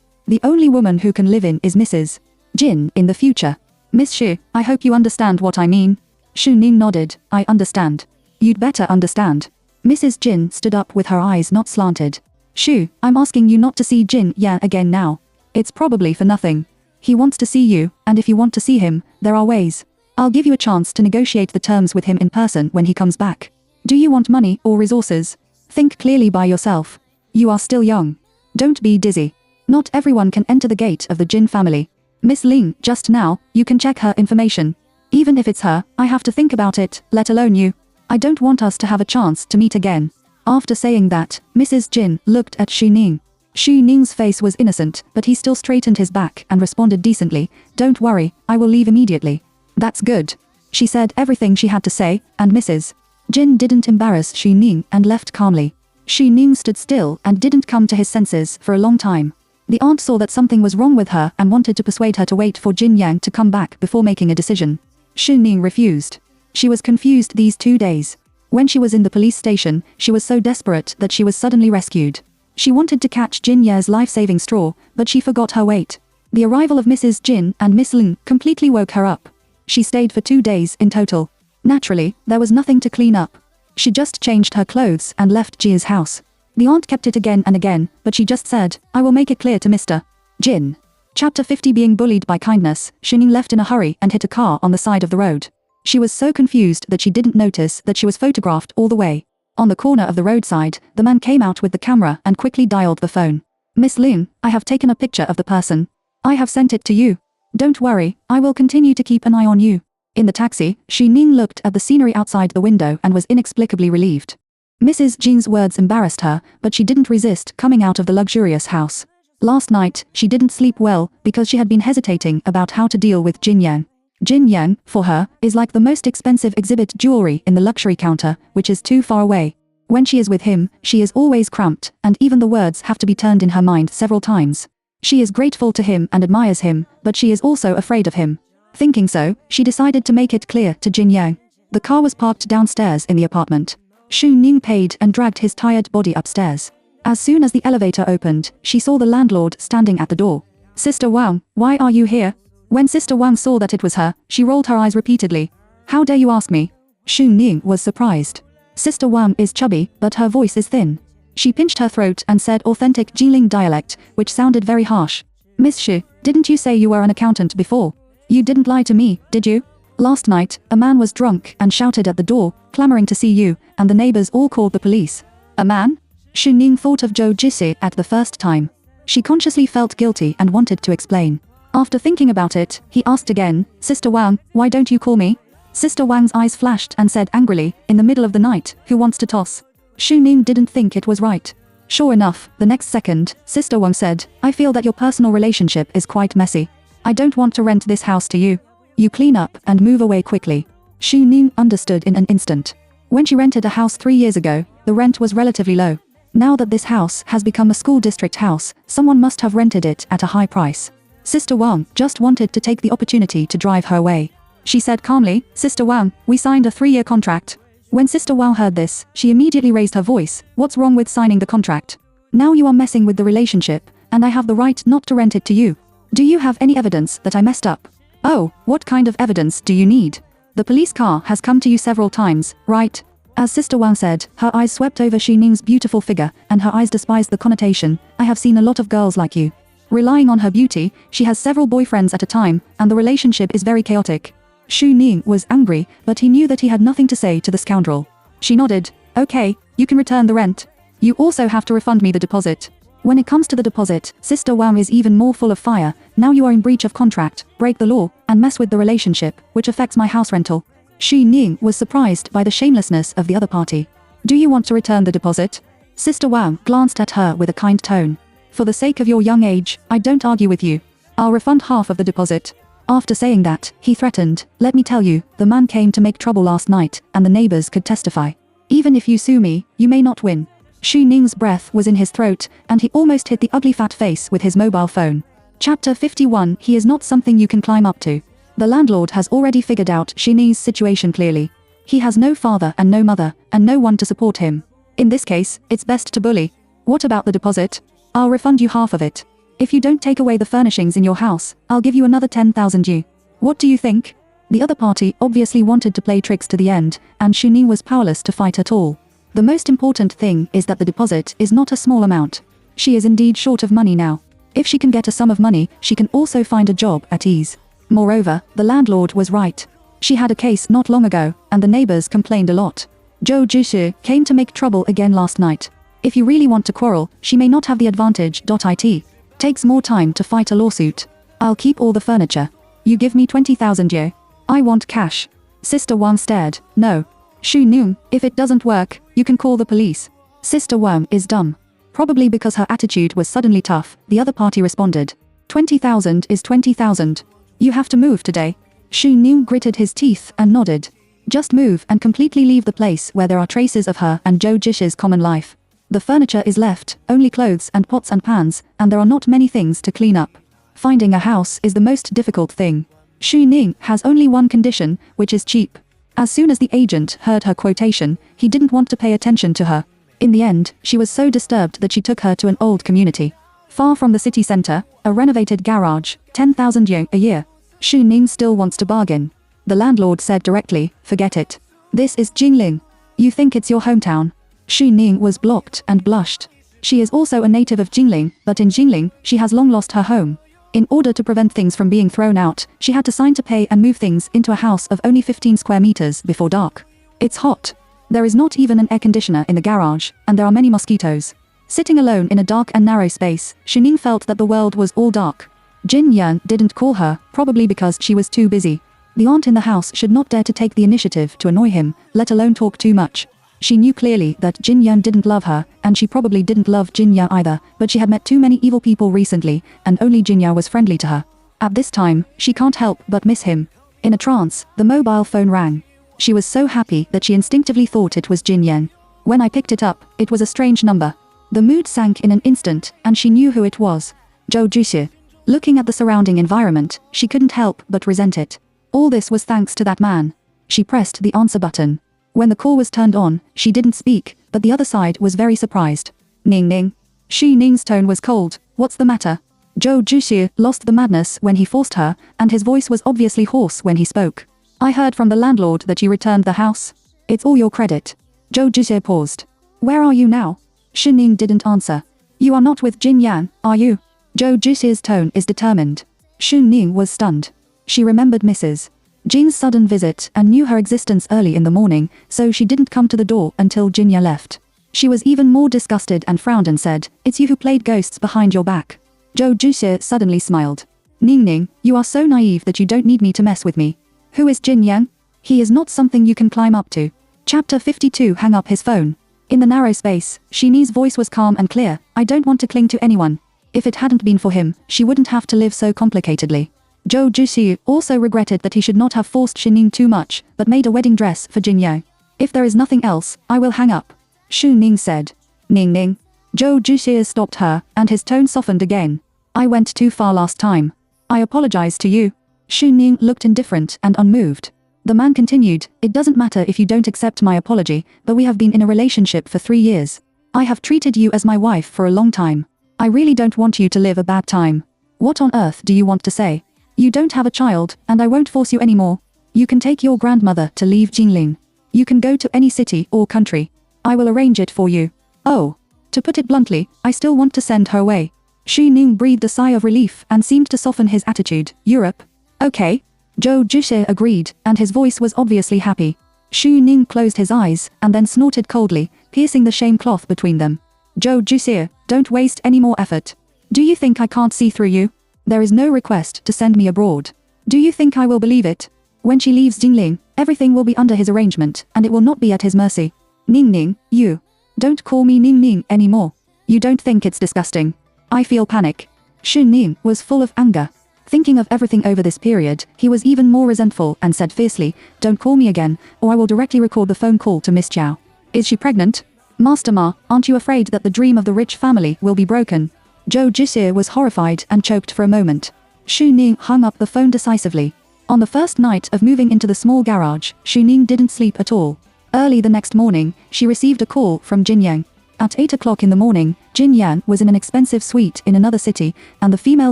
The only woman who can live in is Mrs. Jin in the future. "Miss Shu, I hope you understand what I mean." Shu Ning nodded, "I understand." "You'd better understand." Mrs. Jin stood up with her eyes not slanted. "Shu, I'm asking you not to see Jin Yang again now. It's probably for nothing. He wants to see you, and if you want to see him, there are ways. I'll give you a chance to negotiate the terms with him in person when he comes back. Do you want money or resources? Think clearly by yourself. You are still young. Don't be dizzy. Not everyone can enter the gate of the Jin family. Miss Ling, just now, you can check her information. Even if it's her, I have to think about it, let alone you. I don't want us to have a chance to meet again." After saying that, Mrs. Jin looked at Shu Ning. Shu Ning's face was innocent, but he still straightened his back and responded decently, "Don't worry, I will leave immediately." "That's good." She said everything she had to say, and Mrs. Jin didn't embarrass Shu Ning and left calmly. Shu Ning stood still and didn't come to his senses for a long time. The aunt saw that something was wrong with her and wanted to persuade her to wait for Jin Yang to come back before making a decision. Shu Ning refused. She was confused these 2 days. When she was in the police station, she was so desperate that she was suddenly rescued. She wanted to catch Jin Ya's life-saving straw, but she forgot her weight. The arrival of Mrs. Jin and Miss Ling completely woke her up. She stayed for 2 days in total. Naturally, there was nothing to clean up. She just changed her clothes and left Jia's house. The aunt kept it again and again, but she just said, "I will make it clear to Mr. Jin." Chapter 50. Being bullied by kindness, Shu Ning left in a hurry and hit a car on the side of the road. She was so confused that she didn't notice that she was photographed all the way. On the corner of the roadside, the man came out with the camera and quickly dialed the phone. Miss Ling, I have taken a picture of the person. I have sent it to you. Don't worry, I will continue to keep an eye on you. In the taxi, Xu Ning looked at the scenery outside the window and was inexplicably relieved. Mrs. Jin's words embarrassed her, but she didn't resist coming out of the luxurious house. Last night, she didn't sleep well because she had been hesitating about how to deal with Jin Yang. Jin Yang, for her, is like the most expensive exhibit jewelry in the luxury counter, which is too far away. When she is with him, she is always cramped, and even the words have to be turned in her mind several times. She is grateful to him and admires him, but she is also afraid of him. Thinking so, she decided to make it clear to Jin Yang. The car was parked downstairs in the apartment. Xu Ning paid and dragged his tired body upstairs. As soon as the elevator opened, she saw the landlord standing at the door. Sister Wang, why are you here? When Sister Wang saw that it was her, she rolled her eyes repeatedly. How dare you ask me? Xu Ning was surprised. Sister Wang is chubby, but her voice is thin. She pinched her throat and said authentic Jilin dialect, which sounded very harsh. Miss Xu, didn't you say you were an accountant before? You didn't lie to me, did you? Last night, a man was drunk and shouted at the door, clamoring to see you, and the neighbors all called the police. A man? Xu Ning thought of Zhou Jixi at the first time. She consciously felt guilty and wanted to explain. After thinking about it, he asked again, Sister Wang, why don't you call me? Sister Wang's eyes flashed and said angrily, in the middle of the night, who wants to toss? Xu Ning didn't think it was right. Sure enough, the next second, Sister Wang said, I feel that your personal relationship is quite messy. I don't want to rent this house to you. You clean up and move away quickly. Xu Ning understood in an instant. When she rented a house 3 years ago, the rent was relatively low. Now that this house has become a school district house, someone must have rented it at a high price. Sister Wang just wanted to take the opportunity to drive her away. She said calmly, Sister Wang, we signed a 3-year contract. When Sister Wang heard this, she immediately raised her voice. What's wrong with signing the contract? Now you are messing with the relationship, and I have the right not to rent it to you. Do you have any evidence that I messed up? Oh, what kind of evidence do you need? The police car has come to you several times, right? As Sister Wang said, her eyes swept over Xu Ning's beautiful figure, and her eyes despised the connotation, I have seen a lot of girls like you. Relying on her beauty, she has several boyfriends at a time, and the relationship is very chaotic. Xu Ning was angry, but he knew that he had nothing to say to the scoundrel. She nodded. Okay, you can return the rent. You also have to refund me the deposit. When it comes to the deposit, Sister Wang is even more full of fire. Now you are in breach of contract, break the law, and mess with the relationship, which affects my house rental. Xu Ning was surprised by the shamelessness of the other party. Do you want to return the deposit? Sister Wang glanced at her with a kind tone. For the sake of your young age, I don't argue with you. I'll refund half of the deposit. After saying that, he threatened, let me tell you, the man came to make trouble last night, and the neighbors could testify. Even if you sue me, you may not win. Xu Ning's breath was in his throat, and he almost hit the ugly fat face with his mobile phone. Chapter 51. He is not something you can climb up to. The landlord has already figured out Xu Ning's situation clearly. He has no father and no mother, and no one to support him. In this case, it's best to bully. What about the deposit? I'll refund you half of it. If you don't take away the furnishings in your house, I'll give you another 10,000 yu. What do you think? The other party obviously wanted to play tricks to the end, and Xu Ning was powerless to fight at all. The most important thing is that the deposit is not a small amount. She is indeed short of money now. If she can get a sum of money, she can also find a job at ease. Moreover, the landlord was right. She had a case not long ago, and the neighbors complained a lot. Zhou Jixi came to make trouble again last night. If you really want to quarrel, she may not have the advantage. It takes more time to fight a lawsuit. I'll keep all the furniture. You give me 20,000 yen. I want cash. Sister Wang stared. No. Xu Ning, if it doesn't work, you can call the police. Sister Wang is dumb. Probably because her attitude was suddenly tough, the other party responded. 20,000 is 20,000. You have to move today. Xu Ning gritted his teeth and nodded. Just move and completely leave the place where there are traces of her and Zhou Jix's common life. The furniture is left, only clothes and pots and pans, and there are not many things to clean up. Finding a house is the most difficult thing. Xu Ning has only one condition, which is cheap. As soon as the agent heard her quotation, he didn't want to pay attention to her. In the end, she was so disturbed that she took her to an old community. Far from the city center, a renovated garage, 10,000 yen a year. Xu Ning still wants to bargain. The landlord said directly, forget it. This is Jingling. You think it's your hometown? Xu Ning was blocked and blushed. She is also a native of Jingling, but in Jingling, she has long lost her home. In order to prevent things from being thrown out, she had to sign to pay and move things into a house of only 15 square meters before dark. It's hot. There is not even an air conditioner in the garage, and there are many mosquitoes. Sitting alone in a dark and narrow space, Shuning felt that the world was all dark. Jin Yan didn't call her, probably because she was too busy. The aunt in the house should not dare to take the initiative to annoy him, let alone talk too much. She knew clearly that Jin Yan didn't love her, and she probably didn't love Jin Yan either, but she had met too many evil people recently, and only Jin Yan was friendly to her. At this time, she can't help but miss him. In a trance, the mobile phone rang. She was so happy that she instinctively thought it was Jin Yan. When I picked it up, it was a strange number. The mood sank in an instant, and she knew who it was. Zhou Juxi. Looking at the surrounding environment, she couldn't help but resent it. All this was thanks to that man. She pressed the answer button. When the call was turned on, she didn't speak, but the other side was very surprised. Ning Ning. Xu Ning's tone was cold. What's the matter? Zhou Juxi lost the madness when he forced her, and his voice was obviously hoarse when he spoke. I heard from the landlord that you returned the house. It's all your credit. Zhou Juxi paused. Where are you now? Xu Ning didn't answer. You are not with Jin Yan, are you? Zhou Juxi's tone is determined. Xu Ning was stunned. She remembered Mrs. Jin's sudden visit and knew her existence early in the morning, so she didn't come to the door until Jin Yan left. She was even more disgusted and frowned and said, "It's you who played ghosts behind your back." Zhou Juxi suddenly smiled. Ning Ning, you are so naive that you don't need me to mess with me. Who is Jin Yan? He is not something you can climb up to. Chapter 52 Hang up his phone. In the narrow space, Shini's voice was calm and clear. I don't want to cling to anyone. If it hadn't been for him, she wouldn't have to live so complicatedly. Zhou Juxi also regretted that he should not have forced Xining too much, but made a wedding dress for Jin Yao. If there is nothing else, I will hang up. Xu Ning said. Ning Ning. Zhou Juxi stopped her, and his tone softened again. I went too far last time. I apologize to you. Xu Ning looked indifferent and unmoved. The man continued, it doesn't matter if you don't accept my apology, but we have been in a relationship for 3 years. I have treated you as my wife for a long time. I really don't want you to live a bad time. What on earth do you want to say? You don't have a child, and I won't force you anymore. You can take your grandmother to leave Jingling. You can go to any city or country. I will arrange it for you. Oh. To put it bluntly, I still want to send her away. Xu Ning breathed a sigh of relief and seemed to soften his attitude. Europe? Okay. Zhou Juxi agreed, and his voice was obviously happy. Xu Ning closed his eyes, and then snorted coldly, piercing the shame cloth between them. Zhou Juxi, don't waste any more effort. Do you think I can't see through you? There is no request to send me abroad. Do you think I will believe it? When she leaves Jingling, everything will be under his arrangement, and it will not be at his mercy. Ning Ning, you. Don't call me Ning Ning anymore. You don't think it's disgusting. I feel panic. Xu Ning was full of anger. Thinking of everything over this period, he was even more resentful and said fiercely, don't call me again, or I will directly record the phone call to Miss Chow. Is she pregnant? Master Ma, aren't you afraid that the dream of the rich family will be broken? Zhou Juxi was horrified and choked for a moment. Xu Ning hung up the phone decisively. On the first night of moving into the small garage, Xu Ning didn't sleep at all. Early the next morning, she received a call from Jin Yang. At 8 o'clock in the morning, Jin Yan was in an expensive suite in another city, and the female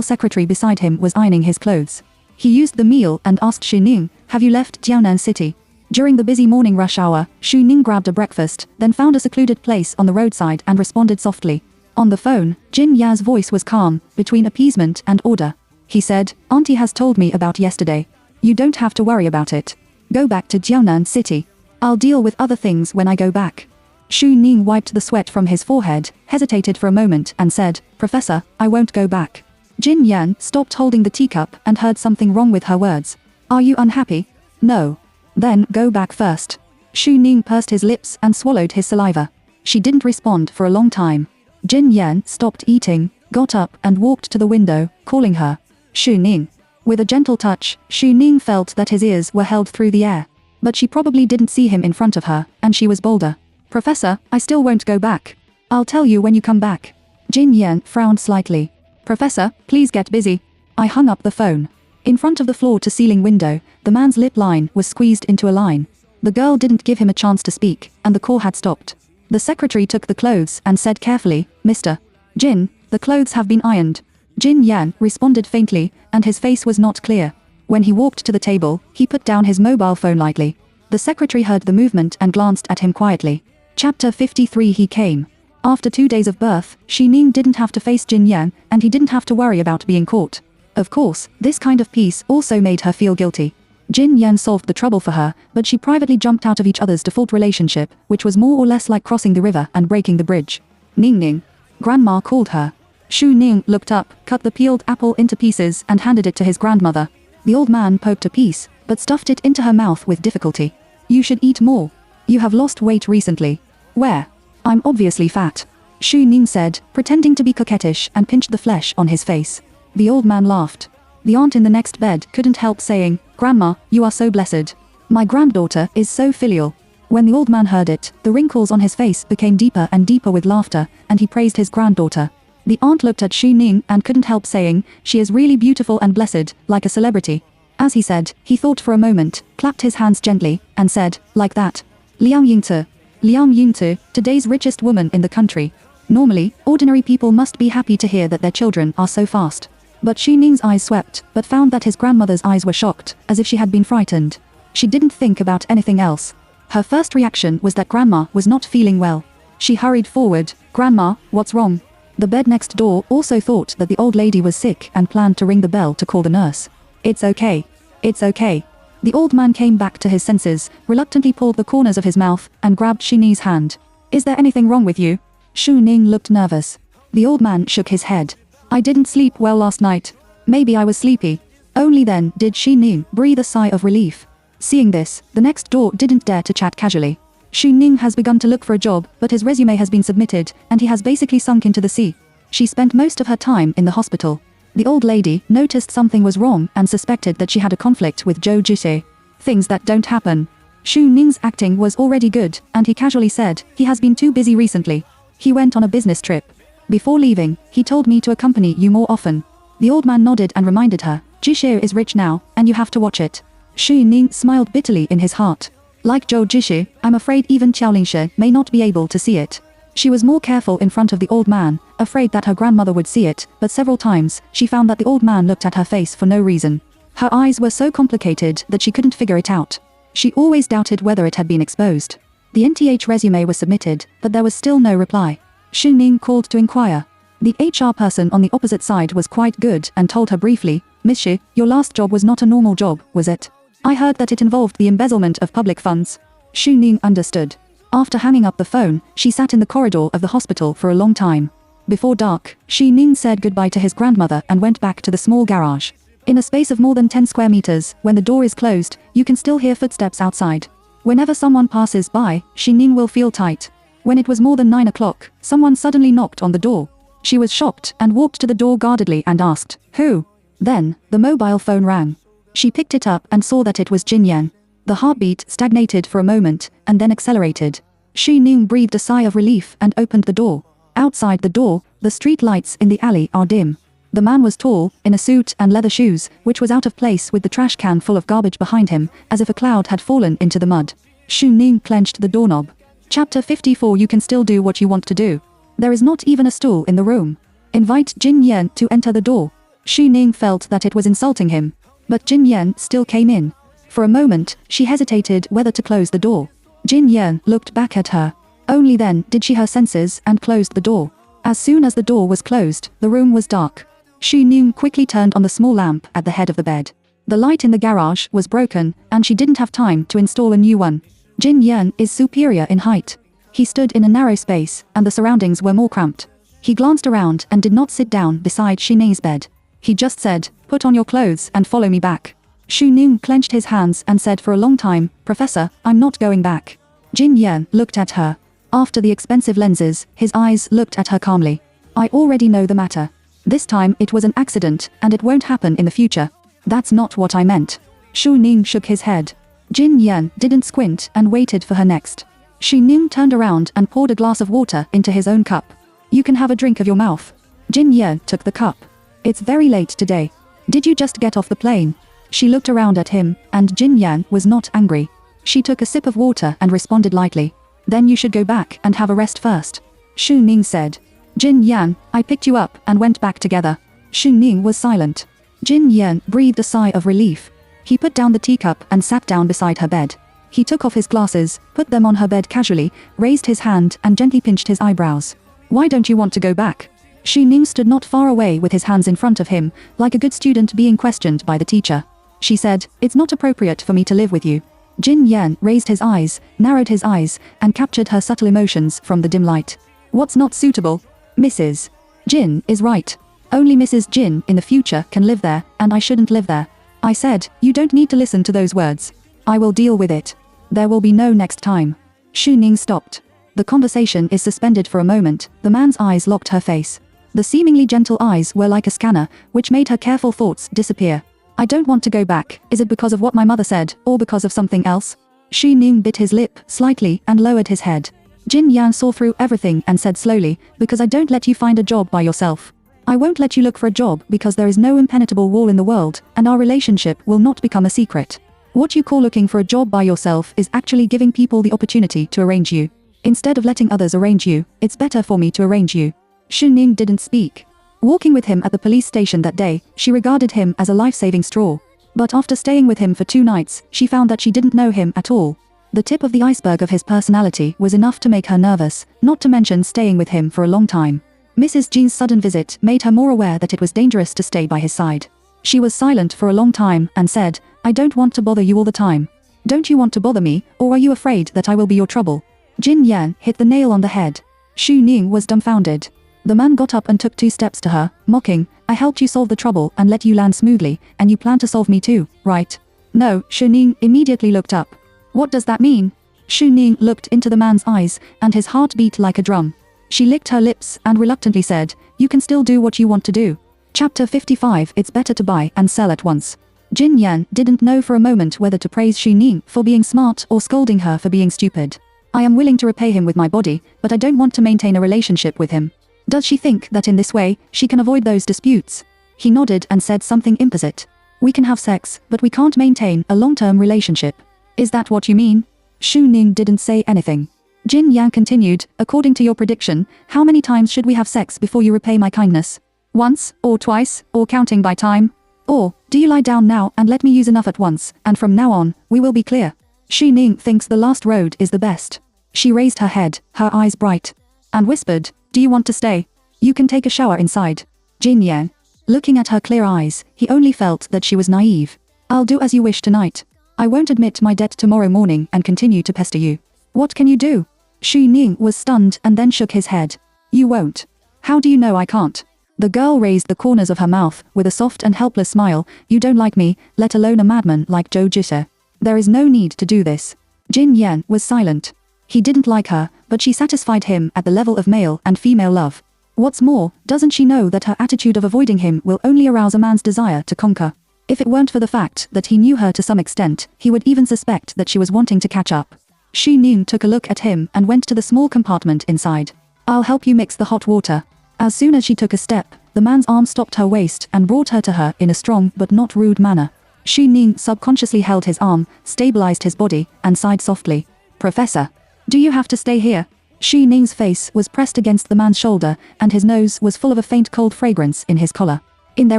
secretary beside him was ironing his clothes. He used the meal and asked Xu Ning, have you left Jiaonan City? During the busy morning rush hour, Xu Ning grabbed a breakfast, then found a secluded place on the roadside and responded softly. On the phone, Jin Ya's voice was calm, between appeasement and order. He said, Auntie has told me about yesterday. You don't have to worry about it. Go back to Jiaonan City. I'll deal with other things when I go back. Xu Ning wiped the sweat from his forehead, hesitated for a moment and said, Professor, I won't go back. Jin Yan stopped holding the teacup and heard something wrong with her words. Are you unhappy? No. Then go back first. Xu Ning pursed his lips and swallowed his saliva. She didn't respond for a long time. Jin Yan stopped eating, got up and walked to the window, calling her. Xu Ning. With a gentle touch, Xu Ning felt that his ears were held through the air. But she probably didn't see him in front of her, and she was bolder. Professor, I still won't go back. I'll tell you when you come back. Jin Yan frowned slightly. Professor, please get busy. I hung up the phone. In front of the floor-to-ceiling window, the man's lip line was squeezed into a line. The girl didn't give him a chance to speak, and the call had stopped. The secretary took the clothes and said carefully, Mr. Jin, the clothes have been ironed. Jin Yan responded faintly, and his face was not clear. When he walked to the table, he put down his mobile phone lightly. The secretary heard the movement and glanced at him quietly. Chapter 53 He came. After 2 days of birth, Xu Ning didn't have to face Jin Yan, and he didn't have to worry about being caught. Of course, this kind of peace also made her feel guilty. Jin Yan solved the trouble for her, but she privately jumped out of each other's default relationship, which was more or less like crossing the river and breaking the bridge. Ning Ning. Grandma called her. Shu Ning looked up, cut the peeled apple into pieces and handed it to his grandmother. The old man poked a piece, but stuffed it into her mouth with difficulty. You should eat more. You have lost weight recently. Where? I'm obviously fat. Shu Ning said, pretending to be coquettish, and pinched the flesh on his face. The old man laughed. The aunt in the next bed couldn't help saying, Grandma, you are so blessed. My granddaughter is so filial. When the old man heard it, the wrinkles on his face became deeper and deeper with laughter, and he praised his granddaughter. The aunt looked at Shu Ning and couldn't help saying, she is really beautiful and blessed, like a celebrity. As he said, he thought for a moment, clapped his hands gently, and said, like that. Liang Yingzi, today's richest woman in the country. Normally, ordinary people must be happy to hear that their children are so fast. But Shu Ning's eyes swept, but found that his grandmother's eyes were shocked, as if she had been frightened. She didn't think about anything else. Her first reaction was that Grandma was not feeling well. She hurried forward. Grandma, what's wrong? The bed next door also thought that the old lady was sick and planned to ring the bell to call the nurse. It's okay. It's okay. The old man came back to his senses, reluctantly pulled the corners of his mouth, and grabbed Shu Ning's hand. Is there anything wrong with you? Shu Ning looked nervous. The old man shook his head. I didn't sleep well last night. Maybe I was sleepy. Only then did Shu Ning breathe a sigh of relief. Seeing this, the next door didn't dare to chat casually. Shu Ning has begun to look for a job, but his resume has been submitted, and he has basically sunk into the sea. She spent most of her time in the hospital. The old lady noticed something was wrong and suspected that she had a conflict with Zhou Jixie. Things that don't happen. Shu Ning's acting was already good, and he casually said, he has been too busy recently. He went on a business trip. Before leaving, he told me to accompany you more often. The old man nodded and reminded her, Jixie is rich now, and you have to watch it. Shu Ning smiled bitterly in his heart. Like Zhou Jixie, I'm afraid even Qiaolingshi may not be able to see it. She was more careful in front of the old man, afraid that her grandmother would see it, but several times, she found that the old man looked at her face for no reason. Her eyes were so complicated that she couldn't figure it out. She always doubted whether it had been exposed. The NTH resume was submitted, but there was still no reply. Shu Ning called to inquire. The HR person on the opposite side was quite good and told her briefly, Miss Shi, your last job was not a normal job, was it? I heard that it involved the embezzlement of public funds. Shu Ning understood. After hanging up the phone, she sat in the corridor of the hospital for a long time. Before dark, Shu Ning said goodbye to his grandmother and went back to the small garage. In a space of more than 10 square meters, when the door is closed, you can still hear footsteps outside. Whenever someone passes by, Shu Ning will feel tight. When it was more than 9 o'clock, someone suddenly knocked on the door. She was shocked and walked to the door guardedly and asked, who? Then, the mobile phone rang. She picked it up and saw that it was Jin Yan. The heartbeat stagnated for a moment, and then accelerated. Shu Ning breathed a sigh of relief and opened the door. Outside the door, the street lights in the alley are dim. The man was tall, in a suit and leather shoes, which was out of place with the trash can full of garbage behind him, as if a cloud had fallen into the mud. Shu Ning clenched the doorknob. Chapter 54. You can still do what you want to do. There is not even a stool in the room. Invite Jin Yan to enter the door. Shu Ning felt that it was insulting him. But Jin Yan still came in. For a moment, she hesitated whether to close the door. Jin Yan looked back at her. Only then did she her senses and closed the door. As soon as the door was closed, the room was dark. Shu Ning quickly turned on the small lamp at the head of the bed. The light in the garage was broken, and she didn't have time to install a new one. Jin Yan is superior in height. He stood in a narrow space, and the surroundings were more cramped. He glanced around and did not sit down beside Shu Ning's bed. He just said, put on your clothes and follow me back. Shu Ning clenched his hands and said for a long time, Professor, I'm not going back. Jin Yan looked at her. After the expensive lenses, his eyes looked at her calmly. I already know the matter. This time it was an accident, and it won't happen in the future. That's not what I meant. Shu Ning shook his head. Jin Yan didn't squint and waited for her next. Shu Ning turned around and poured a glass of water into his own cup. You can have a drink of your mouth. Jin Yan took the cup. It's very late today. Did you just get off the plane? She looked around at him, and Jin Yan was not angry. She took a sip of water and responded lightly. Then you should go back and have a rest first. Shu Ning said. Jin Yan, I picked you up and went back together. Shu Ning was silent. Jin Yan breathed a sigh of relief. He put down the teacup and sat down beside her bed. He took off his glasses, put them on her bed casually, raised his hand and gently pinched his eyebrows. Why don't you want to go back? Shu Ning stood not far away with his hands in front of him, like a good student being questioned by the teacher. She said, it's not appropriate for me to live with you. Jin Yan raised his eyes, narrowed his eyes, and captured her subtle emotions from the dim light. What's not suitable? Mrs. Jin is right. Only Mrs. Jin in the future can live there, and I shouldn't live there. I said, you don't need to listen to those words. I will deal with it. There will be no next time. Xu Ning stopped. The conversation is suspended for a moment. The man's eyes locked her face. The seemingly gentle eyes were like a scanner, which made her careful thoughts disappear. I don't want to go back. Is it because of what my mother said, or because of something else? Xu Ning bit his lip slightly and lowered his head. Jin Yan saw through everything and said slowly, because I don't let you find a job by yourself. I won't let you look for a job because there is no impenetrable wall in the world, and our relationship will not become a secret. What you call looking for a job by yourself is actually giving people the opportunity to arrange you. Instead of letting others arrange you, it's better for me to arrange you. Xu Ning didn't speak. Walking with him at the police station that day, she regarded him as a life-saving straw. But after staying with him for 2 nights, she found that she didn't know him at all. The tip of the iceberg of his personality was enough to make her nervous, not to mention staying with him for a long time. Mrs. Jin's sudden visit made her more aware that it was dangerous to stay by his side. She was silent for a long time and said, I don't want to bother you all the time. Don't you want to bother me, or are you afraid that I will be your trouble? Jin Yan hit the nail on the head. Xu Ning was dumbfounded. The man got up and took 2 steps to her, mocking, I helped you solve the trouble and let you land smoothly, and you plan to solve me too, right? No, Xu Ning immediately looked up. What does that mean? Xu Ning looked into the man's eyes, and his heart beat like a drum. She licked her lips and reluctantly said, you can still do what you want to do. Chapter 55. It's better to buy and sell at once. Jin Yan didn't know for a moment whether to praise Xu Ning for being smart or scolding her for being stupid. I am willing to repay him with my body, but I don't want to maintain a relationship with him. Does she think that in this way, she can avoid those disputes? He nodded and said something implicit. We can have sex, but we can't maintain a long-term relationship. Is that what you mean? Xu Ning didn't say anything. Jin Yang continued, according to your prediction, how many times should we have sex before you repay my kindness? Once, or twice, or counting by time? Or, do you lie down now and let me use enough at once, and from now on, we will be clear? Xu Ning thinks the last road is the best. She raised her head, her eyes bright, and whispered, do you want to stay? You can take a shower inside. Jin Yang. Looking at her clear eyes, he only felt that she was naive. I'll do as you wish tonight. I won't admit my debt tomorrow morning and continue to pester you. What can you do? Xu Ning was stunned and then shook his head. You won't. How do you know I can't? The girl raised the corners of her mouth with a soft and helpless smile. You don't like me, let alone a madman like Zhou Jise. There is no need to do this. Jin Yan was silent. He didn't like her, but she satisfied him at the level of male and female love. What's more, doesn't she know that her attitude of avoiding him will only arouse a man's desire to conquer? If it weren't for the fact that he knew her to some extent, he would even suspect that she was wanting to catch up. Xu Ning took a look at him and went to the small compartment inside. I'll help you mix the hot water. As soon as she took a step, the man's arm stopped her waist and brought her to her in a strong but not rude manner. Xu Ning subconsciously held his arm, stabilized his body, and sighed softly. Professor, do you have to stay here? Xu Ning's face was pressed against the man's shoulder, and his nose was full of a faint cold fragrance in his collar. In their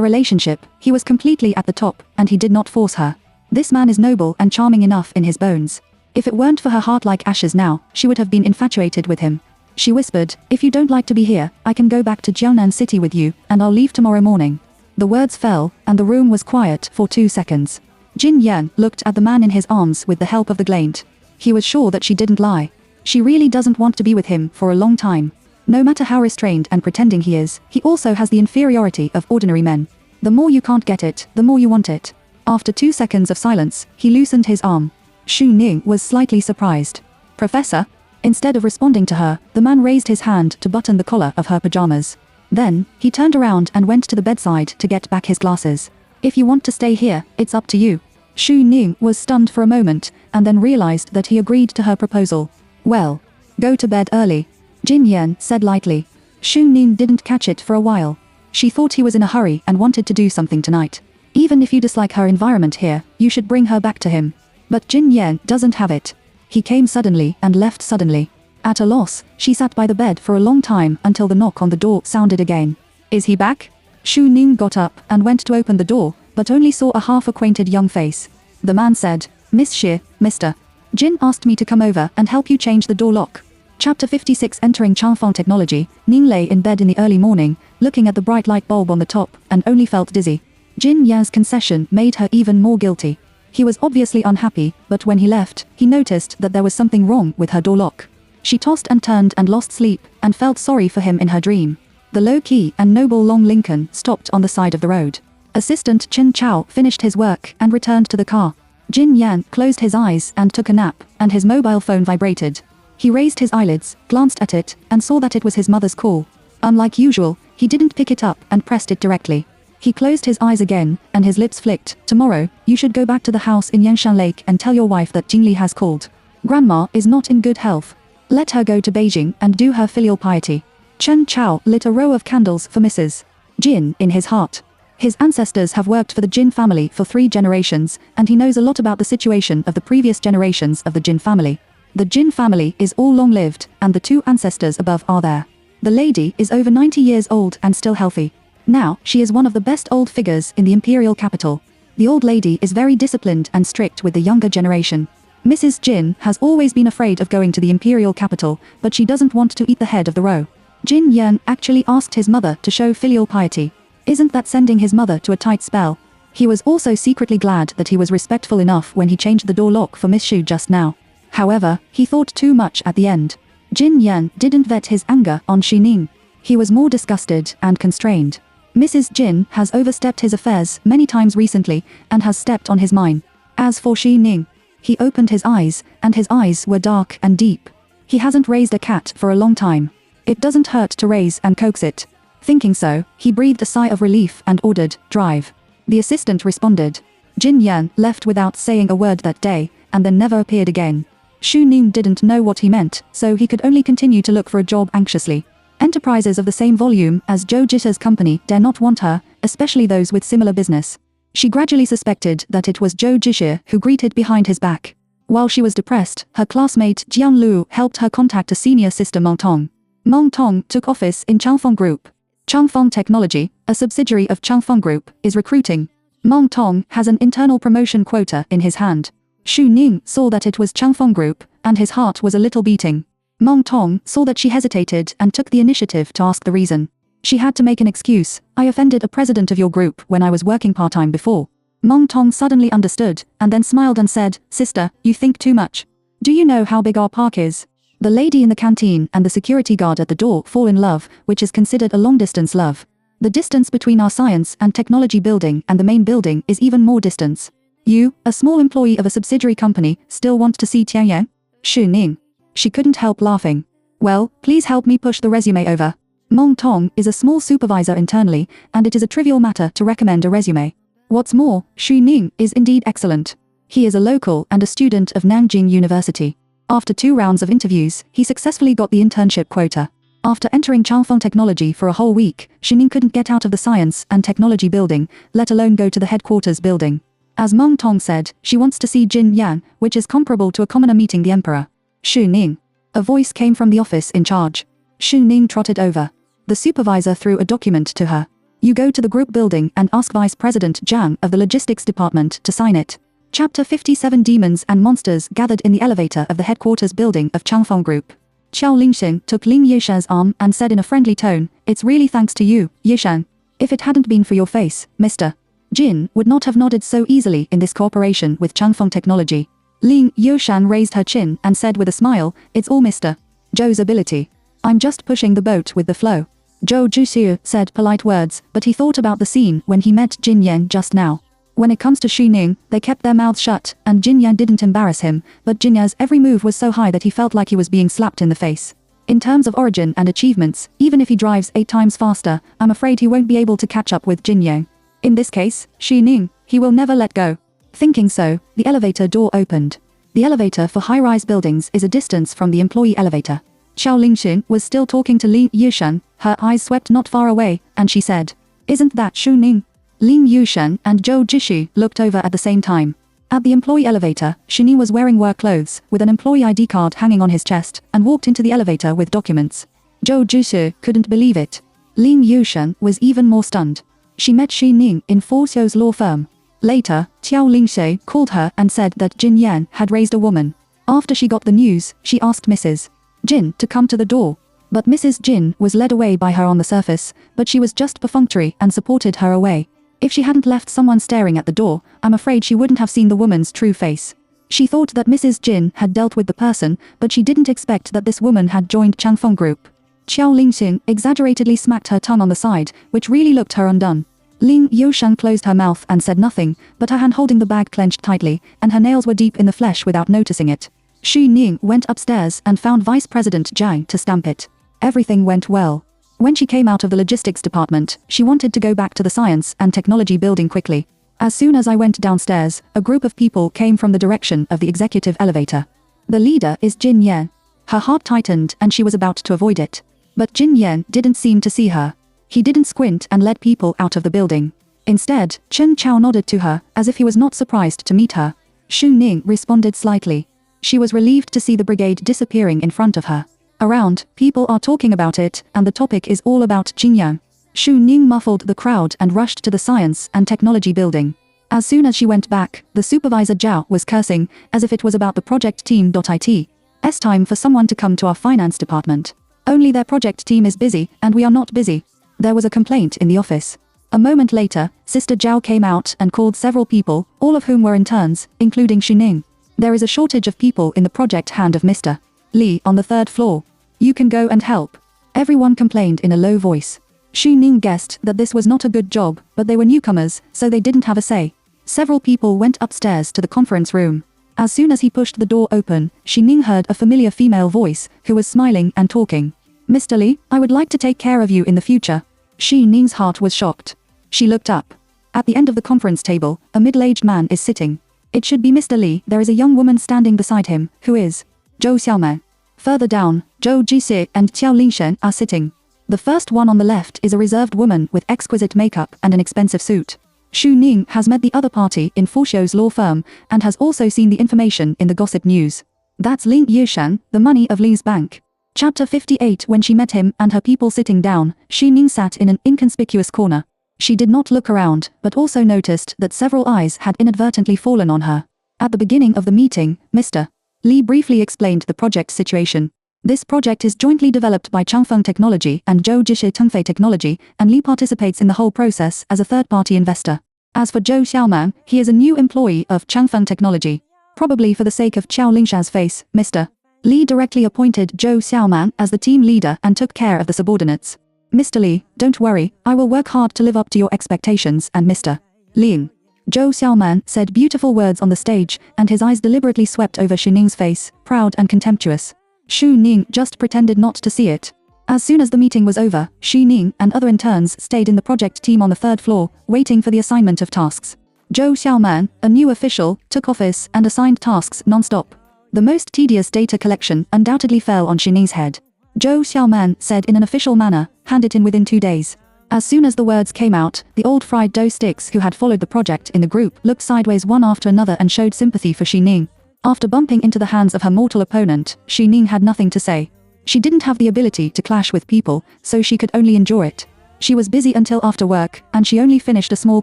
relationship, he was completely at the top, and he did not force her. This man is noble and charming enough in his bones. If it weren't for her heart like ashes now, she would have been infatuated with him. She whispered, if you don't like to be here, I can go back to Jiangnan City with you, and I'll leave tomorrow morning. The words fell, and the room was quiet for 2 seconds. Jin Yan looked at the man in his arms with the help of the glint. He was sure that she didn't lie. She really doesn't want to be with him for a long time. No matter how restrained and pretending he is, he also has the inferiority of ordinary men. The more you can't get it, the more you want it. After 2 seconds of silence, he loosened his arm. Xu Ning was slightly surprised. Professor? Instead of responding to her, the man raised his hand to button the collar of her pajamas. Then, he turned around and went to the bedside to get back his glasses. If you want to stay here, it's up to you. Xu Ning was stunned for a moment, and then realized that he agreed to her proposal. Well, go to bed early, Jin Yan said lightly. Xu Ning didn't catch it for a while. She thought he was in a hurry and wanted to do something tonight. Even if you dislike her environment here, you should bring her back to him. But Jin Yan doesn't have it. He came suddenly and left suddenly. At a loss, she sat by the bed for a long time until the knock on the door sounded again. Is he back? Xu Ning got up and went to open the door, but only saw a half-acquainted young face. The man said, Miss Xie, Mr. Jin asked me to come over and help you change the door lock. Chapter 56. Entering Changfeng Technology. Ning lay in bed in the early morning, looking at the bright light bulb on the top, and only felt dizzy. Jin Yan's concession made her even more guilty. He was obviously unhappy, but when he left, he noticed that there was something wrong with her door lock. She tossed and turned and lost sleep, and felt sorry for him in her dream. The low-key and noble long Lincoln stopped on the side of the road. Assistant Chen Chao finished his work and returned to the car. Jin Yan closed his eyes and took a nap, and his mobile phone vibrated. He raised his eyelids, glanced at it, and saw that it was his mother's call. Unlike usual, he didn't pick it up and pressed it directly. He closed his eyes again, and his lips flicked. Tomorrow, you should go back to the house in Yanshan Lake and tell your wife that Jingli has called. Grandma is not in good health. Let her go to Beijing and do her filial piety. Chen Chao lit a row of candles for Mrs. Jin in his heart. His ancestors have worked for the Jin family for 3 generations, and he knows a lot about the situation of the previous generations of the Jin family. The Jin family is all long-lived, and the 2 ancestors above are there. The lady is over 90 years old and still healthy. Now, she is one of the best old figures in the imperial capital. The old lady is very disciplined and strict with the younger generation. Mrs. Jin has always been afraid of going to the imperial capital, but she doesn't want to eat the head of the row. Jin Yan actually asked his mother to show filial piety. Isn't that sending his mother to a tight spell? He was also secretly glad that he was respectful enough when he changed the door lock for Miss Shu just now. However, he thought too much at the end. Jin Yan didn't vet his anger on Xu Ning. He was more disgusted and constrained. Mrs. Jin has overstepped his affairs many times recently and has stepped on his mine. As for Xu Ning, he opened his eyes, and his eyes were dark and deep. He hasn't raised a cat for a long time. It doesn't hurt to raise and coax it. Thinking so, he breathed a sigh of relief and ordered, "Drive." The assistant responded. Jin Yan left without saying a word that day, and then never appeared again. Xu Ning didn't know what he meant, so he could only continue to look for a job anxiously. Enterprises of the same volume as Zhou Jisha's company dare not want her, especially those with similar business. She gradually suspected that it was Zhou Jisha who greeted behind his back. While she was depressed, her classmate Jiang Lu helped her contact a senior sister Meng Tong. Meng Tong took office in Changfeng Group. Changfeng Technology, a subsidiary of Changfeng Group, is recruiting. Meng Tong has an internal promotion quota in his hand. Xu Ning saw that it was Changfeng Group, and his heart was a little beating. Meng Tong saw that she hesitated and took the initiative to ask the reason. She had to make an excuse. "I offended a president of your group when I was working part-time before." Meng Tong suddenly understood, and then smiled and said, "Sister, you think too much. Do you know how big our park is?" The lady in the canteen and the security guard at the door fall in love, which is considered a long-distance love. The distance between our science and technology building and the main building is even more distance. You, a small employee of a subsidiary company, still want to see Tianyang? Xu Ning. She couldn't help laughing. "Well, please help me push the resume over." Meng Tong is a small supervisor internally, and it is a trivial matter to recommend a resume. What's more, Xu Ning is indeed excellent. He is a local and a student of Nanjing University. After 2 rounds of interviews, he successfully got the internship quota. After entering Changfeng Technology for a whole week, Xu Ning couldn't get out of the science and technology building, let alone go to the headquarters building. As Meng Tong said, she wants to see Jin Yan, which is comparable to a commoner meeting the emperor. "Xu Ning." A voice came from the office in charge. Xu Ning trotted over. The supervisor threw a document to her. "You go to the group building and ask Vice President Zhang of the logistics department to sign it." Chapter 57 Demons and monsters gathered in the elevator of the headquarters building of Changfeng Group. Qiao Lingxing took Ling Yishan's arm and said in a friendly tone, "It's really thanks to you, Yishan. If it hadn't been for your face, Mr. Jin would not have nodded so easily in this cooperation with Changfeng Technology." Ling Yishan raised her chin and said with a smile, "It's all Mr. Zhou's ability. I'm just pushing the boat with the flow." Zhou Juxiu said polite words, but he thought about the scene when he met Jin Yan just now. When it comes to Xu Ning, they kept their mouths shut, and Jin Yan didn't embarrass him, but Jin Yan's every move was so high that he felt like he was being slapped in the face. In terms of origin and achievements, even if he drives 8 times faster, I'm afraid he won't be able to catch up with Jin Yang. In this case, Xu Ning, he will never let go. Thinking so, the elevator door opened. The elevator for high-rise buildings is a distance from the employee elevator. Qiao Lingxin was still talking to Ling Yushan, her eyes swept not far away, and she said, "Isn't that Xu Ning?" Ling Yushan and Zhou Jishu looked over at the same time. At the employee elevator, Xu Ning was wearing work clothes, with an employee ID card hanging on his chest, and walked into the elevator with documents. Zhou Jishu couldn't believe it. Ling Yushan was even more stunned. She met Xu Ning in Forsio's law firm. Later, Qiao Lingxi called her and said that Jin Yan had raised a woman. After she got the news, she asked Mrs. Jin to come to the door. But Mrs. Jin was led away by her on the surface, but she was just perfunctory and supported her away. If she hadn't left someone staring at the door, I'm afraid she wouldn't have seen the woman's true face. She thought that Mrs. Jin had dealt with the person, but she didn't expect that this woman had joined Changfeng Group. Qiao Lingxing exaggeratedly smacked her tongue on the side, which really looked her undone. Ling Yoshan closed her mouth and said nothing, but her hand holding the bag clenched tightly, and her nails were deep in the flesh without noticing it. Xu Ning went upstairs and found Vice President Zhang to stamp it. Everything went well. When she came out of the logistics department, she wanted to go back to the science and technology building quickly. As soon as I went downstairs, a group of people came from the direction of the executive elevator. The leader is Jin Yan. Her heart tightened and she was about to avoid it. But Jin Yan didn't seem to see her. He didn't squint and led people out of the building. Instead, Chen Chao nodded to her, as if he was not surprised to meet her. Xu Ning responded slightly. She was relieved to see the brigade disappearing in front of her. Around, people are talking about it, and the topic is all about Jingyang. Xu Ning muffled the crowd and rushed to the science and technology building. As soon as she went back, the supervisor Zhao was cursing, as if it was about the project team.it. It's time for someone to come to our finance department. Only their project team is busy, and we are not busy. There was a complaint in the office. A moment later, Sister Zhao came out and called several people, all of whom were interns, including Xu Ning. There is a shortage of people in the project hand of Mr. Li on the 3rd floor. You can go and help. Everyone complained in a low voice. Xu Ning guessed that this was not a good job, but they were newcomers, so they didn't have a say. Several people went upstairs to the conference room. As soon as he pushed the door open, Xu Ning heard a familiar female voice, who was smiling and talking. Mr. Li, I would like to take care of you in the future. Xu Ning's heart was shocked. She looked up. At the end of the conference table, a middle-aged man is sitting. It should be Mr. Li. There is a young woman standing beside him, who is Zhou Xiaoman. Further down, Zhou Jixi and Qiao Lingshen are sitting. The first one on the left is a reserved woman with exquisite makeup and an expensive suit. Xu Ning has met the other party in Fuxiu's law firm, and has also seen the information in the gossip news. That's Ling Yushan, the money of Li's bank. Chapter 58. When she met him and her people sitting down, Xu Ning sat in an inconspicuous corner. She did not look around, but also noticed that several eyes had inadvertently fallen on her. At the beginning of the meeting, Mr. Li briefly explained the project situation. This project is jointly developed by Changfeng Technology and Zhou Jixi Tengfei Technology, and Li participates in the whole process as a third-party investor. As for Zhou Xiaoman, he is a new employee of Changfeng Technology. Probably for the sake of Qiao Lingsha's face, Mr. Li directly appointed Zhou Xiaoman as the team leader and took care of the subordinates. Mr. Li, don't worry, I will work hard to live up to your expectations, and Mr. Ling. Zhou Xiaoman said beautiful words on the stage, and his eyes deliberately swept over Xu Ning's face, proud and contemptuous. Xu Ning just pretended not to see it. As soon as the meeting was over, Xu Ning and other interns stayed in the project team on the 3rd floor, waiting for the assignment of tasks. Zhou Xiaoman, a new official, took office and assigned tasks non-stop. The most tedious data collection undoubtedly fell on Xu Ning's head. Zhou Xiaoman said in an official manner, hand it in within 2 days. As soon as the words came out, the old fried dough sticks who had followed the project in the group looked sideways one after another and showed sympathy for Xu Ning. After bumping into the hands of her mortal opponent, Xu Ning had nothing to say. She didn't have the ability to clash with people, so she could only endure it. She was busy until after work, and she only finished a small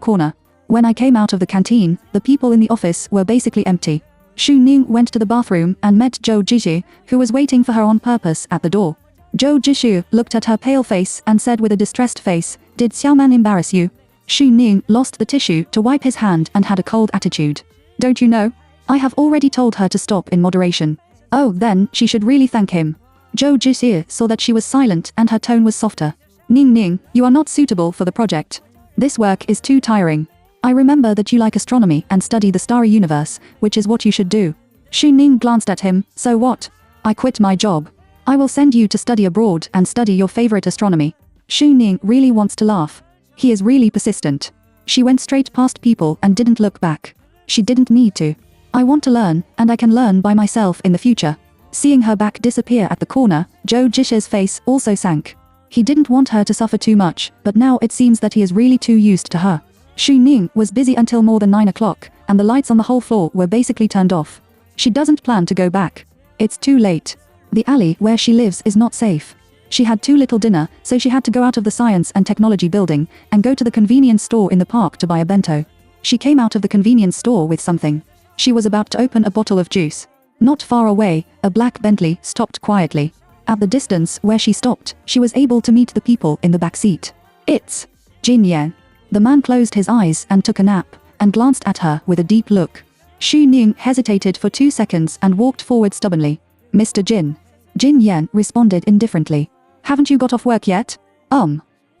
corner. When I came out of the canteen, the people in the office were basically empty. Xu Ning went to the bathroom and met Zhou Jixi, who was waiting for her on purpose at the door. Zhou Jixi looked at her pale face and said with a distressed face, "Did Xiaoman embarrass you?" Xu Ning lost the tissue to wipe his hand and had a cold attitude. "Don't you know? I have already told her to stop in moderation." "Oh, then, she should really thank him." Zhou Jixi saw that she was silent and her tone was softer. "Ning Ning, you are not suitable for the project. This work is too tiring. I remember that you like astronomy and study the starry universe, which is what you should do." Xu Ning glanced at him. "So what? I quit my job. I will send you to study abroad and study your favorite astronomy." Xu Ning really wants to laugh. He is really persistent. She went straight past people and didn't look back. She didn't need to. "I want to learn, and I can learn by myself in the future." Seeing her back disappear at the corner, Zhou Jix's face also sank. He didn't want her to suffer too much, but now it seems that he is really too used to her. Xu Ning was busy until more than 9 o'clock, and the lights on the whole floor were basically turned off. She doesn't plan to go back. It's too late. The alley where she lives is not safe. She had too little dinner, so she had to go out of the science and technology building, and go to the convenience store in the park to buy a bento. She came out of the convenience store with something. She was about to open a bottle of juice. Not far away, a black Bentley stopped quietly. At the distance where she stopped, she was able to meet the people in the back seat. "It's Jin Yan." The man closed his eyes and took a nap, and glanced at her with a deep look. Xu Ning hesitated for 2 seconds and walked forward stubbornly. "Mr. Jin." Jin Yan responded indifferently. Haven't you got off work yet?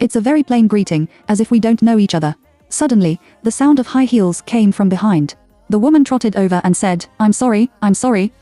It's a very plain greeting, as if we don't know each other. Suddenly, the sound of high heels came from behind. The woman trotted over and said, I'm sorry,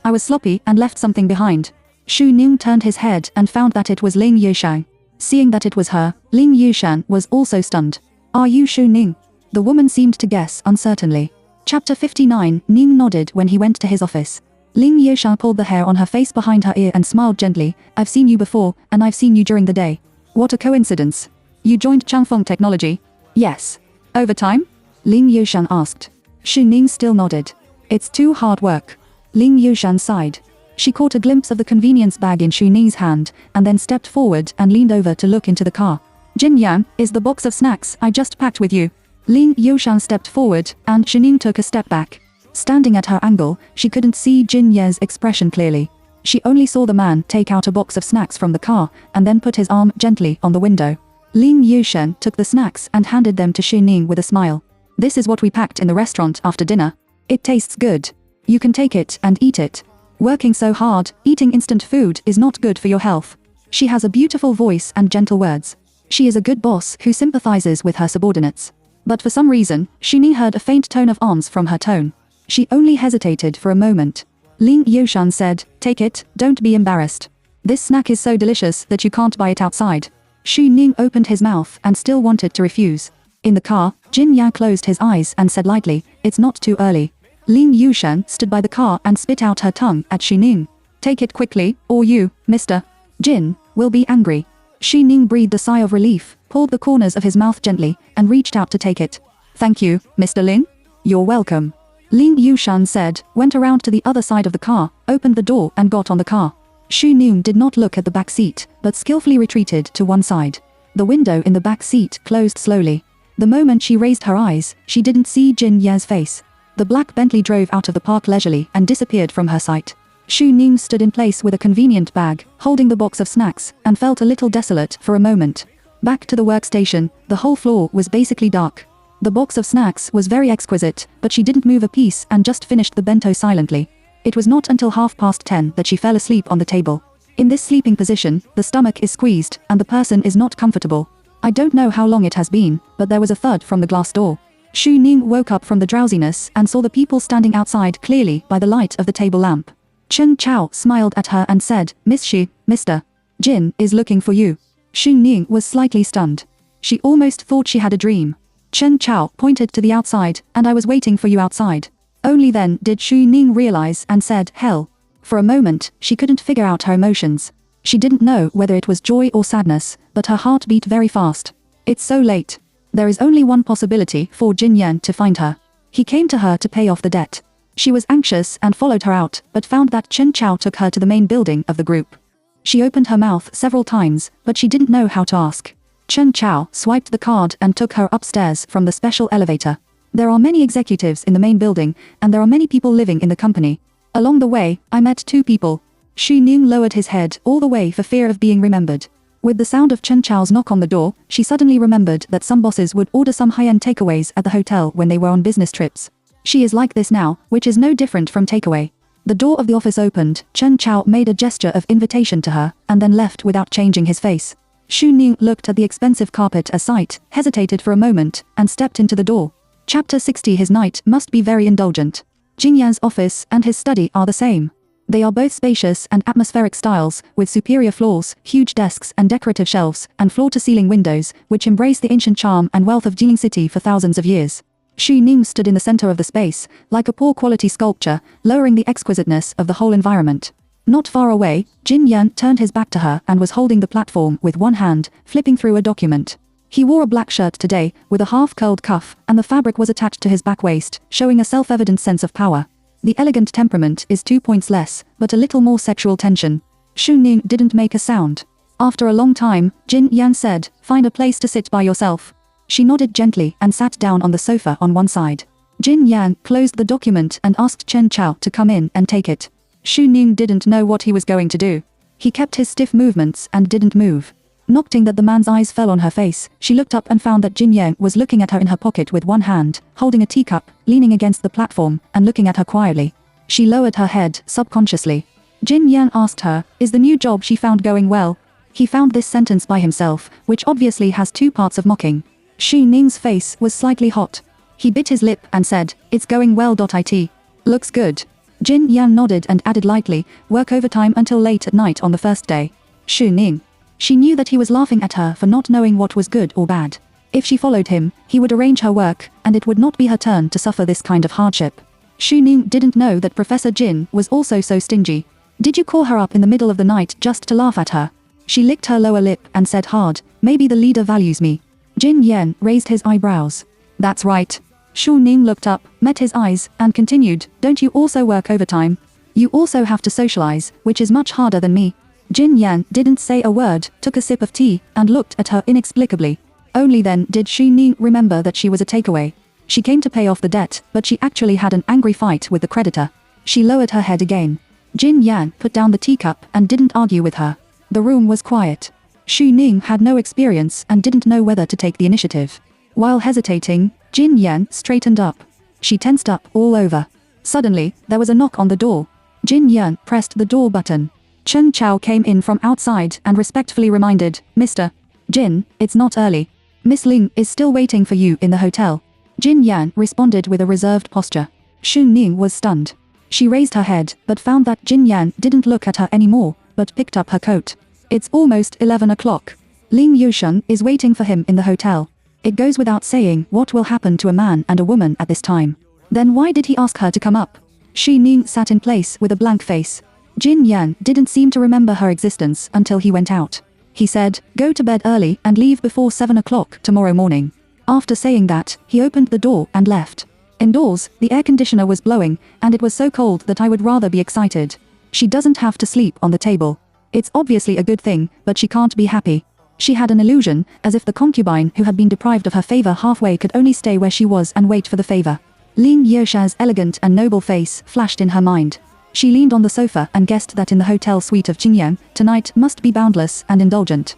I was sloppy and left something behind. Shu Ning turned his head and found that it was Ling Yushan. Seeing that it was her, Ling Yushan was also stunned. Are you Shu Ning? The woman seemed to guess uncertainly. Chapter 59. Ning nodded when he went to his office. Ling Yushan pulled the hair on her face behind her ear and smiled gently. I've seen you before, and I've seen you during the day. What a coincidence. You joined Changfeng Technology? Yes. Overtime? Ling Yushan asked. Shu Ning still nodded. It's too hard work. Ling Yushan sighed. She caught a glimpse of the convenience bag in Shu Ning's hand, and then stepped forward and leaned over to look into the car. Jin Yang, is the box of snacks I just packed with you? Ling Yushan stepped forward, and Shu Ning took a step back. Standing at her angle, she couldn't see Jin Yan's expression clearly. She only saw the man take out a box of snacks from the car, and then put his arm gently on the window. Ling Yushan took the snacks and handed them to Shu Ning with a smile. This is what we packed in the restaurant after dinner. It tastes good. You can take it and eat it. Working so hard, eating instant food is not good for your health. She has a beautiful voice and gentle words. She is a good boss who sympathizes with her subordinates. But for some reason, Shu Ning heard a faint tone of arms from her tone. She only hesitated for a moment. Ling Yushan said, take it, don't be embarrassed. This snack is so delicious that you can't buy it outside. Shu Ning opened his mouth and still wanted to refuse. In the car, Jin Yang closed his eyes and said lightly, it's not too early. Ling Yushan stood by the car and spit out her tongue at Shu Ning. Take it quickly, or you, Mr. Jin, will be angry. Shu Ning breathed a sigh of relief, pulled the corners of his mouth gently, and reached out to take it. Thank you, Mr. Ling. You're welcome. Ling Yushan said, went around to the other side of the car, opened the door and got on the car. Shu Ning did not look at the back seat, but skillfully retreated to one side. The window in the back seat closed slowly. The moment she raised her eyes, she didn't see Jin Ye's face. The black Bentley drove out of the park leisurely and disappeared from her sight. Shu Ning stood in place with a convenient bag, holding the box of snacks, and felt a little desolate for a moment. Back to the workstation, the whole floor was basically dark. The box of snacks was very exquisite, but she didn't move a piece and just finished the bento silently. It was not until 10:30 that she fell asleep on the table. In this sleeping position, the stomach is squeezed, and the person is not comfortable. I don't know how long it has been, but there was a thud from the glass door. Shu Ning woke up from the drowsiness and saw the people standing outside clearly by the light of the table lamp. Chen Chao smiled at her and said, Miss Shi, Mr. Jin is looking for you. Shu Ning was slightly stunned. She almost thought she had a dream. Chen Chao pointed to the outside, and I was waiting for you outside. Only then did Shu Ning realize and said, hell. For a moment, she couldn't figure out her emotions. She didn't know whether it was joy or sadness, but her heart beat very fast. It's so late. There is only one possibility for Jin Yan to find her. He came to her to pay off the debt. She was anxious and followed her out, but found that Chen Chao took her to the main building of the group. She opened her mouth several times, but she didn't know how to ask. Chen Chao swiped the card and took her upstairs from the special elevator. There are many executives in the main building, and there are many people living in the company. Along the way, I met two people. Shu Ning lowered his head all the way for fear of being remembered. With the sound of Chen Chao's knock on the door, she suddenly remembered that some bosses would order some high-end takeaways at the hotel when they were on business trips. She is like this now, which is no different from takeaway. The door of the office opened, Chen Chao made a gesture of invitation to her, and then left without changing his face. Shu Ning looked at the expensive carpet as sight, hesitated for a moment, and stepped into the door. Chapter 60. His night must be very indulgent. Jin Yan's office and his study are the same. They are both spacious and atmospheric styles, with superior floors, huge desks and decorative shelves, and floor-to-ceiling windows, which embrace the ancient charm and wealth of Jilin City for thousands of years. Shu Ning stood in the center of the space, like a poor-quality sculpture, lowering the exquisiteness of the whole environment. Not far away, Jin Yan turned his back to her and was holding the platform with one hand, flipping through a document. He wore a black shirt today, with a half-curled cuff, and the fabric was attached to his back waist, showing a self-evident sense of power. The elegant temperament is 2 points less, but a little more sexual tension. Shu Ning didn't make a sound. After a long time, Jin Yan said, find a place to sit by yourself. She nodded gently and sat down on the sofa on one side. Jin Yan closed the document and asked Chen Chao to come in and take it. Shu Ning didn't know what he was going to do. He kept his stiff movements and didn't move. Noting that the man's eyes fell on her face, she looked up and found that Jin Yan was looking at her in her pocket with one hand, holding a teacup, leaning against the platform, and looking at her quietly. She lowered her head, subconsciously. Jin Yan asked her, is the new job she found going well? He found this sentence by himself, which obviously has two parts of mocking. Xu Ning's face was slightly hot. He bit his lip and said, "It's going well. It looks good." Jin Yan nodded and added lightly, "Work overtime until late at night on the first day." Xu Ning. She knew that he was laughing at her for not knowing what was good or bad. If she followed him, he would arrange her work, and it would not be her turn to suffer this kind of hardship. Xu Ning didn't know that Professor Jin was also so stingy. "Did you call her up in the middle of the night just to laugh at her?" She licked her lower lip and said hard, "Maybe the leader values me." Jin Yan raised his eyebrows. "That's right." Xu Ning looked up, met his eyes, and continued, "Don't you also work overtime? You also have to socialize, which is much harder than me." Jin Yan didn't say a word, took a sip of tea, and looked at her inexplicably. Only then did Xu Ning remember that she was a takeaway. She came to pay off the debt, but she actually had an angry fight with the creditor. She lowered her head again. Jin Yan put down the teacup and didn't argue with her. The room was quiet. Xu Ning had no experience and didn't know whether to take the initiative. While hesitating, Jin Yan straightened up. She tensed up all over. Suddenly, there was a knock on the door. Jin Yan pressed the door button. Chen Chao came in from outside and respectfully reminded, "Mr. Jin, it's not early. Miss Ling is still waiting for you in the hotel." Jin Yan responded with a reserved posture. Xu Ning was stunned. She raised her head, but found that Jin Yan didn't look at her anymore, but picked up her coat. "It's almost 11 o'clock. Ling Yushun is waiting for him in the hotel. It goes without saying what will happen to a man and a woman at this time. Then why did he ask her to come up?" Xu Ning sat in place with a blank face. Jin Yan didn't seem to remember her existence until he went out. He said, "Go to bed early and leave before 7 o'clock tomorrow morning." After saying that, he opened the door and left. Indoors, the air conditioner was blowing, and it was so cold that I would rather be excited. She doesn't have to sleep on the table. It's obviously a good thing, but she can't be happy. She had an illusion, as if the concubine who had been deprived of her favor halfway could only stay where she was and wait for the favor. Ling Yosha's elegant and noble face flashed in her mind. She leaned on the sofa and guessed that in the hotel suite of Qingyang, tonight must be boundless and indulgent.